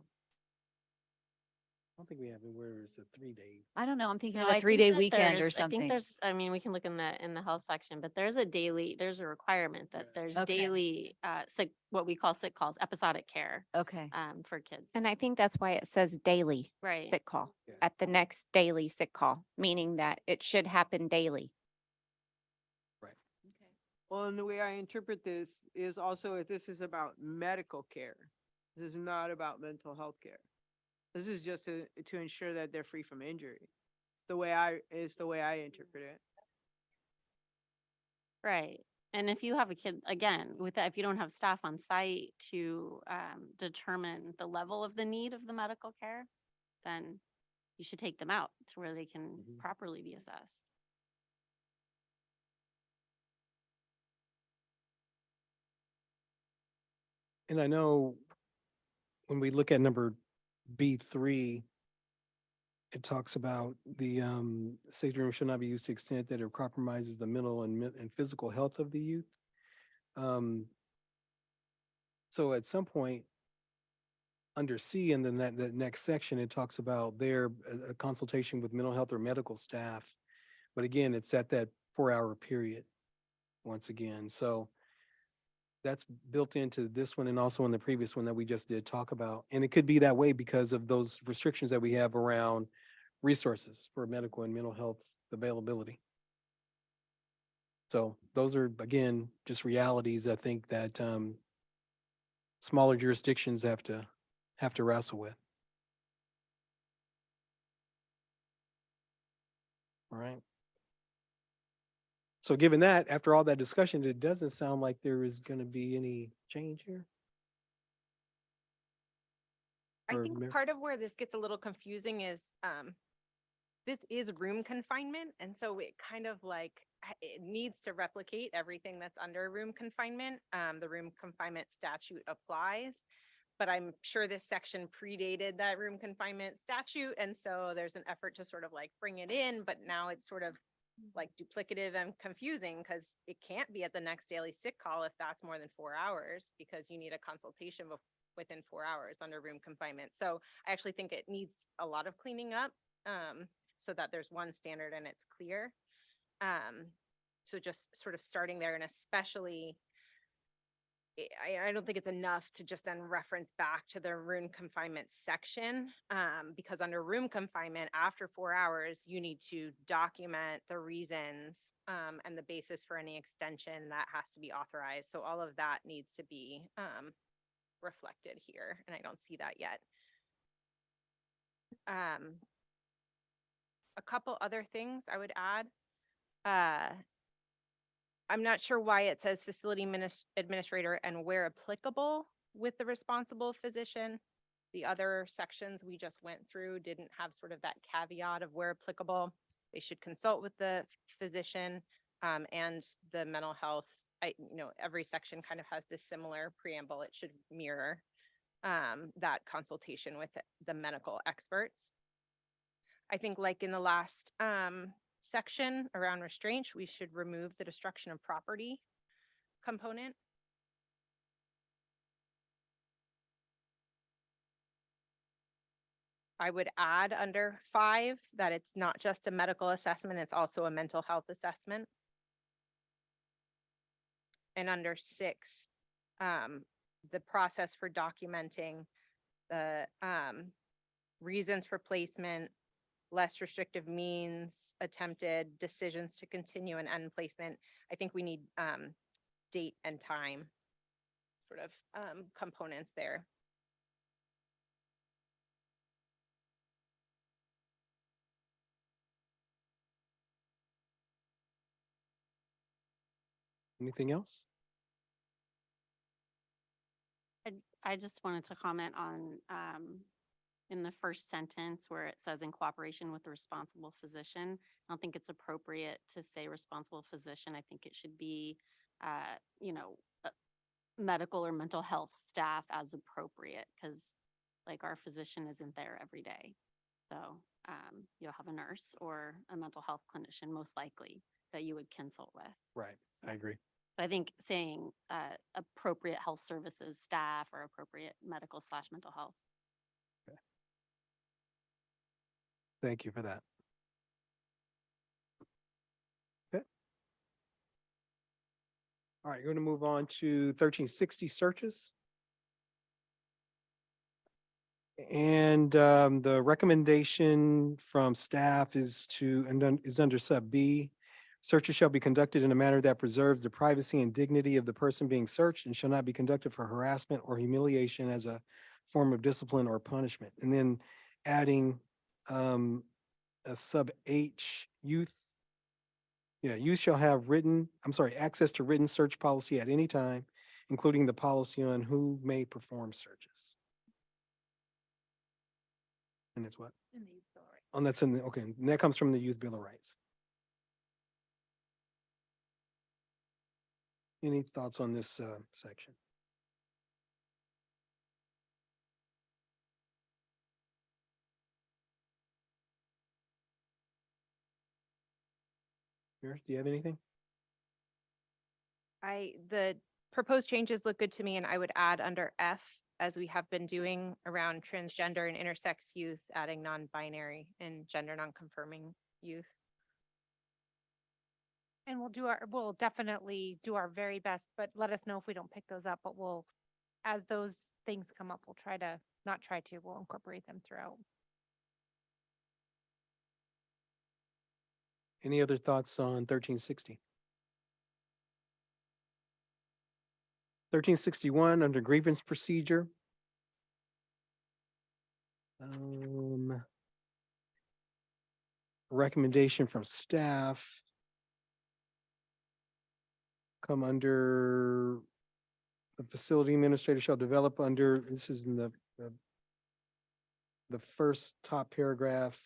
A: don't think we have anywhere it's a 3-day.
D: I don't know. I'm thinking
N: No,
D: of
N: I
D: a
N: think
D: 3-day
N: that
D: weekend or
N: there's- I think
D: something.
N: there's, we can look in the health section, but there's a requirement that there's
D: Okay.
N: daily, sick, what we call sick calls, episodic care,
D: Okay.
N: for kids.
I: And I think that's why it says daily
N: Right.
I: sick call
A: Yeah.
I: at the next daily sick call, meaning that it should happen daily.
D: Okay.
R: Well, and the way I interpret this is also if this is about medical care. This is not about mental health care. This is just to ensure that they're free from injury. The way I interpret it.
N: Right. And if you have a kid, again, with that, if you don't have staff on site to determine the level of the need of the medical care, then you should take them out to where they can properly be assessed.
A: And I know when we look at number B3, it talks about the safety room should not be used to the extent that it compromises the mental and physical health of the youth. So at some point, under C in the next section, it talks about their a consultation with mental health or medical staff. But again, it's at that 4-hour period once again. So that's built into this one and also in the previous one that we just did talk about. And it could be that way because of those restrictions that we have around resources for medical and mental health availability. So those are, again, just realities I think that smaller jurisdictions have to wrestle with. All right. So given that, after all that discussion, it doesn't sound like there is going to be any change here.
E: I
A: Or
E: think
A: Mar-
E: part of where this gets a little confusing is this is room confinement. And so it kind of like, it needs to replicate everything that's under room confinement. The room confinement statute applies, but I'm sure this section predated that room confinement statute. And so there's an effort to sort of like bring it in, but now it's sort of like duplicative and confusing because it can't be at the next daily sick call if that's more than 4 hours because you need a consultation within 4 hours under room confinement. So I actually think it needs a lot of cleaning up so that there's one standard and it's clear. So just sort of starting there, and especially I don't think it's enough to just then reference back to the room confinement section, because under room confinement, after 4 hours, you need to document the reasons and the basis for any extension that has to be authorized. So all of that needs to be reflected here, and I don't see that yet. A couple other things I would add. I'm not sure why it says facility administrator and where applicable with the responsible physician. The other sections we just went through didn't have sort of that caveat of where applicable. They should consult with the physician and the mental health. Every section kind of has this similar preamble. It should mirror that consultation with the medical experts. I think like in the last section around restraint, we should remove the destruction of property component. I would add under 5 that it's not just a medical assessment, it's also a mental health assessment. And under 6, the process for documenting the reasons for placement, less restrictive means, attempted decisions to continue and end placement. I think we need date and time sort of components there.
A: Anything else?
N: I just wanted to comment on, in the first sentence where it says in cooperation with the responsible physician. I don't think it's appropriate to say responsible physician. I think it should be, you know, medical or mental health staff as appropriate, because like our physician isn't there every day. So you'll have a nurse or a mental health clinician most likely that you would consult with.
A: Right, I agree.
N: I think saying appropriate health services staff or appropriate medical / mental health.
A: Thank you for that. Okay. All right, going to move on to 1360 searches. And the recommendation from staff is is under sub B. Searches shall be conducted in a manner that preserves the privacy and dignity of the person being searched and shall not be conducted for harassment or humiliation as a form of discipline or punishment. And then adding a sub H, youth. Yeah, youth shall have access to written search policy at any time, including the policy on who may perform searches. And it's what? Oh, that's in the, okay, and that comes from the Youth Bill of Rights. Any thoughts on this section? Meredith, do you have anything?
E: The proposed changes look good to me, and I would add under F, as we have been doing around transgender and intersex youth, adding non-binary and gender non-conforming youth.
K: And we'll definitely do our very best, but let us know if we don't pick those up, but as those things come up, we'll incorporate them throughout.
A: Any other thoughts on 1360? 1361 under grievance procedure. Recommendation from staff. Come under the facility administrator shall develop under, this is in the first top paragraph,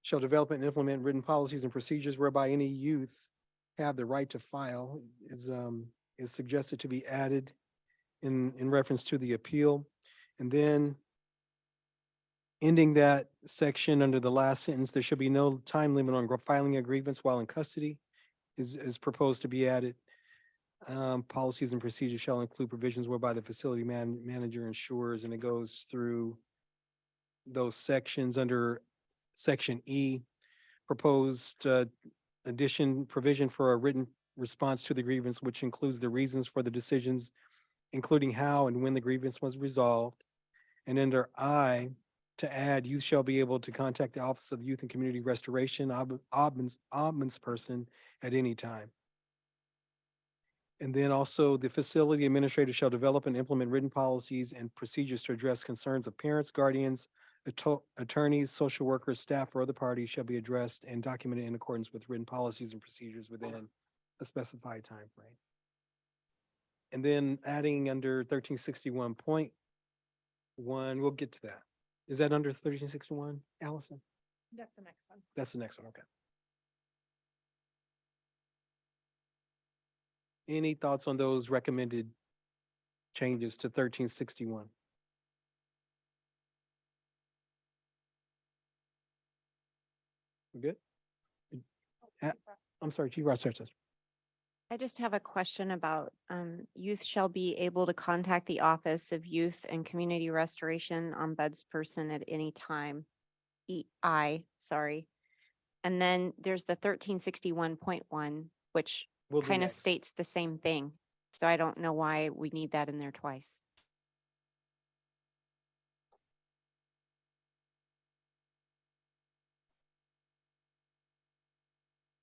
A: shall develop and implement written policies and procedures whereby any youth have the right to file is suggested to be added in reference to the appeal. And then ending that section under the last sentence, there should be no time limit on filing a grievance while in custody is proposed to be added. Policies and procedures shall include provisions whereby the facility manager ensures, and it goes through those sections under section E, proposed provision for a written response to the grievance, which includes the reasons for the decisions, including how and when the grievance was resolved. And under I, to add, youth shall be able to contact the Office of Youth and Community Restoration, ombudsperson at any time. And then also the facility administrator shall develop and implement written policies and procedures to address concerns of parents, guardians, attorneys, social workers, staff, or other parties shall be addressed and documented in accordance with written policies and procedures within a specified time frame. And then adding under 1361.1, we'll get to that. Is that under 1361, Allison?
K: That's the next one.
A: That's the next one, okay. Any thoughts on those recommended changes to 1361? We good? I'm sorry, Chief Ross.
I: I just have a question about youth shall be able to contact the Office of Youth and Community Restoration ombudsperson at any time. Sorry. And then there's the 1361.1, which
A: We'll do
I: kind of
A: next.
I: states the same thing. So I don't know why we need that in there twice.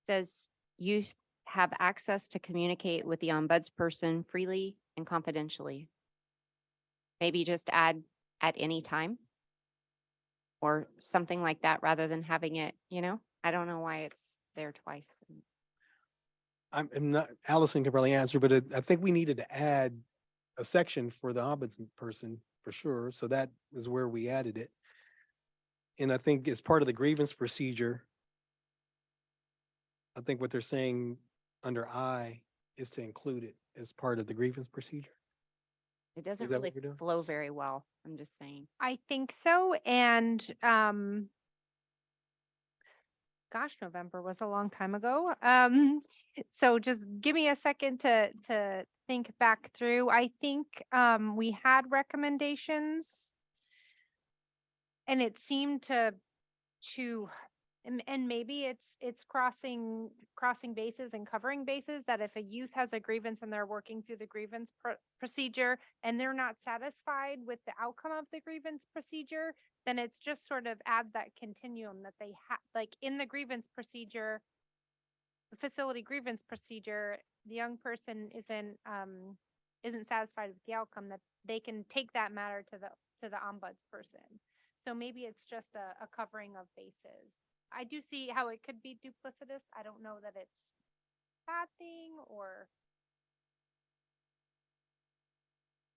I: Says youth have access to communicate with the ombudsperson freely and confidentially. Maybe just add at any time or something like that rather than having it, I don't know why it's there twice.
A: I'm not, Allison can probably answer, but I think we needed to add a section for the ombudsperson for sure. So that is where we added it. And I think as part of the grievance procedure, I think what they're saying under I is to include it as part of the grievance procedure.
I: It doesn't
A: that what
I: really
A: we're doing?
I: flow very well. I'm just saying.
K: I think so. And gosh, November was a long time ago. So just give me a second to think back through. I think we had recommendations, and it seemed to and maybe it's crossing bases and covering bases, that if a youth has a grievance and they're working through the grievance procedure and they're not satisfied with the outcome of the grievance procedure, then it's just sort of adds that continuum that they have, like in the grievance procedure, the facility grievance procedure, the young person isn't satisfied with the outcome, that they can take that matter to the ombudsperson. So maybe it's just a covering of bases. I do see how it could be duplicitous. I don't know that it's a bad thing, or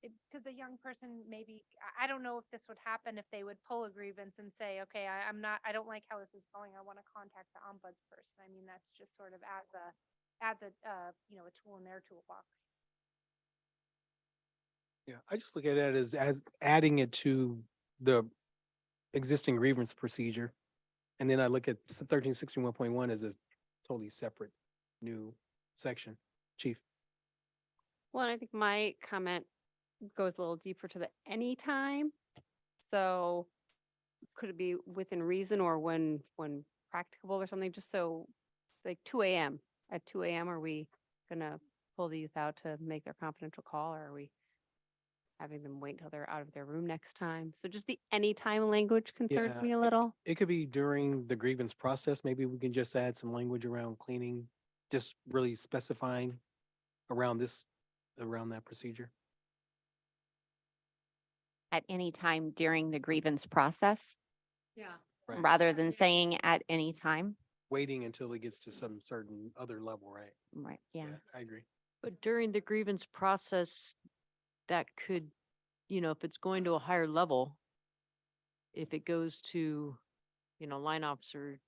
K: because a young person maybe, I don't know if this would happen if they would pull a grievance and say, okay, I don't like how this is going. I want to contact the ombudsperson. I mean, that's just sort of adds a tool in their toolbox.
A: Yeah, I just look at it as adding it to the existing grievance procedure. And then I look at 1361.1 as a totally separate new section. Chief.
Q: Well, and I think my comment goes a little deeper to the anytime. So could it be within reason or when practicable or something? Just so it's like 2 a.m. At 2 a.m. are we gonna pull the youth out to make their confidential call, or are we having them wait until they're out of their room next time? So just the anytime language concerns
A: Yeah,
Q: me a little.
A: It could be during the grievance process. Maybe we can just add some language around cleaning, just really specifying around that procedure.
I: At any time during the grievance process,
Q: Yeah.
A: Right.
I: rather than saying at any time.
A: Waiting until it gets to some certain other level, right?
I: Right, yeah.
A: I agree.
F: But during the grievance process, that could, if it's going to a higher level, if it goes to, line officer,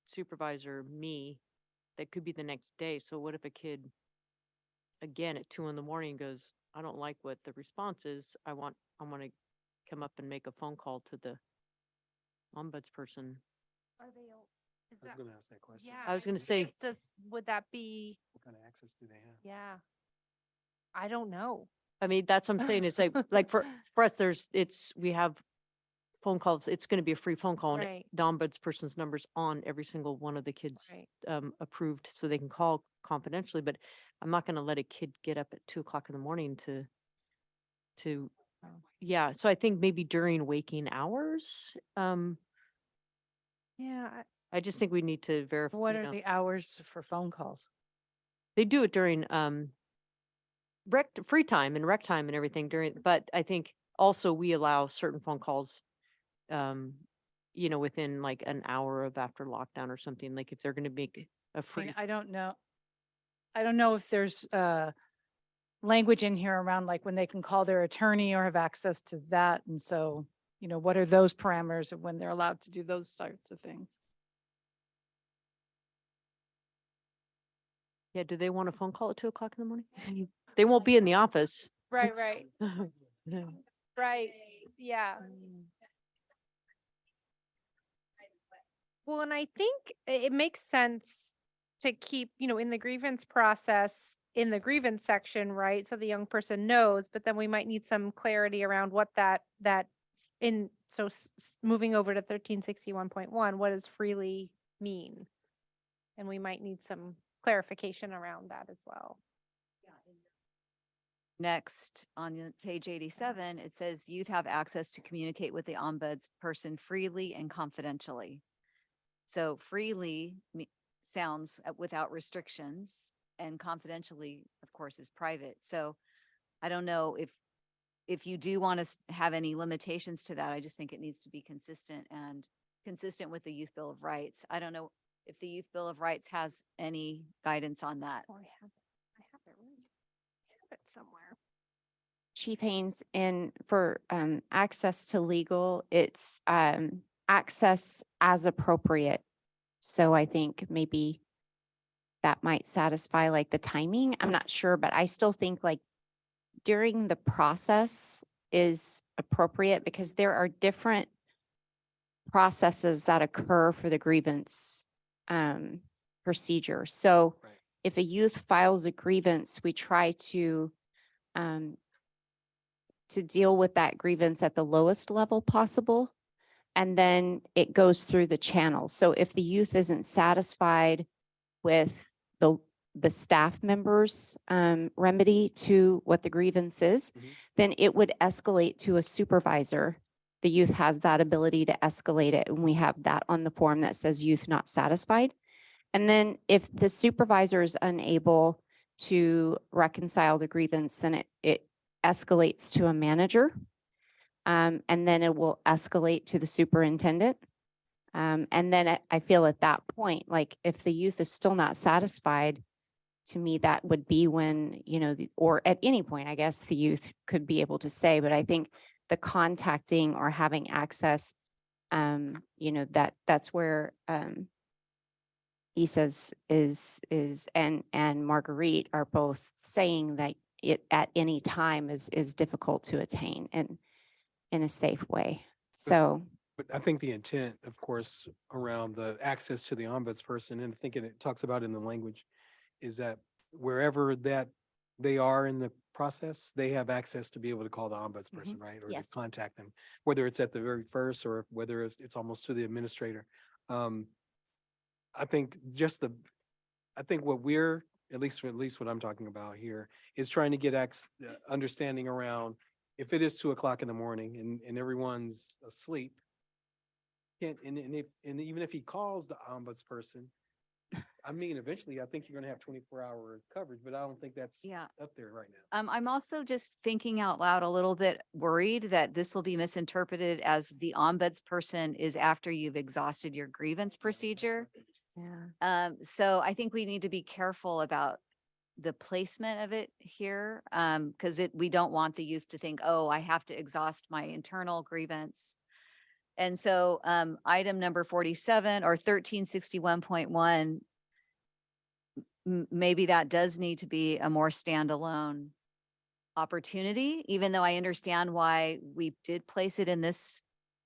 F: supervisor, me, that could be the next day. So what if a kid, again, at 2 a.m. goes, I don't like what the response is. I want to come up and make a phone call to the ombudsperson.
K: Are they? Is
A: I was
K: that?
A: going to ask that question.
K: Yeah.
F: I was gonna say-
K: Would that be?
A: What kind of access do they have?
K: Yeah. I don't know.
F: I mean, that's what I'm saying. It's like for us, we have phone calls. It's going to be a free phone call, and
K: Right.
F: the ombudsperson's number's on every single one of the kids
K: Right.
F: approved, so they can call confidentially. But I'm not going to let a kid get up at 2 o'clock in the morning to, yeah. So I think maybe during waking hours.
K: Yeah.
F: I just think we need to verify.
B: What are the hours for phone calls?
F: They do it during free time and rec time and everything but I think also we allow certain phone calls within like an hour of after lockdown or something, like if they're going to make a
B: I
F: free.
B: mean, I don't know. I don't know if there's language in here around like when they can call their attorney or have access to that. And so, what are those parameters of when they're allowed to do those sorts of things?
F: Yeah, do they want a phone call at 2 o'clock in the morning? They won't be in the office.
K: Right. Right. Right. Yeah. Well, and I think it makes sense to keep, in the grievance process, in the grievance section, right? So the young person knows, but then we might need some clarity around what moving over to 1361.1, what does freely mean? And we might need some clarification around that as well.
D: Next, on page 87, it says youth have access to communicate with the ombudsperson freely and confidentially. So freely sounds without restrictions, and confidentially, of course, is private. So I don't know if you do want to have any limitations to that. I just think it needs to be consistent and consistent with the Youth Bill of Rights. I don't know if the Youth Bill of Rights has any guidance on that.
M: Oh, I have it right. I have it somewhere.
I: Chief Haynes, and for access to legal, it's access as appropriate. So I think maybe that might satisfy like the timing. I'm not sure, but I still think like during the process is appropriate because there are different processes that occur for the grievance procedure. So
A: Right.
I: if a youth files a grievance, we try to deal with that grievance at the lowest level possible. And then it goes through the channel. So if the youth isn't satisfied with the staff members' remedy to what the grievance is, then it would escalate to a supervisor. The youth has that ability to escalate it, and we have that on the form that says youth not satisfied. And then if the supervisor is unable to reconcile the grievance, then it escalates to a manager. And then it will escalate to the superintendent. And then I feel at that point, like if the youth is still not satisfied, to me, that would be when, or at any point, I guess the youth could be able to say, but I think the contacting or having access, that's where Issa's and Marguerite are both saying that it at any time is difficult to attain and in a safe way. So
A: But I think the intent, of course, around the access to the ombudsperson, and I think it talks about in the language, is that wherever that they are in the process, they have access to be able to call the ombudsperson, right? Or
D: Yes.
A: to contact them, whether it's at the very first or whether it's almost to the administrator. I think I think what we're, at least what I'm talking about here, is trying to get understanding around if it is 2 o'clock in the morning and everyone's asleep, and even if he calls the ombudsperson, I mean, eventually, I think you're gonna have 24-hour coverage, but I don't think that's
D: Yeah.
A: up there right now.
D: I'm also just thinking out loud a little bit worried that this will be misinterpreted as the ombudsperson is after you've exhausted your grievance procedure.
F: Yeah.
D: So I think we need to be careful about the placement of it here, because we don't want the youth to think, oh, I have to exhaust my internal grievance. And so item number 47 or 1361.1, maybe that does need to be a more standalone opportunity, even though I understand why we did place it in this.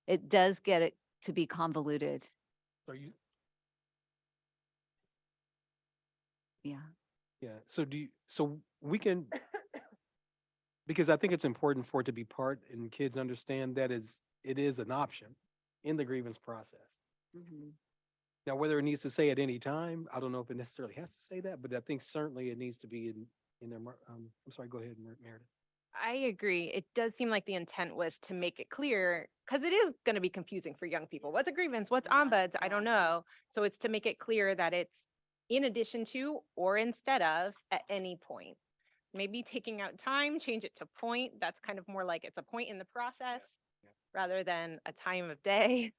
D: It does get it to be convoluted.
A: Are you,
D: Yeah.
A: yeah, so we can, because I think it's important for it to be part and kids understand that it is an option in the grievance process. Now, whether it needs to say at any time, I don't know if it necessarily has to say that, but I think certainly it needs to be in there. I'm sorry, go ahead, Meredith.
E: I agree. It does seem like the intent was to make it clear, because it is going to be confusing for young people. What's a grievance? What's ombuds? I don't know. So it's to make it clear that it's in addition to or instead of at any point. Maybe taking out time, change it to point. That's kind of more like it's a point in the process rather than a time of day.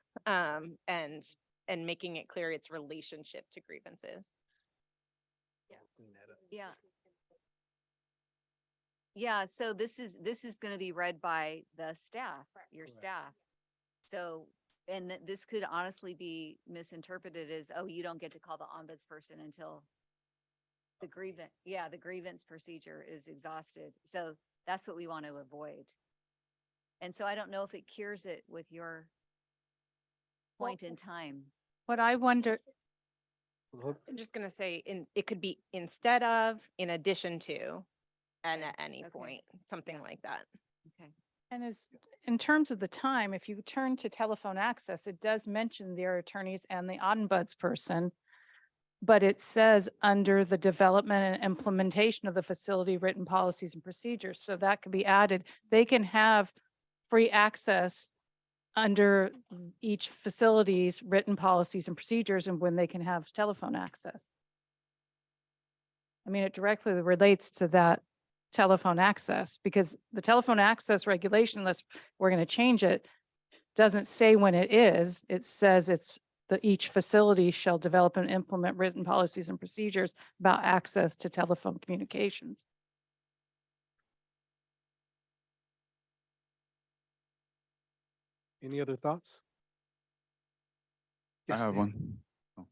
E: And making it clear its relationship to grievances.
D: Yeah. Yeah, so this is going to be read by the staff, your staff. So, and this could honestly be misinterpreted as, oh, you don't get to call the ombudsperson until the grievance procedure is exhausted. So that's what we want to avoid. And so I don't know if it cures it with your point in time.
B: What I wonder,
E: I'm just gonna say, it could be instead of, in addition to, and at any point, something like that.
D: Okay.
B: and in terms of the time, if you turn to telephone access, it does mention their attorneys and the ombudsperson. But it says under the development and implementation of the facility written policies and procedures. So that could be added. They can have free access under each facility's written policies and procedures and when they can have telephone access. I mean, it directly relates to that telephone access because the telephone access regulation, unless we're going to change it, doesn't say when it is. It says it's each facility shall develop and implement written policies and procedures about access to telephone communications.
A: Any other thoughts?
P: I
A: Yes,
P: have
A: Dan.
P: one.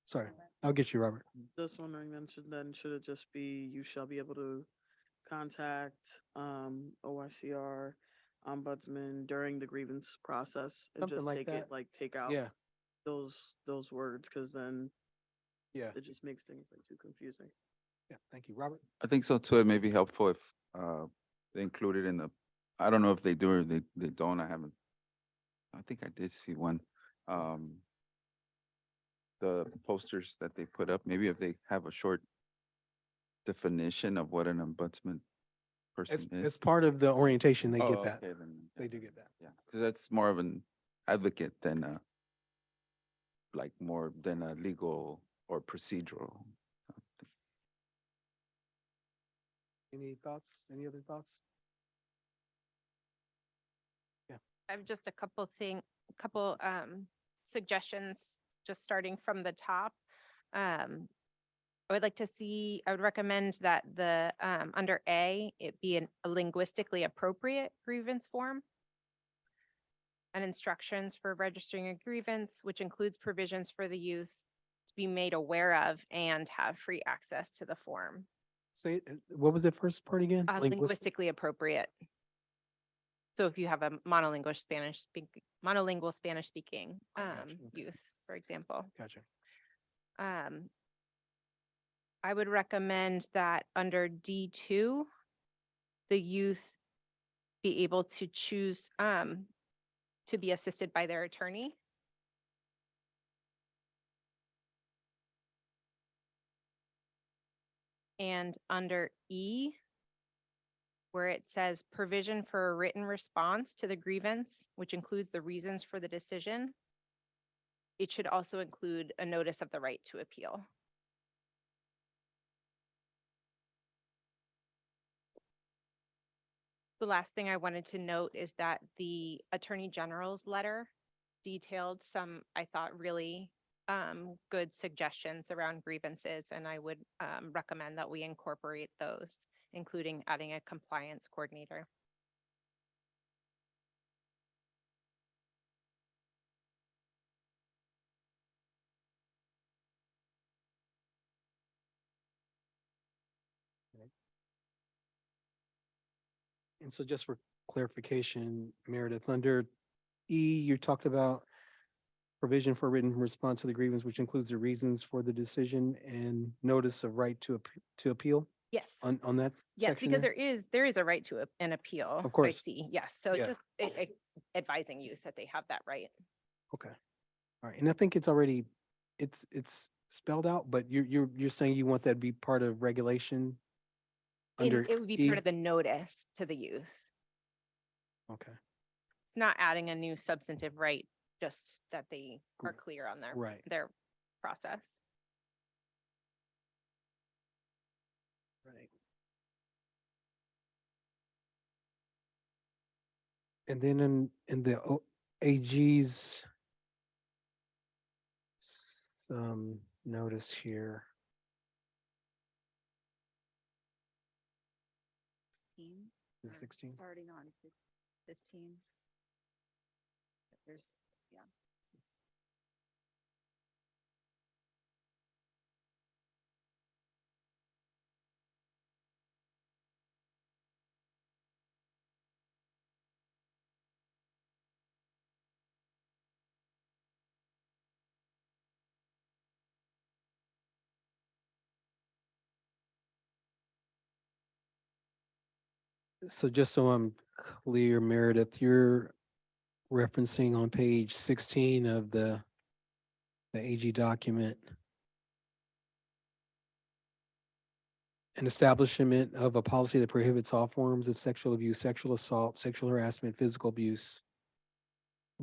A: Sorry, I'll get you, Robert.
S: Just wondering then should it just be, you shall be able to contact, OICR, ombudsman during the grievance process and
A: Something
S: just
A: like
S: take
A: that.
S: it, like take out
A: Yeah,
S: those words, cause then
A: yeah,
S: it just makes things like too confusing.
A: yeah. Thank you, Robert.
P: I think so too. It may be helpful if they include it in the, I don't know if they do or they don't. I think I did see one. The posters that they put up, maybe if they have a short definition of what an ombudsman
A: As,
P: person
A: as
P: is.
A: part of the orientation, they
P: Oh,
A: get that.
P: okay, then,
A: They do get that.
P: yeah, because that's more of an advocate than a, like more than a legal or procedural.
A: Any thoughts? Any other thoughts?
E: I have just a couple suggestions, just starting from the top. I would recommend that under A, it be a linguistically appropriate grievance form. And instructions for registering a grievance, which includes provisions for the youth to be made aware of and have free access to the form.
A: Say, what was the first part again? Linguistic?
E: Linguistically appropriate. So if you have a monolingual Spanish speaking
A: Gotcha, okay.
E: youth, for example.
A: Gotcha.
E: I would recommend that under D2, the youth be able to choose to be assisted by their attorney. And under E, where it says provision for a written response to the grievance, which includes the reasons for the decision, it should also include a notice of the right to appeal. The last thing I wanted to note is that the Attorney General's letter detailed some, I thought, really good suggestions around grievances, and I would recommend that we incorporate those, including adding a compliance coordinator.
A: And so just for clarification, Meredith, under E, you talked about provision for written response to the grievance, which includes the reasons for the decision and notice of right to appeal
E: Yes.
A: on that
E: Yes,
A: section
E: because
A: there?
E: there is a right to an appeal.
A: Of course.
E: I see. Yes. So
A: Yeah.
E: just advising youth that they have that right.
A: Okay. All right. And I think it's already, it's spelled out, but you're saying you want that to be part of regulation? Under
E: It would be
A: E?
E: part of the notice to the youth.
A: Okay.
E: It's not adding a new substantive right, just that they are clear on
A: Right.
E: their process.
A: Right. And then in the AG's notice here.
D: 16.
A: Is it 16?
D: Starting on 15. There's, yeah.
A: So just so I'm clear, Meredith, you're referencing on page 16 of the AG document an establishment of a policy that prohibits all forms of sexual abuse, sexual assault, sexual harassment, physical abuse,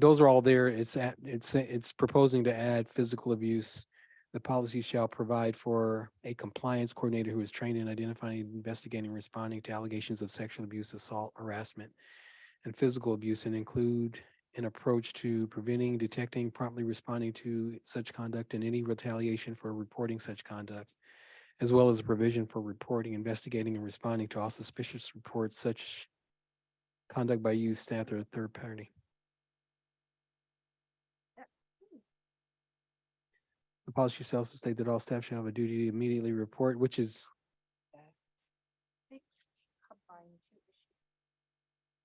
A: those are all there. It's proposing to add physical abuse. The policy shall provide for a compliance coordinator who is trained in identifying, investigating, responding to allegations of sexual abuse, assault, harassment, and physical abuse, and include an approach to preventing, detecting, promptly responding to such conduct and any retaliation for reporting such conduct, as well as a provision for reporting, investigating, and responding to all suspicious reports such conduct by youth, staff, or third party. The policy shall also state that all staff shall have a duty to immediately report, which is,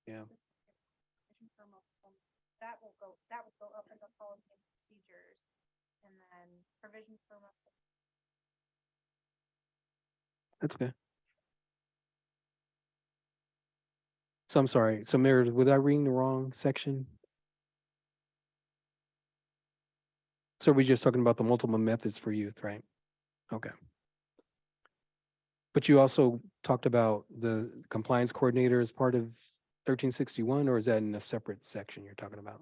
A: yeah.
K: That would go up into policy and procedures, and then provisions for.
A: That's okay. So I'm sorry. So Meredith, was I reading the wrong section? So we're just talking about the multiple methods for youth, right? Okay. But you also talked about the compliance coordinator as part of 1361, or is that in a separate section you're talking about?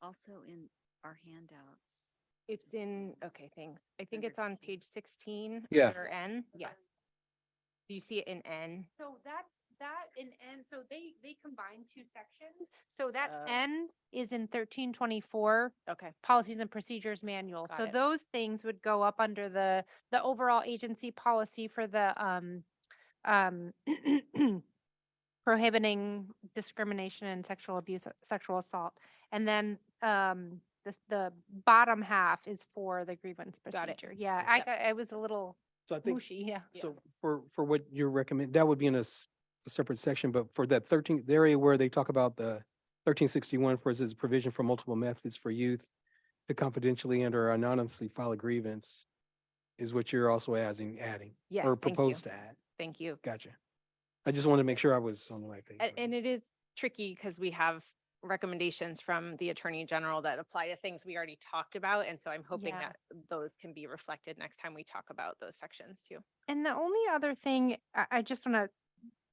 D: Also in our handouts.
E: It's in, okay, thanks. I think it's on page 16.
A: Yeah.
E: Under N, yeah. Do you see it in N?
K: So that's that in N, so they combine two sections. So that N is in 1324.
E: Okay.
K: Policies and Procedures Manual.
E: Got
K: So
E: it.
K: those things would go up under the overall agency policy for the prohibiting discrimination and sexual abuse, sexual assault. And then the bottom half is for the grievance
E: Got it.
K: procedure. Yeah,
E: Yep.
K: I was a little
A: So I think,
K: mushy, yeah.
A: so for what you recommend, that would be in a separate section, but for that 13th, the area where they talk about the 1361, for instance, provision for multiple methods for youth to confidentially and or anonymously file a grievance is what you're also adding,
E: Yes,
A: or
E: thank you.
A: proposed to add.
E: Thank you.
A: Gotcha. I just wanted to make sure I was on the right page.
E: And it is tricky because we have recommendations from the Attorney General that apply to things we already talked about. And so I'm hoping
K: Yeah.
E: that those can be reflected next time we talk about those sections too.
K: And the only other thing I just want to,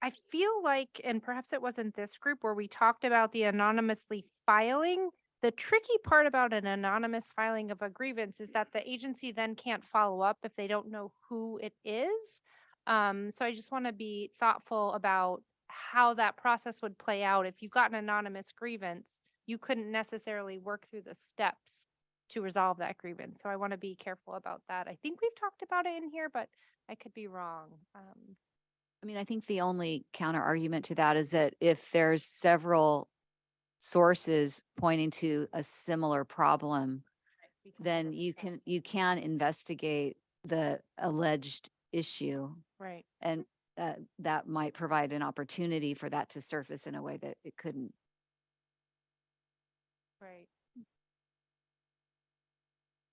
K: I feel like, and perhaps it wasn't this group where we talked about the anonymously filing. The tricky part about an anonymous filing of a grievance is that the agency then can't follow up if they don't know who it is. So I just want to be thoughtful about how that process would play out. If you've got an anonymous grievance, you couldn't necessarily work through the steps to resolve that grievance. So I want to be careful about that. I think we've talked about it in here, but I could be wrong.
D: I mean, I think the only counter argument to that is that if there's several sources pointing to a similar problem, then you can investigate the alleged issue,
K: Right.
D: and that might provide an opportunity for that to surface in a way that it couldn't.
K: Right.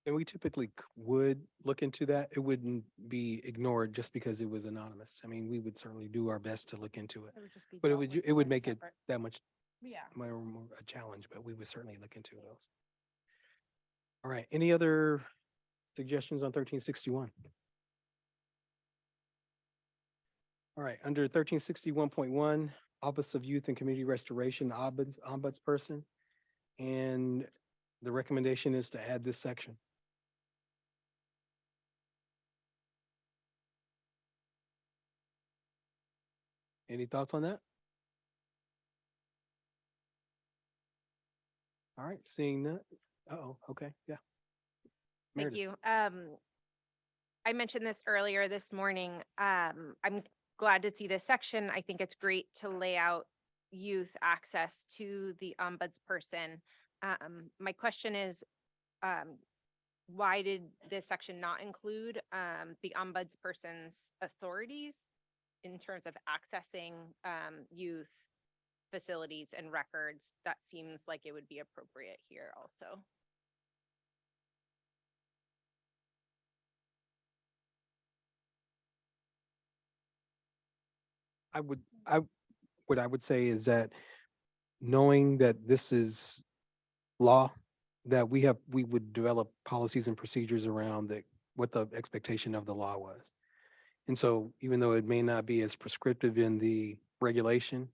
A: And we typically would look into that. It wouldn't be ignored just because it was anonymous. I mean, we would certainly do our best to look into it.
K: It would just be
A: But it
K: dealt
A: would,
K: with
A: it would
K: as
A: make it
K: separate.
A: that much
K: Yeah.
A: more a challenge, but we would certainly look into those. All right, any other suggestions on 1361? All right, under 1361.1, Office of Youth and Community Restoration, Ombudsperson. And the recommendation is to add this section. Any thoughts on that? All right, seeing that. Uh-oh, okay, yeah.
E: Thank
A: Meredith.
E: you. I mentioned this earlier this morning. I'm glad to see this section. I think it's great to lay out youth access to the ombudsperson. My question is, why did this section not include the ombudsperson's authorities in terms of accessing youth facilities and records? That seems like it would be appropriate here also.
A: What I would say is that knowing that this is law, that we would develop policies and procedures around what the expectation of the law was. And so even though it may not be as prescriptive in the regulation,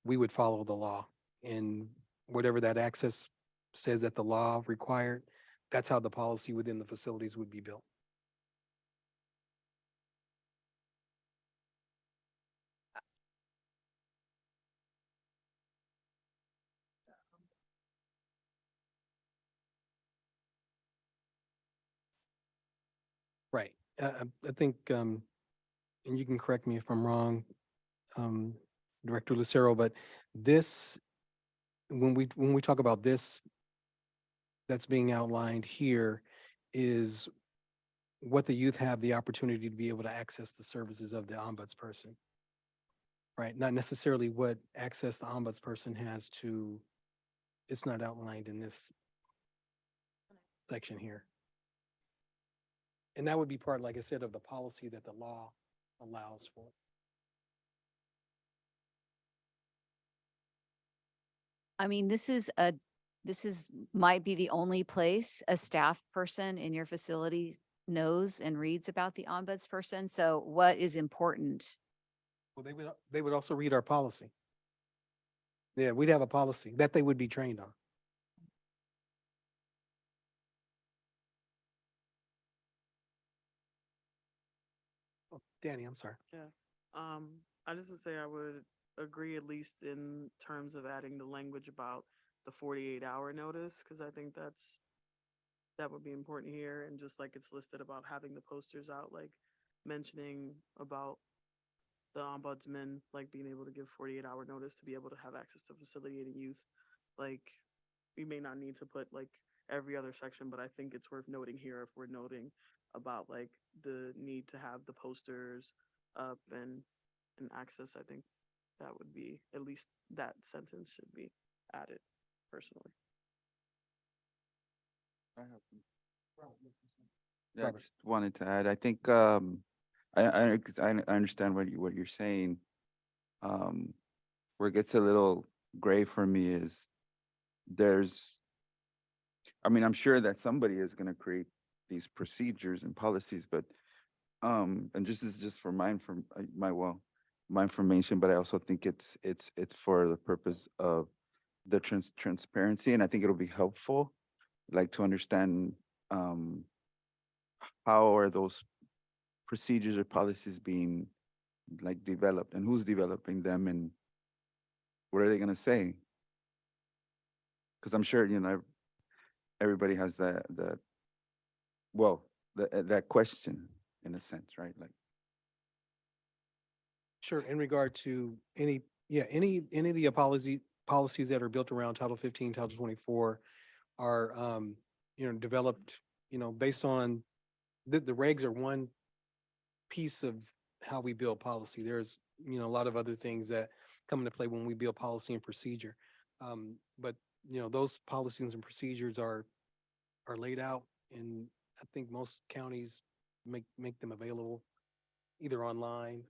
A: we would follow the law. And whatever that access says that the law required, that's how the policy within the facilities would be built. Right. I think, and you can correct me if I'm wrong, Director Lucero, but this, when we talk about this, that's being outlined here is what the youth have the opportunity to be able to access the services of the ombudsperson. Right? Not necessarily what access the ombudsperson has to, it's not outlined in this section here. And that would be part, like I said, of the policy that the law allows for.
D: I mean, might be the only place a staff person in your facility knows and reads about the ombudsperson. So what is important?
A: Well, they would also read our policy. Yeah, we'd have a policy that they would be trained on. Oh, Danny, I'm sorry.
S: Yeah. I just would say I would agree at least in terms of adding the language about the 48-hour notice, because I think that would be important here. And just like it's listed about having the posters out, like mentioning about the ombudsman, like being able to give 48-hour notice to be able to have access to facilitating youth. Like, we may not need to put like every other section, but I think it's worth noting here if we're noting about like the need to have the posters up and access. I think that would be, at least that sentence should be added personally.
P: Yeah, I
A: Robert.
P: just wanted to add, I think, because I understand what you're saying. Where it gets a little gray for me is I'm sure that somebody is gonna create these procedures and policies, but, and this is just for my information, but I also think it's for the purpose of the transparency, and I think it'll be helpful, like to understand, how are those procedures or policies being like developed, and who's developing them, and what are they gonna say? Because I'm sure, everybody has that question in a sense, right? Like,
A: Sure, in regard to any of the policies that are built around Title 15, Title 24 are, developed, based on, the regs are one piece of how we build policy. There's, a lot of other things that come into play when we build policy and procedure. But, those policies and procedures are laid out, and I think most counties make them available either online,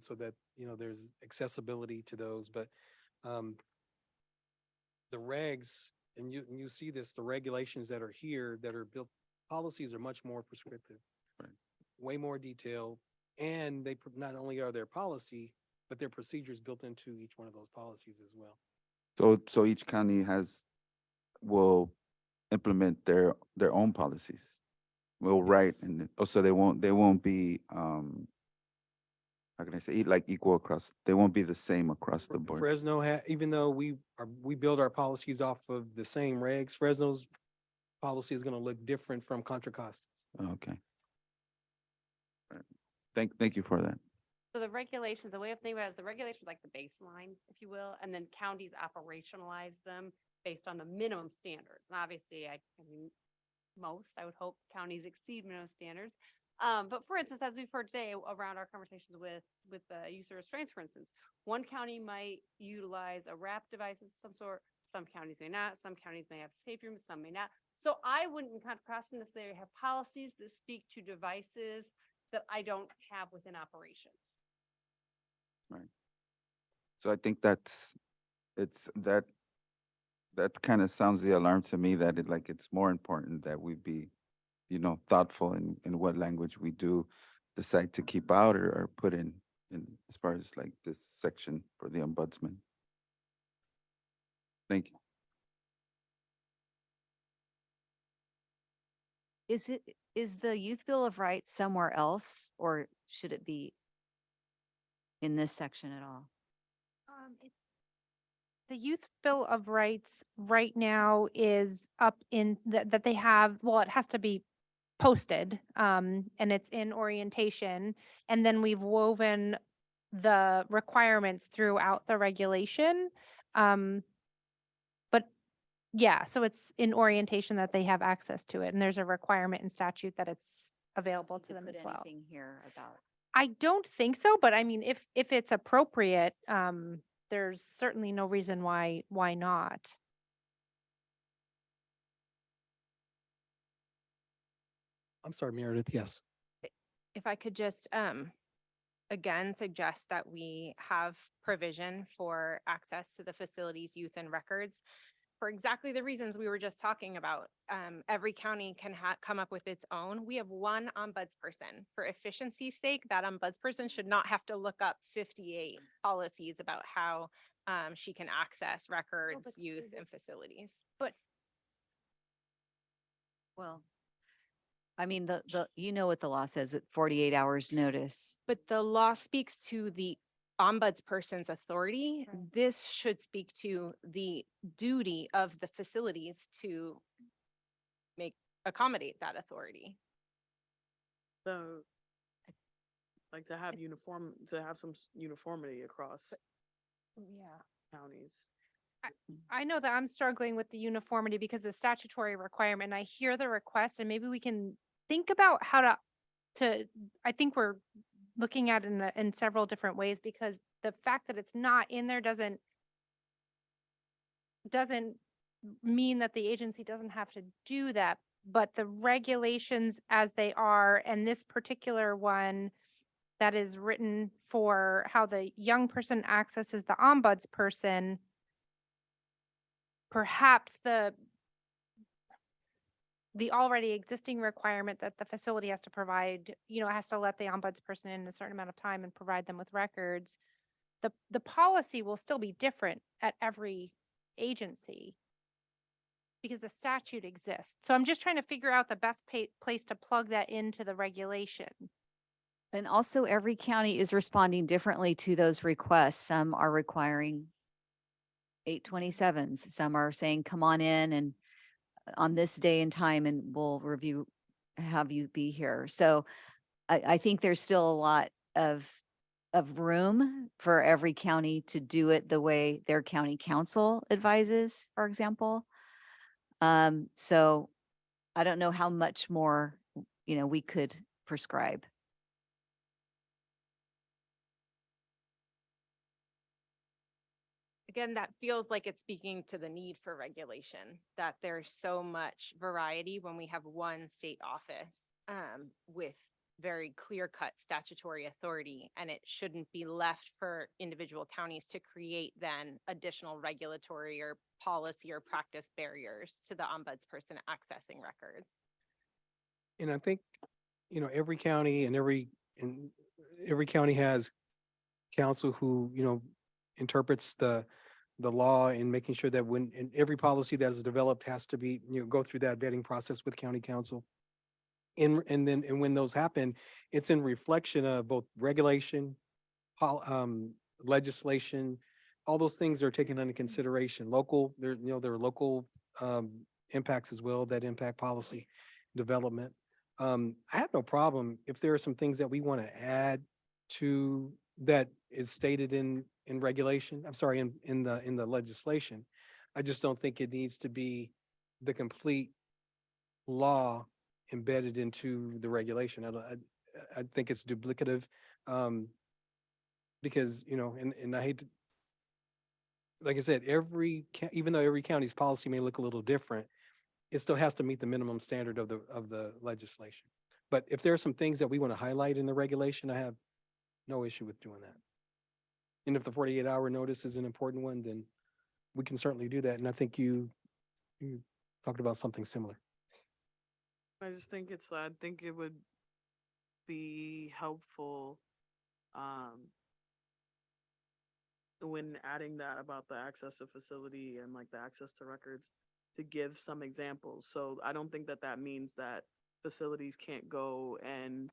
A: so that, there's accessibility to those, but, the regs, and you see this, the regulations that are here that are built, policies are much more prescriptive.
P: Right.
A: Way more detailed, and not only are there policy, but there are procedures built into each one of those policies as well.
P: so each county will implement their own policies. Will write,
A: Yes.
P: and so they won't be, how can I say, like equal across, they won't be the same across the board.
A: Fresno even though we build our policies off of the same regs, Fresno's policy is gonna look different from Contra Costa's.
P: Okay. Right. Thank you for that.
Q: So the regulations, the way of thinking about it is the regulations like the baseline, if you will, and then counties operationalize them based on the minimum standards. And obviously, I mean, I would hope counties exceed minimum standards. But for instance, as we've heard today around our conversations with use of restraints, for instance, one county might utilize a wrap device of some sort. Some counties may not. Some counties may have safe rooms. Some may not. So I wouldn't necessarily have policies that speak to devices that I don't have within operations.
P: Right. So I think that kind of sounds the alarm to me, that it's more important that we be, thoughtful in what language we do decide to keep out or put in as far as like this section for the ombudsman. Thank you.
D: Is the Youth Bill of Rights somewhere else, or should it be in this section at all?
K: It's the Youth Bill of Rights right now is up in that they have, well, it has to be posted, and it's in orientation. And then we've woven the requirements throughout the regulation. But yeah, so it's in orientation that they have access to it. And there's a requirement in statute that it's available to them
D: Put
K: as well.
D: anything here about?
K: I don't think so, but I mean, if it's appropriate, there's certainly no reason why not.
A: I'm sorry, Meredith, yes.
E: If I could just, again, suggest that we have provision for access to the facilities, youth and records for exactly the reasons we were just talking about. Every county can come up with its own. We have one ombudsperson. For efficiency's sake, that ombudsperson should not have to look up 58 policies about how she can access records, youth and facilities.
K: But
D: Well, I mean, you know what the law says, at 48 hours notice.
E: But the law speaks to the ombudsperson's authority. This should speak to the duty of the facilities to accommodate that authority.
S: So, like to have some uniformity across
K: yeah.
S: counties.
K: I know that I'm struggling with the uniformity because the statutory requirement, I hear the request and maybe we can think about how I think we're looking at it in several different ways, because the fact that it's not in there doesn't mean that the agency doesn't have to do that. But the regulations as they are, and this particular one that is written for how the young person accesses the ombudsperson, perhaps the already existing requirement that the facility has to provide, has to let the ombudsperson in a certain amount of time and provide them with records. The policy will still be different at every agency because the statute exists. So I'm just trying to figure out the best place to plug that into the regulation.
D: And also every county is responding differently to those requests. Some are requiring 827s. Some are saying, come on in and on this day and time and we'll have you be here. So I think there's still a lot of room for every county to do it the way their county council advises, for example. So I don't know how much more, we could prescribe.
E: Again, that feels like it's speaking to the need for regulation, that there's so much variety when we have one state office with very clear-cut statutory authority, and it shouldn't be left for individual counties to create then additional regulatory or policy or practice barriers to the ombudsperson accessing records.
A: And I think, every county and every county has counsel who, interprets the law and making sure that when every policy that is developed has to be, go through that vetting process with county council. And when those happen, it's in reflection of both regulation, legislation, all those things are taken into consideration. There are local impacts as well that impact policy development. I have no problem if there are some things that we want to add to that is stated in regulation. I'm sorry, in the legislation. I just don't think it needs to be the complete law embedded into the regulation. I think it's duplicative, because, and I hate to, like I said, even though every county's policy may look a little different, it still has to meet the minimum standard of the legislation. But if there are some things that we want to highlight in the regulation, I have no issue with doing that. And if the 48-hour notice is an important one, then we can certainly do that. And I think you talked about something similar.
S: I just think I think it would be helpful when adding that about the access to facility and like the access to records, to give some examples. So I don't think that that means that facilities can't go and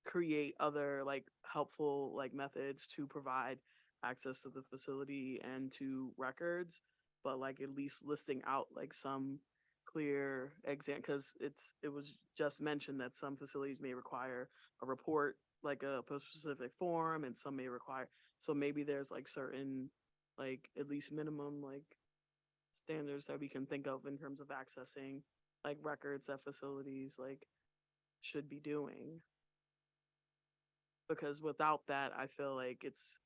S: create other like helpful like methods to provide access to the facility and to records, but like at least listing out like some clear because it was just mentioned that some facilities may require a report like a specific form and some may require, so maybe there's like certain like at least minimum like standards that we can think of in terms of accessing like records that facilities like should be doing, because without that I feel like it's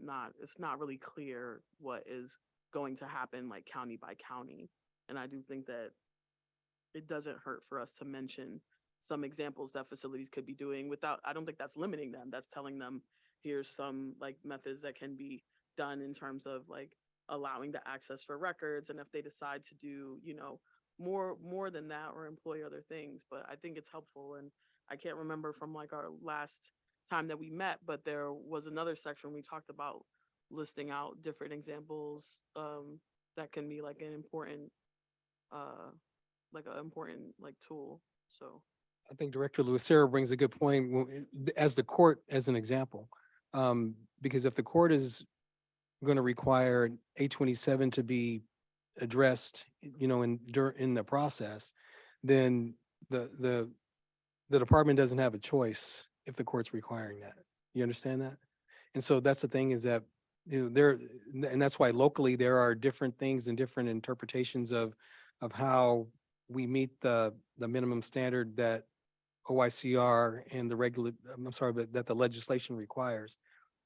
S: not really clear what is going to happen like county by county. And I do think that it doesn't hurt for us to mention some examples that facilities could be doing without, I don't think that's limiting them, that's telling them here's some like methods that can be done in terms of like allowing the access for records, and if they decide to do, you know, more than that or employ other things. But I think it's helpful, and I can't remember from like our last time that we met, but there was another section we talked about listing out different examples that can be like an important like tool. So
A: I think Director Lucero brings a good point as the court as an example. Because if the court is going to require 827 to be addressed, you know, in the process, then the department doesn't have a choice if the court's requiring that. You understand that? And so that's the thing, is that, you know, and that's why locally there are different things and different interpretations of how we meet the minimum standard that OICR and but that the legislation requires.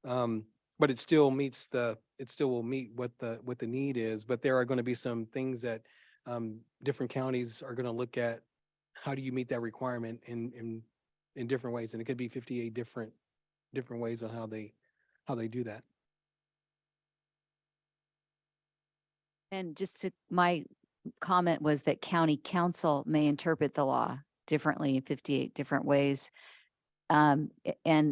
A: But it still will meet what the need is, but there are going to be some things that different counties are going to look at. How do you meet that requirement in different ways? And it could be 58 different ways on how they do that.
D: And my comment was that county council may interpret the law differently in 58 different ways. And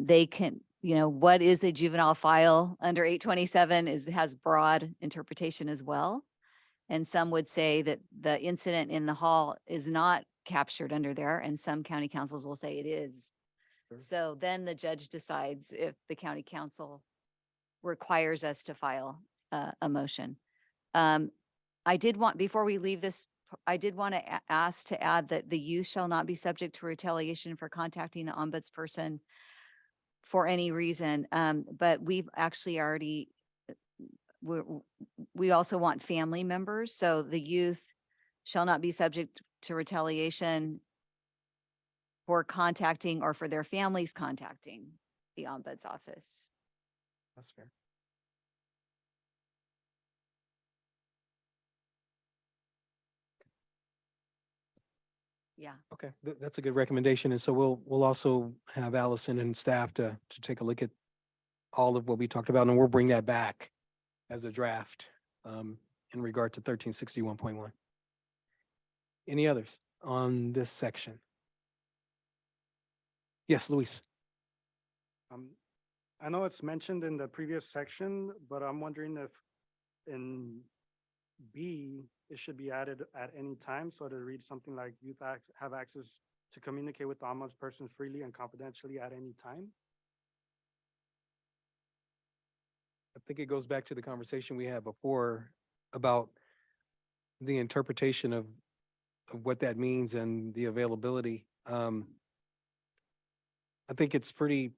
D: they can, you know, what is a juvenile file under 827 has broad interpretation as well. And some would say that the incident in the hall is not captured under there, and some county councils will say it is.
A: Sure.
D: So then the judge decides if the county council requires us to file a motion. I did want, before we leave this, I did want to ask to add that the youth shall not be subject to retaliation for contacting the ombudsperson for any reason. But we've actually already, we also want family members. So the youth shall not be subject to retaliation for contacting or for their families contacting the ombuds office.
A: That's fair.
D: Yeah.
A: Okay, that's a good recommendation. And so we'll also have Allison and staff to take a look at all of what we talked about, and we'll bring that back as a draft in regard to 1361.1. Any others on this section? Yes, Luis.
C: I know it's mentioned in the previous section, but I'm wondering if in B, it should be added at any time. So to read something like youth have access to communicate with the ombudsperson freely and confidentially at any time.
A: I think it goes back to the conversation we had before about the interpretation of what that means and the availability. I think it's pretty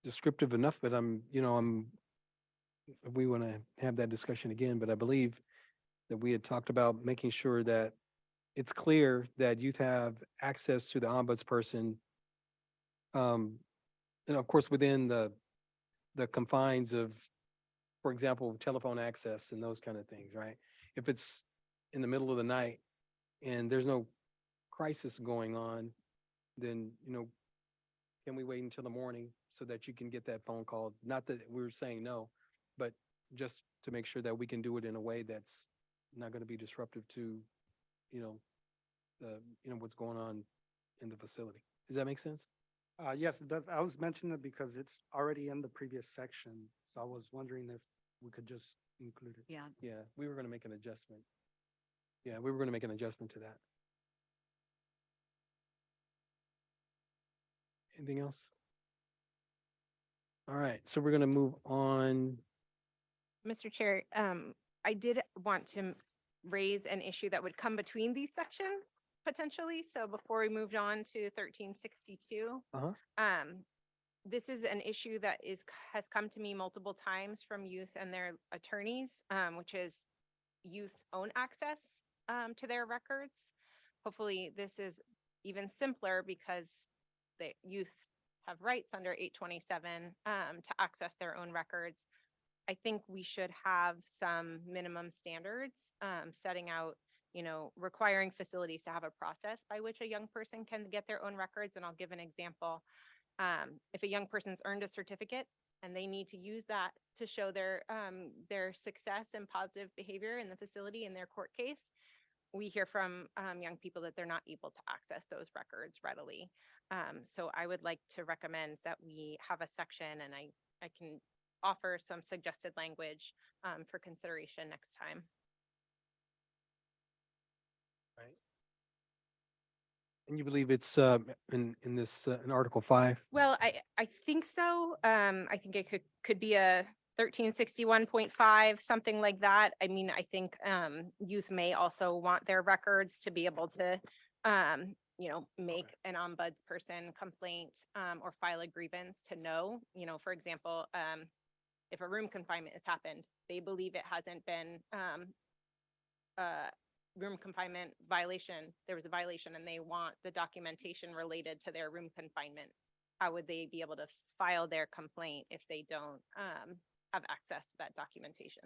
A: descriptive enough, but we want to have that discussion again, but I believe that we had talked about making sure that it's clear that youth have access to the ombudsperson. And of course, within the confines of, for example, telephone access and those kind of things, right? If it's in the middle of the night and there's no crisis going on, then, can we wait until the morning so that you can get that phone call? Not that we're saying no, but just to make sure that we can do it in a way that's not going to be disruptive to, what's going on in the facility. Does that make sense?
C: Yes, it does. I was mentioning it because it's already in the previous section. So I was wondering if we could just include it.
D: Yeah.
A: Yeah, we were gonna make an adjustment. Yeah, we were gonna make an adjustment to that. Anything else? All right, so we're gonna move on.
E: Mr. Chair, I did want to raise an issue that would come between these sections potentially. So before we moved on to 1362, this is an issue that has come to me multiple times from youth and their attorneys, which is youth's own access to their records. Hopefully, this is even simpler because the youth have rights under 827 to access their own records. I think we should have some minimum standards setting out, requiring facilities to have a process by which a young person can get their own records. And I'll give an example. If a young person's earned a certificate and they need to use that to show their success and positive behavior in the facility in their court case, we hear from young people that they're not able to access those records readily. So I would like to recommend that we have a section, and I can offer some suggested language for consideration next time.
A: Right. And you believe it's in this in Article 5?
E: Well, I think so. I think it could be a 1361.5, something like that. I mean, I think youth may also want their records to be able to make an ombudsperson complaint or file a grievance to know, for example, if a room confinement has happened, they believe it hasn't been room confinement violation, there was a violation and they want the documentation related to their room confinement. How would they be able to file their complaint if they don't have access to that documentation?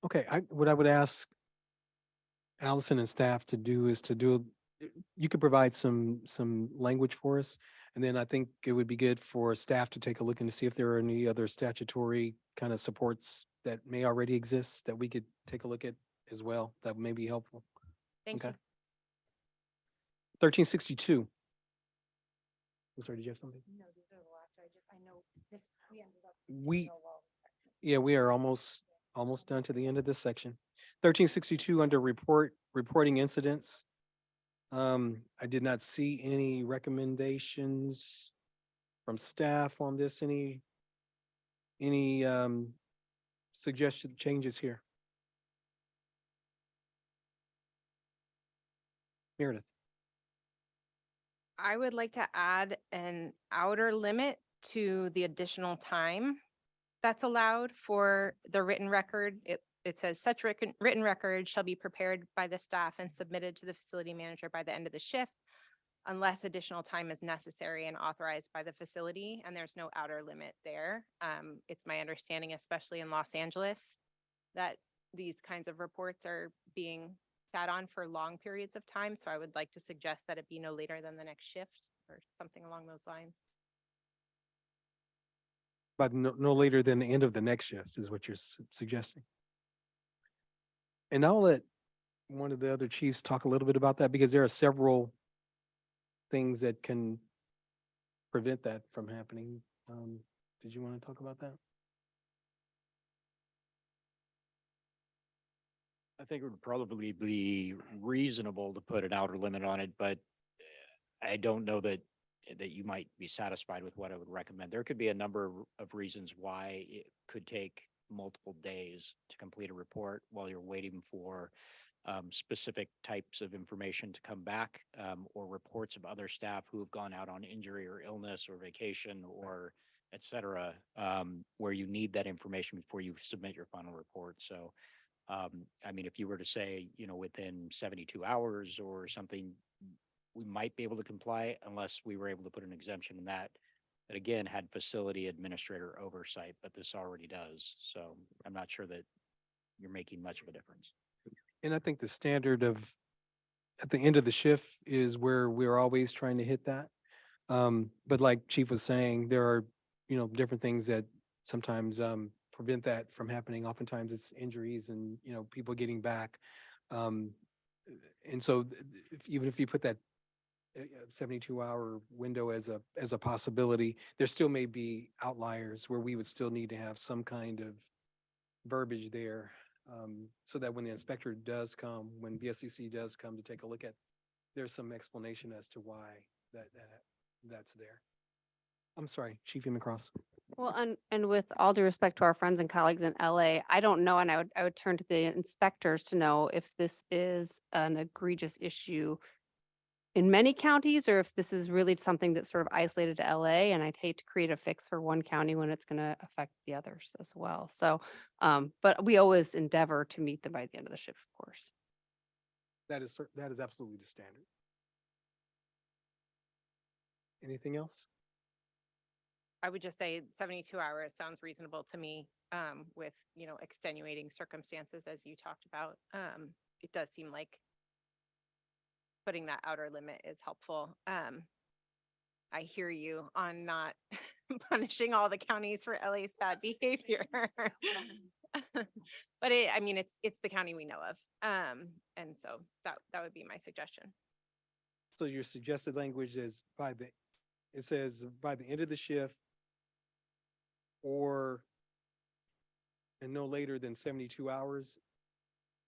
A: Okay, what I would ask Allison and staff to do is you could provide some language for us. And then I think it would be good for staff to take a look and to see if there are any other statutory kind of supports that may already exist that we could take a look at as well. That may be helpful.
E: Thank you.
A: 1362. I'm sorry, did you have something?
K: No, these are the last, I know this, we ended up.
A: Yeah, we are almost done to the end of this section. 1362 under reporting incidents. I did not see any recommendations from staff on this. Any suggested changes here? Meredith.
E: I would like to add an outer limit to the additional time that's allowed for the written record. It says such written record shall be prepared by the staff and submitted to the facility manager by the end of the shift unless additional time is necessary and authorized by the facility, and there's no outer limit there. It's my understanding, especially in Los Angeles, that these kinds of reports are being sat on for long periods of time. So I would like to suggest that it be no later than the next shift or something along those lines.
A: But no later than the end of the next shift is what you're suggesting. And I'll let one of the other chiefs talk a little bit about that because there are several things that can prevent that from happening. Did you want to talk about that?
T: I think it would probably be reasonable to put an outer limit on it, but I don't know that you might be satisfied with what I would recommend. There could be a number of reasons why it could take multiple days to complete a report while you're waiting for specific types of information to come back, or reports of other staff who have gone out on injury or illness or vacation or et cetera, where you need that information before you submit your final report. So I mean, if you were to say, within 72 hours or something, we might be able to comply unless we were able to put an exemption in that again had facility administrator oversight, but this already does. So I'm not sure that you're making much of a difference.
A: And I think the standard of at the end of the shift is where we're always trying to hit that. But like Chief was saying, there are, different things that sometimes prevent that from happening. Oftentimes it's injuries and, people getting back. And so even if you put that a 72-hour window as a possibility. There still may be outliers where we would still need to have some kind of verbiage there, so that when the inspector does come, when BSCC does come to take a look at, there's some explanation as to why that's there. I'm sorry, Chief Cross.
Q: Well, and with all due respect to our friends and colleagues in LA, I don't know, and I would turn to the inspectors to know if this is an egregious issue in many counties, or if this is really something that's sort of isolated to LA, and I'd hate to create a fix for one county when it's gonna affect the others as well. So, but we always endeavor to meet them by the end of the shift, of course.
A: That is absolutely the standard. Anything else?
E: I would just say 72 hours sounds reasonable to me, with, extenuating circumstances as you talked about. It does seem like putting that outer limit is helpful. I hear you on not punishing all the counties for LA's bad behavior. But it's the county we know of. And so that would be my suggestion.
A: So your suggested language is it says by the end of the shift, and no later than 72 hours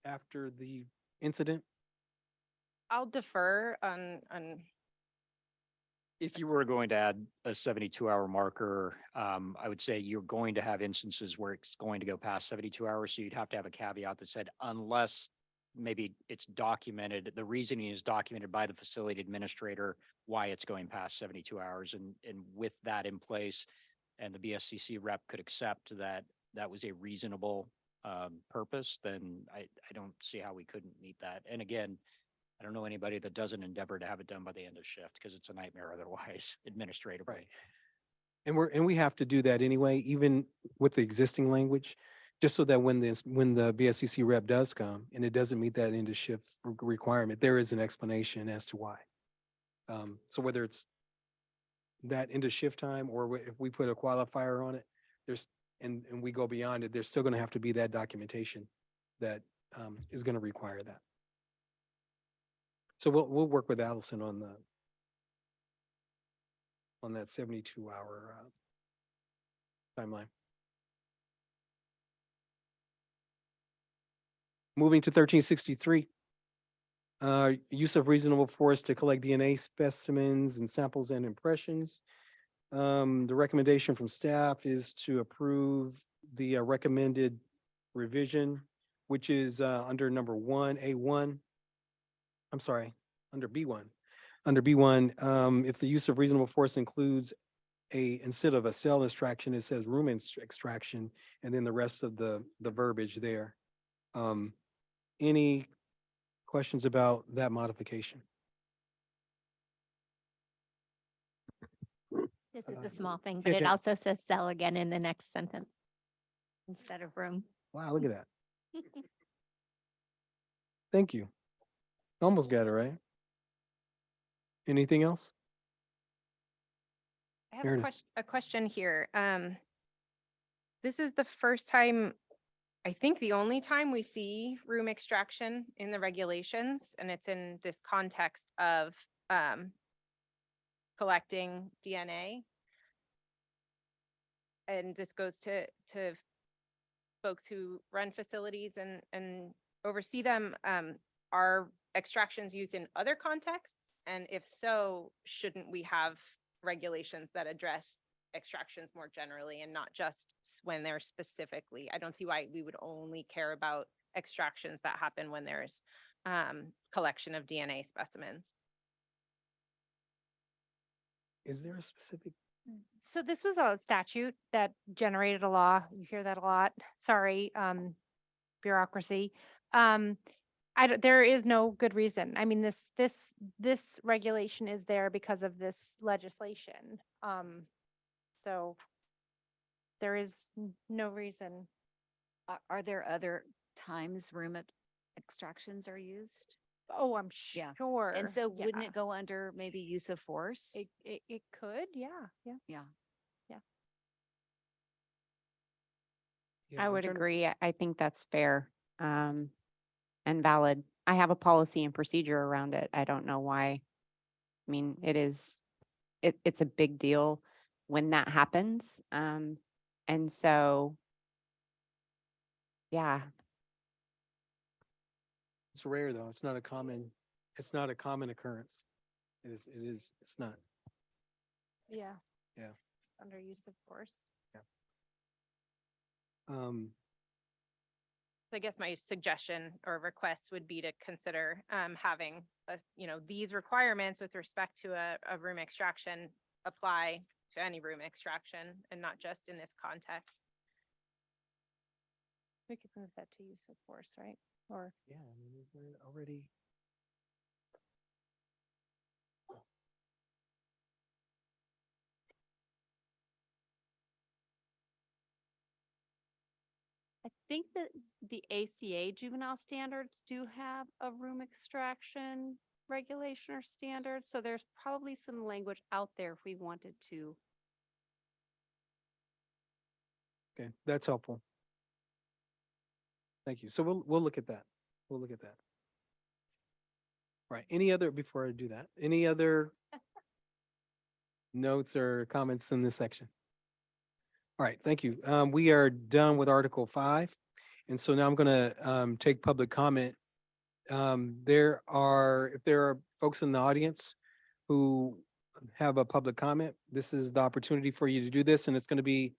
A: after the incident?
E: I'll defer on
T: If you were going to add a 72-hour marker, I would say you're going to have instances where it's going to go past 72 hours. So you'd have to have a caveat that said, unless maybe it's documented, the reasoning is documented by the facility administrator why it's going past 72 hours. And with that in place, and the BSCC rep could accept that that was a reasonable purpose, then I don't see how we couldn't meet that. And again, I don't know anybody that doesn't endeavor to have it done by the end of shift, because it's a nightmare otherwise administratively.
A: Right. And we have to do that anyway, even with the existing language, just so that when the BSCC rep does come and it doesn't meet that end of shift requirement, there is an explanation as to why. So whether it's that end of shift time, or if we put a qualifier on it, and we go beyond it, there's still going to have to be that documentation that is going to require that. So we'll work with Allison on that 72-hour timeline. Moving to 1363. Use of reasonable force to collect DNA specimens and samples and impressions. The recommendation from staff is to approve the recommended revision, which is under number 1A1. I'm sorry, under B1. Under B1, if the use of reasonable force includes instead of a cell extraction, it says room extraction, and then the rest of the verbiage there. Any questions about that modification?
M: This is a small thing,
A: yeah,
M: but it
A: Jen.
M: also says cell again in the next sentence instead of room.
A: Wow, look at that. Thank you. Almost got it right. Anything else?
E: I have
A: Meredith.
E: a question here. This is the first time, I think the only time we see room extraction in the regulations, and it's in this context of collecting DNA. And this goes to folks who run facilities and oversee them. Are extractions used in other contexts? And if so, shouldn't we have regulations that address extractions more generally and not just when they're specifically? I don't see why we would only care about extractions that happen when there's collection of DNA specimens.
A: Is there a specific?
K: So this was a statute that generated a law. You hear that a lot. Sorry, bureaucracy. There is no good reason. I mean, this regulation is there because of this legislation. So there is no reason.
D: Are there other times room extractions are used?
K: Oh, I'm
D: Yeah.
K: sure.
D: And so wouldn't
K: yeah.
D: it go under maybe use of force?
K: It could, yeah.
D: Yeah.
A: Yeah,
Q: I
A: I'm
Q: would
A: trying to-
Q: agree. I think that's fair, and valid. I have a policy and procedure around it. I don't know why
I: I mean, it's a big deal when that happens. And so, yeah,
A: It's rare though. It's not a common occurrence. It's not.
K: Yeah.
A: Yeah.
K: Under use of force.
A: Um,
E: I guess my suggestion or request would be to consider having these requirements with respect to a room extraction apply to any room extraction and not just in this context.
K: We could move that to use of force, right? Or
A: yeah, I mean, is there already?
N: I think that the ACA juvenile standards do have a room extraction regulation or standard, so there's probably some language out there if we wanted to.
A: Okay, that's helpful. Thank you. So we'll look at that. We'll look at that. Right. Any other, before I do that, any other notes or comments in this section? All right, thank you. We are done with Article 5. And so now I'm going to take public comment. If there are folks in the audience who have a public comment, this is the opportunity for you to do this, and it's going to be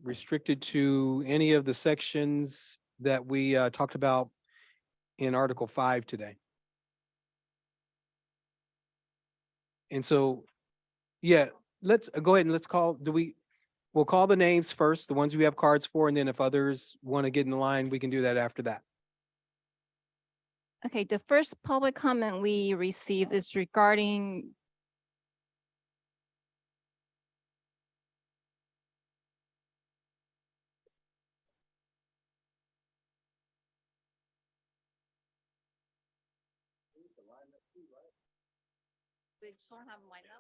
A: restricted to any of the sections that we talked about in Article 5 today. And so, yeah, let's go ahead and we'll call the names first, the ones we have cards for, and then if others want to get in the line, we can do that after that.
O: Okay, the first public comment we received is regarding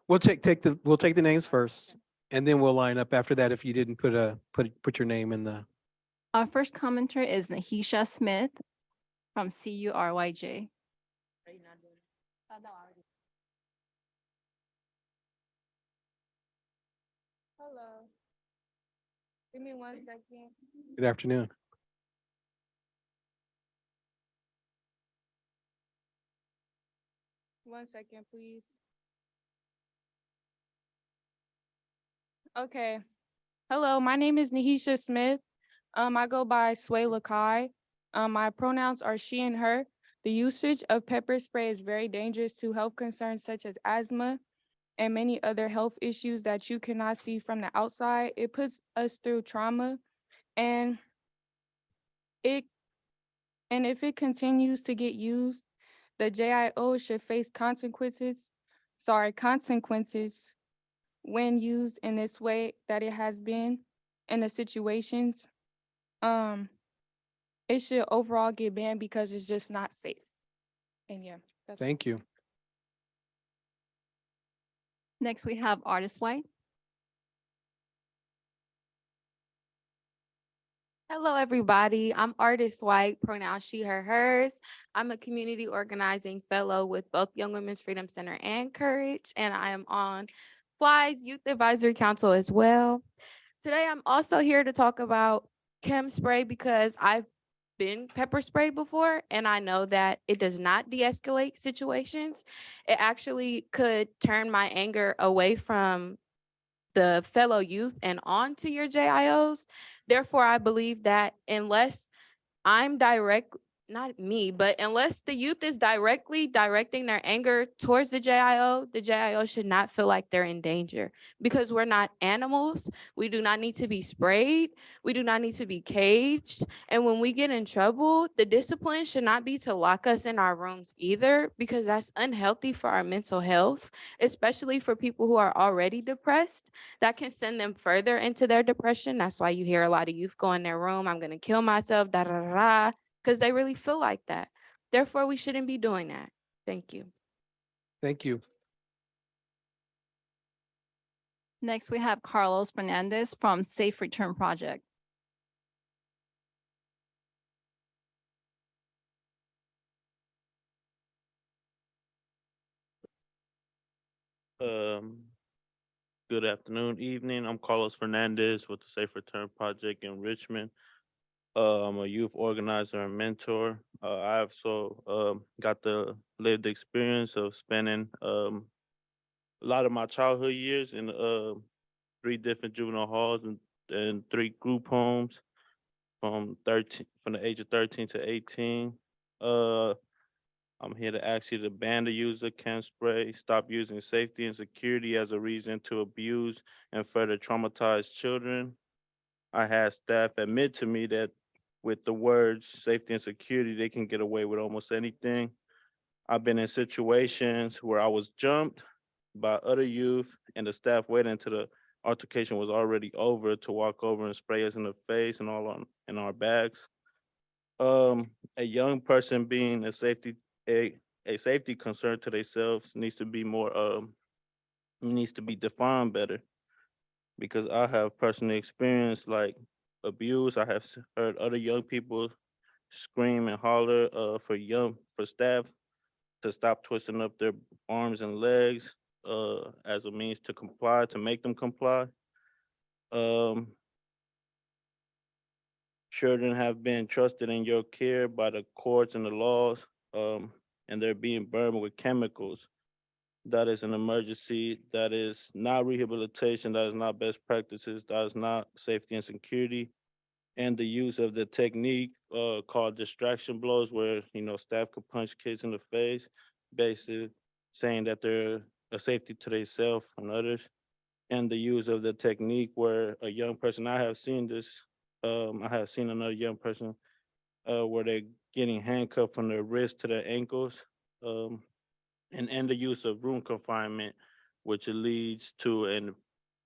A: We'll take the names first, and then we'll line up after that if you didn't put your name in the.
O: our first commenter is Nahisha Smith from CURYJ.
V: Hello. Give me 1 second.
A: Good afternoon.
V: One second, please. Okay. Hello, my name is Nahisha Smith. I go by Sway Lakai. My pronouns are she and her. The usage of pepper spray is very dangerous to health concerns such as asthma and many other health issues that you cannot see from the outside. It puts us through trauma, and if it continues to get used, the JIO should face consequences when used in this way that it has been in the situations. It should overall get banned because it's just not safe. And yeah.
A: Thank you.
O: Next, we have Artist White.
W: Hello, everybody. I'm Artist White, pronouns she, her, hers. I'm a community organizing fellow with both Young Women's Freedom Center and Courage, and I am on FLY's Youth Advisory Council as well. Today, I'm also here to talk about chem spray because I've been pepper sprayed before, and I know that it does not de-escalate situations. It actually could turn my anger away from the fellow youth and on to your JIOs. Therefore, I believe that unless not me, but unless the youth is directly directing their anger towards the JIO should not feel like they're in danger because we're not animals. We do not need to be sprayed. We do not need to be caged. And when we get in trouble, the discipline should not be to lock us in our rooms either because that's unhealthy for our mental health, especially for people who are already depressed. That can send them further into their depression. That's why you hear a lot of youth go in their room, I'm going to kill myself, da da da da, because they really feel like that. Therefore, we shouldn't be doing that. Thank you.
A: Thank you.
O: Next, we have Carlos Fernandez from Safe Return Project.
G: Um, Good afternoon, evening. I'm Carlos Fernandez with the Safe Return Project in Richmond. I'm a youth organizer and mentor. I've got the lived experience of spending a lot of my childhood years in 3 different juvenile halls and 3 group homes from the age of 13 to 18. Uh, I'm here to ask you to ban the use of can spray, stop using safety and security as a reason to abuse and further traumatize children. I had staff admit to me that with the words safety and security, they can get away with almost anything. I've been in situations where I was jumped by other youth and the staff waited until the altercation was already over to walk over and spray us in the face and all on in our bags. A young person being a, a safety concern to themselves needs to be defined better because I have personally experienced like abuse. I have heard other young people scream and holler for staff to stop twisting up their arms and legs as a means to comply, to make them comply. Um, Children have been trusted in your care by the courts and the laws, and they're being burned with chemicals. That is an emergency. That is not rehabilitation. That is not best practices. That is not safety and security. And the use of the technique called distraction blows, where staff could punch kids in the face, basically saying that they're a safety to themselves and others. And the use of the technique where a young person, I have seen this, I have seen another young person where they're getting handcuffed from their wrist to their ankles, um, and the use of room confinement, which leads to and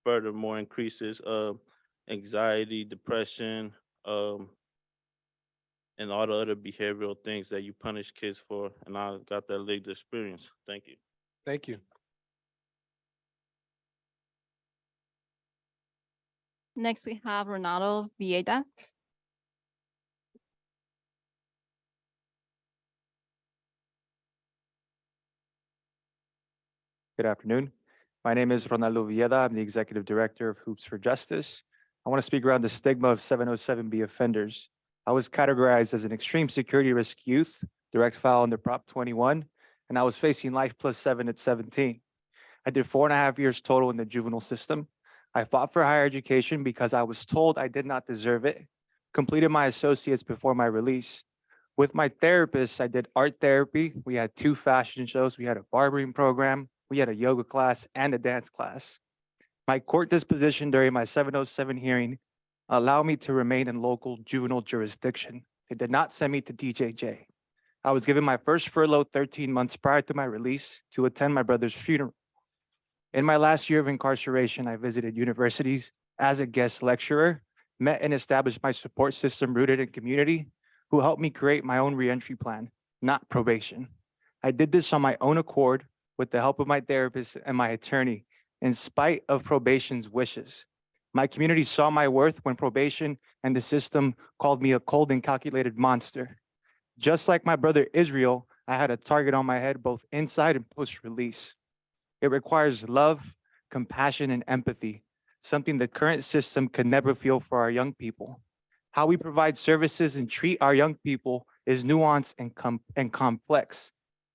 G: furthermore increases anxiety, depression, um, and all the other behavioral things that you punish kids for. And I got that lived experience. Thank you.
A: Thank you.
O: Next, we have Ronaldo Vieda.
H: Good afternoon. My name is Ronaldo Vieda. I'm the Executive Director of Hoops for Justice. I want to speak around the stigma of 707B offenders. I was categorized as an extreme security risk youth, direct file under Prop 21, and I was facing life plus 7 at 17. I did 4.5 years total in the juvenile system. I fought for higher education because I was told I did not deserve it, completed my associates before my release. With my therapist, I did art therapy. We had 2 fashion shows. We had a barbering program. We had a yoga class and a dance class. My court disposition during my 707 hearing allowed me to remain in local juvenile jurisdiction. They did not send me to DJJ. I was given my first furlough 13 months prior to my release to attend my brother's funeral. In my last year of incarceration, I visited universities as a guest lecturer, met and established my support system rooted in community, who helped me create my own reentry plan, not probation. I did this on my own accord with the help of my therapist and my attorney, in spite of probation's wishes. My community saw my worth when probation and the system called me a cold and calculated monster. Just like my brother Israel, I had a target on my head both inside and post-release. It requires love, compassion, and empathy, something the current system could never feel for our young people. How we provide services and treat our young people is nuanced and complex.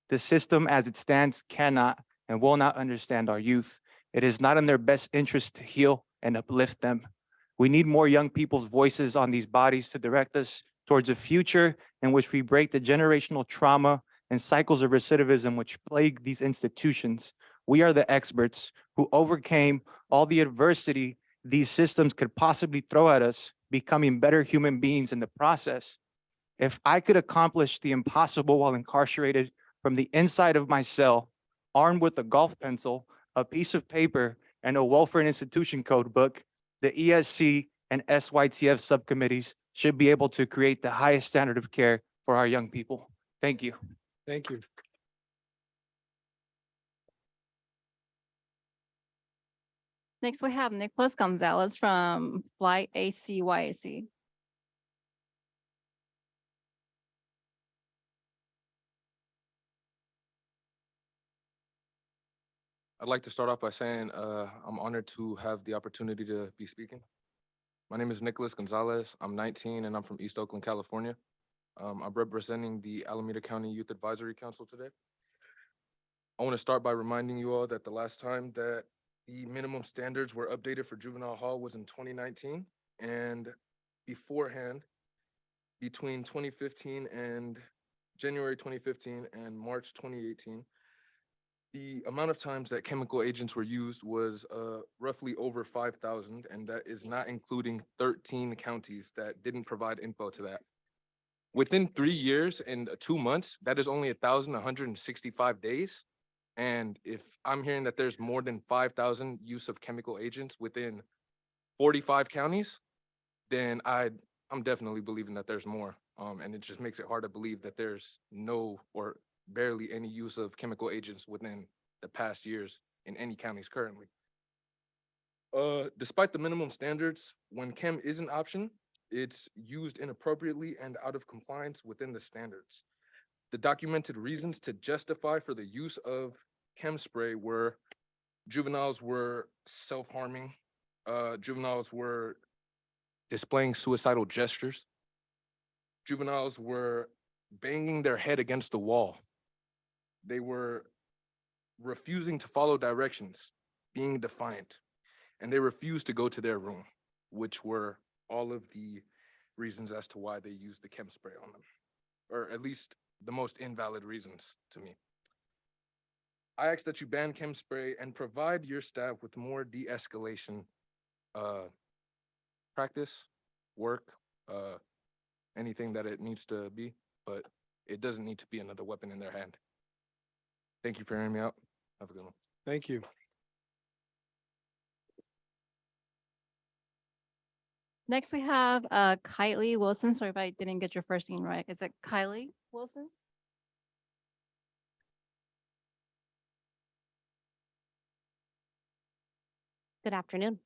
H: The system as it stands cannot and will not understand our youth. It is not in their best interest to heal and uplift them. We need more young people's voices on these bodies to direct us towards a future in which we break the generational trauma and cycles of recidivism which plague these institutions. We are the experts who overcame all the adversity these systems could possibly throw at us, becoming better human beings in the process. If I could accomplish the impossible while incarcerated from the inside of my cell, armed with a golf pencil, a piece of paper, and a welfare and institution code book, the ESC and SYTF subcommittees should be able to create the highest standard of care for our young people. Thank you.
A: Thank you.
O: Next, we have Nicholas Gonzalez from Flight ACYAC.
J: I'd like to start off by saying I'm honored to have the opportunity to be speaking. My name is Nicholas Gonzalez. I'm 19 and I'm from East Oakland, California. I'm representing the Alameda County Youth Advisory Council today. I want to start by reminding you all that the last time that the minimum standards were updated for juvenile hall was in 2019. And beforehand, between 2015 and January 2015 and March 2018, the amount of times that chemical agents were used was roughly over 5,000, and that is not including 13 counties that didn't provide info to that. Within 3 years and 2 months, that is only 1,165 days. And if I'm hearing that there's more than 5,000 use of chemical agents within 45 counties, then I'm definitely believing that there's more. And it just makes it hard to believe that there's no or barely any use of chemical agents within the past years in any counties currently. Despite the minimum standards, when chem is an option, it's used inappropriately and out of compliance within the standards. The documented reasons to justify for the use of chem spray were juveniles were self-harming, juveniles were displaying suicidal gestures, juveniles were banging their head against the wall. They were refusing to follow directions, being defiant, and they refused to go to their room, which were all of the reasons as to why they used the chem spray on them, or at least the most invalid reasons to me. I ask that you ban chem spray and provide your staff with more de-escalation practice, work, anything that it needs to be, but it doesn't need to be another weapon in their hand. Thank you for hearing me out. Have a good one.
A: Thank you.
O: Next, we have Kylie Wilson. Sorry if I didn't get your first name right. Is it Kylie Wilson?
L: Good afternoon.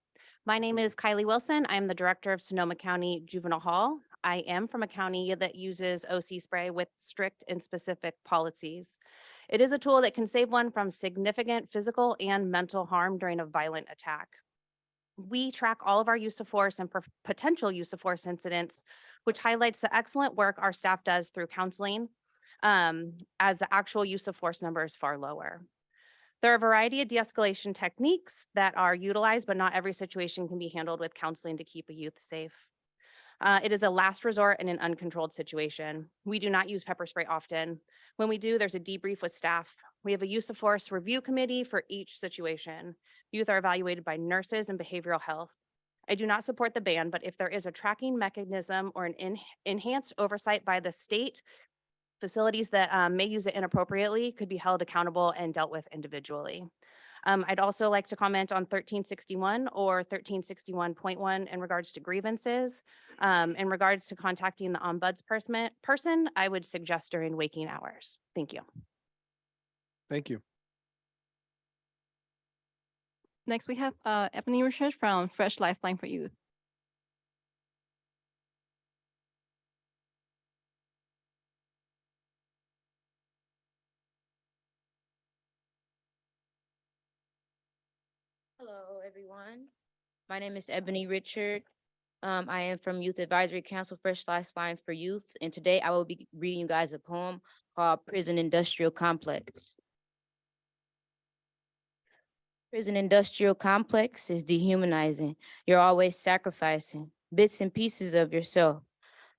L: My name is Kylie Wilson. I'm the Director of Sonoma County Juvenile Hall. I am from a county that uses OC spray with strict and specific policies. It is a tool that can save one from significant physical and mental harm during a violent attack. We track all of our use of force and potential use of force incidents, which highlights the excellent work our staff does through counseling, as the actual use of force number is far lower. There are a variety of de-escalation techniques that are utilized, but not every situation can be handled with counseling to keep a youth safe. It is a last resort in an uncontrolled situation. We do not use pepper spray often. When we do, there's a debrief with staff. We have a use of force review committee for each situation. Youth are evaluated by nurses and behavioral health. I do not support the ban, but if there is a tracking mechanism or an enhanced oversight by the state, facilities that may use it inappropriately could be held accountable and dealt with individually. I'd also like to comment on 1361 or 1361.1 in regards to grievances. In regards to contacting the ombudsperson, I would suggest during waking hours. Thank you.
A: Thank you.
O: Next, we have Ebony Research from Fresh Lifeline for Youth.
U: Hello, everyone. My name is Ebony Richard. I am from Youth Advisory Council, Fresh Lifeline for Youth, and today I will be reading you guys a poem called Prison Industrial Complex. Prison Industrial Complex is dehumanizing. You're always sacrificing bits and pieces of yourself.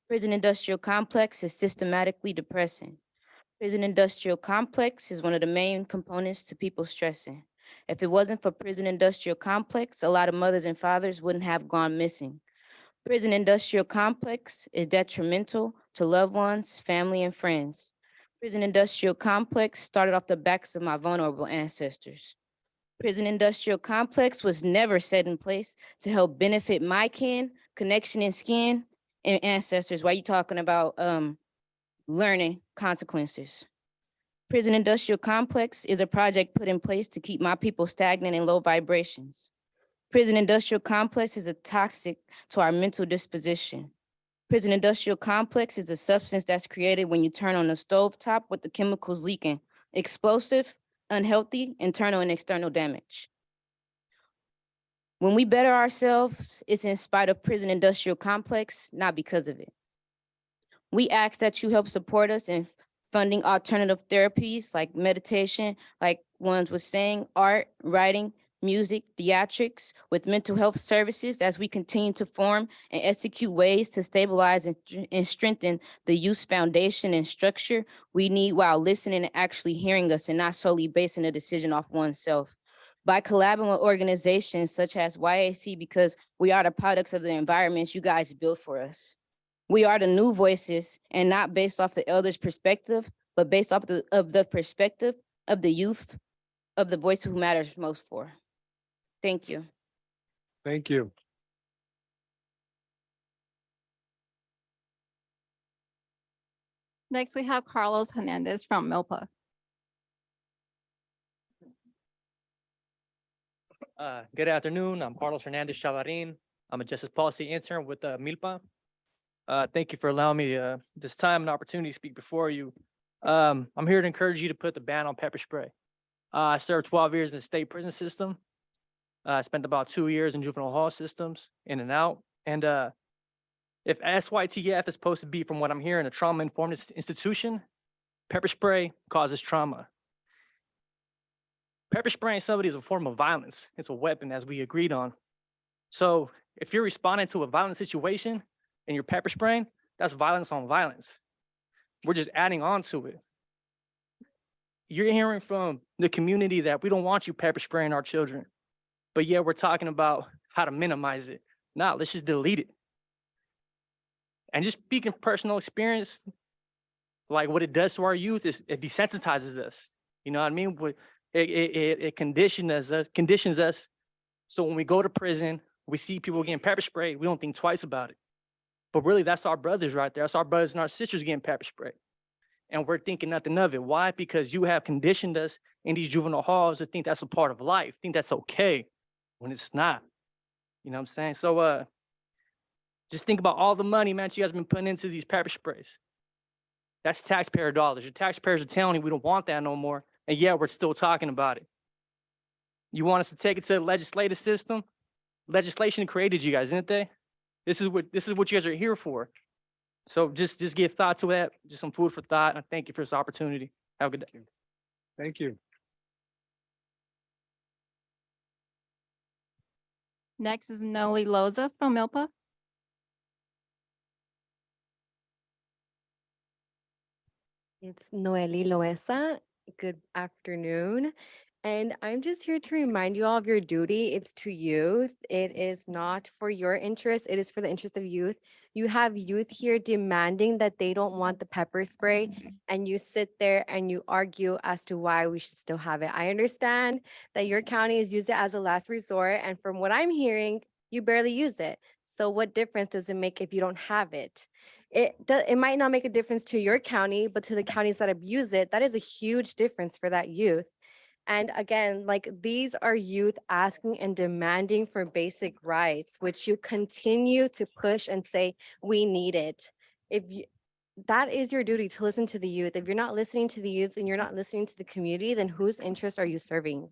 U: Prison Industrial Complex is systematically depressing. Prison Industrial Complex is one of the main components to people stressing. If it wasn't for Prison Industrial Complex, a lot of mothers and fathers wouldn't have gone missing. Prison Industrial Complex is detrimental to loved ones, family, and friends. Prison Industrial Complex started off the backs of my vulnerable ancestors. Prison Industrial Complex was never set in place to help benefit my kin, connection, and skin, and ancestors. Why are you talking about learning consequences? Prison Industrial Complex is a project put in place to keep my people stagnant and low vibrations. Prison Industrial Complex is a toxic to our mental disposition. Prison Industrial Complex is a substance that's created when you turn on the stove top with the chemicals leaking. Explosive, unhealthy internal and external damage. When we better ourselves, it's in spite of prison industrial complex, not because of it. We ask that you help support us in funding alternative therapies like meditation, like ones was saying, art, writing, music, theatrics, with mental health services as we continue to form and execute ways to stabilize and strengthen the youth foundation and structure we need while listening and actually hearing us and not solely basing a decision off oneself. By collaborating with organizations such as YAC, because we are the products of the environments you guys built for us. We are the new voices and not based off the elders' perspective, but based off the perspective of the youth, of the voice who matters most for. Thank you.
A: Thank you.
O: Next, we have Carlos Hernandez from Milpa.
B: Good afternoon. I'm Carlos Hernandez Chavarin. I'm a justice policy intern with Milpa. Thank you for allowing me this time and opportunity to speak before you. I'm here to encourage you to put the ban on pepper spray. I served 12 years in the state prison system. I spent about 2 years in juvenile hall systems, in and out. And if SYTF is supposed to be, from what I'm hearing, a trauma-informed institution, pepper spray causes trauma. Pepper spraying somebody is a form of violence. It's a weapon, as we agreed on. So if you're responding to a violent situation and you're pepper spraying, that's violence on violence. We're just adding on to it. You're hearing from the community that we don't want you pepper spraying our children, but yeah, we're talking about how to minimize it. Nah, let's just delete it. And just speaking from personal experience, like what it does to our youth is it desensitizes us. You know what I mean? It conditions us. So when we go to prison, we see people getting pepper sprayed, we don't think twice about it. But really, that's our brothers right there. That's our brothers and our sisters getting pepper sprayed. And we're thinking nothing of it. Why? Because you have conditioned us in these juvenile halls to think that's a part of life, think that's okay, when it's not. You know what I'm saying? So just think about all the money, man, you guys have been putting into these pepper sprays. That's taxpayer dollars. Your taxpayers are telling you we don't want that no more. And yet we're still talking about it. You want us to take it to the legislative system? Legislation created you guys, didn't they? This is what you guys are here for. So just give thought to that, just some food for thought. And thank you for this opportunity. Have a good day.
A: Thank you.
O: Next is Noe Loza from Milpa.
F: It's Noeli Loesa. Good afternoon. And I'm just here to remind you all of your duty. It's to youth. It is not for your interest. It is for the interest of youth. You have youth here demanding that they don't want the pepper spray, and you sit there and you argue as to why we should still have it. I understand that your county has used it as a last resort, and from what I'm hearing, you barely use it. So what difference does it make if you don't have it? It might not make a difference to your county, but to the counties that abuse it, that is a huge difference for that youth. And again, like, these are youth asking and demanding for basic rights, which you continue to push and say, we need it. That is your duty, to listen to the youth. If you're not listening to the youth and you're not listening to the community, then whose interests are you serving?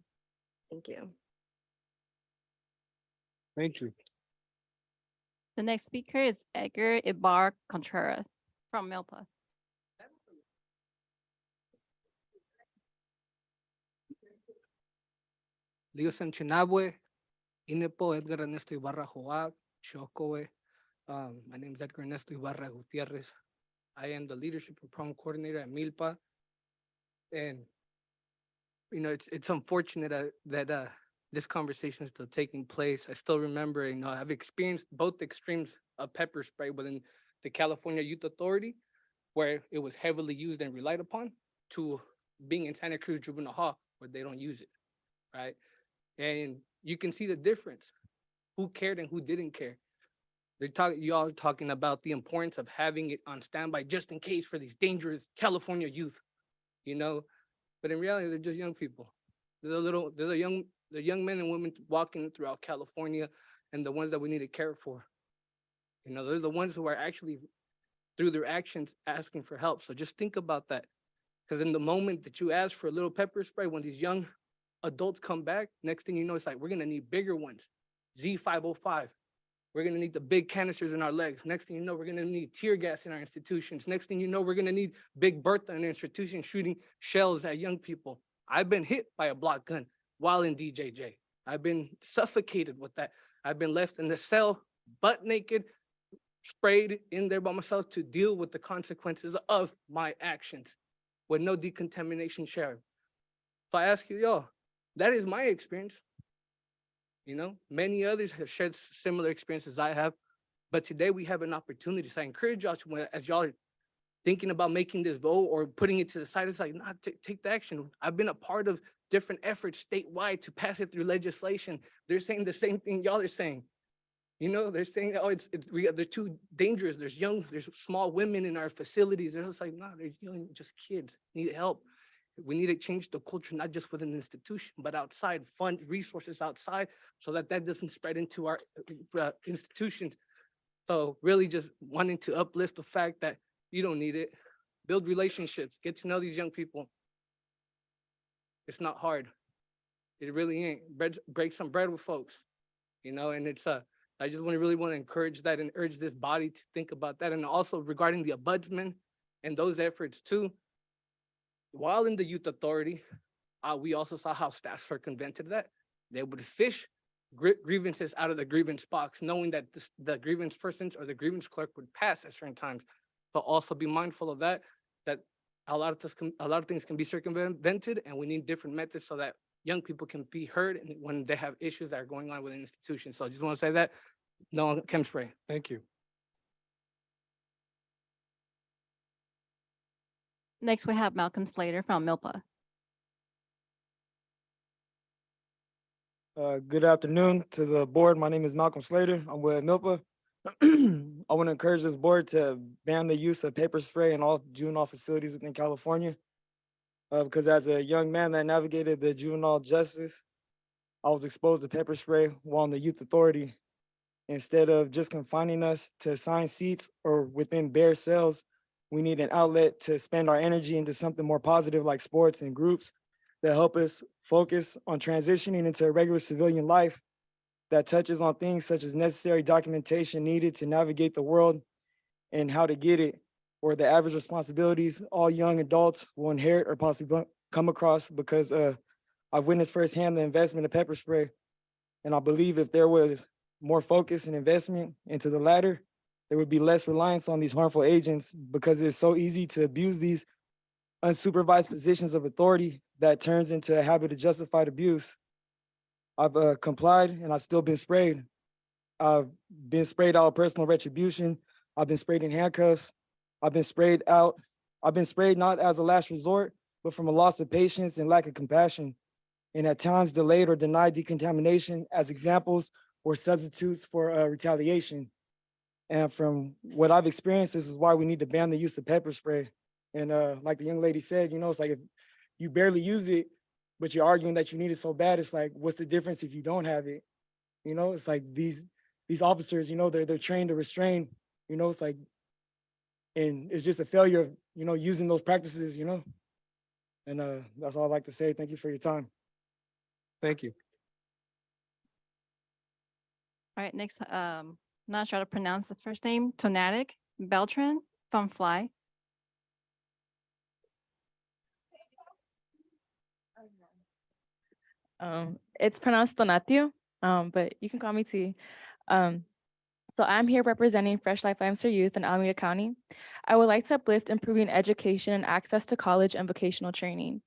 F: Thank you.
A: Thank you.
O: The next speaker is Edgar Ibar Contreras from Milpa.
R: Dios en Chinabue, Inepo, Edgar Ernesto Ibarra Joab, Shokowe. My name is Edgar Ernesto Ibarra Gutierrez. I am the leadership and program coordinator at Milpa. And, you know, it's unfortunate that this conversation is still taking place. I still remember, you know, I've experienced both extremes of pepper spray within the California Youth Authority, where it was heavily used and relied upon, to being in Santa Cruz Juvenile Hall, where they don't use it, right? And you can see the difference. Who cared and who didn't care? Y'all are talking about the importance of having it on standby just in case for these dangerous California youth, you know? But in reality, they're just young people. They're the young men and women walking throughout California, and the ones that we need to care for. You know, they're the ones who are actually, through their actions, asking for help. So just think about that. Because in the moment that you ask for a little pepper spray, when these young adults come back, next thing you know, it's like, we're gonna need bigger ones, Z505. We're gonna need the big canisters in our legs. Next thing you know, we're gonna need tear gas in our institutions. Next thing you know, we're gonna need Big Bertha in our institution shooting shells at young people. I've been hit by a block gun while in DJJ. I've been suffocated with that. I've been left in the cell, butt naked, sprayed in there by myself to deal with the consequences of my actions with no decontamination shared. So I ask you, y'all, that is my experience. You know, many others have shared similar experiences I have, but today we have an opportunity. So I encourage y'all to, as y'all are thinking about making this vote or putting it to the side, it's like, nah, take the action. I've been a part of different efforts statewide to pass it through legislation. They're saying the same thing y'all are saying. You know, they're saying, oh, they're too dangerous. There's small women in our facilities. They're just like, nah, they're young, just kids, need help. We need to change the culture, not just within the institution, but outside, fund resources outside so that that doesn't spread into our institutions. So really just wanting to uplift the fact that you don't need it. Build relationships, get to know these young people. It's not hard. It really ain't. Break some bread with folks, you know, and it's I just really want to encourage that and urge this body to think about that. And also regarding the ombudsman and those efforts too, while in the youth authority, we also saw how staff circumvented that. They would fish grievances out of the grievance box, knowing that the grievance persons or the grievance clerk would pass at certain times. But also be mindful of that a lot of things can be circumvented, and we need different methods so that young people can be heard and when they have issues that are going on within institutions. So I just want to say that, no chem spray.
A: Thank you.
O: Next, we have Malcolm Slater from Milpa.
C: Good afternoon to the board. My name is Malcolm Slater. I'm with Milpa. I want to encourage this board to ban the use of paper spray in all juvenile facilities within California. Because as a young man that navigated the juvenile justice, I was exposed to pepper spray while in the youth authority. Instead of just confining us to assigned seats or within bare cells, we need an outlet to spend our energy into something more positive like sports and groups that help us focus on transitioning into a regular civilian life that touches on things such as necessary documentation needed to navigate the world and how to get it, or the average responsibilities all young adults will inherit or possibly come across, because I've witnessed firsthand the investment of pepper spray. And I believe if there was more focus and investment into the latter, there would be less reliance on these harmful agents, because it's so easy to abuse these unsupervised positions of authority that turns into a habit of justified abuse. I've complied and I've still been sprayed. I've been sprayed out of personal retribution. I've been sprayed in handcuffs. I've been sprayed out. I've been sprayed not as a last resort, but from a loss of patience and lack of compassion, and at times delayed or denied decontamination as examples or substitutes for retaliation. And from what I've experienced, this is why we need to ban the use of pepper spray. And like the young lady said, you know, it's like if you barely use it, but you're arguing that you need it so bad, it's like, what's the difference if you don't have it? You know, it's like these officers, you know, they're trained to restrain, you know, it's like, and it's just a failure of, you know, using those practices, you know. And that's all I'd like to say. Thank you for your time.
A: Thank you.
O: All right, next, not sure how to pronounce the first name, Tonatic Beltran from Fly.
P: It's pronounced Donatio, but you can call me T. So I'm here representing Fresh Lifelines for Youth in Alameda County. I would like to uplift improving education and access to college and vocational training.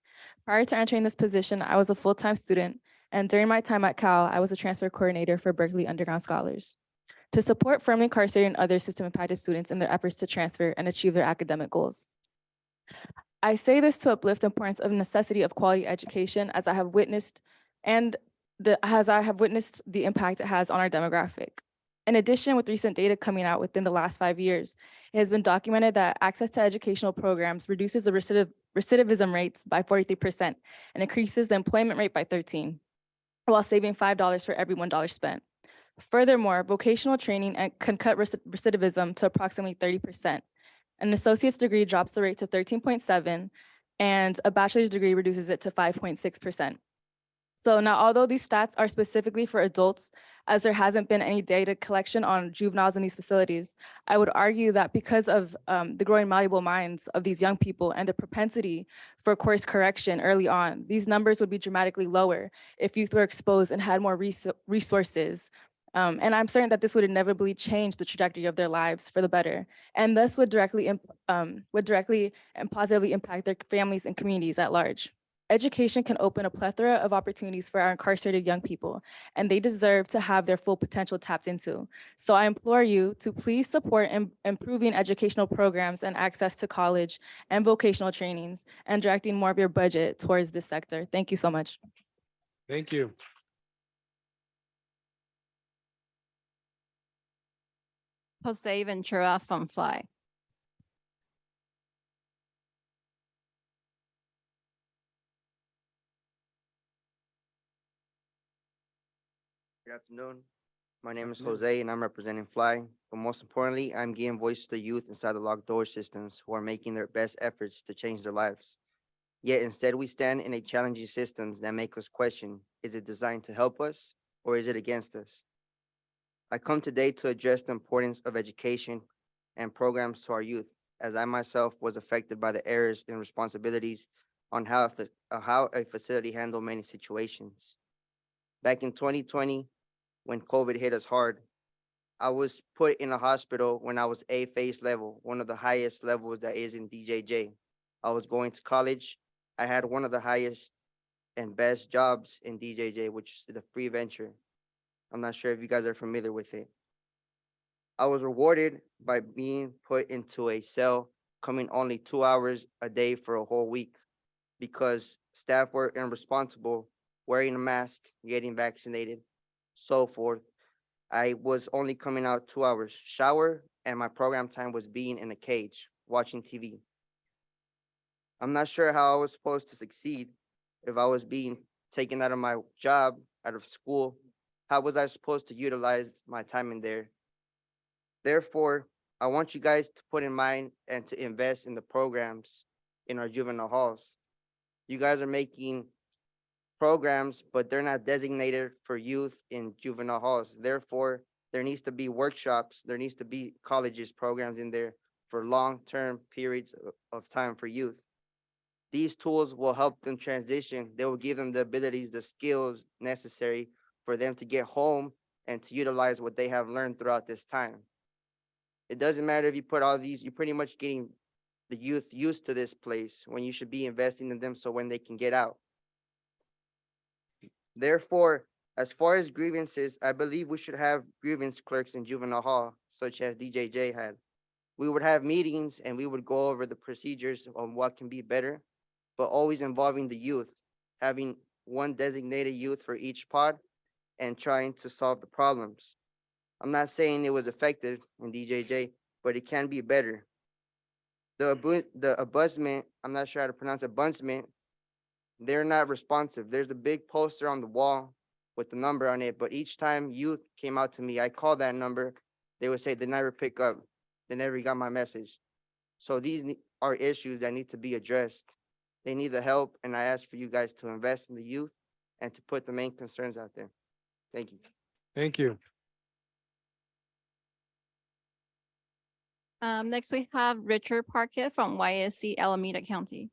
P: Prior to entering this position, I was a full-time student, and during my time at Cal, I was a transfer coordinator for Berkeley Underground Scholars to support firmly incarcerated and other system-impacted students in their efforts to transfer and achieve their academic goals. I say this to uplift the importance of necessity of quality education, as I have witnessed the impact it has on our demographic. In addition, with recent data coming out within the last 5 years, it has been documented that access to educational programs reduces the recidivism rates by 43% and increases the employment rate by 13%, while saving $5 for every $1 spent. Furthermore, vocational training can cut recidivism to approximately 30%. An associate's degree drops the rate to 13.7, and a bachelor's degree reduces it to 5.6%. So now, although these stats are specifically for adults, as there hasn't been any data collection on juveniles in these facilities, I would argue that because of the growing malleable minds of these young people and the propensity for course correction early on, these numbers would be dramatically lower if youth were exposed and had more resources. And I'm certain that this would inevitably change the trajectory of their lives for the better, and thus would directly and positively impact their families and communities at large. Education can open a plethora of opportunities for our incarcerated young people, and they deserve to have their full potential tapped into. So I implore you to please support improving educational programs and access to college and vocational trainings, and directing more of your budget towards this sector. Thank you so much.
M: Thank you.
O: Jose Ventura from Fly.
S: Good afternoon. My name is Jose and I'm representing Fly. But most importantly, I'm giving voice to the youth inside the locked door systems who are making their best efforts to change their lives. Yet instead we stand in a challenging systems that make us question, is it designed to help us or is it against us? I come today to address the importance of education and programs to our youth, as I myself was affected by the errors and responsibilities on how a facility handled many situations. Back in 2020, when COVID hit us hard, I was put in a hospital when I was A phase level, one of the highest levels that is in DJJ. I was going to college. I had one of the highest and best jobs in DJJ, which is the free venture. I'm not sure if you guys are familiar with it. I was rewarded by being put into a cell, coming only 2 hours a day for a whole week because staff were irresponsible, wearing a mask, getting vaccinated, so forth. I was only coming out 2 hours, shower, and my program time was being in a cage, watching TV. I'm not sure how I was supposed to succeed if I was being taken out of my job, out of school. How was I supposed to utilize my time in there? Therefore, I want you guys to put in mind and to invest in the programs in our juvenile halls. You guys are making programs, but they're not designated for youth in juvenile halls. Therefore, there needs to be workshops, there needs to be colleges programs in there for long-term periods of time for youth. These tools will help them transition. They will give them the abilities, the skills necessary for them to get home and to utilize what they have learned throughout this time. It doesn't matter if you put all these, you're pretty much getting the youth used to this place when you should be investing in them so when they can get out. Therefore, as far as grievances, I believe we should have grievance clerks in juvenile hall, such as DJJ had. We would have meetings and we would go over the procedures on what can be better, but always involving the youth, having one designated youth for each pod and trying to solve the problems. I'm not saying it was effective in DJJ, but it can be better. The abusement, I'm not sure how to pronounce abusement, they're not responsive. There's a big poster on the wall with the number on it, but each time youth came out to me, I called that number, they would say they never pick up. They never got my message. So these are issues that need to be addressed. They need the help, and I ask for you guys to invest in the youth and to put the main concerns out there. Thank you.
M: Thank you.
O: Next, we have Richard Parkett from YSC Alameda County.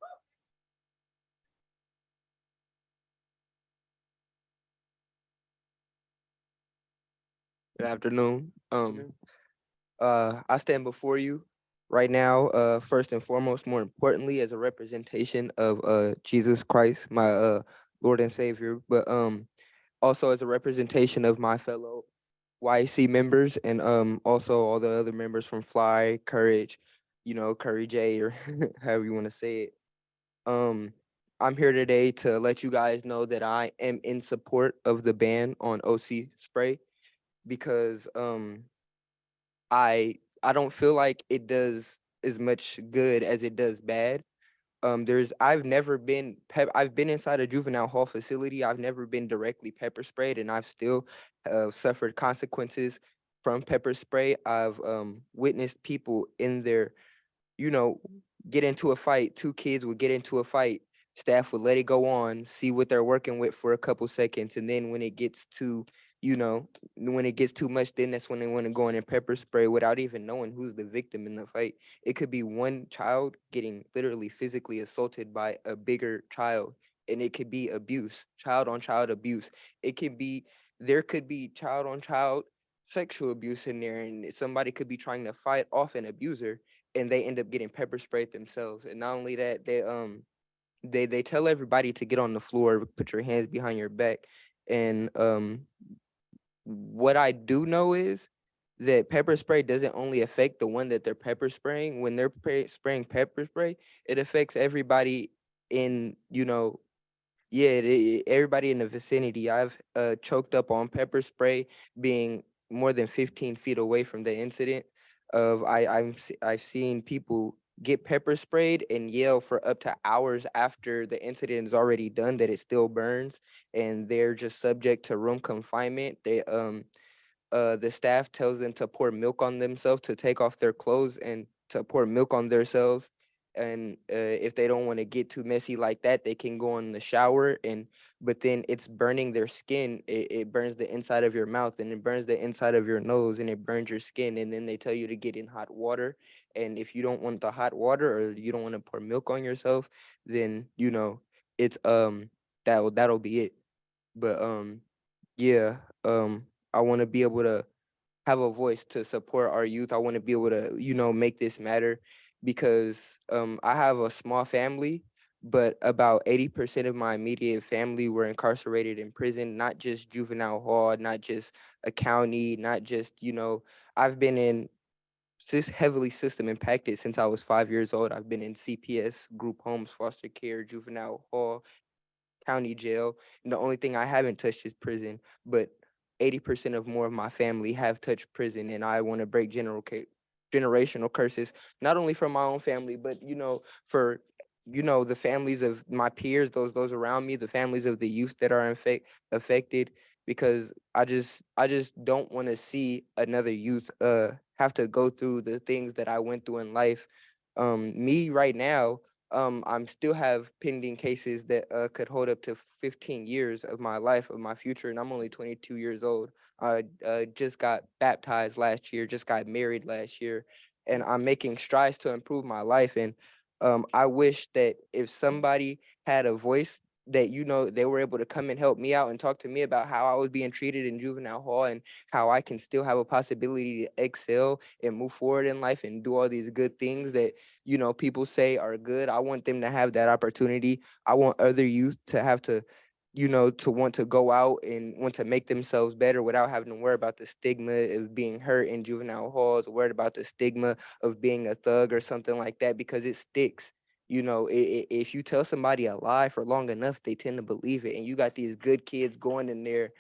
T: Good afternoon. I stand before you right now, first and foremost, more importantly, as a representation of Jesus Christ, my Lord and Savior, but also as a representation of my fellow YC members and also all the other members from Fly, Courage, Curry J, or however you want to say it. I'm here today to let you guys know that I am in support of the ban on OC spray because I don't feel like it does as much good as it does bad. I've never been I've been inside a juvenile hall facility. I've never been directly pepper sprayed, and I've still suffered consequences from pepper spray. I've witnessed people in their, get into a fight. Two kids would get into a fight. Staff would let it go on, see what they're working with for a couple seconds, and then when it gets to, when it gets too much, then that's when they want to go in and pepper spray without even knowing who's the victim in the fight. It could be one child getting literally physically assaulted by a bigger child, and it could be abuse, child on child abuse. There could be child on child sexual abuse in there, and somebody could be trying to fight off an abuser, and they end up getting pepper sprayed themselves. And not only that, they tell everybody to get on the floor, put your hands behind your back. And what I do know is that pepper spray doesn't only affect the one that they're pepper spraying. When they're spraying pepper spray, it affects everybody in, yeah, everybody in the vicinity. I've choked up on pepper spray being more than 15 feet away from the incident. I've seen people get pepper sprayed and yell for up to hours after the incident is already done that it still burns, and they're just subject to room confinement. The staff tells them to pour milk on themselves, to take off their clothes and to pour milk on themselves. And if they don't want to get too messy like that, they can go in the shower. But then it's burning their skin. It burns the inside of your mouth, and it burns the inside of your nose, and it burns your skin. And then they tell you to get in hot water. And if you don't want the hot water, or you don't want to pour milk on yourself, then it's that'll be it. But yeah, I want to be able to have a voice to support our youth. I want to be able to, make this matter, because I have a small family, but about 80% of my immediate family were incarcerated in prison, not just juvenile hall, not just a county, not just, I've been in heavily system impacted since I was 5 years old. I've been in CPS, group homes, foster care, juvenile hall, county jail. And the only thing I haven't touched is prison. But 80% of more of my family have touched prison, and I want to break generational curses, not only from my own family, but for the families of my peers, those around me, the families of the youth that are affected, because I just don't want to see another youth have to go through the things that I went through in life. Me right now, I'm still have pending cases that could hold up to 15 years of my life, of my future, and I'm only 22 years old. I just got baptized last year, just got married last year, and I'm making strides to improve my life. And I wish that if somebody had a voice, that they were able to come and help me out and talk to me about how I was being treated in juvenile hall, and how I can still have a possibility to excel and move forward in life and do all these good things that people say are good. I want them to have that opportunity. I want other youth to have to, to want to go out and want to make themselves better without having to worry about the stigma of being hurt in juvenile halls, worried about the stigma of being a thug or something like that, because it sticks. If you tell somebody a lie for long enough, they tend to believe it. And you got these good kids going in there,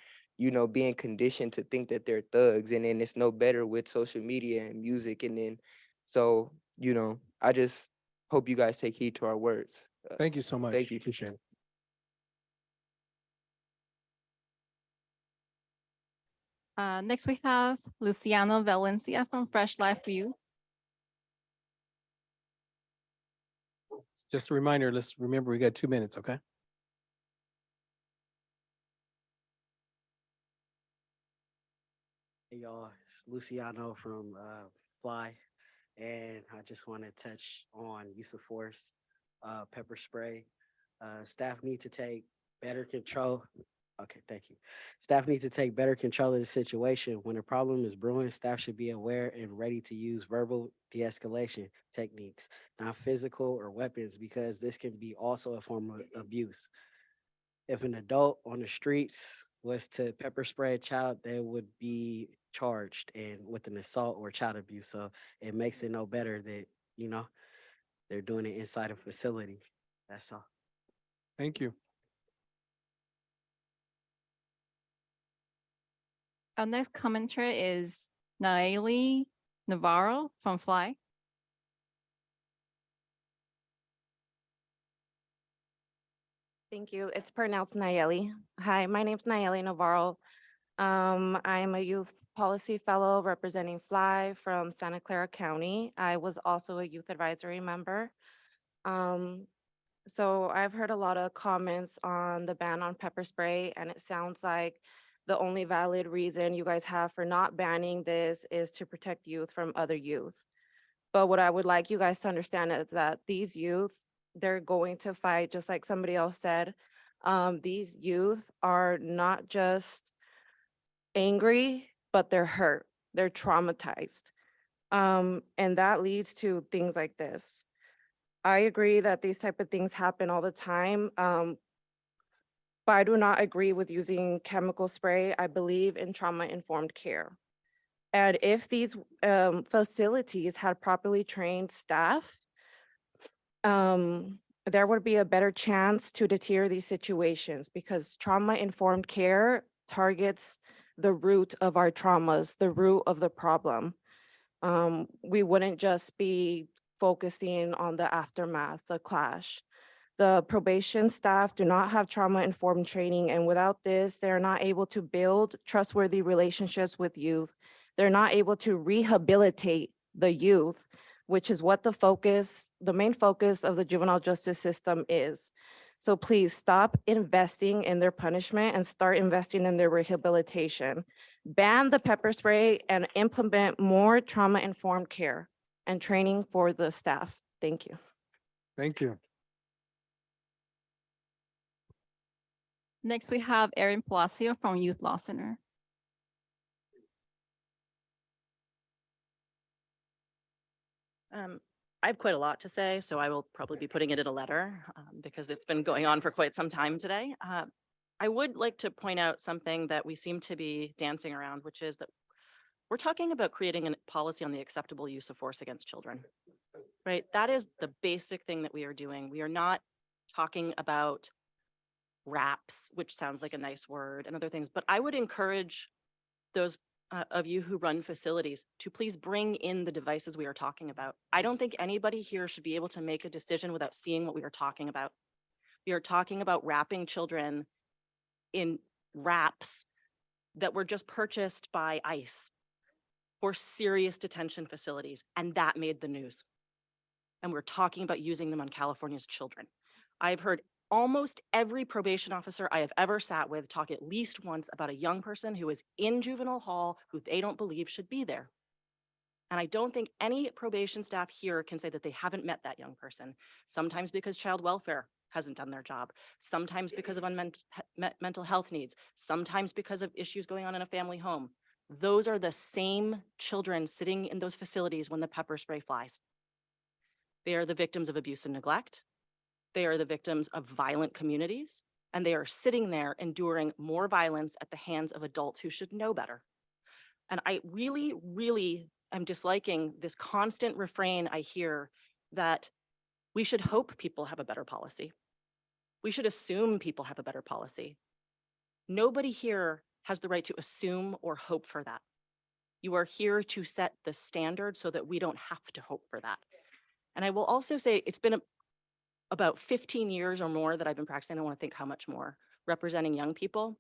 T: being conditioned to think that they're thugs. And then it's no better with social media and music. And then, so, I just hope you guys take heed to our words.
M: Thank you so much.
T: Thank you.
M: Appreciate it.
O: Next, we have Luciano Valencia from Fresh Life View.
A: Just a reminder, let's remember we got 2 minutes, okay?
D: Hey y'all, it's Luciano from Fly, and I just want to touch on use of force, pepper spray. Staff need to take better control. Okay, thank you. Staff need to take better control of the situation. When a problem is brewing, staff should be aware and ready to use verbal de-escalation techniques, not physical or weapons, because this can be also a form of abuse. If an adult on the streets was to pepper spray a child, they would be charged and with an assault or child abuse. So it makes it no better that, they're doing it inside a facility. That's all.
M: Thank you.
O: Our next commenter is Naeli Navarro from Fly.
I: Thank you. It's pronounced Nayeli. Hi, my name's Nayeli Navarro. I'm a youth policy fellow representing Fly from Santa Clara County. I was also a youth advisory member. Um, so I've heard a lot of comments on the ban on pepper spray, and it sounds like the only valid reason you guys have for not banning this is to protect youth from other youth. But what I would like you guys to understand is that these youth, they're going to fight, just like somebody else said. These youth are not just angry, but they're hurt, they're traumatized. And that leads to things like this. I agree that these type of things happen all the time. But I do not agree with using chemical spray. I believe in trauma-informed care. And if these facilities had properly trained staff, there would be a better chance to deter these situations because trauma-informed care targets the root of our traumas, the root of the problem. We wouldn't just be focusing on the aftermath, the clash. The probation staff do not have trauma-informed training, and without this, they're not able to build trustworthy relationships with youth. They're not able to rehabilitate the youth, which is what the main focus of the juvenile justice system is. So please stop investing in their punishment and start investing in their rehabilitation. Ban the pepper spray and implement more trauma-informed care and training for the staff. Thank you.
M: Thank you.
O: Next, we have Erin Palacio from Youth Law Center.
E: I have quite a lot to say, so I will probably be putting it in a letter because it's been going on for quite some time today. I would like to point out something that we seem to be dancing around, which is that we're talking about creating a policy on the acceptable use of force against children, right? That is the basic thing that we are doing. We are not talking about RAPs, which sounds like a nice word, and other things, but I would encourage those of you who run facilities to please bring in the devices we are talking about. I don't think anybody here should be able to make a decision without seeing what we are talking about. We are talking about wrapping children in wraps that were just purchased by ICE for serious detention facilities, and that made the news. And we're talking about using them on California's children. I've heard almost every probation officer I have ever sat with talk at least once about a young person who is in juvenile hall who they don't believe should be there. And I don't think any probation staff here can say that they haven't met that young person, sometimes because child welfare hasn't done their job, sometimes because of mental health needs, sometimes because of issues going on in a family home. Those are the same children sitting in those facilities when the pepper spray flies. They are the victims of abuse and neglect. They are the victims of violent communities, and they are sitting there enduring more violence at the hands of adults who should know better. And I really, really am disliking this constant refrain I hear that we should hope people have a better policy. We should assume people have a better policy. Nobody here has the right to assume or hope for that. You are here to set the standard so that we don't have to hope for that. And I will also say it's been about 15 years or more that I've been practicing, I don't want to think how much more, representing young people.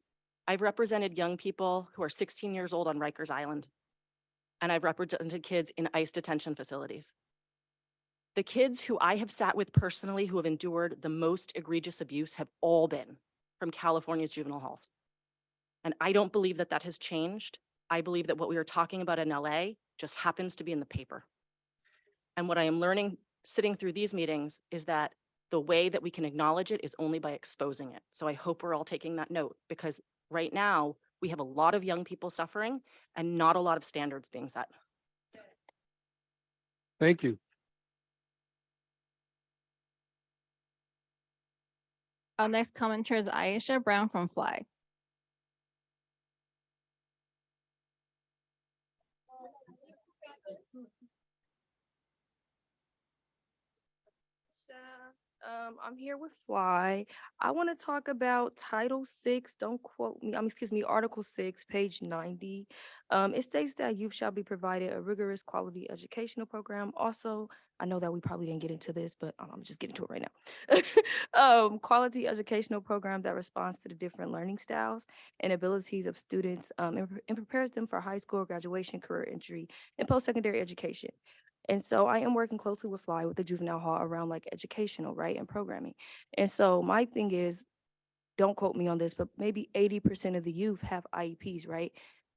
E: I've represented young people who are 16 years old on Rikers Island, and I've represented kids in ICE detention facilities. The kids who I have sat with personally who have endured the most egregious abuse have all been from California's juvenile halls. And I don't believe that that has changed. I believe that what we are talking about in LA just happens to be in the paper. And what I am learning sitting through these meetings is that the way that we can acknowledge it is only by exposing it. So I hope we're all taking that note because right now we have a lot of young people suffering and not a lot of standards being set.
M: Thank you.
O: Our next commenter is Aisha Brown from Fly.
K: I'm here with Fly. I want to talk about Title 6. Don't quote me. Excuse me, Article 6, page 90. It states that youth shall be provided a rigorous quality educational program. Also, I know that we probably didn't get into this, but I'm just getting to it right now. Quality educational program that responds to the different learning styles and abilities of students and prepares them for high school graduation, career entry, and post-secondary education. And so I am working closely with Fly with the juvenile hall around like educational, right, and programming. And so my thing is, don't quote me on this, but maybe 80% of the youth have IEPs, right?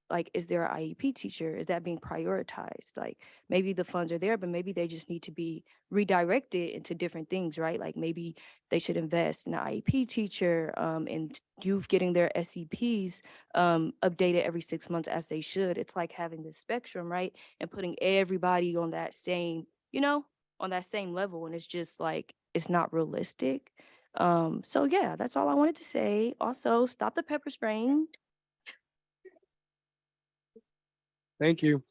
K: Like, is there an IEP teacher? Is that being prioritized? Like, maybe the funds are there, but maybe they just need to be redirected into different things, right? Like, maybe they should invest in an IEP teacher, and youth getting their SEPs updated every 6 months as they should. It's like having this spectrum, right? And putting everybody on that same, on that same level. And it's just like, it's not realistic. So yeah, that's all I wanted to say. Also, stop the pepper spraying.
M: Thank you.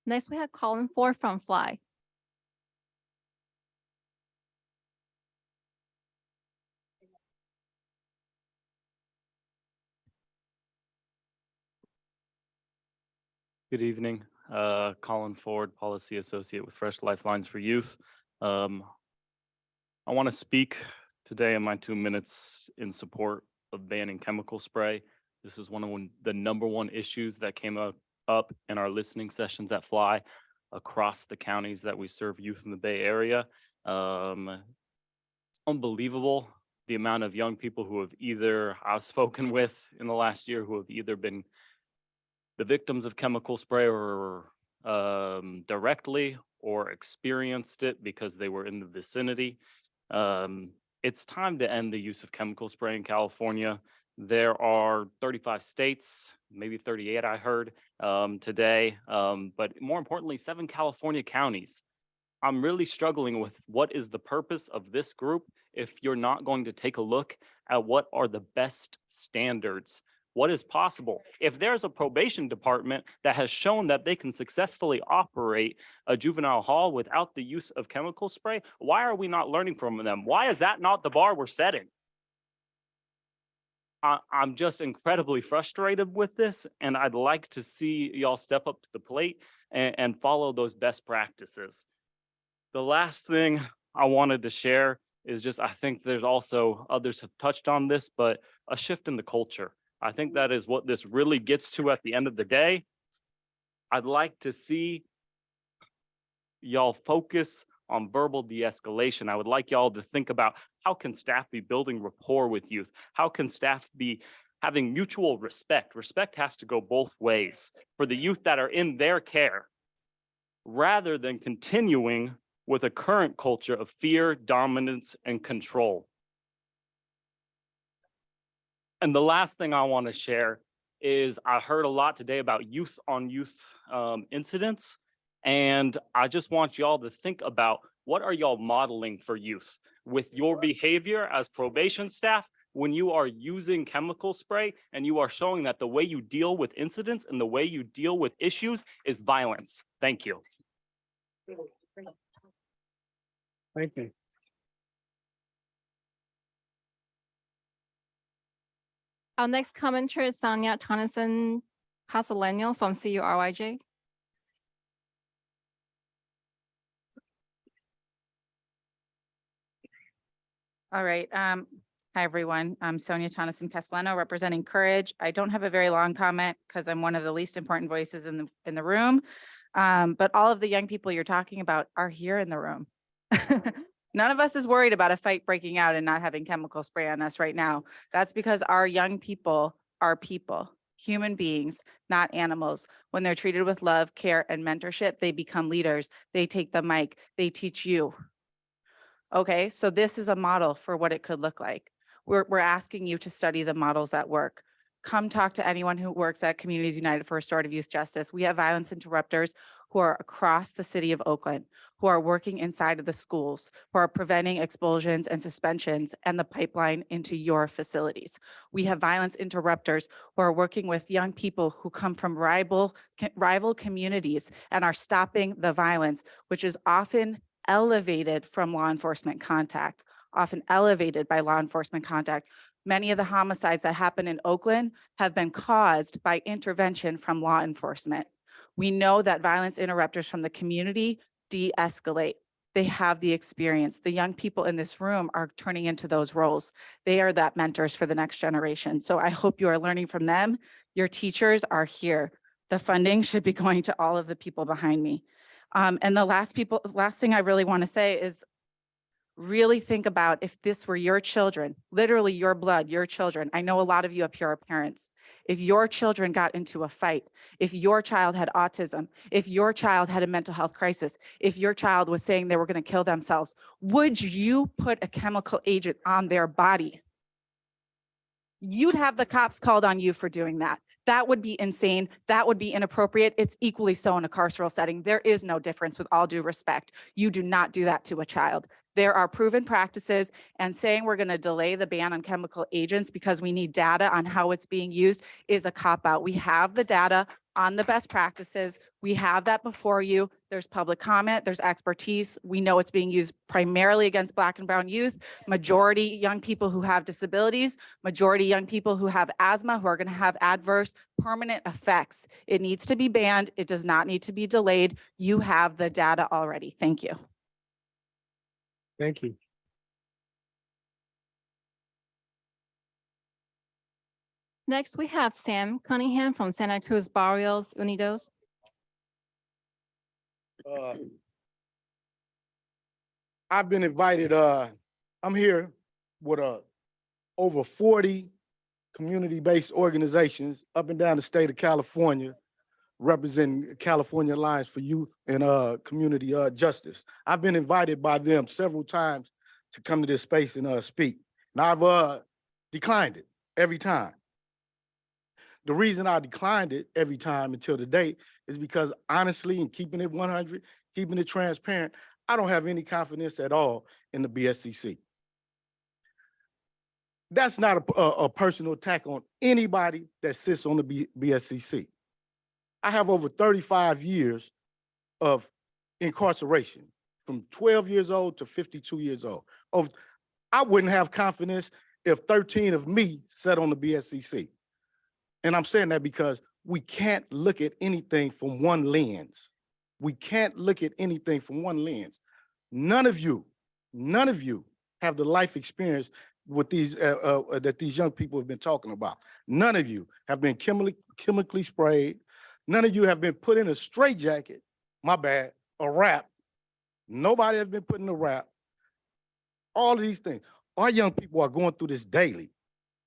O: Next, we have Colin Ford from Fly.
N: Good evening. Colin Ford, Policy Associate with Fresh Lifelines for Youth. I want to speak today in my 2 minutes in support of banning chemical spray. This is one of the number one issues that came up in our listening sessions at Fly across the counties that we serve youth in the Bay Area. It's unbelievable the amount of young people who have either I've spoken with in the last year who have either been the victims of chemical spray or directly or experienced it because they were in the vicinity. It's time to end the use of chemical spray in California. There are 35 states, maybe 38 I heard today, but more importantly, 7 California counties. I'm really struggling with what is the purpose of this group if you're not going to take a look at what are the best standards. What is possible? If there's a probation department that has shown that they can successfully operate a juvenile hall without the use of chemical spray, why are we not learning from them? Why is that not the bar we're setting? I'm just incredibly frustrated with this, and I'd like to see y'all step up to the plate and follow those best practices. The last thing I wanted to share is just, I think there's also, others have touched on this, but a shift in the culture. I think that is what this really gets to at the end of the day. I'd like to see y'all focus on verbal de-escalation. I would like y'all to think about how can staff be building rapport with youth? How can staff be having mutual respect? Respect has to go both ways for the youth that are in their care, rather than continuing with a current culture of fear, dominance, and control. And the last thing I want to share is I heard a lot today about youth on youth incidents. And I just want y'all to think about what are y'all modeling for youth with your behavior as probation staff when you are using chemical spray and you are showing that the way you deal with incidents and the way you deal with issues is violence. Thank you.
M: Thank you.
O: Our next commenter is Sonia Tonneson Castellano from CURYJ.
Q: All right. Hi, everyone. I'm Sonia Tonneson Castellano representing Courage. I don't have a very long comment because I'm one of the least important voices in the room. But all of the young people you're talking about are here in the room. None of us is worried about a fight breaking out and not having chemical spray on us right now. That's because our young people are people, human beings, not animals. When they're treated with love, care, and mentorship, they become leaders. They take the mic. They teach you. Okay, so this is a model for what it could look like. We're asking you to study the models that work. Come talk to anyone who works at Communities United for Restorative Youth Justice. We have violence interrupters who are across the city of Oakland, who are working inside of the schools, who are preventing expulsions and suspensions and the pipeline into your facilities. We have violence interrupters who are working with young people who come from rival communities and are stopping the violence, which is often elevated from law enforcement contact, often elevated by law enforcement contact. Many of the homicides that happen in Oakland have been caused by intervention from law enforcement. We know that violence interrupters from the community de-escalate. They have the experience. The young people in this room are turning into those roles. They are that mentors for the next generation. So I hope you are learning from them. Your teachers are here. The funding should be going to all of the people behind me. And the last thing I really want to say is really think about if this were your children, literally your blood, your children. I know a lot of you up here are parents. If your children got into a fight, if your child had autism, if your child had a mental health crisis, if your child was saying they were going to kill themselves, would you put a chemical agent on their body? You'd have the cops called on you for doing that. That would be insane. That would be inappropriate. It's equally so in a carceral setting. There is no difference, with all due respect. You do not do that to a child. There are proven practices, and saying we're going to delay the ban on chemical agents because we need data on how it's being used is a cop-out. We have the data on the best practices. We have that before you. There's public comment, there's expertise. We know it's being used primarily against Black and brown youth, majority young people who have disabilities, majority young people who have asthma, who are going to have adverse permanent effects. It needs to be banned. It does not need to be delayed. You have the data already. Thank you.
M: Thank you.
O: Next, we have Sam Cunningham from Santa Cruz Barrios Unidos.
G: I've been invited, I'm here with over 40 community-based organizations up and down the state of California, representing California Alliance for Youth and Community Justice. I've been invited by them several times to come to this space and speak. And I've declined it every time. The reason I declined it every time until today is because, honestly, and keeping it 100, keeping it transparent, I don't have any confidence at all in the BSCC. That's not a personal attack on anybody that sits on the BSCC. I have over 35 years of incarceration, from 12 years old to 52 years old. I wouldn't have confidence if 13 of me sat on the BSCC. And I'm saying that because we can't look at anything from one lens. We can't look at anything from one lens. None of you have the life experience with these that these young people have been talking about. None of you have been chemically sprayed. None of you have been put in a straitjacket. My bad, a wrap. Nobody has been put in a wrap. All of these things. Our young people are going through this daily.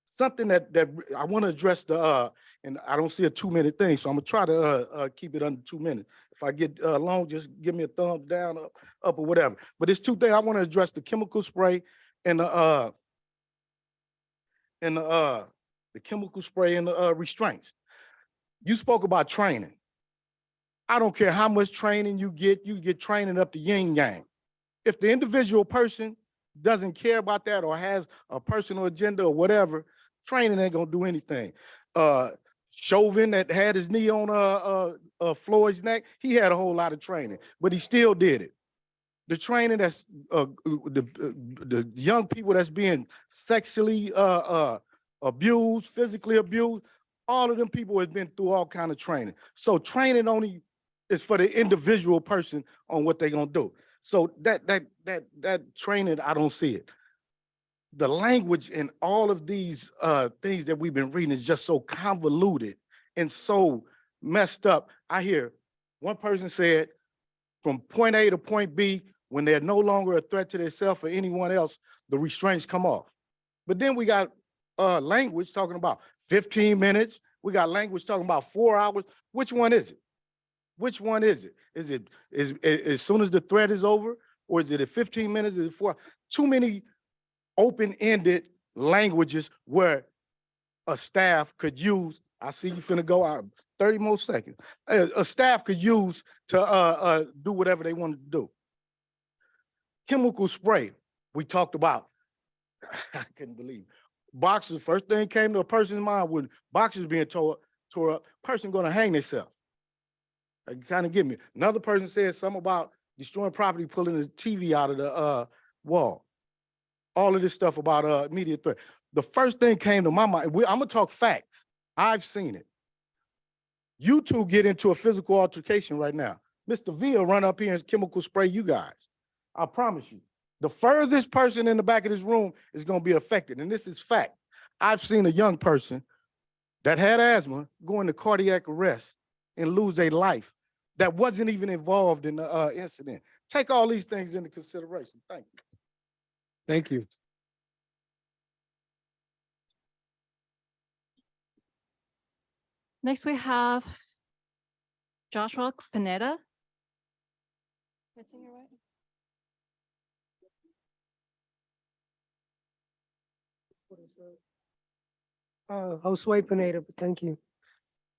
G: Something that I want to address and I don't see a 2-minute thing, so I'm gonna try to keep it under 2 minutes. If I get long, just give me a thumbs down, up or whatever. But there's two things I want to address: the chemical spray and the chemical spray and the restraints. You spoke about training. I don't care how much training you get training up to yin yang. If the individual person doesn't care about that or has a personal agenda or whatever, training ain't gonna do anything. Chauvin that had his knee on Floyd's neck, he had a whole lot of training, but he still did it. The training that's the young people that's being sexually abused, physically abused, all of them people have been through all kind of training. So training only is for the individual person on what they're gonna do. So that training, I don't see it. The language in all of these things that we've been reading is just so convoluted and so messed up. I hear one person said from point A to point B, when they're no longer a threat to themselves or anyone else, the restraints come off. But then we got language talking about 15 minutes. We got language talking about 4 hours. Which one is it? Which one is it? Is it as soon as the threat is over, or is it at 15 minutes? Is it 4? Too many open-ended languages where a staff could use. I see you finna go out 30 more seconds. A staff could use to do whatever they wanted to do. Chemical spray, we talked about. I couldn't believe it. Boxers, first thing came to a person's mind when boxers being tore up, person gonna hang themselves. You kind of get me. Another person said something about destroying property, pulling the TV out of the wall. All of this stuff about immediate threat. The first thing came to my mind, I'm gonna talk facts. I've seen it. You two get into a physical altercation right now. Mr. V will run up here and chemical spray you guys. I promise you. The furthest person in the back of this room is gonna be affected, and this is fact. I've seen a young person that had asthma go into cardiac arrest and lose a life that wasn't even involved in the incident. Take all these things into consideration. Thank you.
M: Thank you.
O: Next, we have Joshua Pineda. Missing your right?
H: Josue Pineda, but thank you.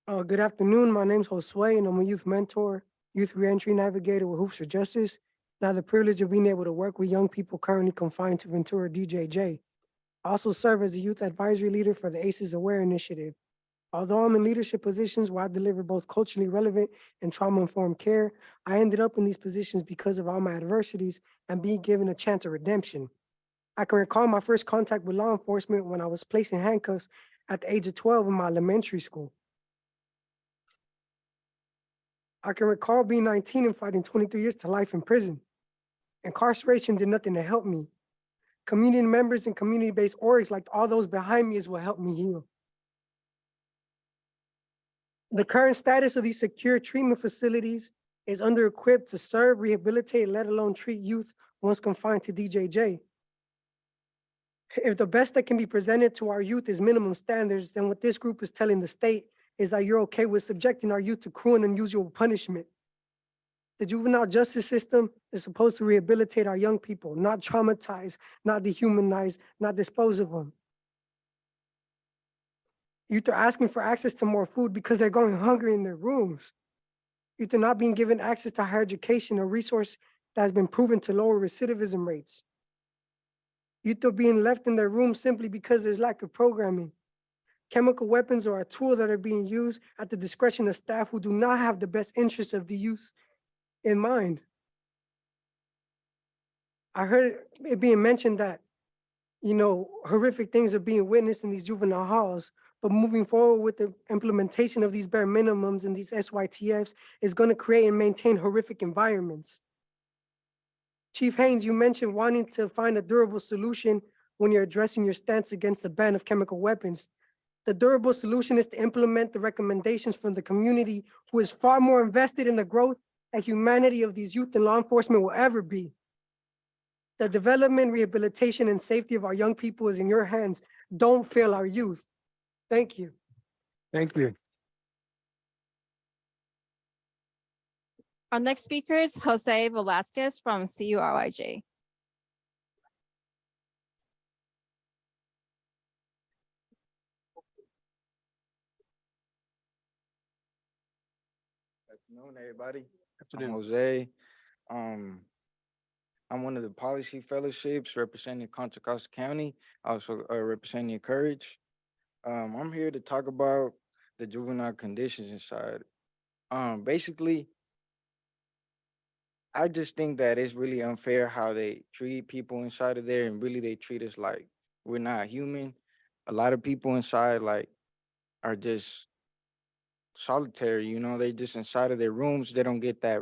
H: Good afternoon. My name's Josue, and I'm a youth mentor, youth reentry navigator with Hoops for Justice. And I have the privilege of being able to work with young people currently confined to Ventura DJJ. I also serve as a youth advisory leader for the ACEs Aware initiative. Although I'm in leadership positions where I deliver both culturally relevant and trauma-informed care, I ended up in these positions because of all my adversities and being given a chance of redemption. I can recall my first contact with law enforcement when I was placed in handcuffs at the age of 12 in my elementary school. I can recall being 19 and fighting 23 years to life in prison. Incarceration did nothing to help me. Community members and community-based orgs like all those behind me is what helped me heal. The current status of these secure treatment facilities is under-equipped to serve, rehabilitate, let alone treat youth once confined to DJJ. If the best that can be presented to our youth is minimum standards, then what this group is telling the state is that you're okay with subjecting our youth to cruel and unusual punishment. The juvenile justice system is supposed to rehabilitate our young people, not traumatize, not dehumanize, not dispose of them. Youth are asking for access to more food because they're going hungry in their rooms. Youth are not being given access to higher education, a resource that has been proven to lower recidivism rates. Youth are being left in their rooms simply because there's lack of programming. Chemical weapons are a tool that are being used at the discretion of staff who do not have the best interests of the youth in mind. I heard it being mentioned that, horrific things are being witnessed in these juvenile halls, but moving forward with the implementation of these bare minimums and these SYTFs is going to create and maintain horrific environments. Chief Haynes, you mentioned wanting to find a durable solution when you're addressing your stance against the ban of chemical weapons. The durable solution is to implement the recommendations from the community who is far more invested in the growth and humanity of these youth than law enforcement will ever be. The development, rehabilitation, and safety of our young people is in your hands. Don't fail our youth. Thank you.
M: Thank you.
O: Our next speaker is Jose Velasquez from CURYJ.
V: Afternoon, everybody. I'm Jose. I'm one of the policy fellowships representing Contra Costa County, also representing Courage. I'm here to talk about the juvenile conditions inside. Basically, I just think that it's really unfair how they treat people inside of there, and really they treat us like we're not human. A lot of people inside are just solitary, they just inside of their rooms. They don't get that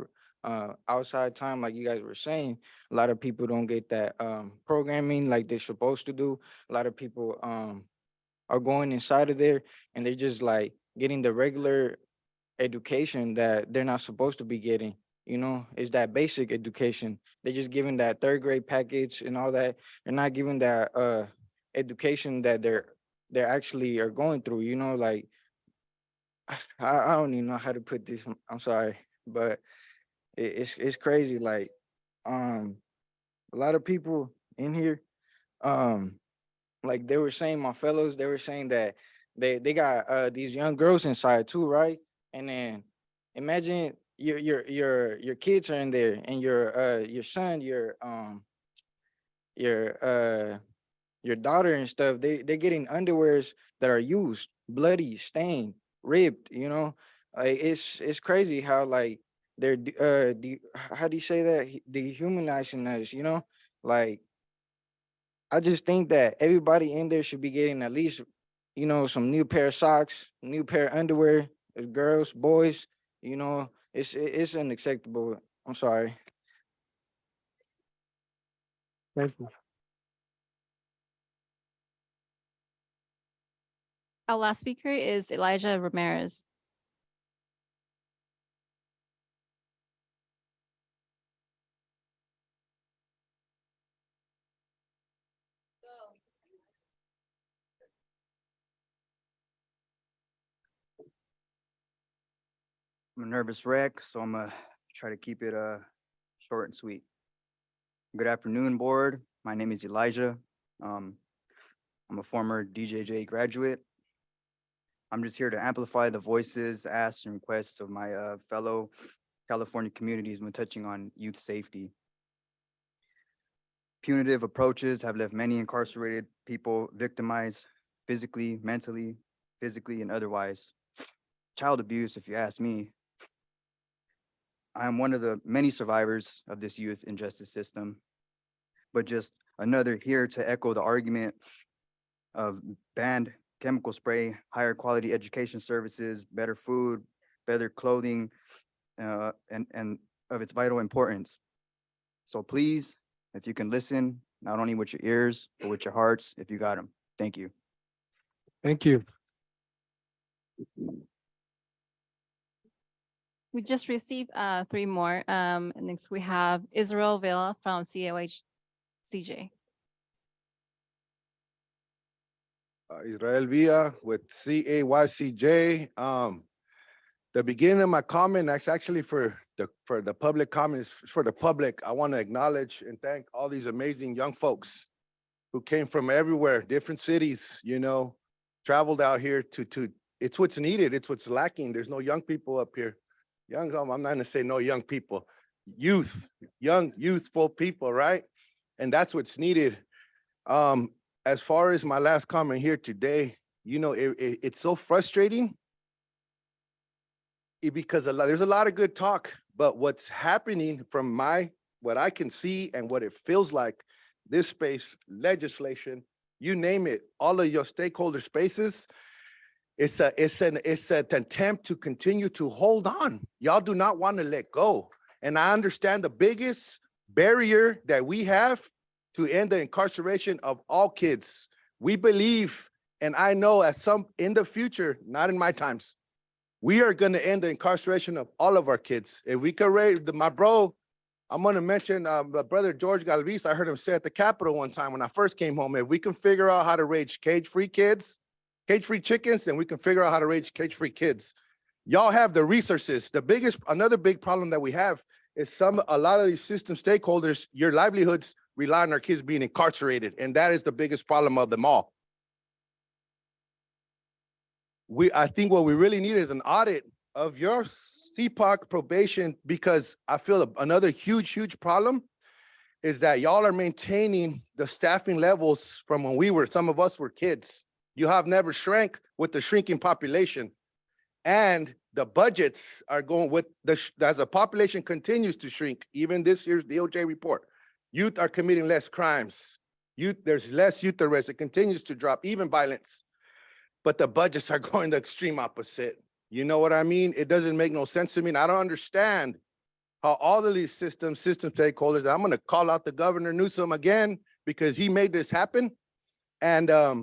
V: outside time like you guys were saying. A lot of people don't get that programming like they're supposed to do. A lot of people are going inside of there and they're just like getting the regular education that they're not supposed to be getting. Is that basic education. They're just giving that third grade package and all that. They're not giving that education that they're actually are going through, like I don't even know how to put this. I'm sorry, but it's crazy. Like, a lot of people in here, like they were saying, my fellows, they were saying that they got these young girls inside too, right? And then imagine your kids are in there, and your son, your daughter and stuff. They're getting underwears that are used, bloody, stained, ripped. Like it's crazy how like they're how do you say that, dehumanizing us. Like I just think that everybody in there should be getting at least some new pair of socks, new pair of underwear. Girls, boys. It's unacceptable. I'm sorry.
M: Thank you.
O: Our last speaker is Elijah Ramirez.
J: I'm a nervous wreck, so I'm gonna try to keep it short and sweet. Good afternoon, board. My name is Elijah. I'm a former DJJ graduate. I'm just here to amplify the voices, asks, and requests of my fellow California communities when touching on youth safety. Punitive approaches have left many incarcerated people victimized physically, mentally, physically, and otherwise. Child abuse, if you ask me. I am one of the many survivors of this youth injustice system, but just another here to echo the argument of banned chemical spray, higher quality education services, better food, better clothing, and of its vital importance. So please, if you can listen, not only with your ears, but with your hearts, if you got them. Thank you.
M: Thank you.
O: We just received 3 more. Next we have Israel Villa from COH CJ.
L: Israel Villa with CAYCJ. The beginning of my comment, that's actually for the public comments, for the public. I want to acknowledge and thank all these amazing young folks who came from everywhere, different cities, you know, traveled out here to it's what's needed, it's what's lacking. There's no young people up here. Young, I'm not gonna say no young people, youth, young, youthful people, right? And that's what's needed. As far as my last comment here today, you know, it's so frustrating because there's a lot of good talk, but what's happening from what I can see and what it feels like, this space, legislation, you name it, all of your stakeholder spaces, it's an attempt to continue to hold on. Y'all do not want to let go. And I understand the biggest barrier that we have to end the incarceration of all kids. We believe, and I know in the future, not in my times, we are going to end the incarceration of all of our kids. If we could raise my bro, I'm going to mention my brother George Galvis. I heard him say at the Capitol one time when I first came home, if we can figure out how to raise cage-free kids, cage-free chickens, then we can figure out how to raise cage-free kids. Y'all have the resources. Another big problem that we have is a lot of these system stakeholders, your livelihoods rely on our kids being incarcerated, and that is the biggest problem of them all. I think what we really need is an audit of your CPOC probation, because I feel another huge problem is that y'all are maintaining the staffing levels from when some of us were kids. You have never shrank with the shrinking population, and the budgets are going with as the population continues to shrink. Even this year's DOJ report, youth are committing less crimes. There's less youth arrests. It continues to drop, even violence. But the budgets are going the extreme opposite. You know what I mean? It doesn't make no sense to me. And I don't understand how all of these system stakeholders, I'm going to call out the Governor Newsom again, because he made this happen. And I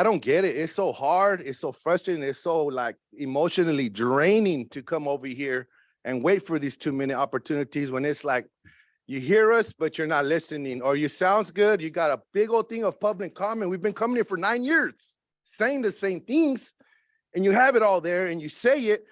L: don't get it. It's so hard. It's so frustrating. It's so like emotionally draining to come over here and wait for these 2-minute opportunities when it's like, you hear us, but you're not listening, or you sounds good. You got a big old thing of public comment. We've been coming here for 9 years, saying the same things, and you have it all there and you say it.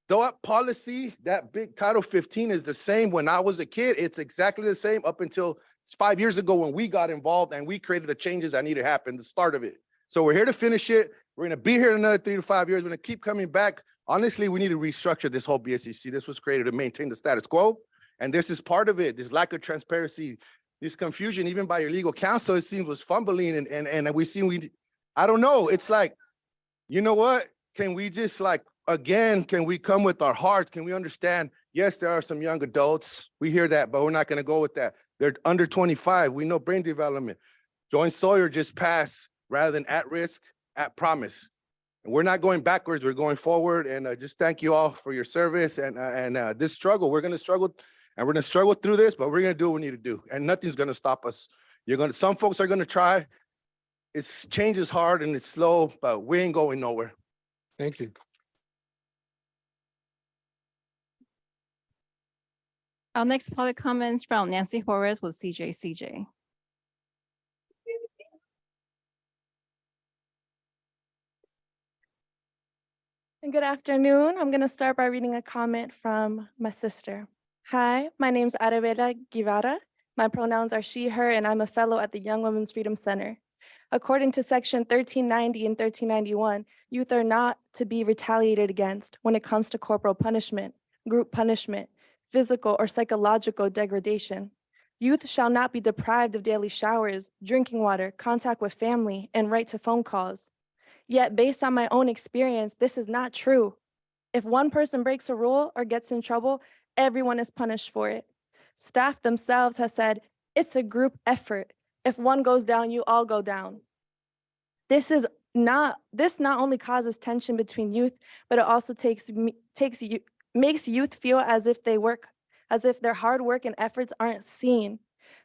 L: That policy, that big Title 15 is the same. When I was a kid, it's exactly the same up until 5 years ago when we got involved and we created the changes that need to happen, the start of it. So we're here to finish it. We're going to be here in another 3 to 5 years. We're going to keep coming back. Honestly, we need to restructure this whole BSEC. This was created to maintain the status quo. And this is part of it, this lack of transparency, this confusion, even by your legal counsel, it seems was fumbling. And I don't know. It's like, you know what? Can we just again, can we come with our hearts? Can we understand? Yes, there are some young adults. We hear that, but we're not going to go with that. They're under 25. We know brain development. Joint Sawyer just passed rather than at risk, at promise. And we're not going backwards. We're going forward. And just thank you all for your service and this struggle. We're going to struggle. And we're going to struggle through this, but we're going to do what we need to do. And nothing's going to stop us. Some folks are going to try. Change is hard and it's slow, but we ain't going nowhere.
M: Thank you.
O: Our next public comments from Nancy Horace with CJ.
P: Good afternoon. I'm going to start by reading a comment from my sister. Hi, my name's Arabella Guevara. My pronouns are she, her, and I'm a fellow at the Young Women's Freedom Center. According to Section 1390 and 1391, youth are not to be retaliated against when it comes to corporal punishment, group punishment, physical or psychological degradation. Youth shall not be deprived of daily showers, drinking water, contact with family, and right to phone calls. Yet, based on my own experience, this is not true. If one person breaks a rule or gets in trouble, everyone is punished for it. Staff themselves has said, it's a group effort. If one goes down, you all go down. This not only causes tension between youth, but it also makes youth feel as if their hard work and efforts aren't seen.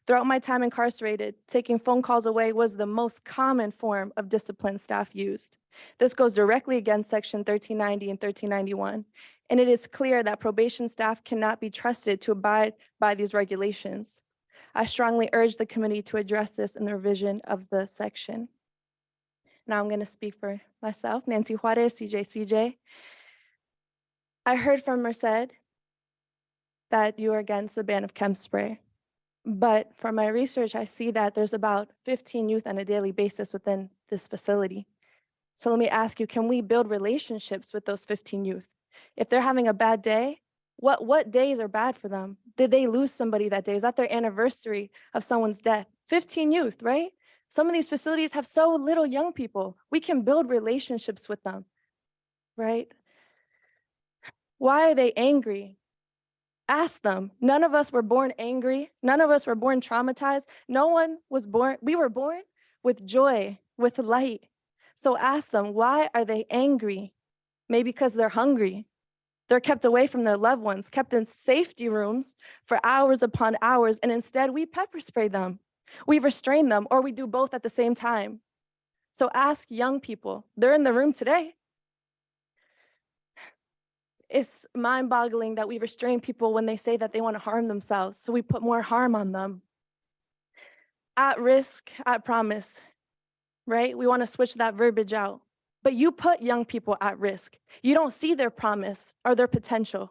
P: Throughout my time incarcerated, taking phone calls away was the most common form of discipline staff used. This goes directly against Section 1390 and 1391, and it is clear that probation staff cannot be trusted to abide by these regulations. I strongly urge the committee to address this in the revision of the section. Now I'm going to speak for myself, Nancy Juarez, CJ. I heard from Merced that you are against the ban of chem spray. But from my research, I see that there's about 15 youth on a daily basis within this facility. So let me ask you, can we build relationships with those 15 youth? If they're having a bad day, what days are bad for them? Did they lose somebody that day? Is that their anniversary of someone's death? 15 youth, right? Some of these facilities have so little young people. We can build relationships with them, right? Why are they angry? Ask them. None of us were born angry. None of us were born traumatized. No one was born. We were born with joy, with light. So ask them, why are they angry? Maybe because they're hungry. They're kept away from their loved ones, kept in safety rooms for hours upon hours, and instead we pepper spray them. We restrain them, or we do both at the same time. So ask young people. They're in the room today. It's mind-boggling that we restrain people when they say that they want to harm themselves, so we put more harm on them. At risk, at promise, right? We want to switch that verbiage out. But you put young people at risk. You don't see their promise or their potential.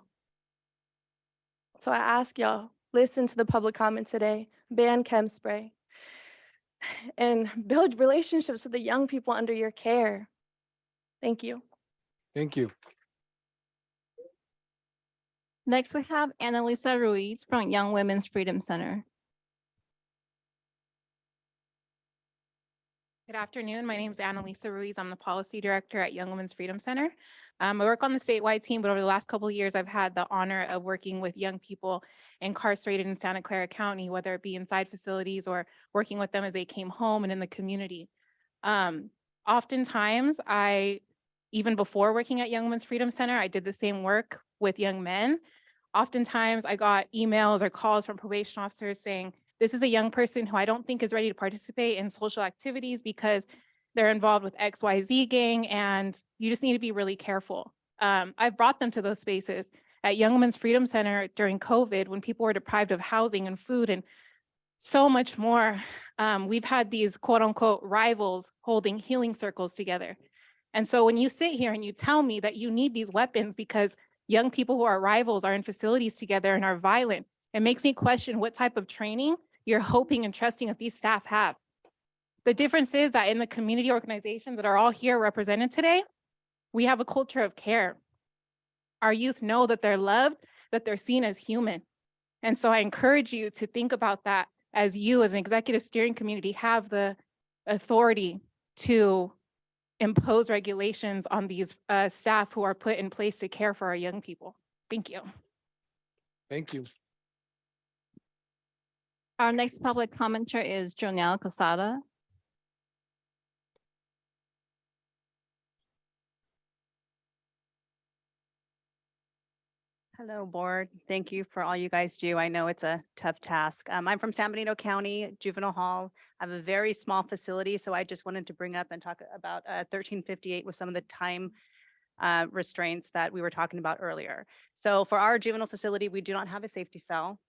P: So I ask y'all, listen to the public comment today, ban chem spray, and build relationships with the young people under your care. Thank you.
M: Thank you.
O: Next, we have Annalisa Ruiz from Young Women's Freedom Center.
B: Good afternoon. My name is Annalisa Ruiz. I'm the policy director at Young Women's Freedom Center. I work on the statewide team, but over the last couple of years, I've had the honor of working with young people incarcerated in Santa Clara County, whether it be inside facilities or working with them as they came home and in the community. Oftentimes, even before working at Young Women's Freedom Center, I did the same work with young men. Oftentimes, I got emails or calls from probation officers saying, this is a young person who I don't think is ready to participate in social activities because they're involved with XYZ gang and you just need to be really careful. I've brought them to those spaces at Young Women's Freedom Center during COVID when people were deprived of housing and food and so much more. We've had these quote unquote rivals holding healing circles together. And so when you sit here and you tell me that you need these weapons because young people who are rivals are in facilities together and are violent, it makes me question what type of training you're hoping and trusting that these staff have. The difference is that in the community organizations that are all here represented today, we have a culture of care. Our youth know that they're loved, that they're seen as human. And so I encourage you to think about that as you, as an executive steering community, have the authority to impose regulations on these staff who are put in place to care for our young people. Thank you.
M: Thank you.
O: Our next public commenter is Jonelle Casada.
U: Hello, board. Thank you for all you guys do. I know it's a tough task. I'm from San Benito County Juvenile Hall. I have a very small facility, so I just wanted to bring up and talk about 1358 with some of the time restraints that we were talking about earlier. So for our juvenile facility, we do not have a safety cell.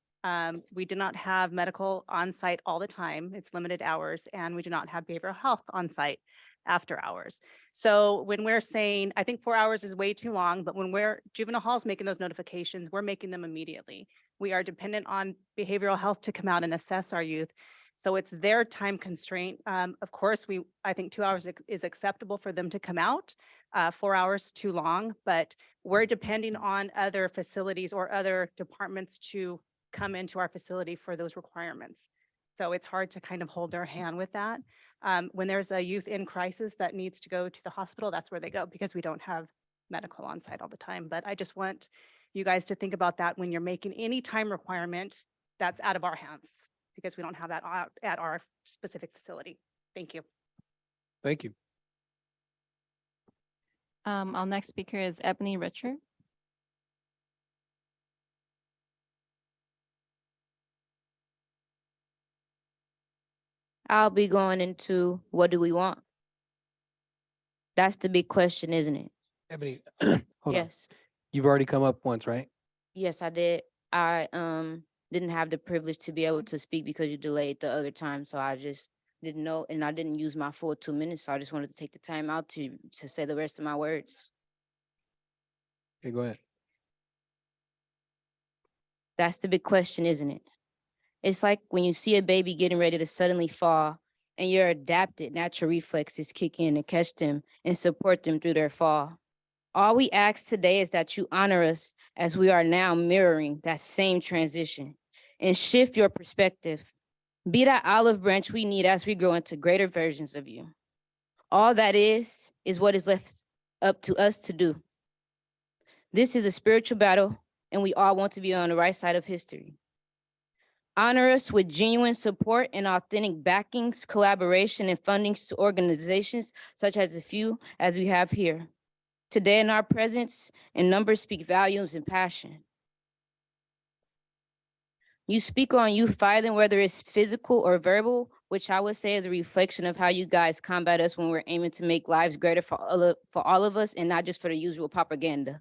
U: We do not have medical on site all the time. It's limited hours, and we do not have behavioral health on site. after hours. So when we're saying, I think 4 hours is way too long, but when juvenile hall's making those notifications, we're making them immediately. We are dependent on behavioral health to come out and assess our youth. So it's their time constraint. Of course, I think 2 hours is acceptable for them to come out. 4 hours too long, but we're depending on other facilities or other departments to come into our facility for those requirements. So it's hard to kind of hold their hand with that. When there's a youth in crisis that needs to go to the hospital, that's where they go because we don't have medical on site all the time. But I just want you guys to think about that when you're making any time requirement that's out of our hands, because we don't have that at our specific facility. Thank you.
A: Thank you.
O: Our next speaker is Ebony Richard.
F: I'll be going into what do we want? That's the big question, isn't it?
A: Ebony, hold on.
F: Yes.
A: You've already come up once, right?
F: Yes, I did. I didn't have the privilege to be able to speak because you delayed the other time. So I just didn't know, and I didn't use my full 2 minutes. So I just wanted to take the time out to say the rest of my words.
A: Okay, go ahead.
F: That's the big question, isn't it? It's like when you see a baby getting ready to suddenly fall and your adapted natural reflexes kick in to catch them and support them through their fall. All we ask today is that you honor us as we are now mirroring that same transition and shift your perspective. Be that olive branch we need as we grow into greater versions of you. All that is what is left up to us to do. This is a spiritual battle, and we all want to be on the right side of history. Honor us with genuine support and authentic backings, collaboration, and fundings to organizations such as a few as we have here. Today in our presence and numbers speak volumes and passion. You speak on youth fighting, whether it's physical or verbal, which I would say is a reflection of how you guys combat us when we're aiming to make lives greater for all of us and not just for the usual propaganda.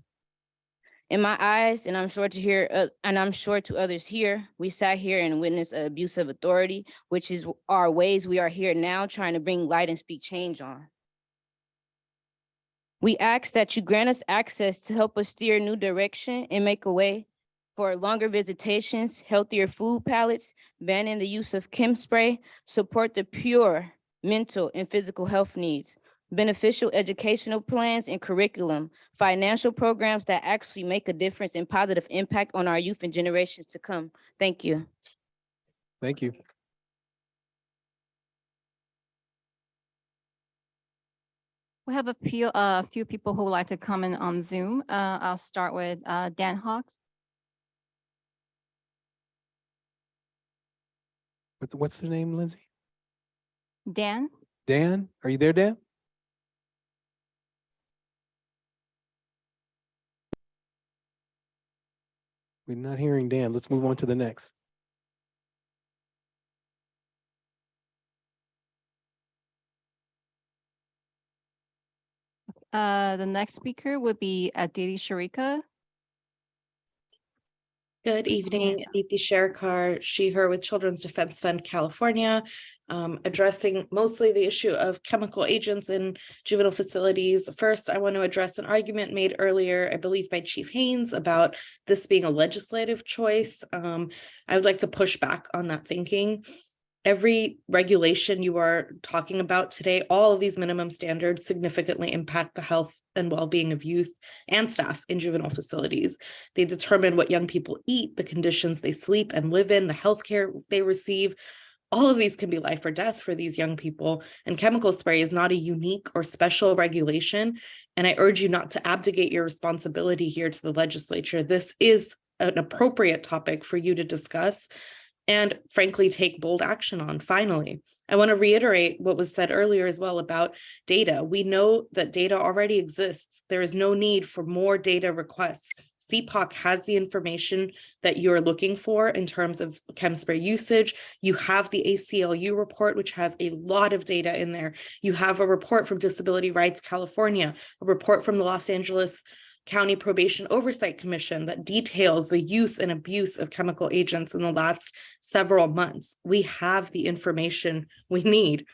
F: In my eyes, and I'm sure to others here, we sat here and witnessed an abuse of authority, which is our ways we are here now trying to bring light and speak change on. We ask that you grant us access to help us steer a new direction and make a way for longer visitations, healthier food palettes, banning the use of chem spray, support the pure mental and physical health needs, beneficial educational plans and curriculum, financial programs that actually make a difference and positive impact on our youth and generations to come. Thank you.
A: Thank you.
O: We have a few people who would like to comment on Zoom. I'll start with Dan Hawks.
A: What's the name, Lindsay?
O: Dan?
A: Dan? Are you there, Dan? We're not hearing Dan. Let's move on to the next.
O: The next speaker would be Aditi Sharika.
R: Good evening, Aditi Sharikar, she, her with Children's Defense Fund, California, addressing mostly the issue of chemical agents in juvenile facilities. First, I want to address an argument made earlier, I believe by Chief Haynes, about this being a legislative choice. I would like to push back on that thinking. Every regulation you are talking about today, all of these minimum standards significantly impact the health and well-being of youth and staff in juvenile facilities. They determine what young people eat, the conditions they sleep and live in, the healthcare they receive. All of these can be life or death for these young people, and chemical spray is not a unique or special regulation. And I urge you not to abdicate your responsibility here to the legislature. This is an appropriate topic for you to discuss and frankly, take bold action on. Finally, I want to reiterate what was said earlier as well about data. We know that data already exists. There is no need for more data requests. CPOC has the information that you're looking for in terms of chem spray usage. You have the ACLU report, which has a lot of data in there. You have a report from Disability Rights California, a report from the Los Angeles County Probation Oversight Commission that details the use and abuse of chemical agents in the last several months. We have the information we need.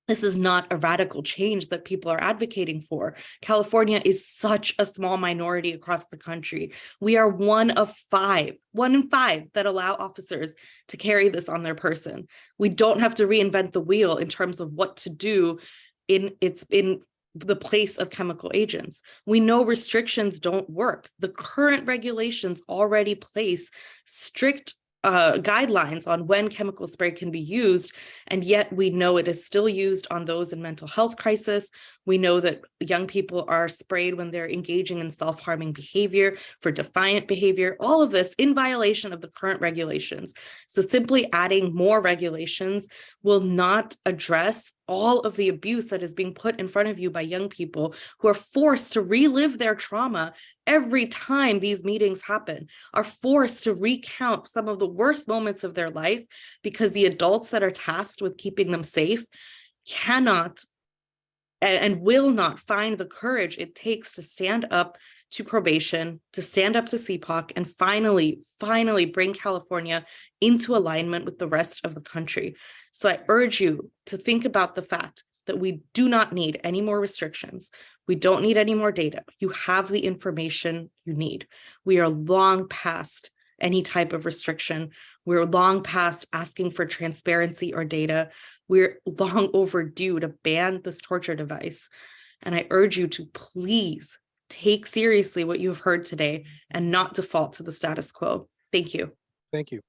R: This is not a radical change that people are advocating for. California is such a small minority across the country. We are one in five that allow officers to carry this on their person. We don't have to reinvent the wheel in terms of what to do in the place of chemical agents. We know restrictions don't work. The current regulations already place strict guidelines on when chemical spray can be used, and yet we know it is still used on those in mental health crisis. We know that young people are sprayed when they're engaging in self-harming behavior, for defiant behavior, all of this in violation of the current regulations. So simply adding more regulations will not address all of the abuse that is being put in front of you by young people who are forced to relive their trauma every time these meetings happen, are forced to recount some of the worst moments of their life because the adults that are tasked with keeping them safe cannot and will not find the courage it takes to stand up to probation, to stand up to CPOC, and finally bring California into alignment with the rest of the country. So I urge you to think about the fact that we do not need any more restrictions. We don't need any more data. You have the information you need. We are long past any type of restriction. We're long past asking for transparency or data. We're long overdue to ban this torture device. And I urge you to please take seriously what you've heard today and not default to the status quo. Thank you.
A: Thank you.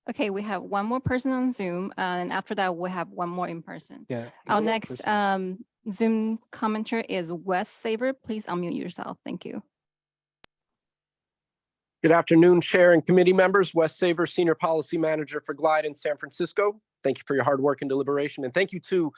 O: Okay, we have one more person on Zoom, and after that, we'll have one more in person.
A: Yeah.
O: Our
A: one more
O: next
A: person.
O: Zoom commenter is Wes Saver. Please unmute yourself. Thank you.
C: Good afternoon, Chair and committee members. Wes Saver, Senior Policy Manager for Glide in San Francisco. Thank you for your hard work and deliberation. And thank you to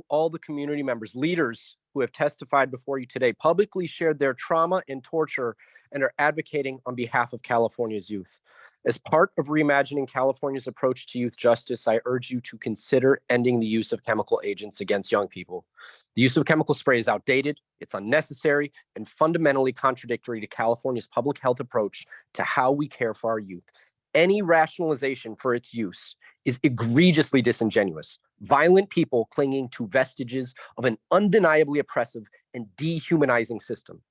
C: all the community members, leaders who have testified before you today, publicly shared their trauma and torture, and are advocating on behalf of California's youth. As part of reimagining California's approach to youth justice, I urge you to consider ending the use of chemical agents against young people. The use of chemical spray is outdated, it's unnecessary, and fundamentally contradictory to California's public health approach to how we care for our youth. Any rationalization for its use is egregiously disingenuous. Violent people clinging to vestiges of an undeniably oppressive and dehumanizing system.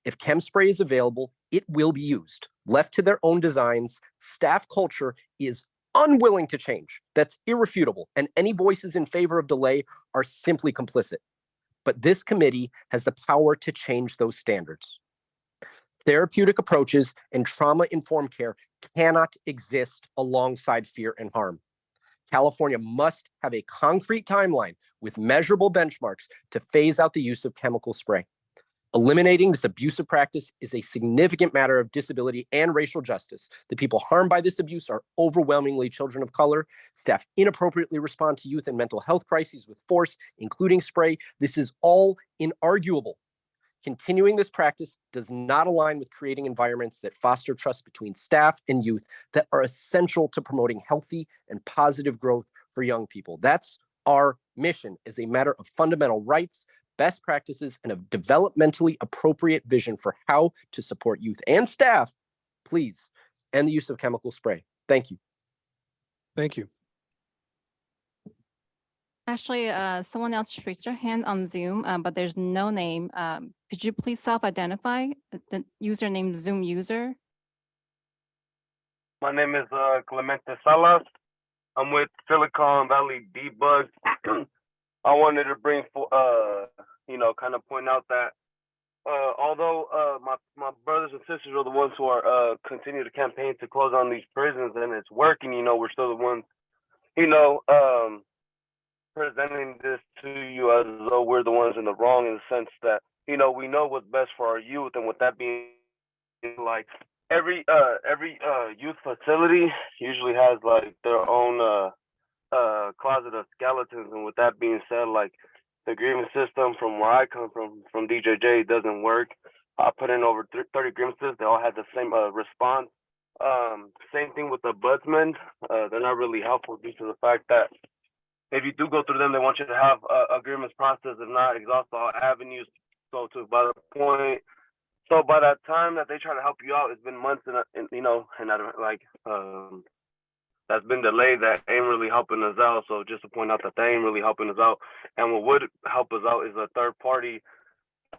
C: If chem spray is available, it will be used. Left to their own designs, staff culture is unwilling to change. That's irrefutable, and any voices in favor of delay are simply complicit. But this committee has the power to change those standards. Therapeutic approaches and trauma-informed care cannot exist alongside fear and harm. California must have a concrete timeline with measurable benchmarks to phase out the use of chemical spray. Eliminating this abusive practice is a significant matter of disability and racial justice. The people harmed by this abuse are overwhelmingly children of color. Staff inappropriately respond to youth and mental health crises with force, including spray. This is all inarguable. Continuing this practice does not align with creating environments that foster trust between staff and youth that are essential to promoting healthy and positive growth for young people. That's our mission as a matter of fundamental rights, best practices, and a developmentally appropriate vision for how to support youth and staff. Please end the use of chemical spray. Thank you.
A: Thank you.
O: Actually, someone else raised their hand on Zoom, but there's no name. Could you please self-identify the username Zoom user?
S: My name is Clemente Salas. I'm with Silicon Valley Debug. I wanted to bring, kind of point out that although my brothers and sisters are the ones who are continue to campaign to close on these prisons, and it's working, we're still the ones, presenting this to you as though we're the ones in the wrong, in the sense that, we know what's best for our youth. And with that being, like, every youth facility usually has like their own closet of skeletons. And with that being said, like, the grievance system from where I come from DJJ, doesn't work. I put in over 30 grievances. They all had the same response. Same thing with the ombudsman. They're not really helpful due to the fact that if you do go through them, they want you to have a grievance process and not exhaust all avenues. So by that time that they try to help you out, it's been months, and that's been delayed that ain't really helping us out. So just to point out that they ain't really helping us out. And what would help us out is a third party,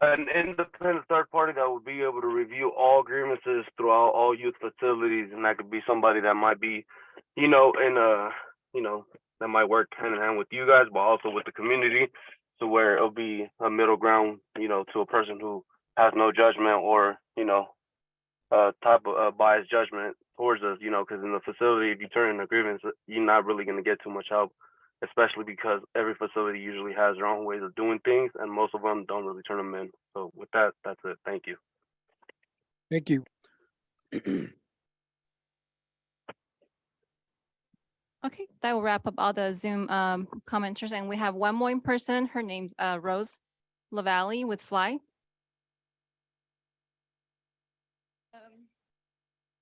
S: an independent third party that would be able to review all grievances throughout all youth facilities. And that could be somebody that might be, in a, that might work hand in hand with you guys, but also with the community. So where it'll be a middle ground, to a person who has no judgment or, type of biased judgment towards us, because in the facility, if you turn in a grievance, you're not really going to get too much help, especially because every facility usually has their own ways of doing things, and most of them don't really turn them in. So with that, that's it. Thank you.
M: Thank you.
O: Okay, that will wrap up all the Zoom commenters, and we have one more in person. Her name's Rose LaValle with Fly.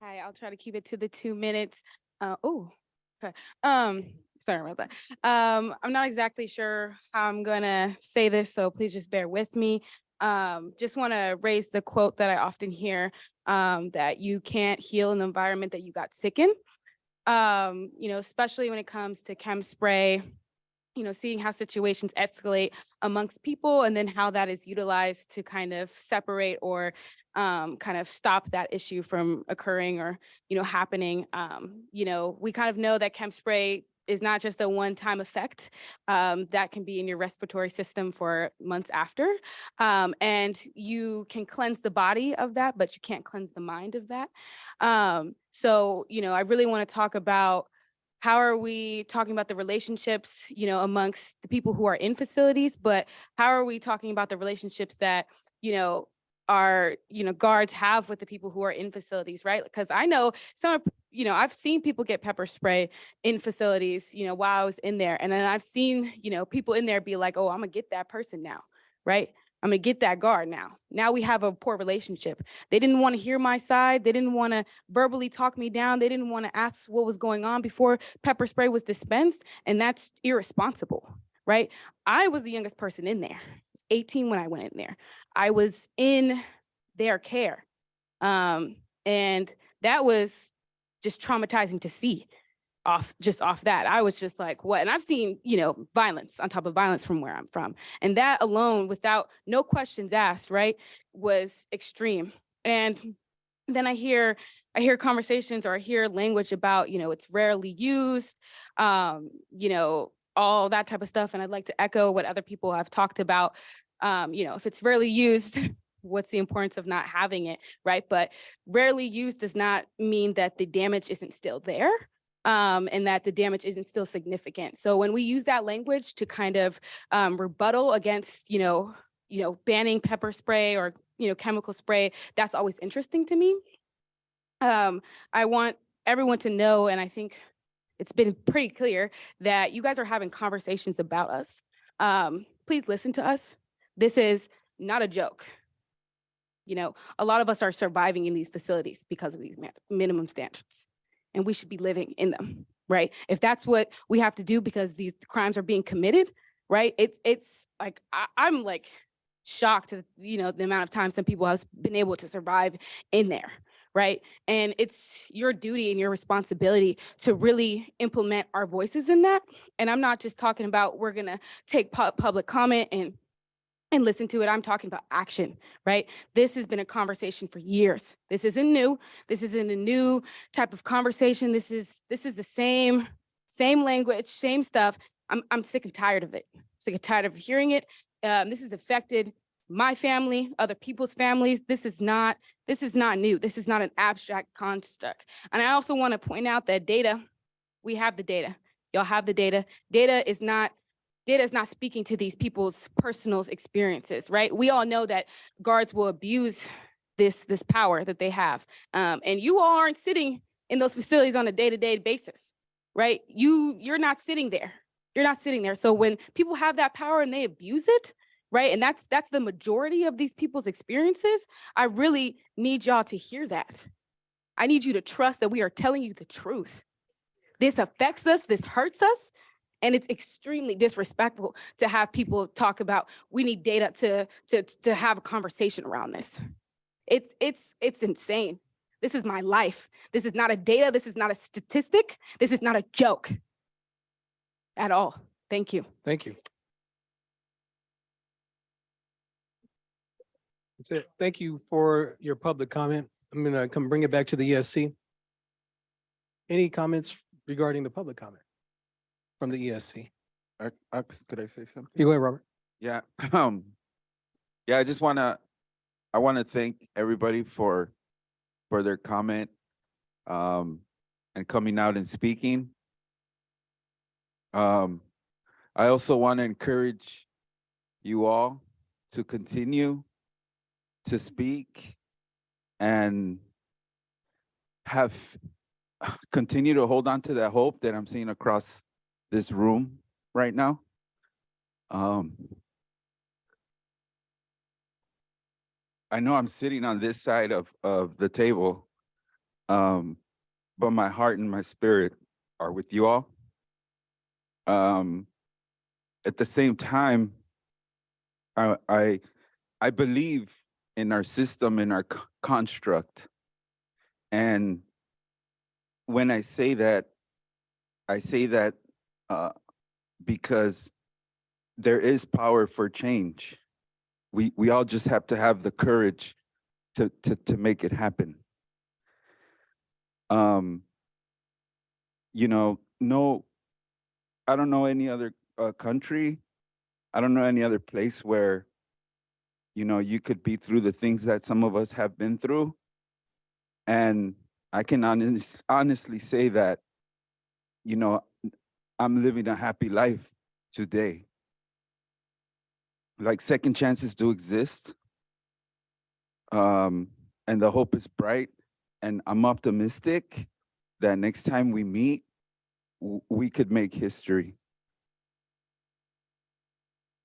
D: Hi, I'll try to keep it to the 2 minutes. Okay. Sorry about that. I'm not exactly sure how I'm gonna say this, so please just bear with me. Just want to raise the quote that I often hear, that you can't heal an environment that you got sick in. Especially when it comes to chem spray, seeing how situations escalate amongst people and then how that is utilized to kind of separate or kind of stop that issue from occurring or, happening. We kind of know that chem spray is not just a one-time effect that can be in your respiratory system for months after. And you can cleanse the body of that, but you can't cleanse the mind of that. So, I really want to talk about how are we talking about the relationships, amongst the people who are in facilities, but how are we talking about the relationships that, our, guards have with the people who are in facilities, right? Because I know I've seen people get pepper spray in facilities, while I was in there. And then I've seen, people in there be like, oh, I'm gonna get that person now, right? I'm gonna get that guard now. Now we have a poor relationship. They didn't want to hear my side. They didn't want to verbally talk me down. They didn't want to ask what was going on before pepper spray was dispensed. And that's irresponsible, right? I was the youngest person in there. I was 18 when I went in there. I was in their care. And that was just traumatizing to see off that. I was just like, what? And I've seen, violence on top of violence from where I'm from. And that alone, without no questions asked, right, was extreme. And then I hear conversations or I hear language about, it's rarely used, all that type of stuff. And I'd like to echo what other people have talked about. If it's rarely used, what's the importance of not having it, right? But rarely used does not mean that the damage isn't still there. And that the damage isn't still significant. So when we use that language to kind of rebuttal against, banning pepper spray or, chemical spray, that's always interesting to me. I want everyone to know, and I think it's been pretty clear that you guys are having conversations about us. Please listen to us. This is not a joke. A lot of us are surviving in these facilities because of these minimum standards. And we should be living in them, right? If that's what we have to do because these crimes are being committed, right? It's like, I'm like shocked at, the amount of time some people have been able to survive in there, right? And it's your duty and your responsibility to really implement our voices in that. And I'm not just talking about we're gonna take public comment and listen to it. I'm talking about action, right? This has been a conversation for years. This isn't new. This isn't a new type of conversation. This is the same language, same stuff. I'm sick and tired of it. Sick and tired of hearing it. This has affected my family, other people's families. This is not new. This is not an abstract construct. And I also want to point out that we have the data. Y'all have the data. Data is not speaking to these people's personal experiences, right? We all know that guards will abuse this power that they have. And you all aren't sitting in those facilities on a day-to-day basis, right? You're not sitting there. You're not sitting there. So when people have that power and they abuse it, right? And that's the majority of these people's experiences, I really need y'all to hear that. I need you to trust that we are telling you the truth. This affects us, this hurts us. And it's extremely disrespectful to have people talk about, we need data to have a conversation around this. It's insane. This is my life. This is not a data. This is not a statistic. This is not a joke at all. Thank you.
A: Thank you. That's it. Thank you for your public comment. I'm gonna come bring it back to the ESC. Any comments regarding the public comment from the ESC?
I: Could I say something?
A: You go ahead, Robert.
I: Yeah, yeah, I wanna thank everybody for their comment, and coming out and speaking. I also want to encourage you all to continue to speak and continue to hold on to that hope that I'm seeing across this room right now. I know I'm sitting on this side of the table, but my heart and my spirit are with you all. At the same time, I believe in our system, in our construct. And when I say that because there is power for change. We all just have to have the courage to make it happen. You know, I don't know any other country. I don't know any other place where, you know, you could be through the things that some of us have been through. And I can honestly say that, you know, I'm living a happy life today. Like, second chances do exist. And the hope is bright. And I'm optimistic that next time we meet, we could make history.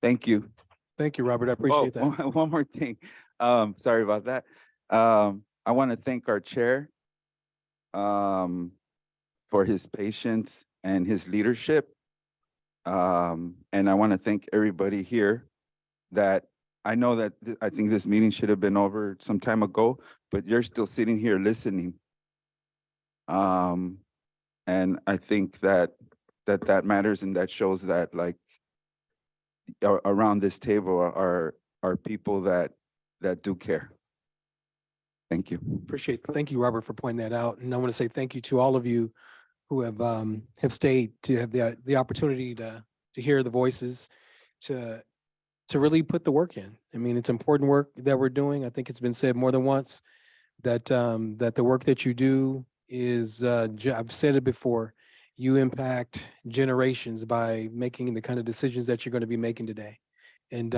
I: Thank you.
A: Thank you, Robert. I appreciate that.
I: One more thing. Sorry about that. I want to thank our chair for his patience and his leadership. And I want to thank everybody here that I know that I think this meeting should have been over some time ago, but you're still sitting here listening. And I think that matters, and that shows that, like, around this table are people that do care. Thank you.
A: Appreciate it. Thank you, Robert, for pointing that out. And I want to say thank you to all of you who have stayed to have the opportunity to hear the voices, to really put the work in. I mean, it's important work that we're doing. I think it's been said more than once that that the work that you do is, I've said it before, you impact generations by making the kind of decisions that you're going to be making today. And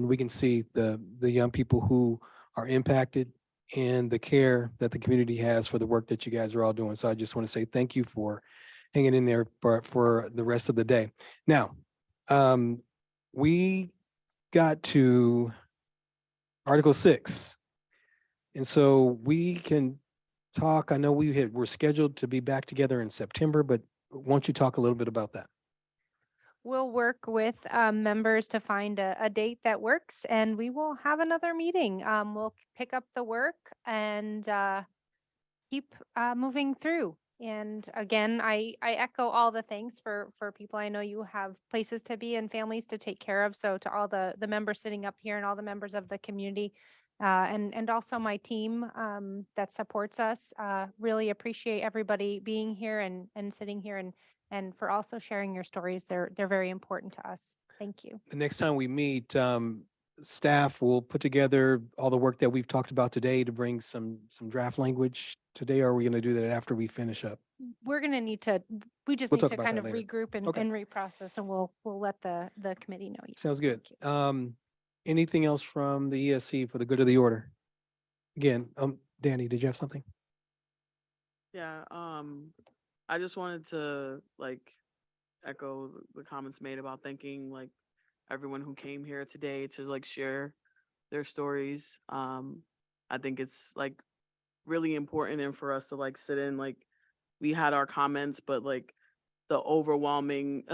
A: we can see the young people who are impacted and the care that the community has for the work that you guys are all doing. So I just want to say thank you for hanging in there for the rest of the day. Now, we got to Article 6. And so we can talk. I know we're scheduled to be back together in September, but won't you talk a little bit about that?
T: We'll work with members to find a date that works, and we will have another meeting. We'll pick up the work and keep moving through. And again, I echo all the thanks for people. I know you have places to be and families to take care of. So to all the members sitting up here and all the members of the community, and also my team that supports us, really appreciate everybody being here and sitting here and for also sharing your stories. They're very important to us. Thank you.
A: The next time we meet, staff will put together all the work that we've talked about today to bring some draft language today. Or are we going to do that after we finish up?
T: We're going to need to, we just
A: We'll
T: need
A: talk
T: to
A: about
T: kind
A: that
T: of
A: later.
T: regroup and
A: Okay.
T: reprocess, and we'll let the committee know.
A: Sounds good. Anything else from the ESC for the good of the order? Again, Danny, did you have something?
W: Yeah, I just wanted to echo the comments made about thanking everyone who came here today to share their stories. I think it's really important, and for us to sit in, we had our comments, but the overwhelming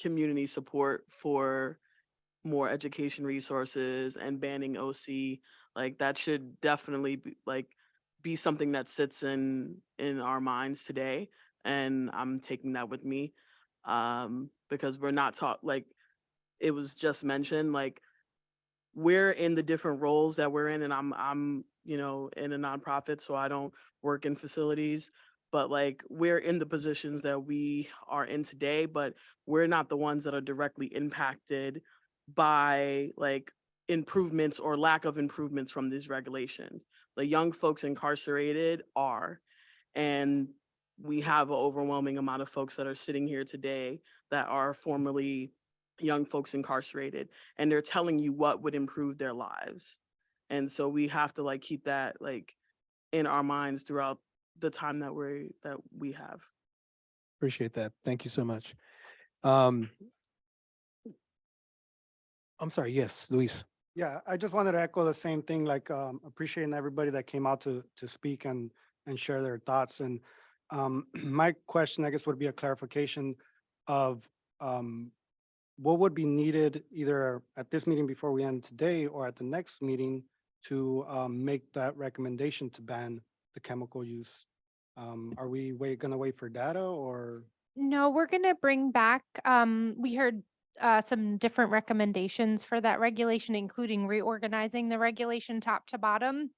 W: community support for more education resources and banning OC, that should definitely be be something that sits in our minds today. And I'm taking that with me, because we're not taught, like it was just mentioned, like we're in the different roles that we're in, and I'm you know, in a nonprofit, so I don't work in facilities, but like we're in the positions that we are in today, but we're not the ones that are directly impacted by like improvements or lack of improvements from these regulations. The young folks incarcerated are, and we have an overwhelming amount of folks that are sitting here today that are formerly young folks incarcerated, and they're telling you what would improve their lives. And so we have to like keep that like in our minds throughout the time that we have.
A: Appreciate that. Thank you so much. I'm sorry. Yes, Luis.
E: Yeah, I just wanted to echo the same thing, like appreciating everybody that came out to speak and share their thoughts. And my question, I guess, would be a clarification of what would be needed either at this meeting before we end today or at the next meeting to make that recommendation to ban the chemical use. Are we gonna wait for data or?
T: No, we're gonna bring back, we heard some different recommendations for that regulation, including reorganizing the regulation top to bottom.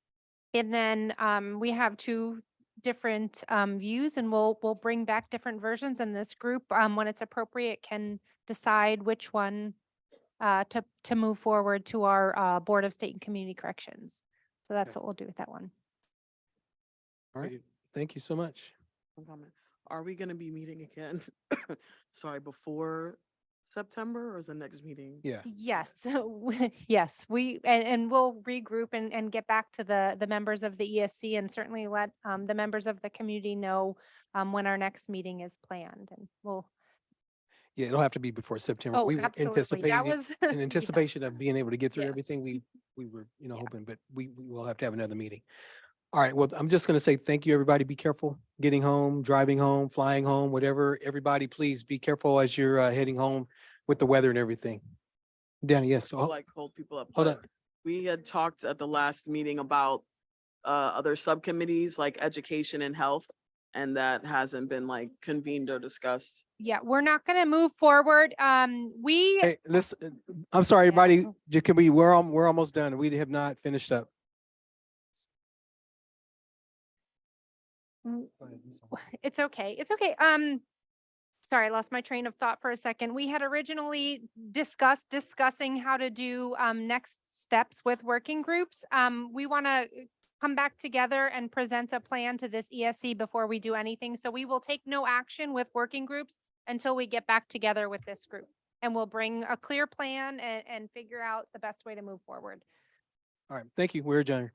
T: And then we have two different views, and we'll bring back different versions, and this group, when it's appropriate, can decide which one to move forward to our Board of State and Community Corrections. So that's what we'll do with that one.
A: All right. Thank you so much.
W: One comment. Are we gonna be meeting again? Sorry, before September, or is the next meeting?
A: Yeah.
T: Yes, yes, and we'll regroup and get back to the members of the ESC, and certainly let the members of the community know when our next meeting is planned, and we'll.
A: Yeah, it'll have to be before September.
T: Oh,
A: We were
T: absolutely. That
A: anticipating,
T: was
A: in anticipation of being able to get through
T: Yeah.
A: everything, we were, you know, hoping, but we will have to have another meeting. All right, well, I'm just gonna say thank you, everybody. Be careful getting home, driving home, flying home, whatever. Everybody, please be careful as you're heading home with the weather and everything. Danny, yes.
W: To, like hold people up.
A: Hold
W: but
A: on.
W: We had talked at the last meeting about other subcommittees like education and health, and that hasn't been like convened or discussed.
T: Yeah, we're not gonna move forward. We.
A: Hey, listen, I'm sorry, everybody. We're almost done. We have not finished up.
T: It's okay. It's okay. Sorry, I lost my train of thought for a second. We had originally discussing how to do next steps with working groups. We want to come back together and present a plan to this ESC before we do anything. So we will take no action with working groups until we get back together with this group. And we'll bring a clear plan and figure out the best way to move forward.
A: All right, thank you. We're adjourned.